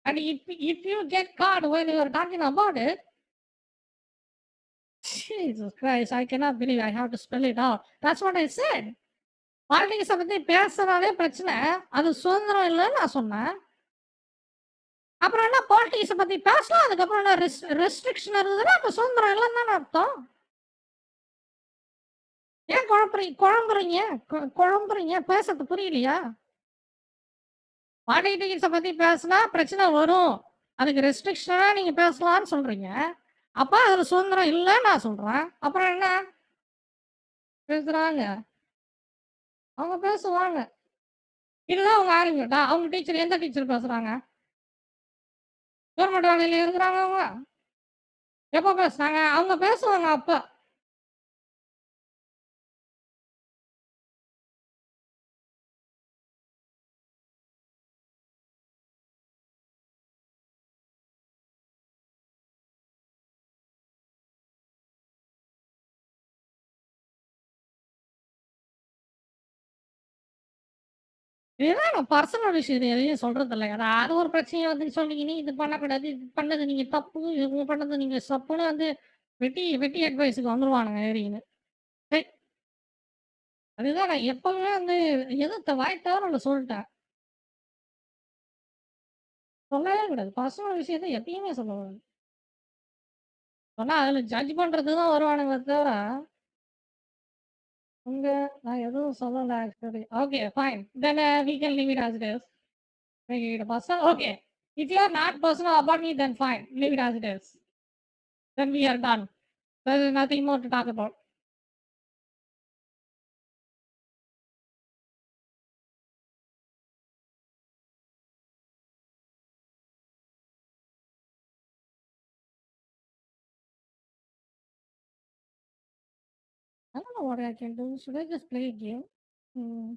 And if you get caught when you are talking about it, Jesus Christ, I cannot believe I have to spell it out. That's what I said. Politics பத்தி பேசுறதே பிரச்சனை. அது சுதந்திரம் இல்லைன்னு நான் சொன்னேன். அப்புறம் என்ன பாலிட்டிக்ஸை பத்தி பேசலாம், அதுக்கப்புறம் என்ன ரெஸ்ட்ரிக்ஷன் இருந்ததுன்னா அப்ப சுதந்திரம் இல்லைன்னு தானே அர்த்தம். ஏன் குழம்புறீங்க பேசுறது புரியலையா? பாலிட்டிக்ஸை பத்தி பேசினா பிரச்சனை வரும், அதுக்கு ரெஸ்ட்ரிக்ஷனா நீங்க பேசலாம்னு சொல்றீங்க. அப்ப அதுல சுதந்திரம் இல்லைன்னு நான் சொல்றேன். அப்புறம் என்ன பேசுறாங்க? அவங்க பேசுவாங்க. இதுதான் அவங்க ஆர்கியூமெண்டா? அவங்க டீச்சர் எந்த டீச்சர் பேசுறாங்க? கவர்மெண்ட் வேலையில இருக்கிறாங்க அவங்க. எப்ப பேசுறாங்க? அவங்க பேசுவாங்க அப்ப. இதுதான் நான் பர்சனல் விஷயம் எதையும் சொல்றது இல்லை. ஏதாவது ஒரு பிரச்சனையை வந்து சொல்லி இது பண்ணக்கூடாது, இது பண்ணது நீங்க தப்பு, இது பண்ணது நீங்க தப்புன்னு வந்து வெட்டி வெட்டி அட்வைஸுக்கு வந்துருவானுங்க ஏறின்னு. சரி, அதுதான் நான் எப்பவுமே வந்து எதிர்த்த வாய் தவிர சொல்லிட்டேன். சொல்லவே கூடாது. பர்சனல் விஷயத்த எப்பயுமே சொல்லக்கூடாது. சொன்னா அதுல ஜட்ஜ் பண்றதுக்கு தான் வருவானுங்களே தவிர உங்க நான் எதுவும் சொல்லல actually. Okay fine. Then we can leave it as it is. Make it personal. Okay. If you are not personal about me, then fine. Leave it as it is. Then we are done. There is nothing more to talk about. I don't know what I can do. Should I just play a game? Hmm.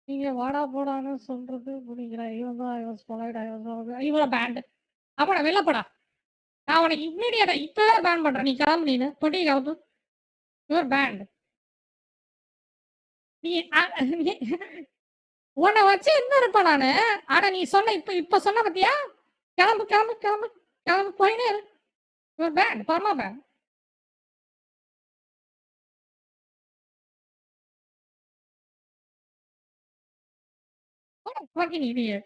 நீங்க வாடா போடான்னு சொல்றது புரியுதுடா. இவன் தான் I was polite, I was all இவர pant. அப்படா வெளில போடா. நான் உனக்கு இம்மீடியட்டா இப்பவே பேன் பண்றேன். நீ கிளம்பு நீனு. பொட்டி கிளம்பு. Your band. நீ உன்னை வச்சு என்ன இருப்ப நானு? ஆனா நீ சொன்ன இப்ப சொன்ன பத்தியா? கிளம்பு கிளம்பு கிளம்பு கிளம்பு போயினே இரு. Your band. Burma band. What a fucking idiot.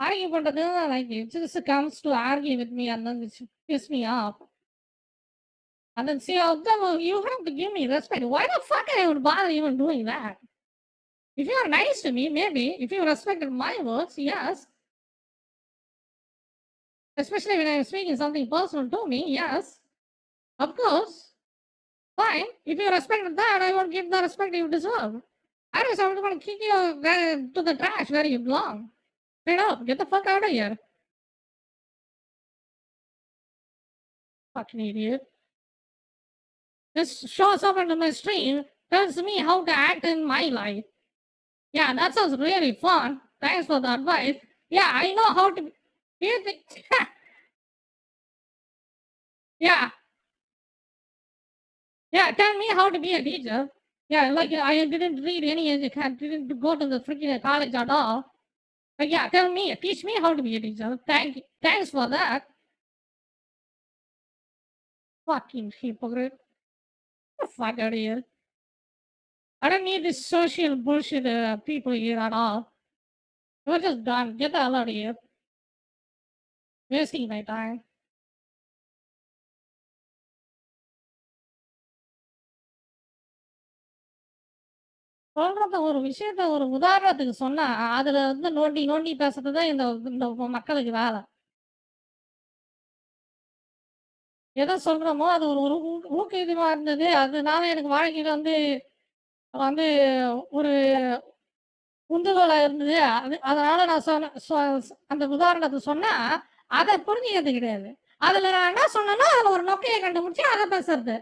Argue பண்றது like it just comes to argue with me and then it piss me off. And then see how you have to give me respect. Why the fuck I would bother even doing that? If you are nice to me, maybe. If you respected my words, yes. Especially when I am speaking something personal to me, yes. Of course. Fine. If you respected that, I won't give the respect you deserve. Otherwise, I'm going to kick you to the trash where you belong. Straight up. Get the fuck out of here. Fucking idiot. This shows up into my stream, tells me how to act in my life. Yeah, that sounds really fun. Thanks for the advice. Yeah, I know how to. Do you think? Yeah. Yeah, tell me how to be a teacher. Yeah, like I didn't read any, didn't go to the freaking college at all. Yeah, tell me, teach me how to be a teacher. Thanks for that. Fucking hypocrite. Get the fuck out of here. I don't need this social bullshit people here at all. You're just done. Get the hell out of here. Wasting my time. சொல்றத ஒரு விஷயத்த ஒரு உதாரணத்துக்கு சொன்னா, அதுல வந்து நோண்டி நோண்டி பேசுறது தான் இந்த இந்த மக்களுக்கு வேலை. எத சொல்றோமோ அது ஒரு ஒரு ஊக்குவிதமா இருந்தது. அதனால எனக்கு வாழ்க்கையில வந்து வந்து ஒரு உந்துதலா இருந்தது. அதனால நான் சொன்ன அந்த உதாரணத்த சொன்னா, அத புரிஞ்சுக்கிறது கிடையாது. அதுல நான் என்ன சொன்னேனோ, அதுல ஒரு நொக்கைய கண்டுபிடிச்சு அத பேசுறது.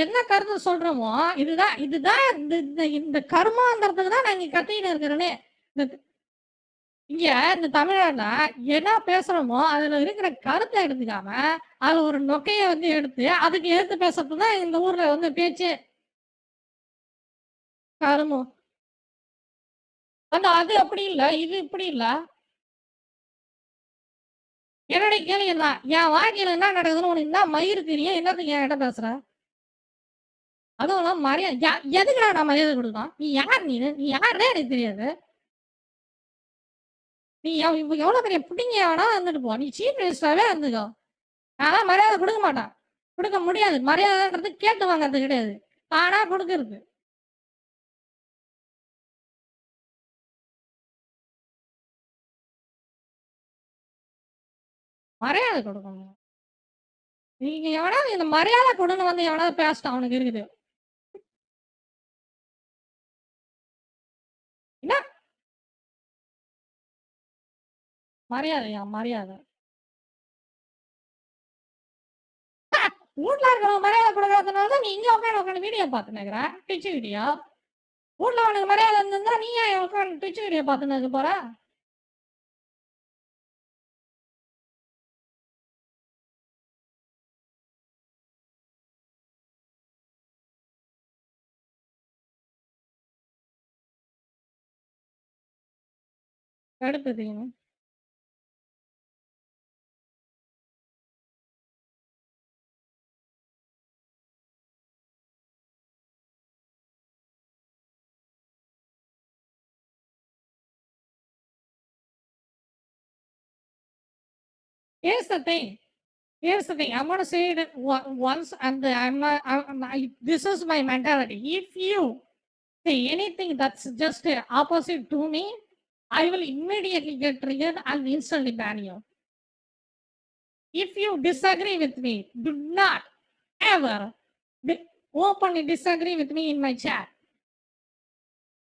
என்ன கருத்து சொல்றோமோ, இதுதான் இதுதான் இந்த இந்த இந்த கர்மாங்கிறதுக்கு தான் நான் இங்க கத்திக்கிட்டு இருக்கிறேனே. இங்க இந்த தமிழ்நாடுல என்ன பேசுறோமோ, அதுல இருக்கிற கருத்த எடுத்துக்காம, அதுல ஒரு நொக்கைய வந்து எடுத்து, அதுக்கு எதிர்த்து பேசுறது தான் இந்த ஊர்ல வந்து பேச்சே. கருமம். அது அப்படி இல்ல. இது இப்படி இல்ல. என்னுடைய கேள்வி இதுதான். என் வாழ்க்கையில என்ன நடக்குதுன்னு உனக்கு என்ன மயிரு தெரியும்? என்னத்துக்கு என்கிட்ட பேசுற? அதுவும் இல்லாம எதுக்குடா நான் மரியாதை குடுக்கணும்? நீ யார் நீனு? நீ யாருன்னே எனக்கு தெரியாது. நீ எவ்வளோ பெரிய புடிங்கியா வேணா இருந்துட்டு போ. நீ சீஃப் மினிஸ்டராவே இருந்துக்கோ. நான்லாம் மரியாதை குடுக்க மாட்டேன். குடுக்க முடியாது. மரியாதைன்றது கேட்டு வாங்குறது கிடையாது. தானா குடுக்குறது. மரியாதை குடுக்கணும். நீங்க எவனாவது இந்த மரியாதை குடுன்னு வந்து எவனாவது பேசிட்டான் அவனுக்கு இருக்குது. என்ன? மரியாதையா? மரியாதை. வீட்ல இருக்கிறவங்க மரியாதை குடுக்காதனால தான் நீ இங்க உட்காந்து வீடியோ பார்த்துன்னு இருக்கிற. Twitch video. வீட்ல உனக்கு மரியாதை இருந்திருந்தா நீ ஏன் உட்காந்து ட்விட்ச் வீடியோ பார்த்துன்னு இருக்க போற? அடுத்ததுங்க. Here's the thing. I'm gonna say it once, and I'm not. This is my mentality. If you say anything that's just opposite to me, I will immediately get triggered and instantly ban you. If you disagree with me, do not ever openly disagree with me in my chat.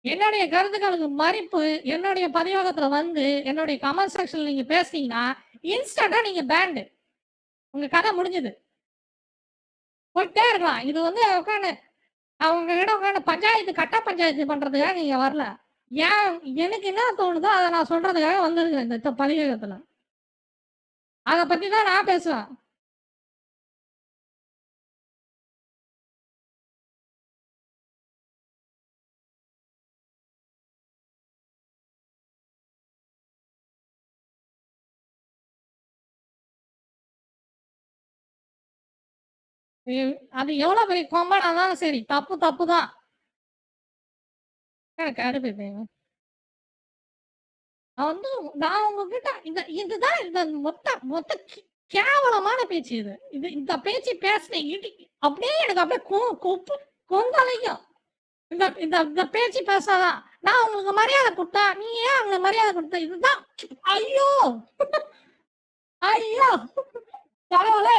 என்னுடைய கருத்துக்களுக்கு மதிப்பு என்னுடைய பதிவகத்துல வந்து என்னுடைய comment செக்ஷன்ல நீங்க பேசுனீங்கன்னா இன்ஸ்டன்டா நீங்க பேண்டு. உங்க கதை முடிஞ்சது. போயிட்டே இருக்கலாம். இது வந்து உட்காந்து அவங்க கிட்ட உட்காந்து பஞ்சாயத்து கட்ட பஞ்சாயத்து பண்றதுக்காக நீங்க வரல. ஏன் எனக்கு என்ன தோணுதோ அதை நான் சொல்றதுக்காக வந்திருக்கேன் இந்த பதிவகத்துல. அதை பத்தி தான் நான் பேசுவேன். அது எவ்வளவு பெரிய கொம்பனா இருந்தாலும் சரி, தப்பு தப்பு தான். எனக்கு அடுப்பு நான் உங்ககிட்ட இதுதான் இந்த மொத்த கேவலமான பேச்சு இது. இந்த பேச்சு பேசின அப்படியே எனக்கு அப்படியே கொந்தலைக்கும். இந்த பேச்சு பேசாதான் நான் உங்களுக்கு மரியாதை கொடுத்தா நீ ஏன் அவங்க மரியாதை கொடுத்த? இதுதான். ஐயோ ஐயோ கடவுளே.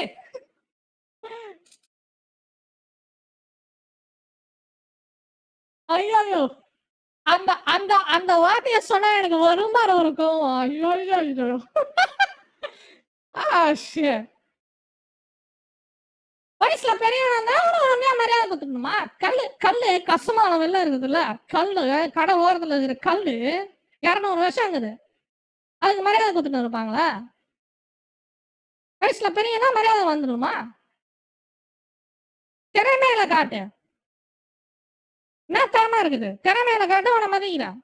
ஐயோ அந்த அந்த அந்த வார்த்தைய சொன்னா எனக்கு வருமாறு இருக்கும். ஐயோ ஐயோ வயசுல பெரியவனா மரியாதை கொடுத்துக்கணுமா? கல்லு கஷ்டமான வெள்ளம் இருக்குதுல்ல, கல்லு கடை ஓரத்துல இருக்கிற கல்லு 200 வருஷம் இருக்குது. அதுக்கு மரியாதை கொடுத்துட்டு இருப்பாங்களா? வயசுல பெரியனா மரியாதை வந்துடுமா? திறமையில காட்டு. என்ன திறமை இருக்குது? திறமையில காட்டு, அவனை மதிக்கிறான்.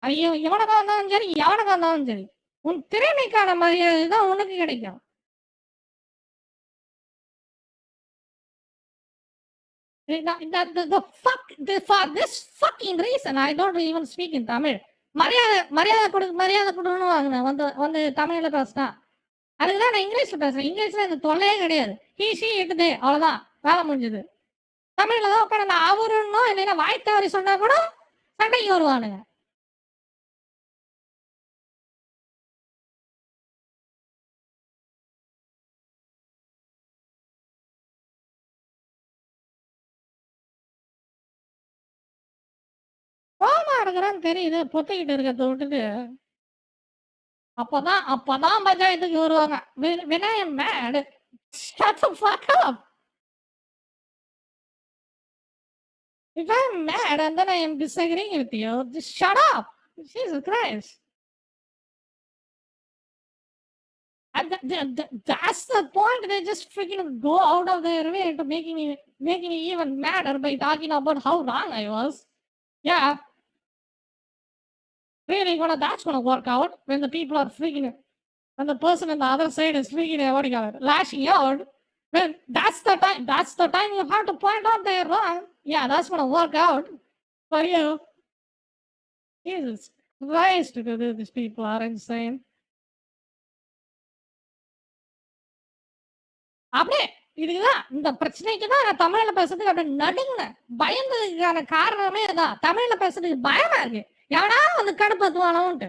ஐயோ, எவனுக்கா இருந்தாலும் சரி, எவனுக்கா இருந்தாலும் சரி, உன் திறமைக்கான மரியாதை தான் உனக்கு கிடைக்கும். For this fucking reason, I don't even speak in Tamil. மரியாதை கொடுன்னு வாங்கினேன் வந்து தமிழ்ல பேசினா. அதுக்குதான் நான் இங்கிலீஷ்ல பேசுறேன். இங்கிலீஷ்ல இந்த தொல்லையே கிடையாது. ஈஸி இருக்குது, அவ்வளவுதான், வேலை முடிஞ்சது. தமிழ்ல தான் உட்காந்து நான் அவருன்னோ இல்லைன்னா வாய் தவறி சொன்னா கூட சண்டைக்கு வருவானுங்க. கோமா இருக்கிறான்னு தெரியுது, பொத்திக்கிட்டு இருக்கிறத விட்டுட்டு. அப்பதான் பஞ்சாயத்துக்கு வருவாங்க. When I am mad, shut the fuck up. If I am mad and then I am disagreeing with you, just shut up. Jesus Christ. And that's the point. They just freaking go out of their way to making me even madder by talking about how wrong I was. Yeah. Really that's gonna work out when the people are freaking, when the person on the other side is freaking, what do you call it, lashing out. Well, that's the time you have to point out they're wrong. Yeah, that's gonna work out for you. Jesus Christ, these people are insane. அப்படியே இதுக்குதான், இந்த பிரச்சனைக்கு தான் நான் தமிழ்ல பேசுறதுக்கு அப்படி நடுங்கினேன். பயந்ததுக்கான காரணமே தான், தமிழ்ல பேசுறதுக்கு பயமா இருக்கு. எவனா வந்து கடுப்பத்துவானோன்ட்டு.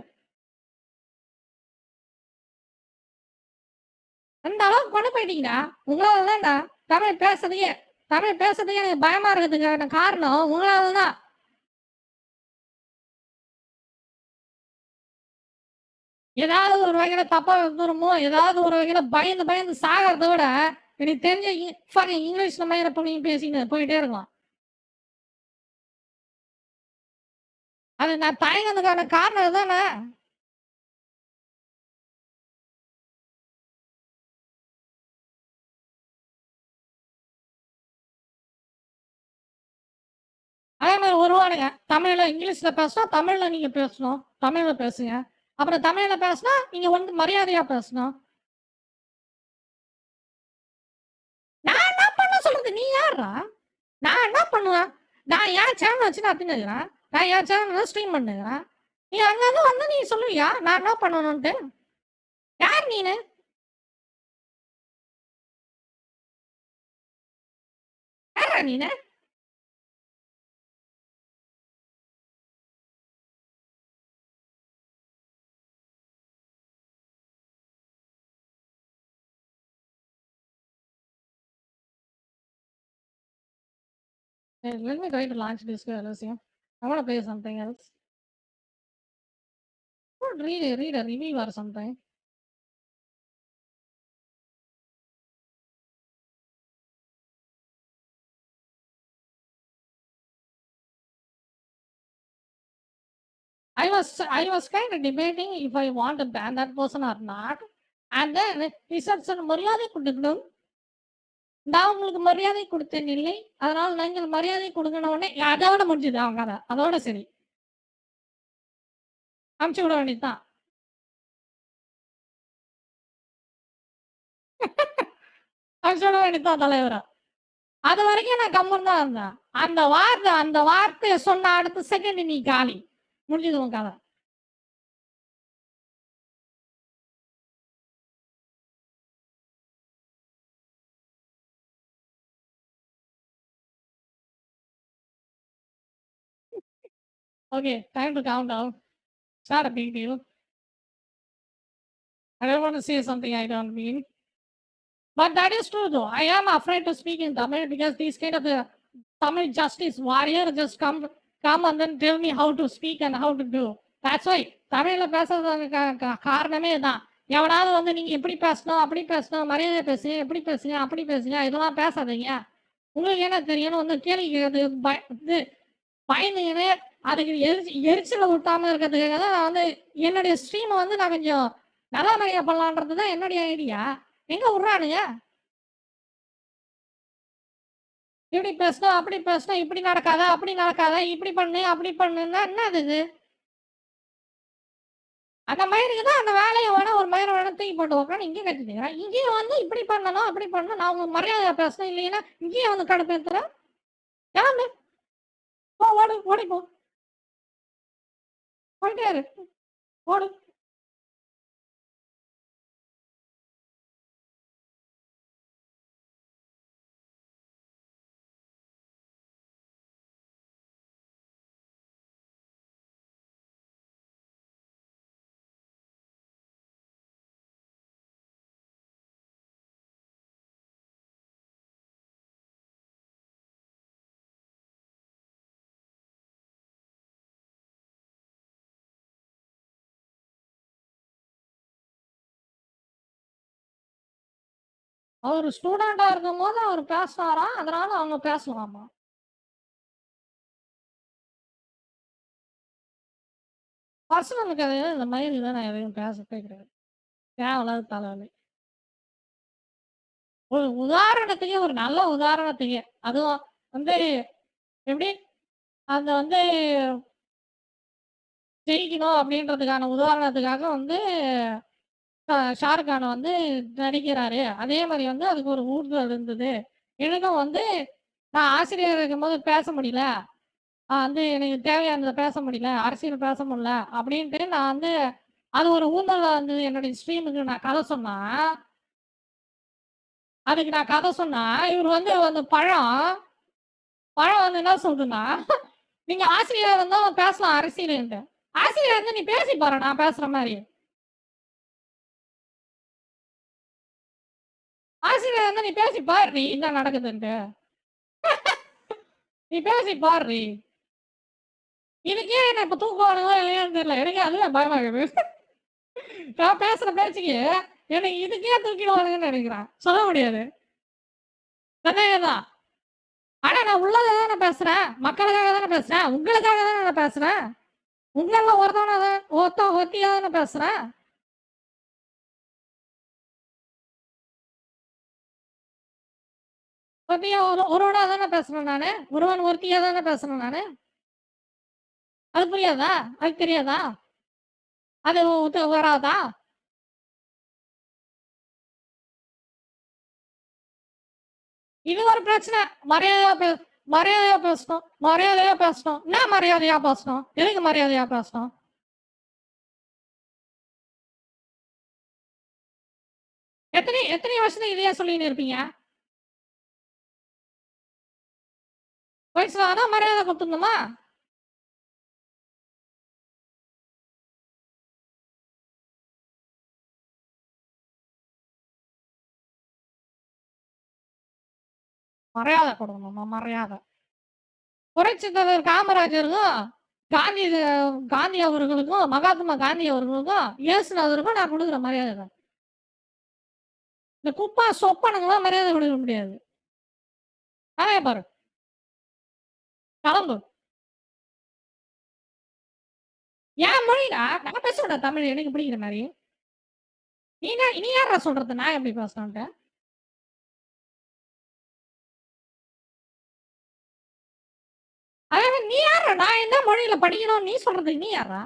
அந்த அளவுக்கு கொண்டு போயிட்டீங்கன்னா உங்களால தான்டா தமிழ் பேசுறதுக்கே எனக்கு பயமா இருக்கிறதுக்கான காரணம் உங்களால தான். ஏதாவது ஒரு வகையில தப்பா வந்துருமோ, ஏதாவது ஒரு வகையில பயந்து சாகிறத விட எனக்கு தெரிஞ்ச இங்கிலீஷ்ல மயிர பண்ணி பேசின்னு போயிட்டே இருக்கலாம். அது நான் தயங்கினதுக்கான காரணம் தானே. அதே மாதிரி வருவானுங்க, தமிழ்ல இங்கிலீஷ்ல பேசினா தமிழ்ல நீங்க பேசணும், தமிழ்ல பேசுங்க. அப்புறம் தமிழ்ல பேசினா நீங்க வந்து மரியாதையா பேசணும். நான் என்ன பண்ண சொல்றது? நீ யாரா? நான் என்ன பண்ணுவேன்? நான் என் சேனல் வச்சு நடத்தினுக்கிறேன், நான் என் சேனல்ல ஸ்ட்ரீம் பண்ணுகிறேன். நீ அங்கிருந்து வந்து நீ சொல்லுவியா நான் என்ன பண்ணணும்ட்டு? யார் நீனு? யாரா நீனு? Hey, let me try to launch this Elysium. I want to play something else. Read a review or something. I was kind of debating if I want to ban that person or not. And then he said, "Sir, மரியாதை கொடுக்கணும். நான் உங்களுக்கு மரியாதை கொடுத்தேன் இல்லை, அதனால் நீங்கள் மரியாதை கொடுக்கணும்." உடனே அதோட முடிஞ்சது அவங்க கதை. அதோட சரி, அமுச்சு விட வேண்டியதுதான். அமுச்சு விட வேண்டியதுதான் தலைவரா. அது வரைக்கும் நான் கம்முன்னு தான் இருந்தேன். அந்த வார்த்தையை சொன்ன அடுத்த செகண்ட் நீ காலி, முடிஞ்சது உன் கதை. Okay, time to calm down. It's not a big deal. I don't want to say something I don't mean. But that is true though. I am afraid to speak in Tamil because these kind of Tamil justice warrior just come and then tell me how to speak and how to do. That's why தமிழ்ல பேசுறதுக்கு காரணமே தான். எவனாவது வந்து நீங்க எப்படி பேசணும், அப்படி பேசணும், மரியாதை பேசுங்க, எப்படி பேசுங்க, அப்படி பேசுங்க, இதெல்லாம் பேசாதீங்க, உங்களுக்கு என்ன தெரியும்னு வந்து கேள்வி கேட்கறது பயந்துங்கன்னு அதுக்கு எரிச்சலை விட்டாம இருக்கிறதுக்காக தான் நான் வந்து என்னுடைய ஸ்ட்ரீமை வந்து நான் கொஞ்சம் நல்ல முறையா பண்ணலான்றது தான் என்னுடைய ஐடியா. எங்க விட்றானுங்க? இப்படி பேசணும், அப்படி பேசணும், இப்படி நடக்காத, அப்படி நடக்காத, இப்படி பண்ணு, அப்படி பண்ணுன்னா என்னது இது? அந்த மயிருக்கு தான் அந்த வேலைய வேணா ஒரு மயிர வேணா தூக்கி போட்டு உட்காந்து இங்கே கட்டிக்கிறேன். இங்கேயும் வந்து இப்படி பண்ணணும், அப்படி பண்ணணும். நான் உங்களுக்கு மரியாதையா பேசணும் இல்லைன்னா இங்கேயும் வந்து கடுப்பேத்துறேன். கிளம்பு. போ ஓடு, ஓடி போ. போயிட்டே இரு. ஓடு. அவரு ஸ்டூடெண்டா இருக்கும்போது அவரு பேசுனாராம். அதனால அவங்க பேசலாமா? பர்சனலுக்கு அது இந்த மயிருக்கு தான் நான் எதையும் பேசவே கிடையாது. தேவையில்லாத தலைவலி. ஒரு உதாரணத்துக்கு ஒரு நல்ல உதாரணத்துக்கு அதுவும் வந்து எப்படி அந்த வந்து ஜெயிக்கணும் அப்படின்றதுக்கான உதாரணத்துக்காக வந்து ஷாருக் கான் வந்து நடிக்கிறாரு. அதே மாதிரி வந்து அதுக்கு ஒரு ஊர்தல் இருந்தது. எனக்கும் வந்து நான் ஆசிரியர் இருக்கும்போது பேச முடியல. வந்து எனக்கு தேவையானத பேச முடியல. அரசியல் பேச முடியல அப்படின்ட்டு நான் வந்து அது ஒரு ஊர்தலா இருந்தது. என்னுடைய ஸ்ட்ரீமுக்கு நான் கதை சொன்னா அதுக்கு நான் கதை சொன்னா, இவரு வந்து அந்த பழம் வந்து என்ன சொல்றதுன்னா, நீங்க ஆசிரியரா இருந்தா பேசலாம் அரசியலுன்ட்டு. ஆசிரியரா இருந்தா நீ பேசி பாரு நான் பேசுற மாரி. ஆசிரியரா இருந்தா நீ பேசி பாருடி என்ன நடக்குதுன்ட்டு. நீ பேசி பாருடி. இதுக்கே என்ன இப்ப தூக்கம் வருதோ இல்லையான்னு தெரியல. எனக்கு அதுவே பயமா இருக்குது. நான் பேசுற பேச்சுக்கு எனக்கு இதுக்கே தூக்கிடுவானுங்கன்னு நினைக்கிறேன். சொல்ல முடியாது. அதேதான். ஆனா நான் உள்ளத தானே பேசுறேன். மக்களுக்காக தானே பேசுறேன். உங்களுக்காக தானே நான் பேசுறேன். உங்கள ஒருத்தியா தானே பேசுறேன். ஒருத்தியா ஒருவனா தானே பேசுறேன் நானு. ஒருவன் ஒருத்தியா தானே பேசுறேன் நானு. அது புரியாதா? அது தெரியாதா? அது வராதா? இது ஒரு பிரச்சனை. மரியாதையா பேசணும். மரியாதையா பேசணும். என்ன மரியாதையா பேசணும்? எதுக்கு மரியாதையா பேசணும்? எத்தனை வருஷத்துக்கு இதையே சொல்லின்னு இருப்பீங்க? வயசுல மரியாதை கொடுத்துருந்தோமா? மரியாதை கொடுக்கணுமா? மரியாதை. புரட்சி தலைவர் காமராஜருக்கும் காந்தி அவர்களுக்கும் மகாத்மா காந்தி அவர்களுக்கும் இயேசுநாதருக்கும் நான் கொடுக்குற மரியாதை தான். இந்த குப்பா சொப்பனுங்களாம் மரியாதை கொடுக்க முடியாது. பாரு கிளம்பு. ஏன் மொழிடா நான் பேசுறேன்டா தமிழ் எனக்கு பிடிக்கிற மாதிரி. நீ யாரா சொல்றது நான் எப்படி பேசுறேன்ட்டு? அதே நீ யாரா? நான் என்ன மொழியில படிக்கணும் நீ சொல்றது நீ யாரா?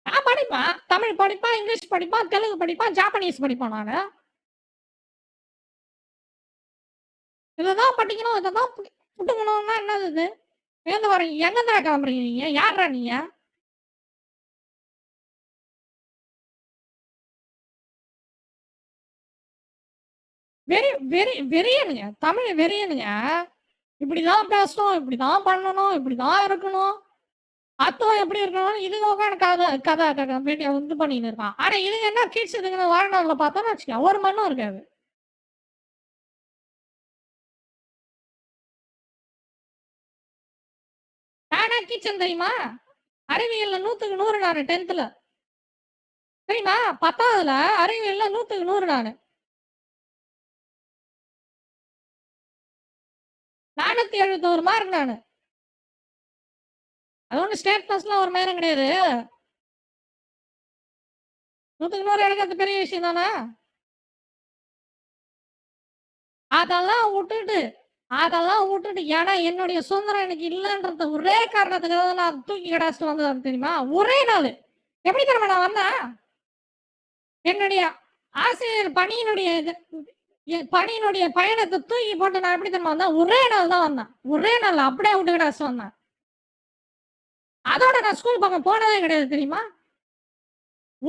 நான் படிப்பேன். தமிழ் படிப்பேன், இங்கிலீஷ் படிப்பேன், தெலுங்கு படிப்பேன், ஜாப்பனீஸ் படிப்பேன் நானு. இததான் படிக்கணும், இததான் புட்டுக்கணும்னா என்னது இது? எங்க வரீங்க? எங்கடா கிளம்புறீங்க நீங்க? யாரா நீங்க? வெறியனுங்க. தமிழ் வெறியனுங்க. இப்படிதான் பேசணும், இப்படிதான் பண்ணணும், இப்படிதான் இருக்கணும். அர்த்தம் எப்படி இருக்கணும் இது உட்காந்து கதை இது பண்ணிட்டு இருக்கான். ஆனா இதுங்க என்ன கிட்ஸ் இதுங்க வாழ்நாள்ல பார்த்தோம்னு வச்சுக்கோங்க ஒரு மண்ணும் இருக்காது. நானா கிச்சன் தெரியுமா? அறிவியல்ல 100க்கு 100 நானு 10th தெரியுமா? 10வதுல அறிவியல்ல 100க்கு 100 நானு. 471 மார்க் நானு. அது ஒண்ணு ஸ்டேட் கிளாஸ்ல ஒரு நேரம் கிடையாது. 100க்கு 100 எடுக்கிறது பெரிய விஷயம் தானே. அதெல்லாம் விட்டுட்டு அதெல்லாம் விட்டுட்டு ஏன்னா என்னுடைய சுதந்திரம் எனக்கு இல்லைன்றது ஒரே காரணத்துக்காக தான் நான் தூக்கி கடாச்சிட்டு வந்தது தெரியுமா? ஒரே நாள். எப்படி தெரியுமா நான் வந்தேன்? என்னுடைய ஆசிரியர் பணியினுடைய பயணத்தை தூக்கி போட்டு நான் எப்படி தெரியுமா வந்தேன்? ஒரே நாள் தான் வந்தேன். ஒரே நாள் அப்படியே விட்டு கடாச்சிட்டு வந்தேன். அதோட நான் ஸ்கூல் பக்கம் போனதே கிடையாது தெரியுமா?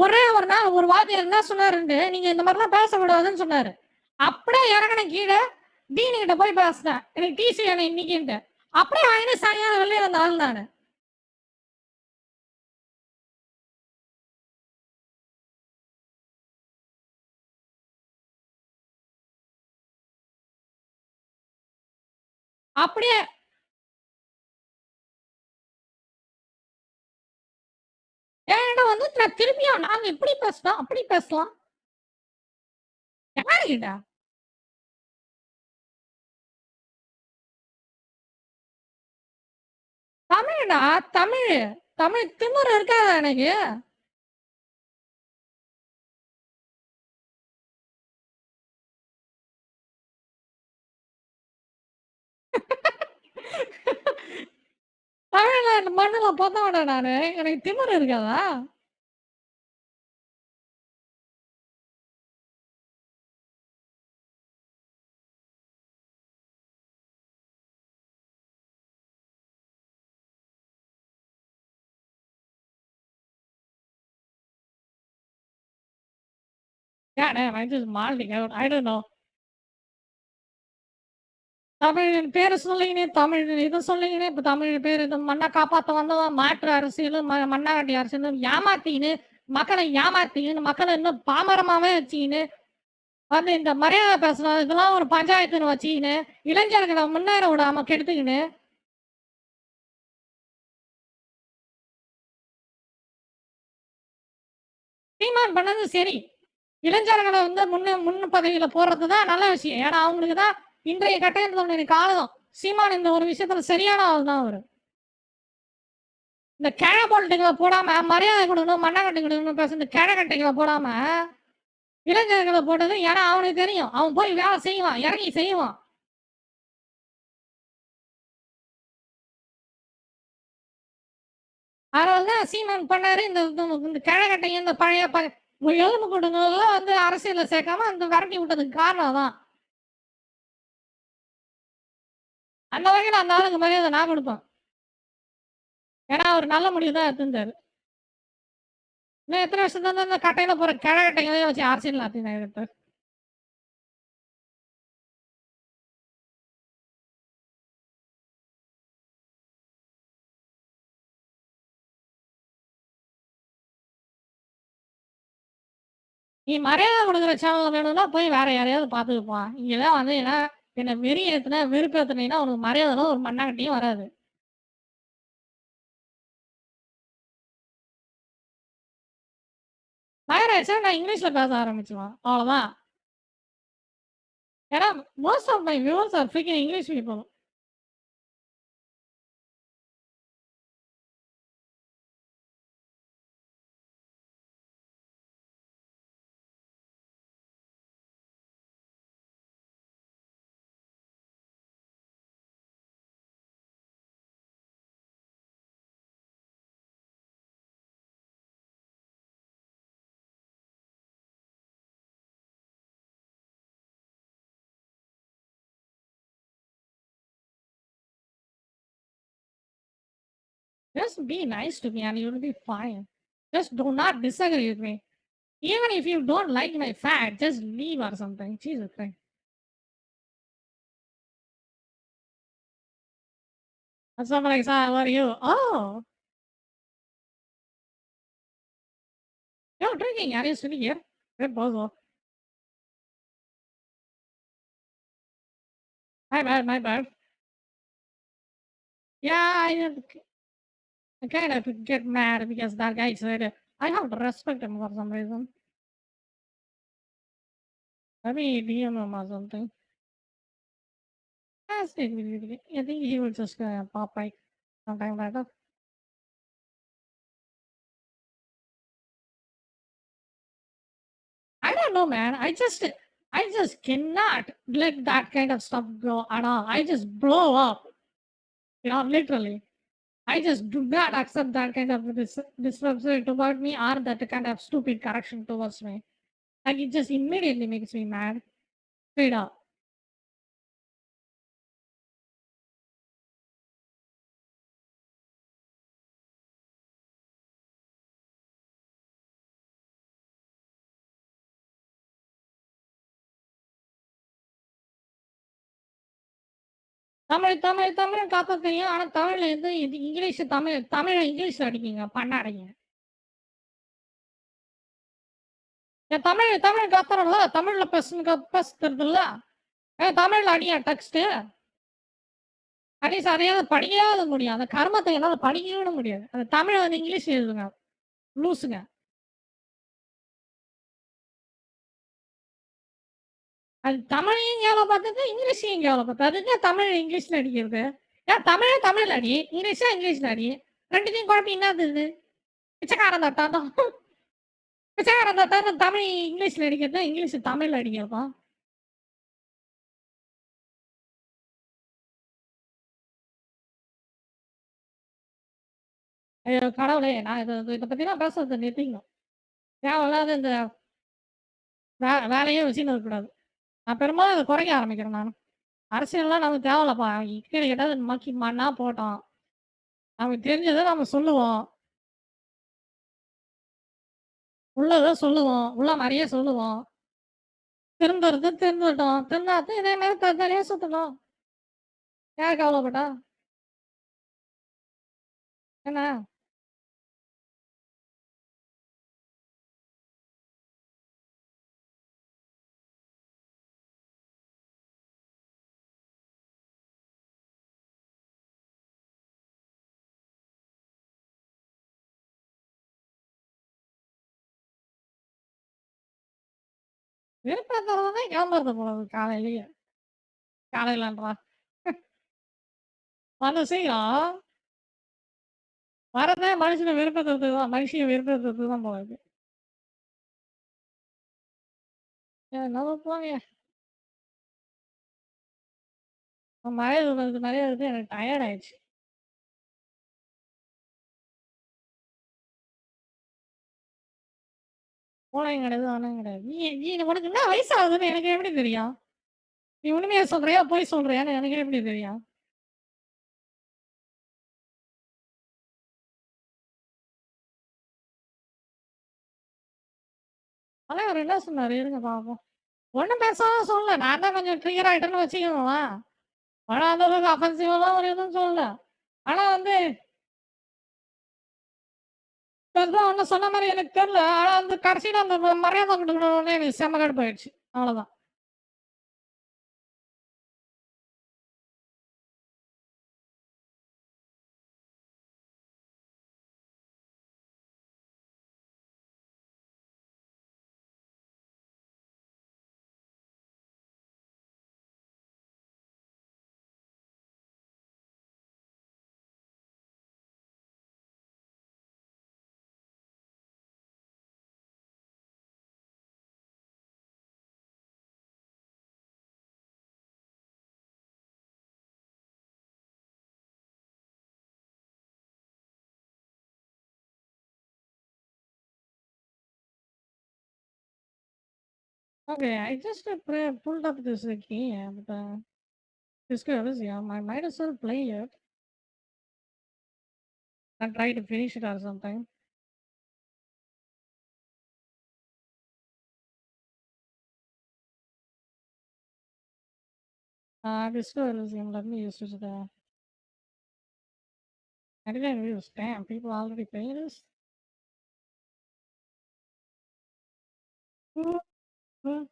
ஒரே ஒரு நாள் ஒரு வாத்தியார் என்ன சொன்னாருன்ட்டு, நீங்க இந்த மாதிரிலாம் பேசக்கூடாதுன்னு சொன்னாரு. அப்படியே இறங்கின கீழே டீன் கிட்ட போய் பேசினேன். எனக்கு டிசி வேணும் இன்னைக்குன்ட்டு. அப்படியே வாங்கிட்டு சாயங்காலம் வெளியே வந்த ஆள் நானு. அப்படியே என்கிட்ட வந்து நான் திருப்பியும் நாங்க இப்படி பேசலாம் அப்படி பேசலாம். யாருகிட்ட? தமிழ்டா தமிழ். தமிழ் திமிரு இருக்காதா எனக்கு? தமிழ்ல மண்ணுல பொத்தவடா நானு. எனக்கு திமிரு இருக்காதா? Yeah, damn, I just milding out. I don't know. தமிழின் பேரை சொல்லிங்கனே தமிழ் இதை சொல்லிங்கனே இப்போ தமிழ் பேர் இது மண்ணை காப்பாற்ற வந்தவன் மாற்று அரசியல் மண்ணாங்கட்டி அரசியல் ஏமாத்தின்னு மக்களை ஏமாத்தின்னு மக்களை இன்னும் பாமரமாவே வச்சுக்கின்னு வந்து இந்த மரியாதை பேசணும் இதெல்லாம் ஒரு பஞ்சாயத்துன்னு வச்சுக்கின்னு இளைஞர்களை முன்னேற விடாம கெடுத்துக்கின்னு சீமான் பண்ணது சரி. இளைஞர்களை வந்து முன் பதவியில போறது தான் நல்ல விஷயம். ஏன்னா அவங்களுக்கு தான் இன்றைய கட்டத்தில் காலம். சீமான் இந்த ஒரு விஷயத்துல சரியான ஆள் தான் அவரு. இந்த கிழ பாலிட்டிக்களை போடாம மரியாதை கொடுக்கணும் மண்ணாங்கட்டி கொடுக்கணும் பேச இந்த கிழ கட்டைகளை போடாம இளைஞர்களை போட்டது. ஏன்னா அவனுக்கு தெரியும் அவன் போய் வேலை செய்வான் இறங்கி செய்வான். அதனாலதான் சீமான் பண்ணாரு. இந்த கிழக்கட்டைங்க இந்த பழைய எலும்பு கொடுங்கெல்லாம் வந்து அரசியல சேர்க்காம அந்த விரட்டி விட்டதுக்கு காரணம் தான். அந்த வகையில் அந்த ஆளுக்கு மரியாதை நான் கொடுப்பேன். ஏன்னா அவர் நல்ல முடிவு தான் எடுத்திருந்தாரு. இன்னும் எத்தனை வருஷம் தான் இந்த கட்டையில போற கிழக்கட்டைங்களே வச்சு அரசியல் நடத்தினாரு. நீ மரியாதை கொடுக்குற சேனல் வேணும்னா போய் வேற யாரையாவது பார்த்துக்குப்பான். இங்கெல்லாம் வந்து ஏன்னா என்ன வெறி ஏத்துனா வெறுப்பு ஏத்துனீங்கன்னா உனக்கு மரியாதை ஒரு மண்ணாங்கட்டியும் வராது. நாயராச்சா நான் இங்கிலீஷ்ல பேச ஆரம்பிச்சுவேன் அவ்வளவுதான். ஏன்னா most of my viewers are freaking English people. Just be nice to me and you'll be fine. Just do not disagree with me. Even if you don't like my fat, just leave or something. Jesus Christ. Assalamu alaikum, how are you? Oh. You're drinking. Are you still here? Good bozo. My bad, my bad. Yeah, I kind of get mad because that guy said I have to respect him for some reason. Let me DM him or something. I think he will just pop right sometime later. I don't know, man. I just I just cannot let that kind of stuff go at all. I just blow up. Literally. I just do not accept that kind of disrespect toward me or that kind of stupid correction towards me. Like, it just immediately makes me mad. Straight up. Tamil காப்ப தெரியும். ஆனா தமிழ்ல இது English தமிழ இங்கிலீஷ்ல அடிக்குங்க. பண்ணாடைங்க. தமிழ் கத்துறோம்ல. தமிழ்ல பேச தெரியுதுல்ல. தமிழ்ல அடியா டெக்ஸ்ட்டு. அடி சரியாத படிக்கவே முடியும். அந்த கருமத்தை என்னால படிக்கவே முடியாது. அந்த தமிழ வந்து இங்கிலீஷ் எழுதுங்க. லூசுங்க. அது தமிழையும் கேவலப்படுத்துது, இங்கிலீஷையும் கேவலப்படுத்துது. அதுக்கு தமிழ் இங்கிலீஷ்ல அடிக்கிறது. தமிழ்ல அடி, இங்கிலீஷ்ல அடி. 2த்தையும் குழப்பி என்னது இது? பிச்சைக்காரன் தட்டாட்டம். பிச்சைக்காரன் தட்டாட்டம் தமிழ் இங்கிலீஷ்ல அடிக்கிறது, இங்கிலீஷ் தமிழ்ல அடிக்கிறதா? ஐயோ கடவுளே! நான் இத பத்திலாம் பேசுறத நிறுத்திக்கணும். தேவையில்லாத இந்த வேலையே வச்சுன்னு இருக்கக்கூடாது. நான் பெரும்பாலும் இத குறைக்க ஆரம்பிக்கிறேன் நானு. அரசியல்லாம் நமக்கு தேவையில்லப்பா. கீழ கேட்டா மக்கி மண்ணா போட்டோம். நமக்கு தெரிஞ்சத நம்ம சொல்லுவோம். உள்ளத சொல்லுவோம். உள்ள மாரியே சொல்லுவோம். திருந்துறது திருந்தட்டும். திருந்தாது இதே மாரி தனியா சுத்தணும். யார் கவலைப்பட்டா? என்ன? விருப்பத்தோட கிளம்புறது போல இருக்கு காலையிலேயே. காலையிலன்றா. வந்து சீக்கிரம். வரதே மனுஷன விருப்பத்துக்கு தான். மனுஷிய விருப்பத்துக்கு தான் போல இருக்கு. என்னமோ போங்க. மழை நெறைய வருது. எனக்கு டயர்ட் ஆயிடுச்சு. பூனையும் கிடையாது, ஒண்ணும் கிடையாது. நீ உனக்கு என்ன வயசாகுதுன்னு எனக்கு எப்படி தெரியும்? நீ உண்மைய சொல்றியா? பொய் சொல்றியான்னு எனக்கு எப்படி தெரியும்? தலைவர் என்ன சொன்னாரு? இருங்க பாப்போம். ஒண்ணும் பெருசாலாம் சொல்லல. நான் தான் கொஞ்சம் ட்ரிகர் ஆயிட்டேன்னு வச்சுக்கோங்களேன். ஆனா அந்த அளவுக்கு அஃபென்சிவாலாம் ஒரு எதுவும் சொல்லல. ஆனா வந்து பெருசா ஒண்ணும் சொன்ன மாரி எனக்கு தெரியல. ஆனா வந்து கடைசியில அந்த மரியாதை குடுக்கணும்னே எனக்கு செம்ம கடுப்பாயிடுச்சு. அவ்வளோதான். Okay, I just pulled up this game, but this girl is young. I might as well play it and try to finish it or something. This girl is young. Let me use it. I didn't use. Damn, people already pay this. Hmm.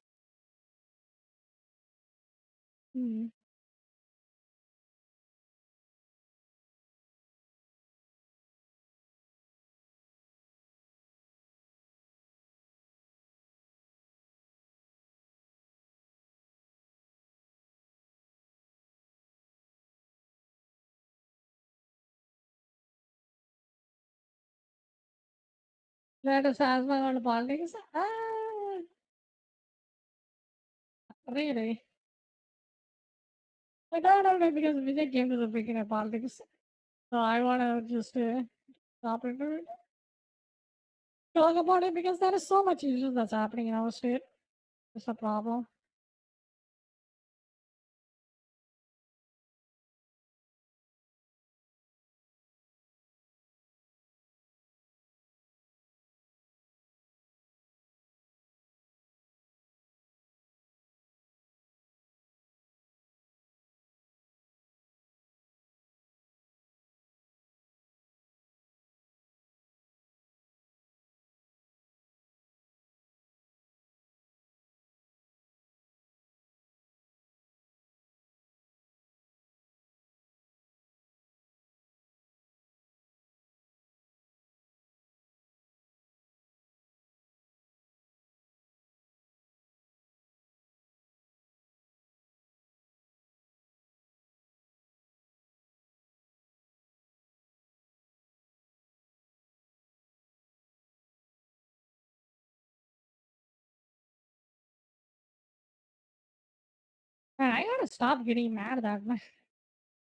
Let us ask my own politics. Really? I don't know because Vijay came to the beginning of politics. So I wanna just stop it. Talk about it because there is so much issues that's happening in our state. It's a problem. Man, I gotta stop getting mad that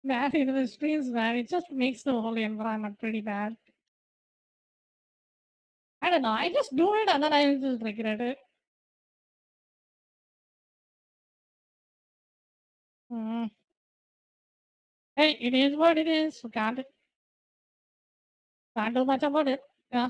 mad into the streams, man. It just makes the whole environment pretty bad. I don't know. I just do it and then I just regret it. Mm. Hey, it is what it is. We can't do much about it. Yeah.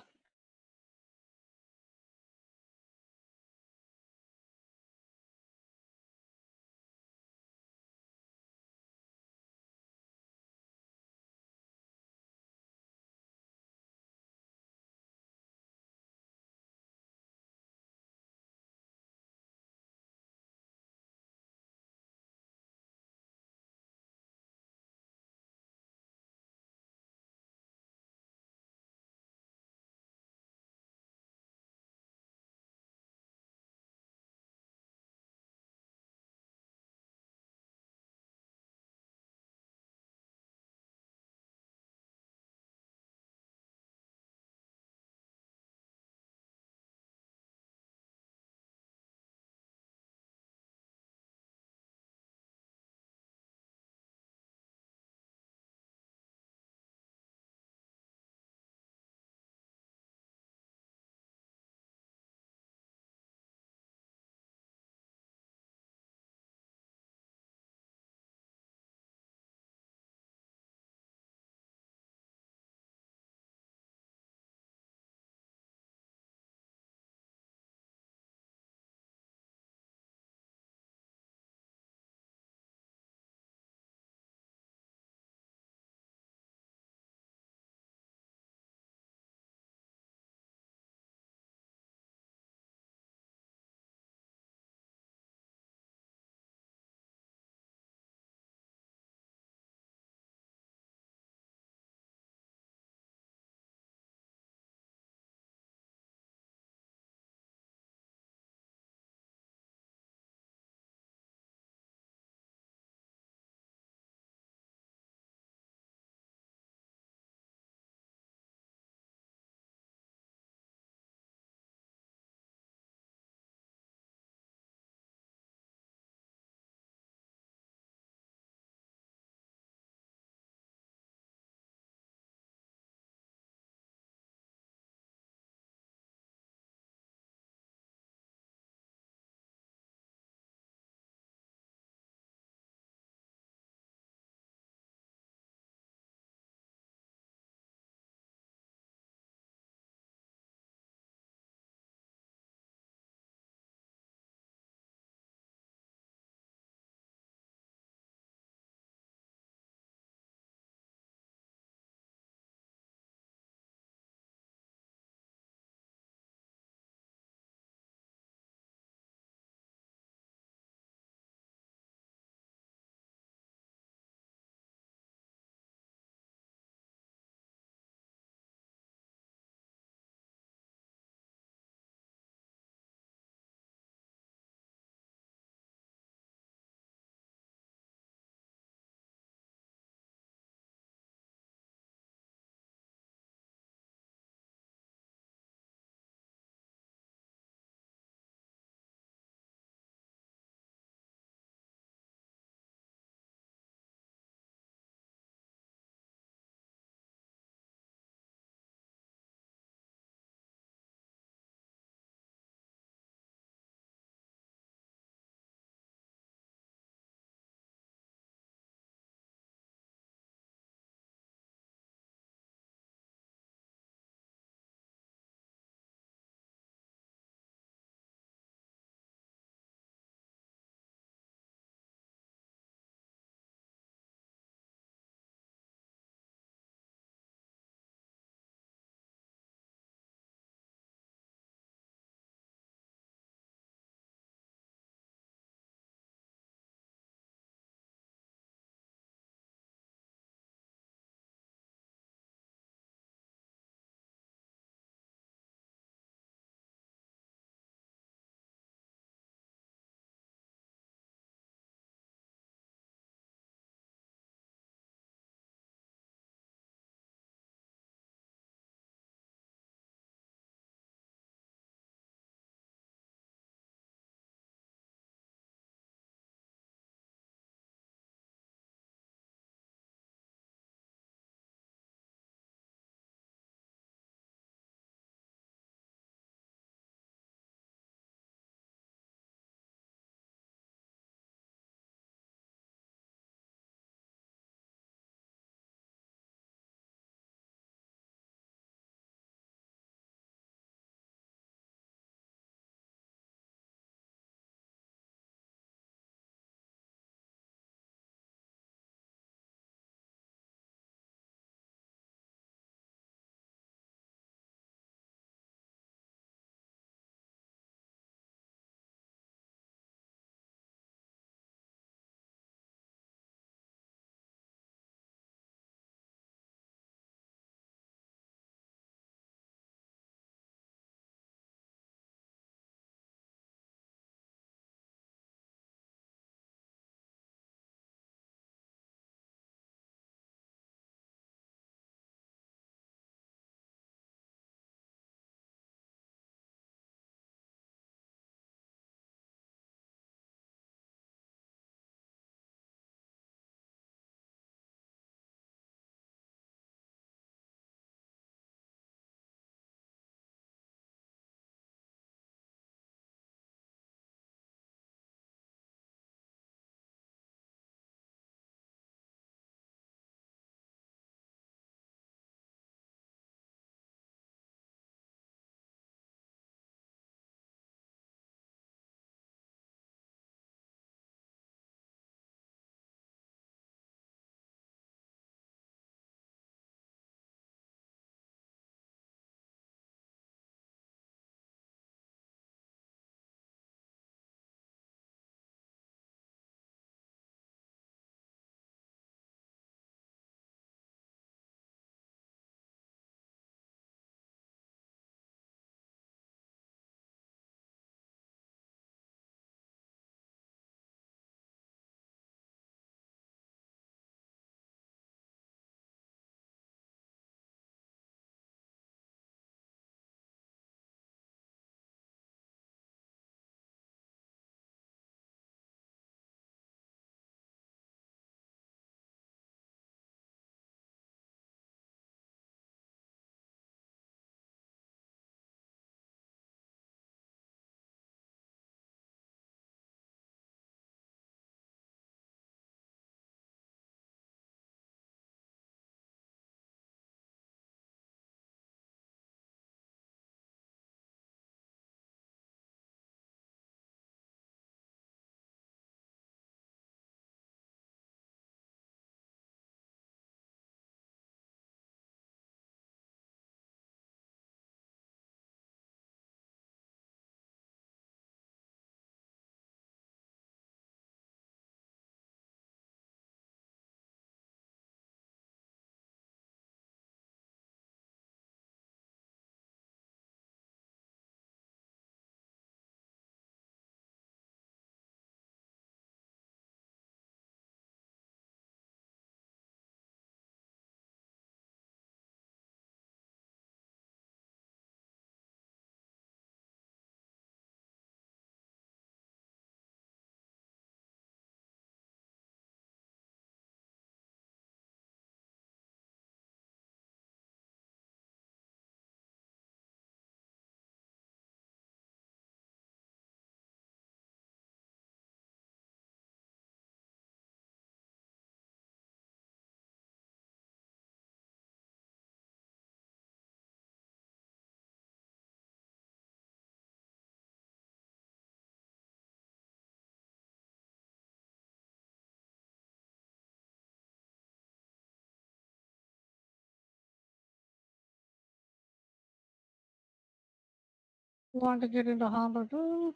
Want to get into Honda too?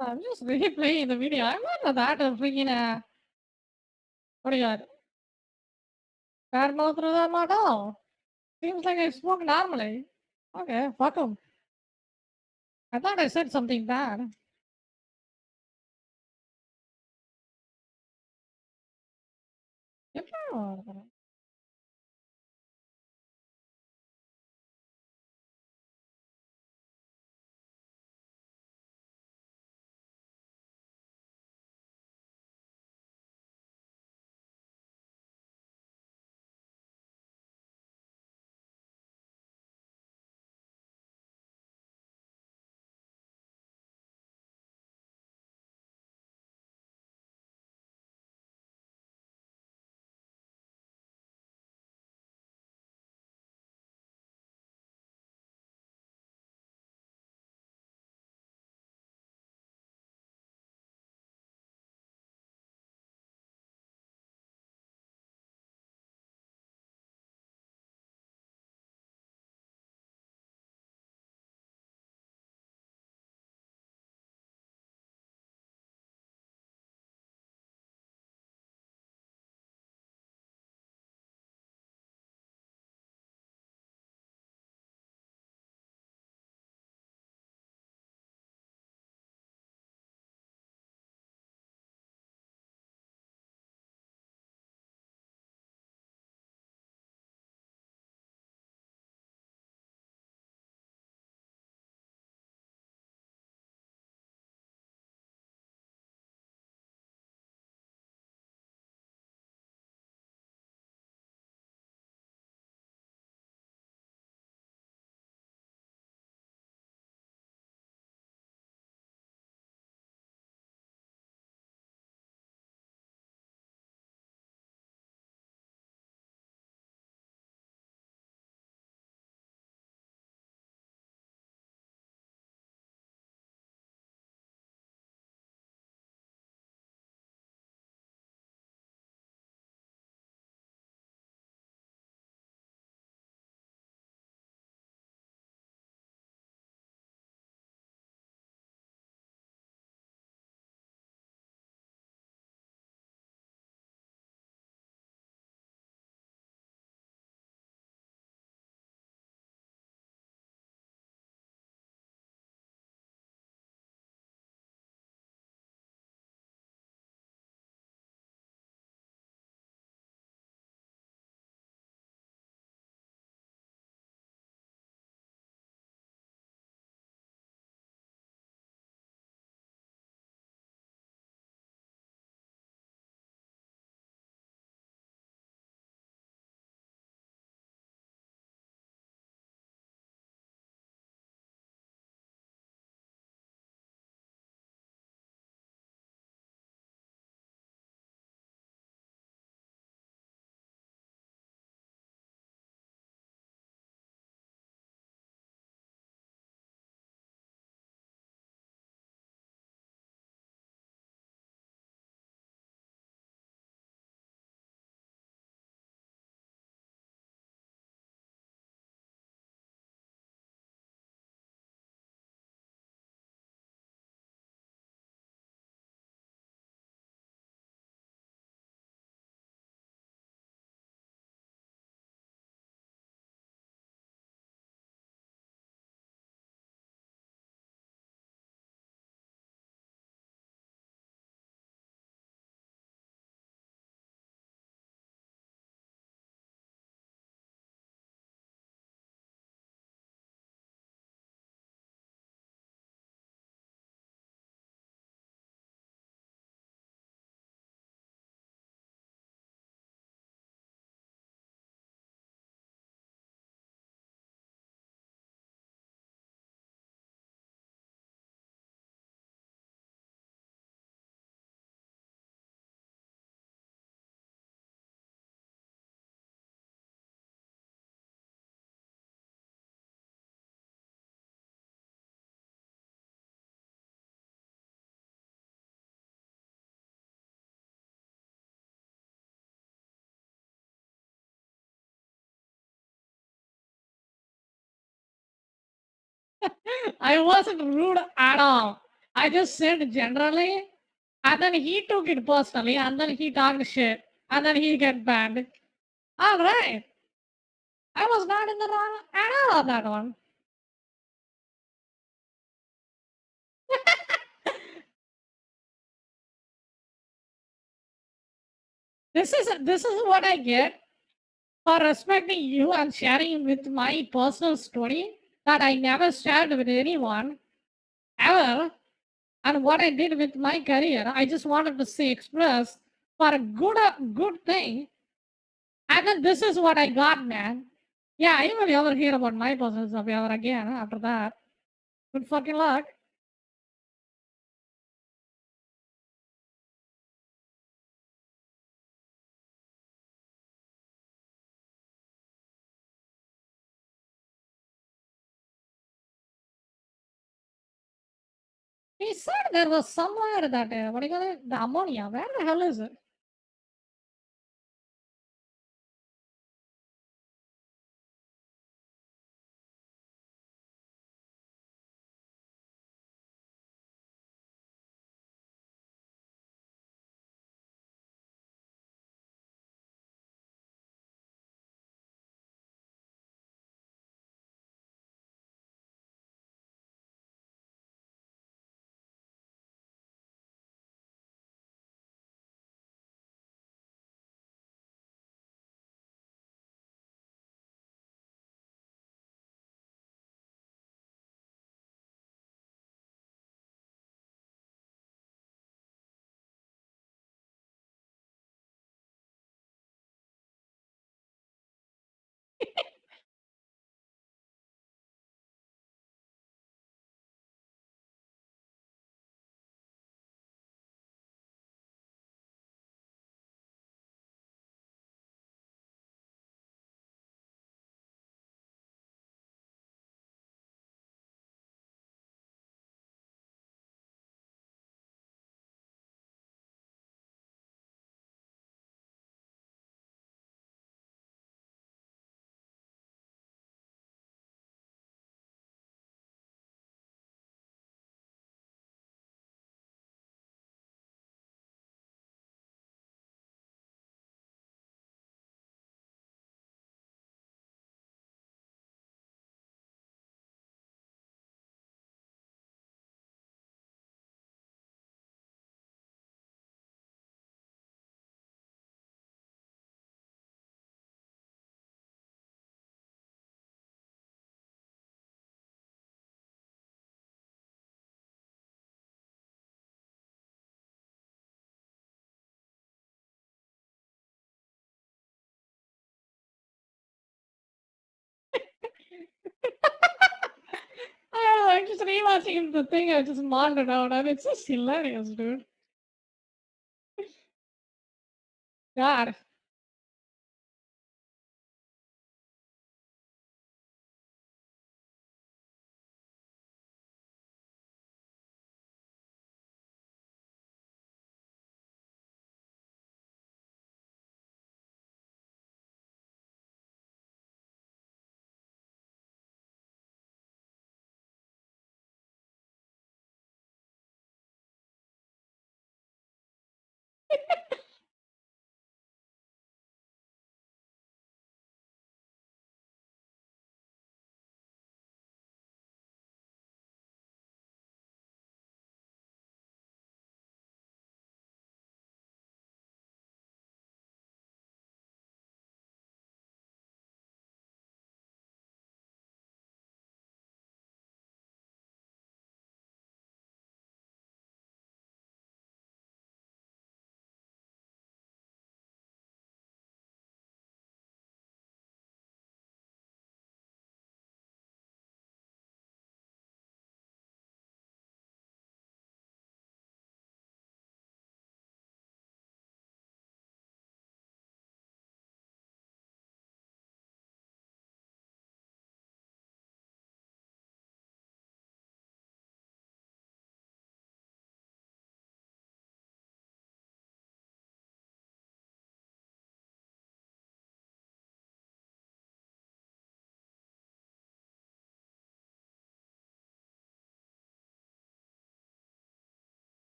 I'm just replaying the video. I'm not that freaking what do you got? Bad mouth through that mouth all. Seems like I spoke normally. Okay, fuck him. I thought I said something bad. I wasn't rude at all. I just said generally, and then he took it personally, and then he talked shit, and then he get banned. All right. I was not in the wrong at all on that one. This is what I get for respecting you and sharing with my personal story that I never shared with anyone ever. And what I did with my career, I just wanted to say express for a good thing. And then this is what I got, man. Yeah, you will ever hear about my personal stuff ever again after that. Good fucking luck. He said there was somewhere that, what do you call it? The ammonia. Where the hell is it? I just rewatching the thing I just modeled it out, and it's just hilarious, dude. God.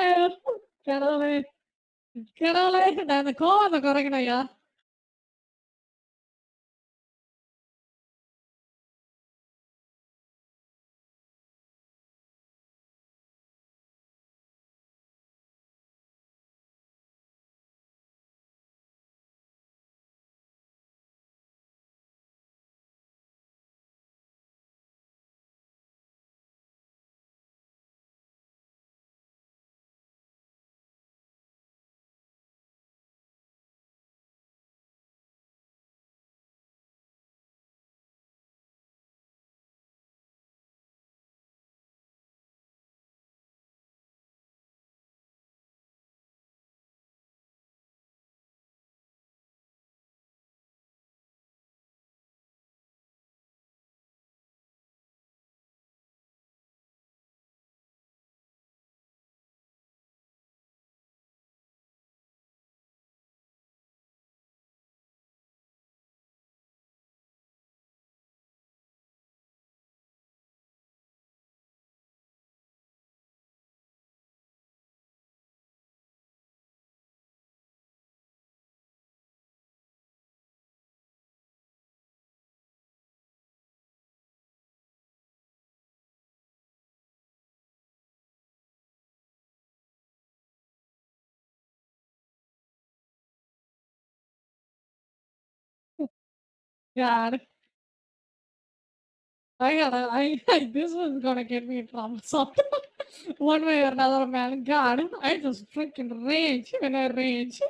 ஐயோ! கடவுளே! கடவுளே! நான் அந்த கோவத்த குறைக்கணும் ஐயா. God. This was gonna get me in trouble sometime. One way or another, man. God, I just freaking rage when I rage.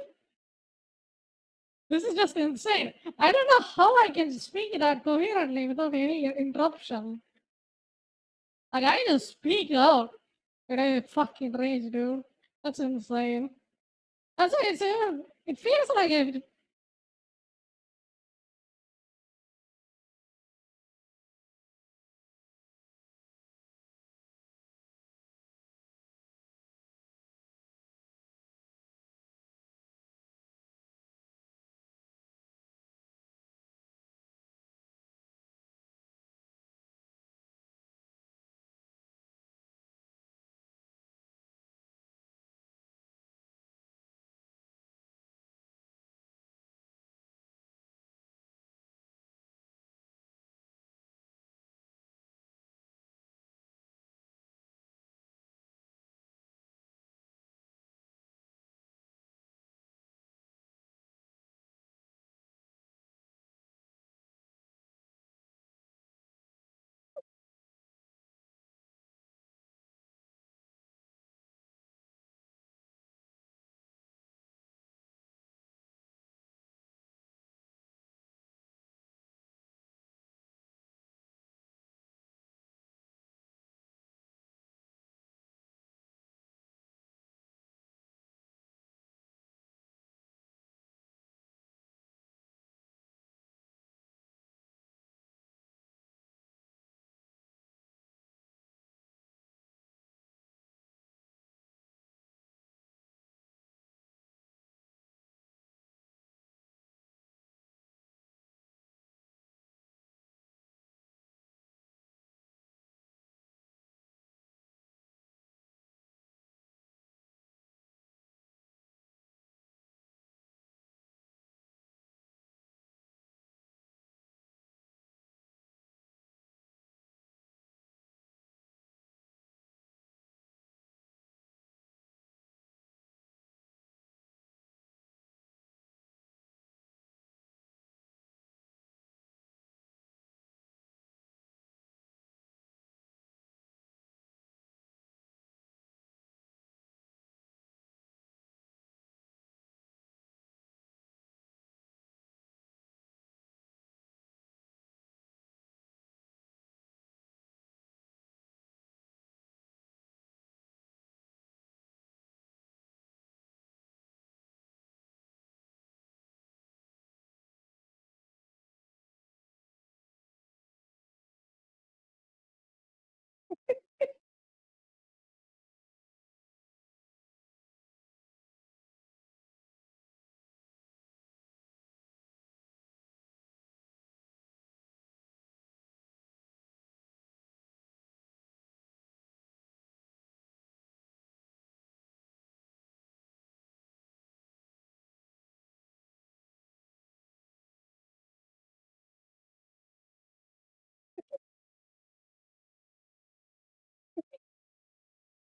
This is just insane. I don't know how I can speak that coherently without any interruption. Like, I just speak out when I fucking rage, dude. That's insane. That's why it's, it feels like it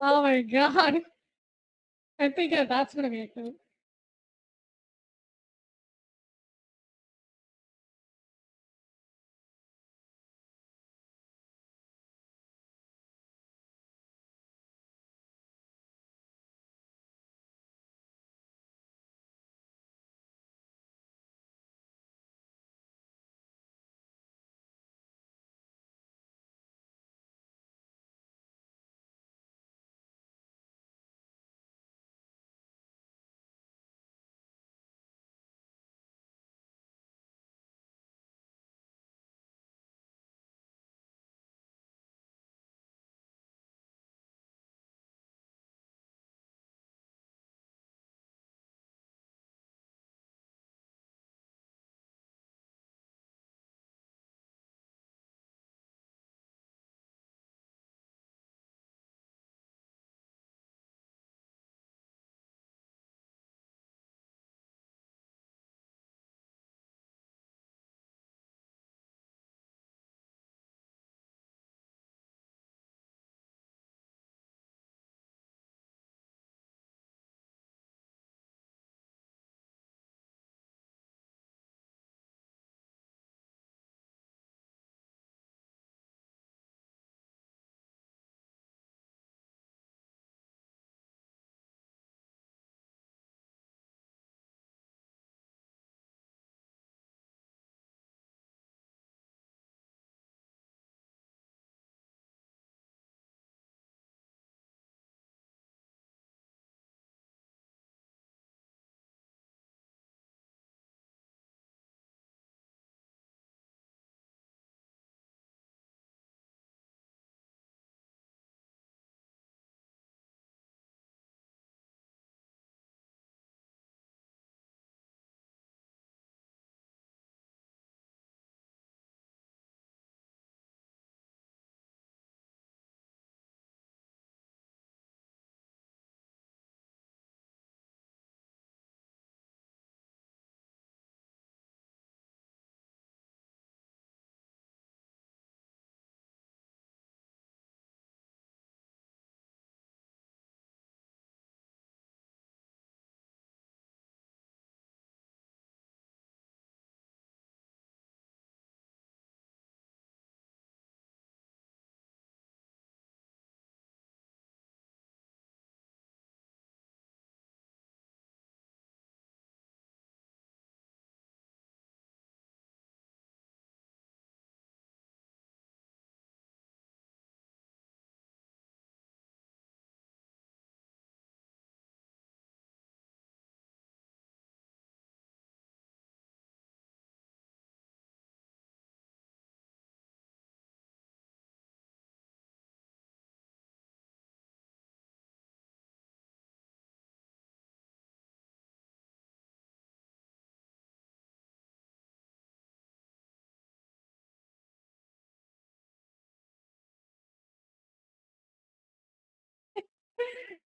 Oh my god. I think that's gonna be a good.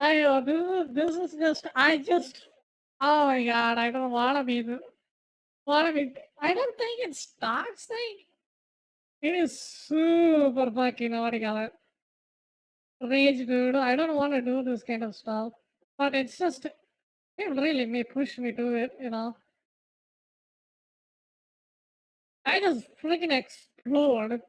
I know this is just oh my god, I don't wanna be wanna be I don't think it's toxic. It is super fucking what do you call it? Rage dude. I don't wanna do this kind of stuff. But it's just it really may push me to it, you know. I just freaking explode.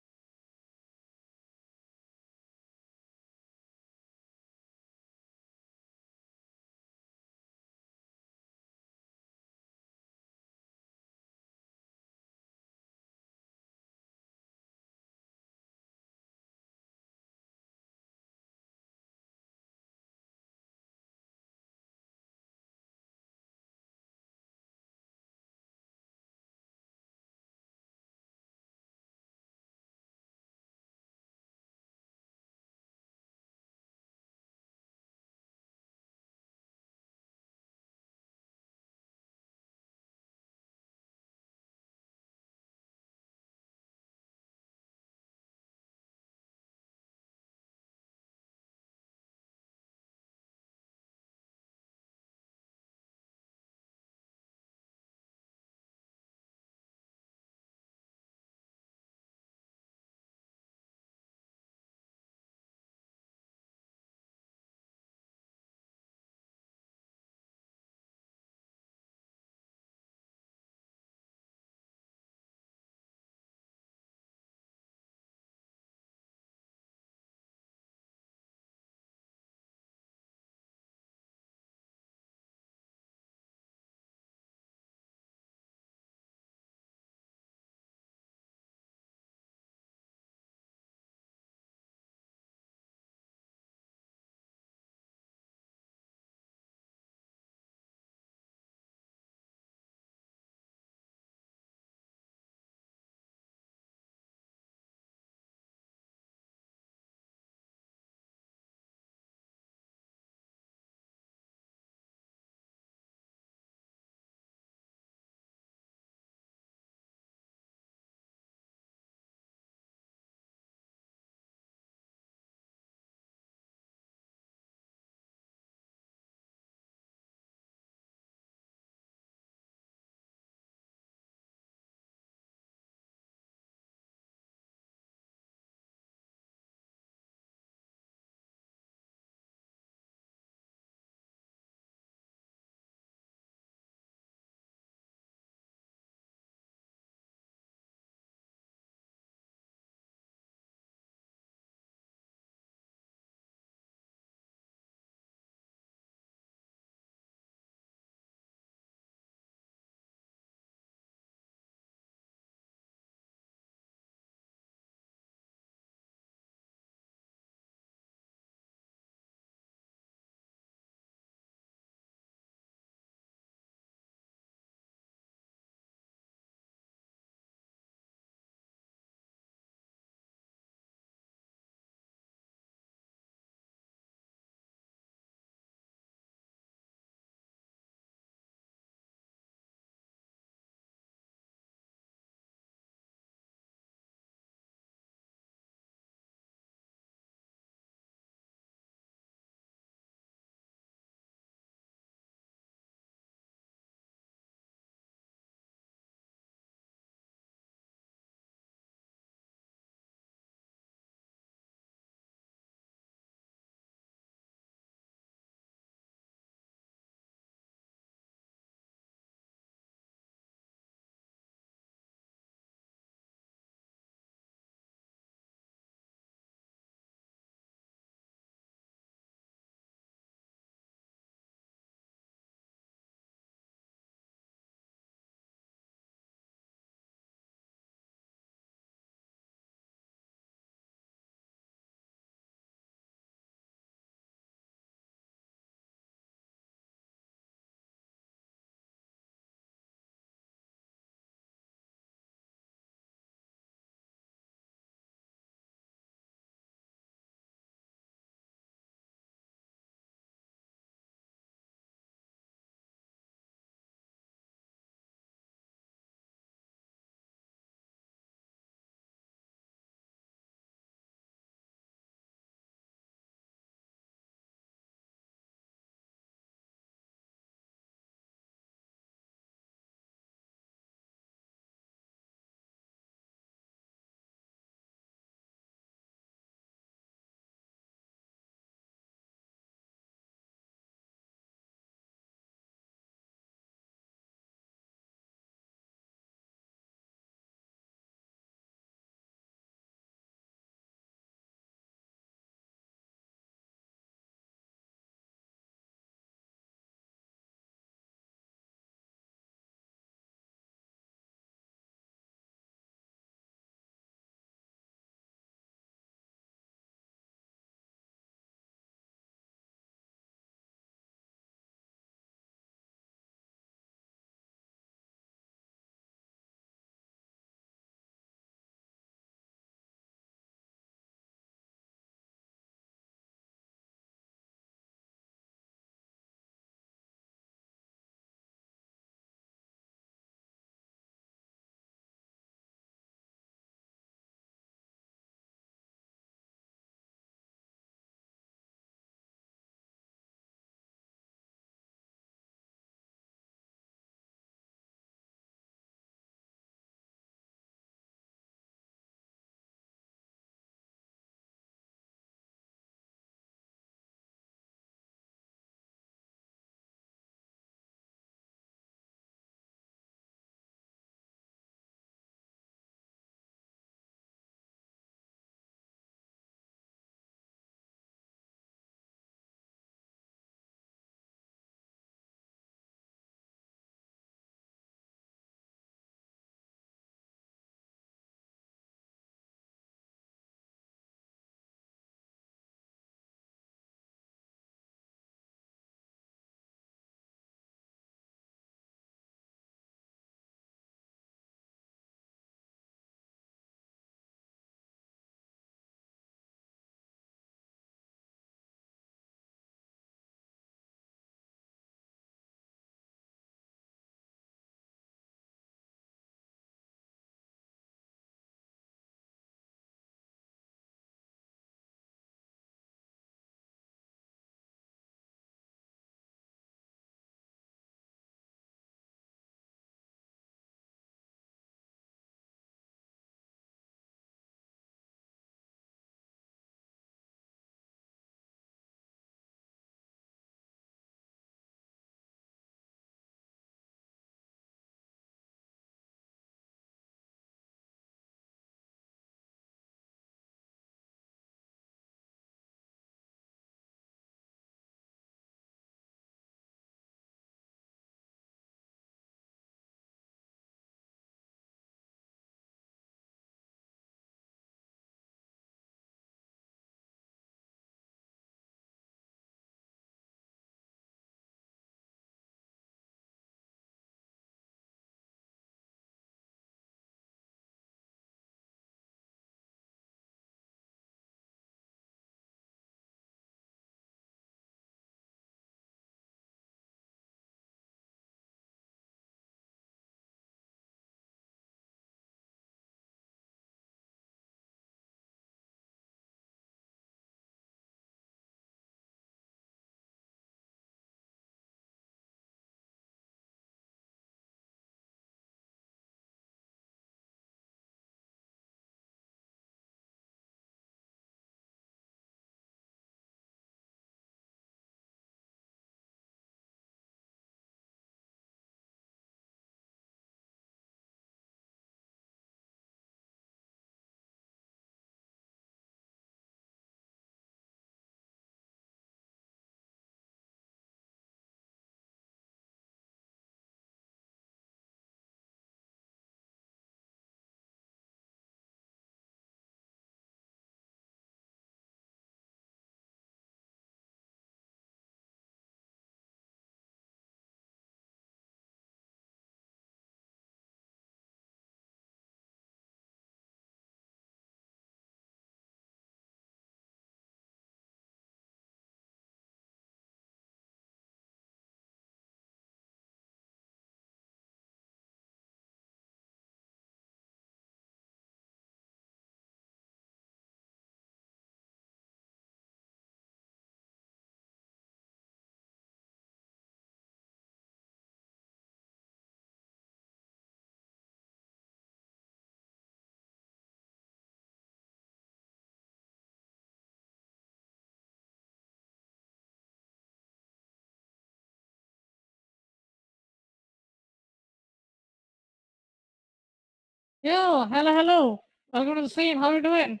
Yo, hello, hello. Welcome to the stream. How you doing?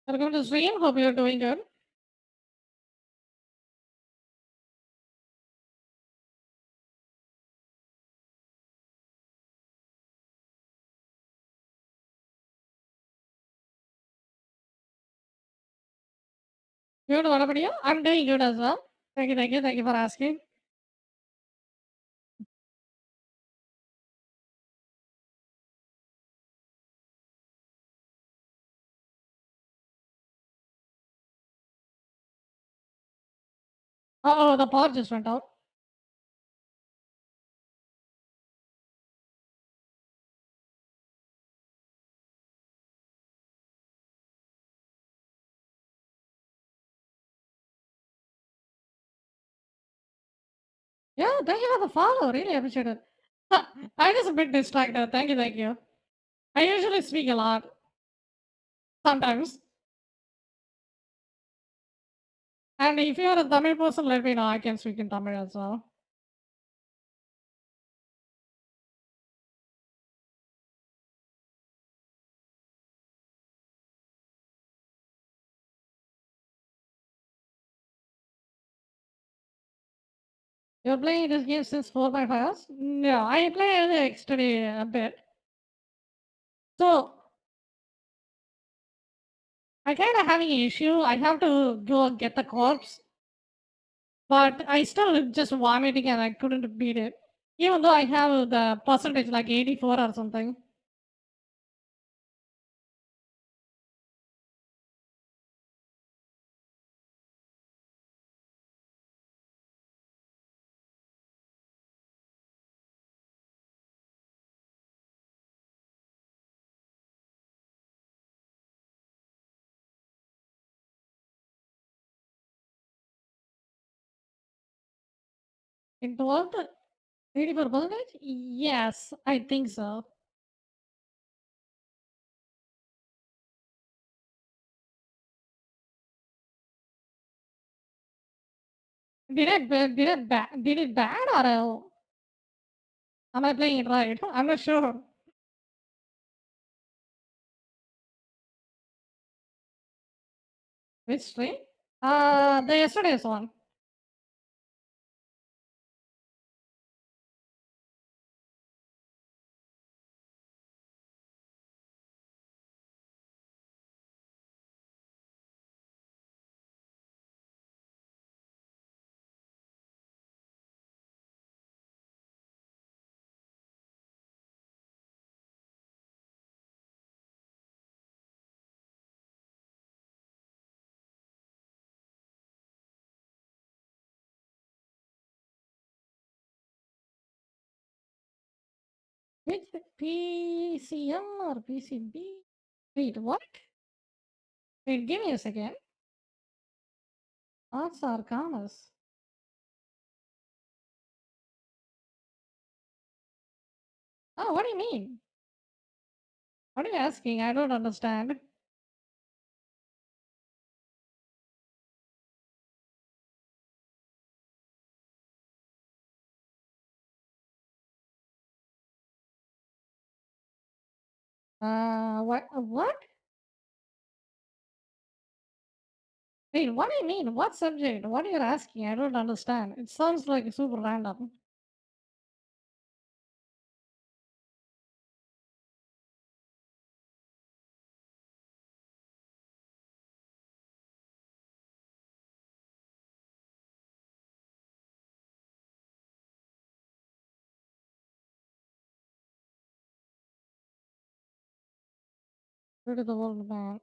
Welcome to the stream. Hope you're doing good. Good, what about you? I'm doing good as well. Thank you, thank you, thank you for asking. Uh-oh, the power just went out. Yeah, thank you for the follow. Really appreciate it. I just a bit distracted. Thank you, thank you. I usually speak a lot. Sometimes. And if you're a Tamil person, let me know. I can speak in Tamil as well. You're playing this game since 4.5 hours? No, I play yesterday a bit. So, I kind of having an issue. I have to go get the corpse. But I still just vomiting and I couldn't beat it. Even though I have the percentage like 84 or something. In 12th, 84%? Yes, I think so. Did it bad or am I playing it right? I'm not sure. Which stream? The yesterday's one. Which PCM or PCB? Wait, what? Wait, give me a second. Arts or commerce? Oh, what do you mean? What are you asking? I don't understand. What? Wait, what do you mean? What subject? What are you asking? I don't understand. It sounds like super random. Rid of the world, man.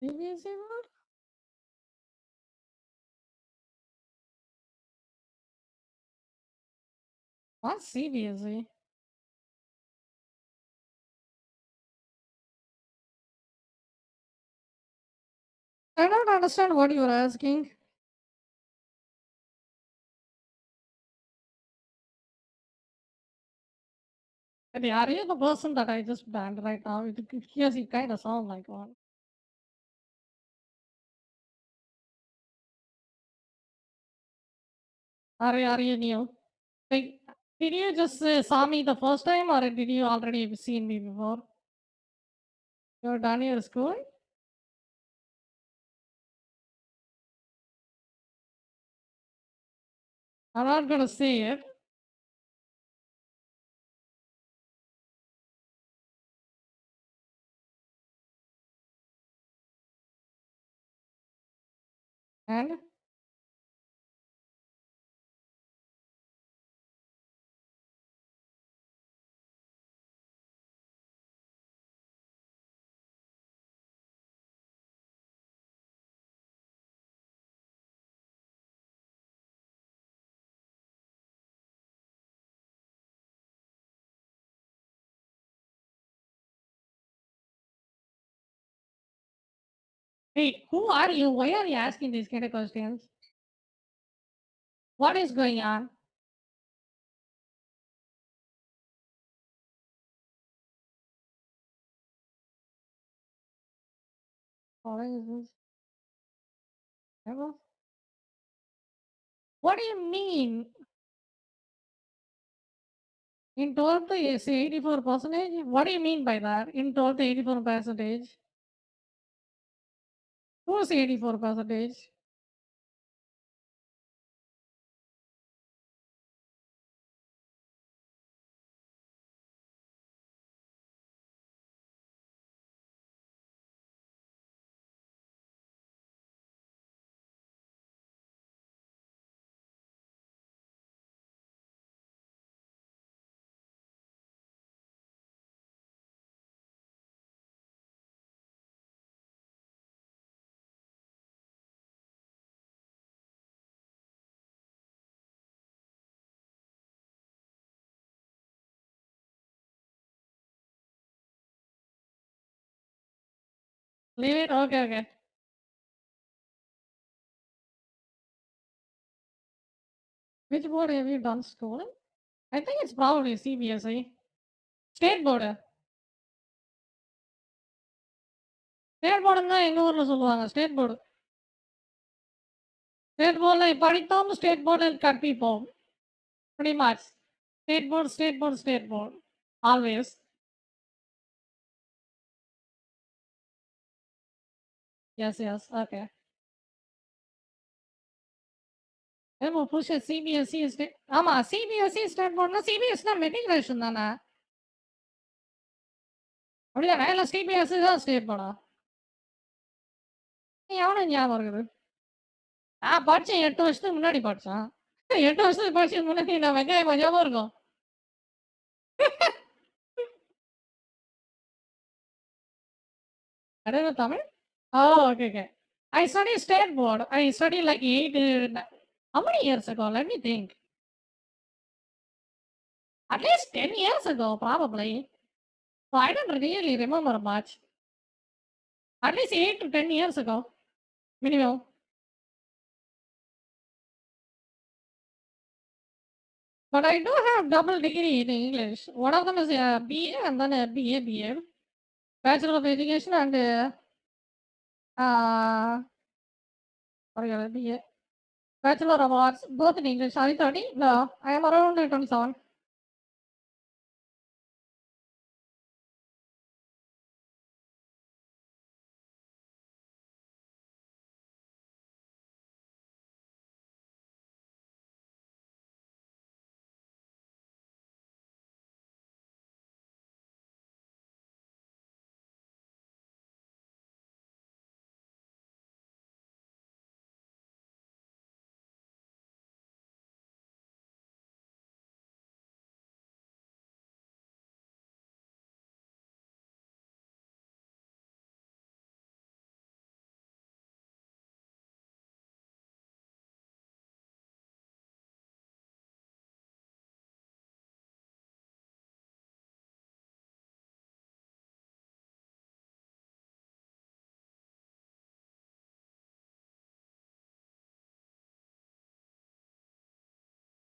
CBSE what? What's CBSE? I don't understand what you are asking. Hey, are you the person that I just banned right now? Yes, you kind of sound like one. Are you new? Like, did you just saw me the first time, or did you already seen me before? You're done your school? I'm not gonna say it. And hey, who are you? Why are you asking these kind of questions? What is going on? What is this? Ever? What do you mean? In 12th, you say 84%? What do you mean by that? In 12th, 84%? Who's 84%? Leave it? Okay, okay. Which board have you done schooling? I think it's probably CBSE. State board. State board தான் எங்க ஊர்ல சொல்லுவாங்க. State board. State boardல படித்தோம், state boardல கற்பிப்போம். Pretty much. State board, state board, state board. Always. Yes, yes. Okay. ஏமா புதுசா CBSE state ஆமா CBSE state போர்ட்னா சிபிஎஸ்சினா matriculation தானே அப்படிதானே இல்லை சிபிஎஸ்சி தான் ஸ்டேட் போர்டா எவனும் ஞாபகம் இருக்குது நான் படித்தேன் 8 வருஷத்துக்கு முன்னாடி படித்தேன் 8 வருஷத்துக்கு படிச்சதுக்கு முன்னாடி நான் வெங்காயம் ஞாபகம் இருக்கும் அடையாள Tamil okay okay I study state board. I study like 8, how many years ago? Let me think. At least 10 years ago, probably. So I don't really remember much. At least 8 to 10 years ago, minimum. But I do have double degree in English. One of them is a BA and then a BA. Bachelor of Education and BA. Bachelor of Arts, both in English. Are you 30? No, I am around 27.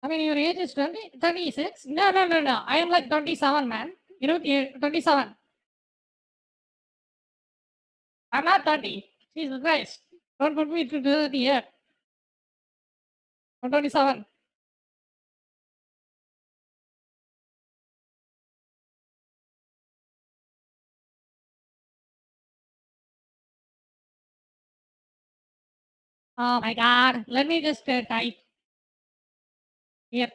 I mean, your age is 36. No, no, no, no. I am like 27, man. 27. I'm not 30. Jesus Christ. Don't put me to 30 yet. I'm 27. Oh my god. Let me just type. Yep.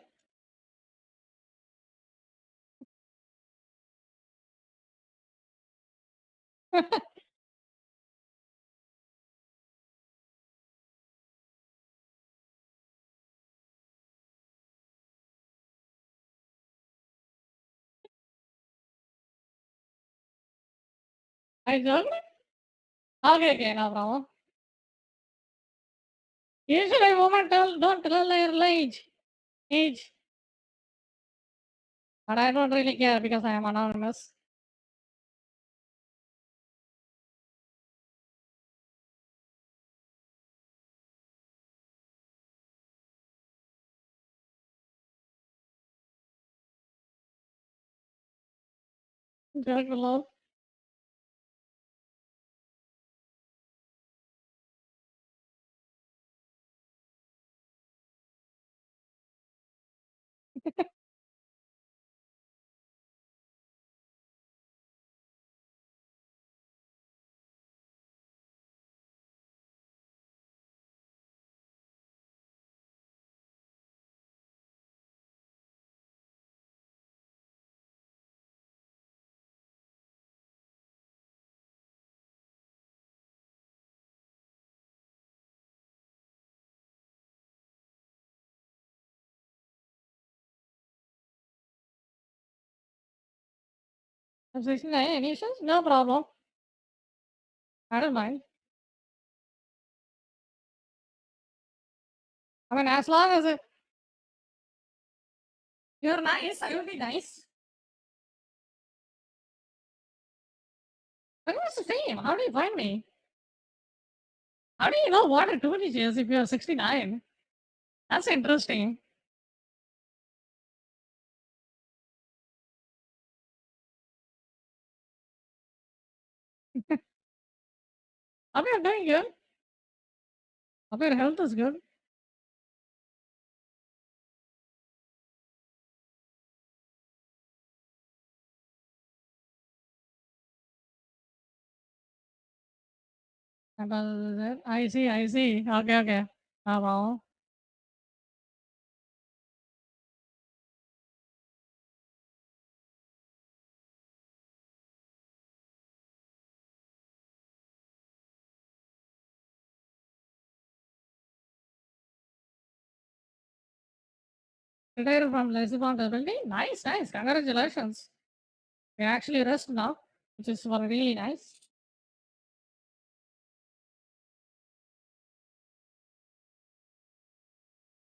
I don't. Okay, no problem. Usually women don't tell their age. But I don't really care because I am anonymous. Just love. I'm 69. Any issues? No problem. I don't mind. I mean, as long as you're nice, I will be nice. But what's the same? How do you find me? How do you know what a tourist is if you're 69? That's interesting. Hope you're doing good. Hope your health is good. I see, I see. Okay, okay. No problem. Retired from responsibility. Nice, nice. Congratulations. You actually rest now, which is really nice.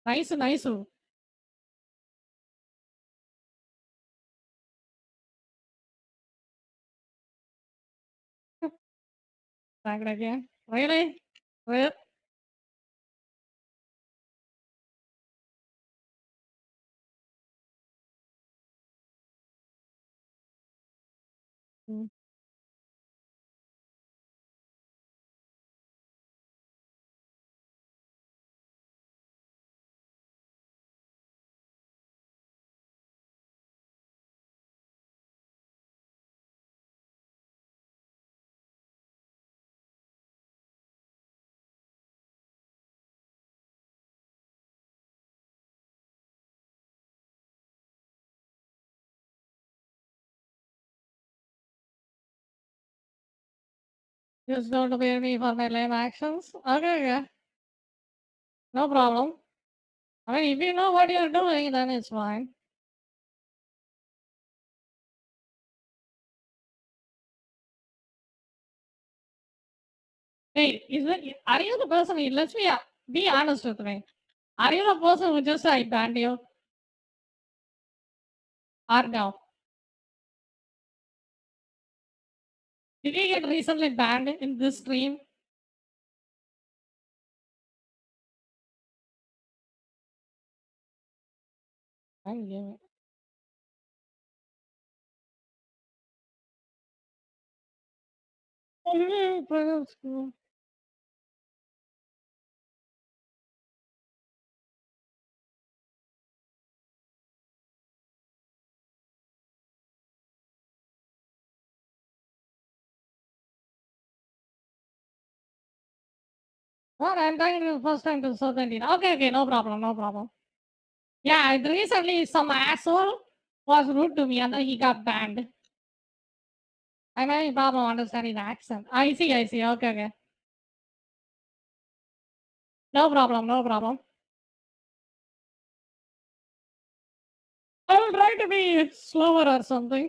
Nice, nice. Thank you again. Really? Well, mm. Just don't blame me for my lame actions. Okay, okay. No problem. I mean, if you know what you're doing, then it's fine. Hey, are you the person? Let's be honest with me. Are you the person who just I banned you? Or no? Did you get recently banned in this stream? ஐயோ! What? I'm trying to first time to South Indian. Okay, no problem, no problem. Yeah, recently some asshole was rude to me and then he got banned. I'm having problem understanding the accent. I see. Okay. No problem, no problem. I will try to be slower or something.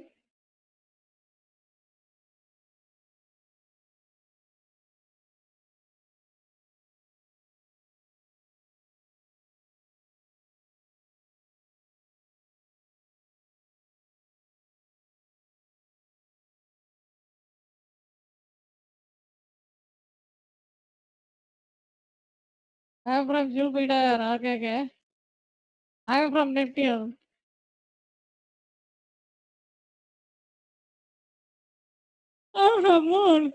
I'm from Jupiter. Okay. I'm from Neptune. I'm from Moon.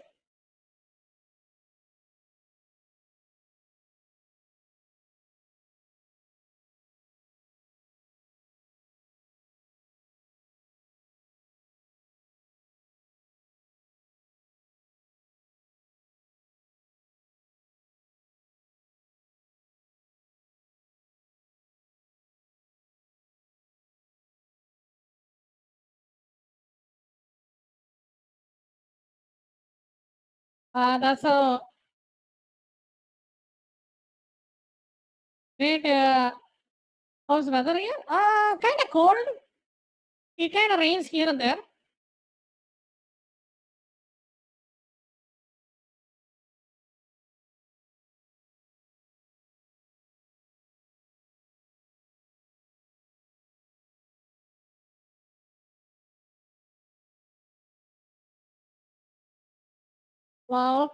That's a great. How's the weather here? Kind of cold. It kind of rains here and there. Wow.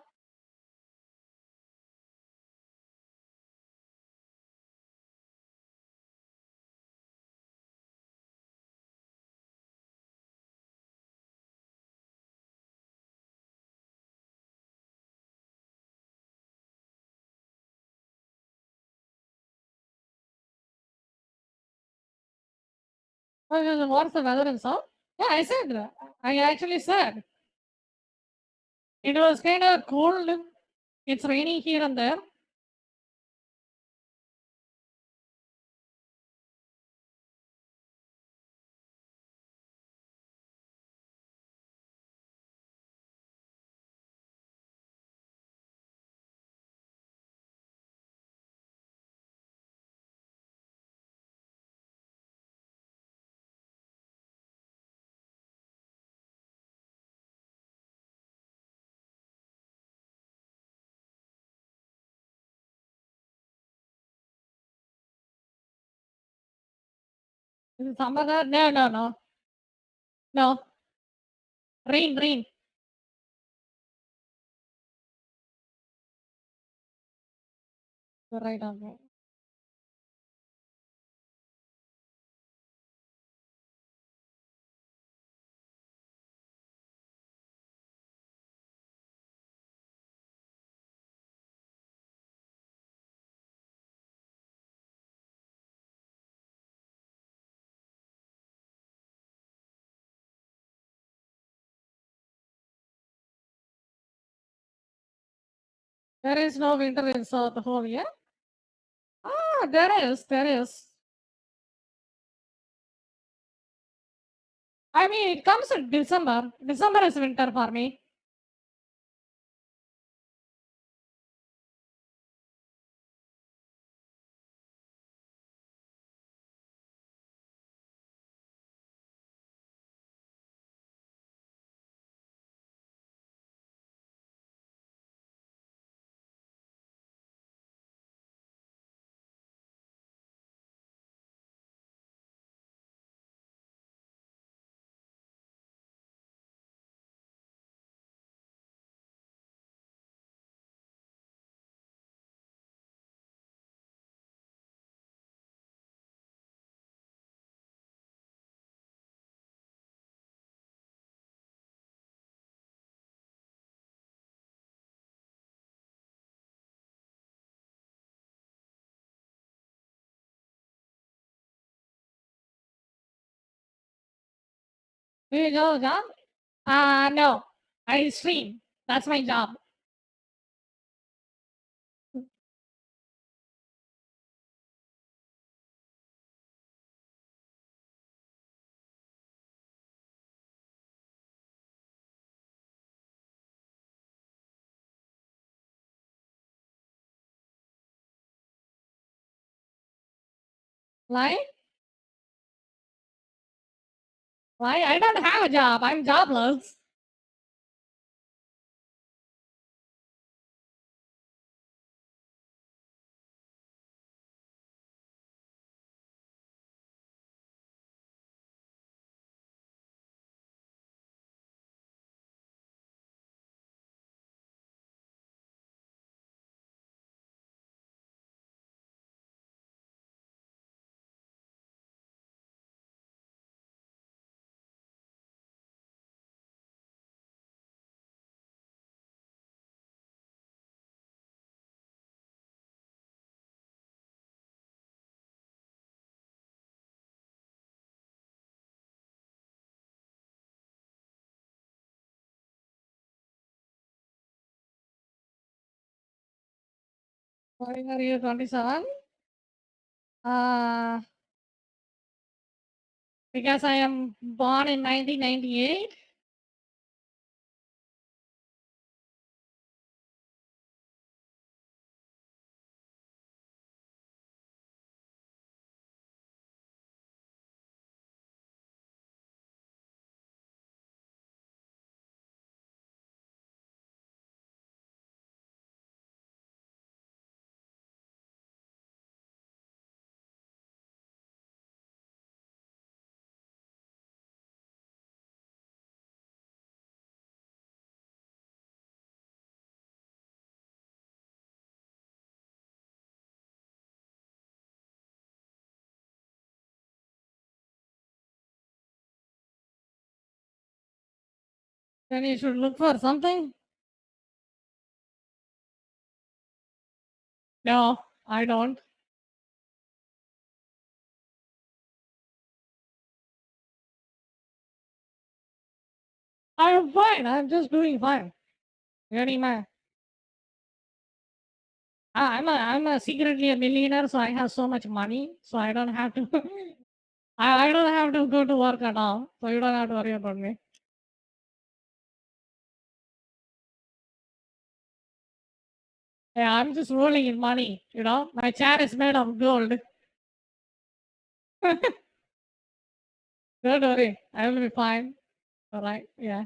What's the weather in South? Yeah, I said that. I actually said it was kind of cold. It's raining here and there. Is it summer there? No. No. Rain. You're right on that. There is no winter in South the whole year. There is. I mean, it comes in December. December is winter for me. Do you know the job? No. I stream. That's my job. Why? Why? I don't have a job. I'm jobless. Why are you 27? Uh, because I am born in 1998. Then you should look for something. No, I don't. I'm fine. I'm just doing fine. Really, man. I'm a secretly a millionaire, so I have so much money, so I don't have to. I don't have to go to work at all, so you don't have to worry about me. Yeah, I'm just rolling in money. My chair is made of gold. Don't worry, I will be fine. All right, yeah.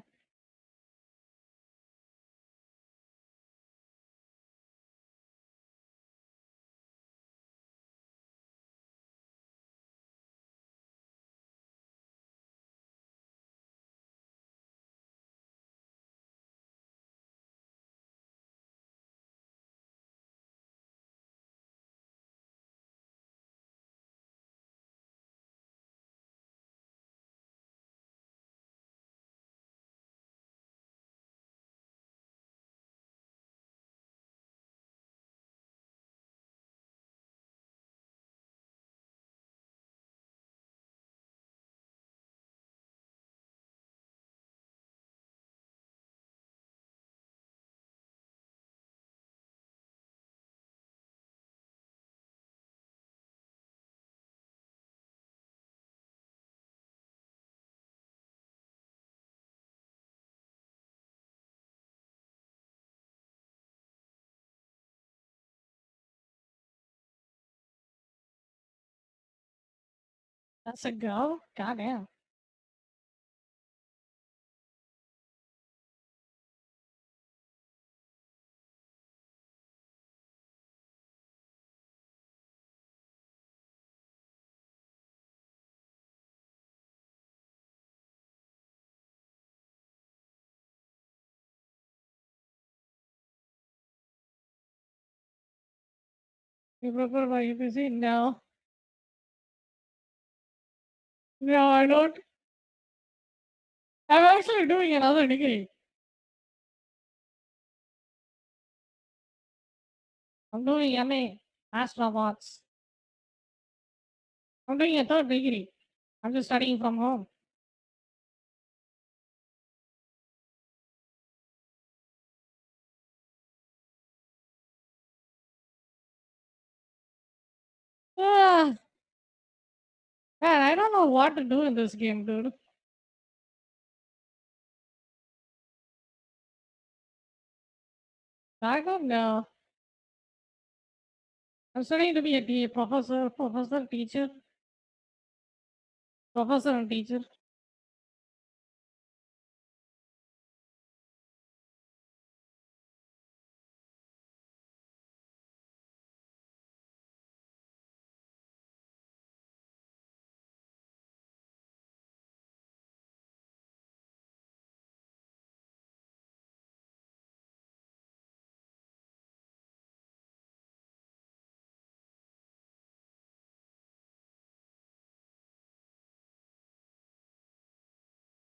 That's a go? Goddamn. You prefer my UPC? No. No, I don't. I'm actually doing another degree. I'm doing MA, Master of Arts. I'm doing a third degree. I'm just studying from home. don't know what to do in this game, dude. I don't know. I'm studying to be a professor, teacher, professor and teacher.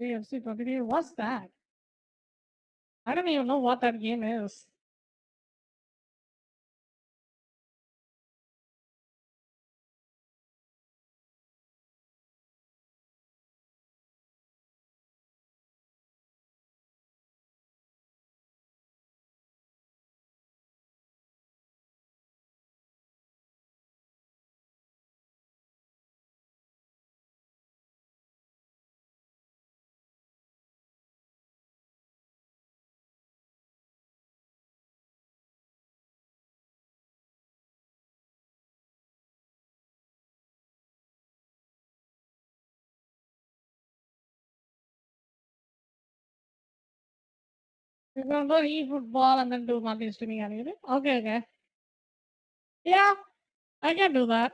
AFC 23, what's that? I don't even know what that game is. You're gonna go eFootball and then do multi-streaming anything? Okay, okay. Yeah, I can do that.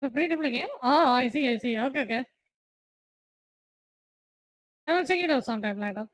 The free-to-play game? Oh, I see, I see. Okay, okay. I will check it out sometime later.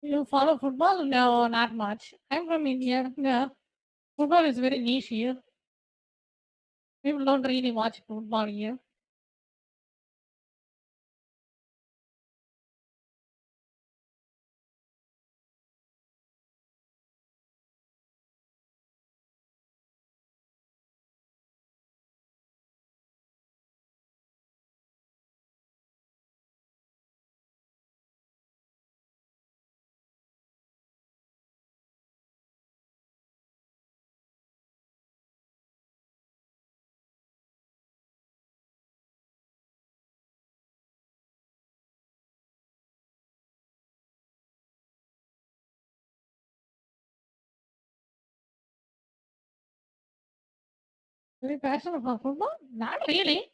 You follow football? No, not much. I'm from India. No. Football is very niche here. People don't really watch football here. Very passionate for football? Not really.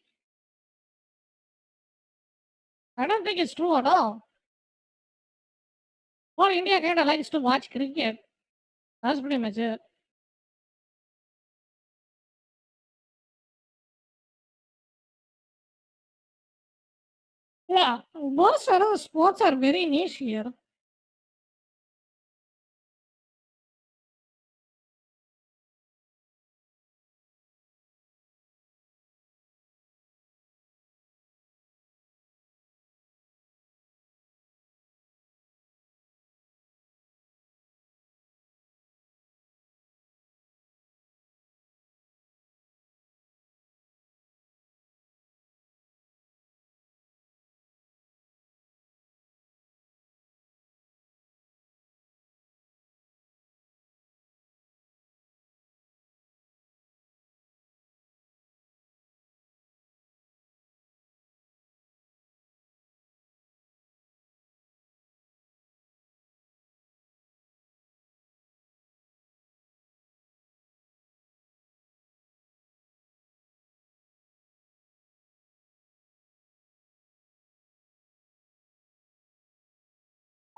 I don't think it's true at all. Well, India kind of likes to watch cricket. That's pretty much it. Yeah, most other sports are very niche here.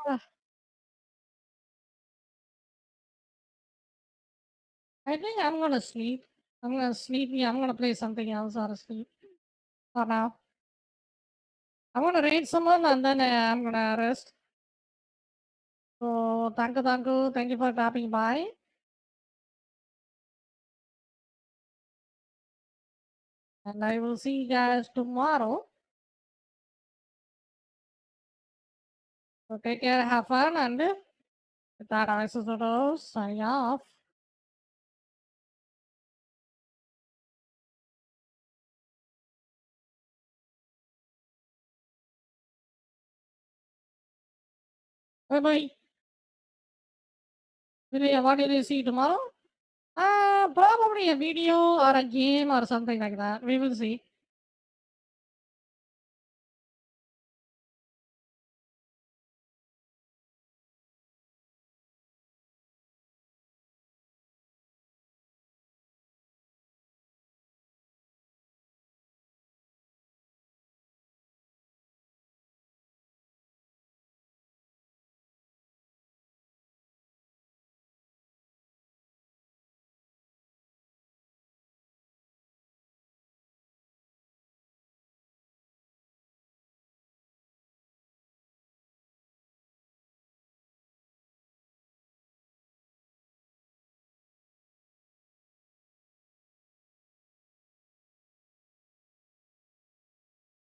Ah, I think I'm gonna sleep. I'm gonna sleep. Yeah, I'm gonna play something else or sleep for now. I'm gonna raid someone and then I'm gonna rest. So thank you for stopping by. And I will see you guys tomorrow. So take care, have fun, and with that, I signing off. Bye bye. What will you see tomorrow? Probably a video or a game or something like that. We will see.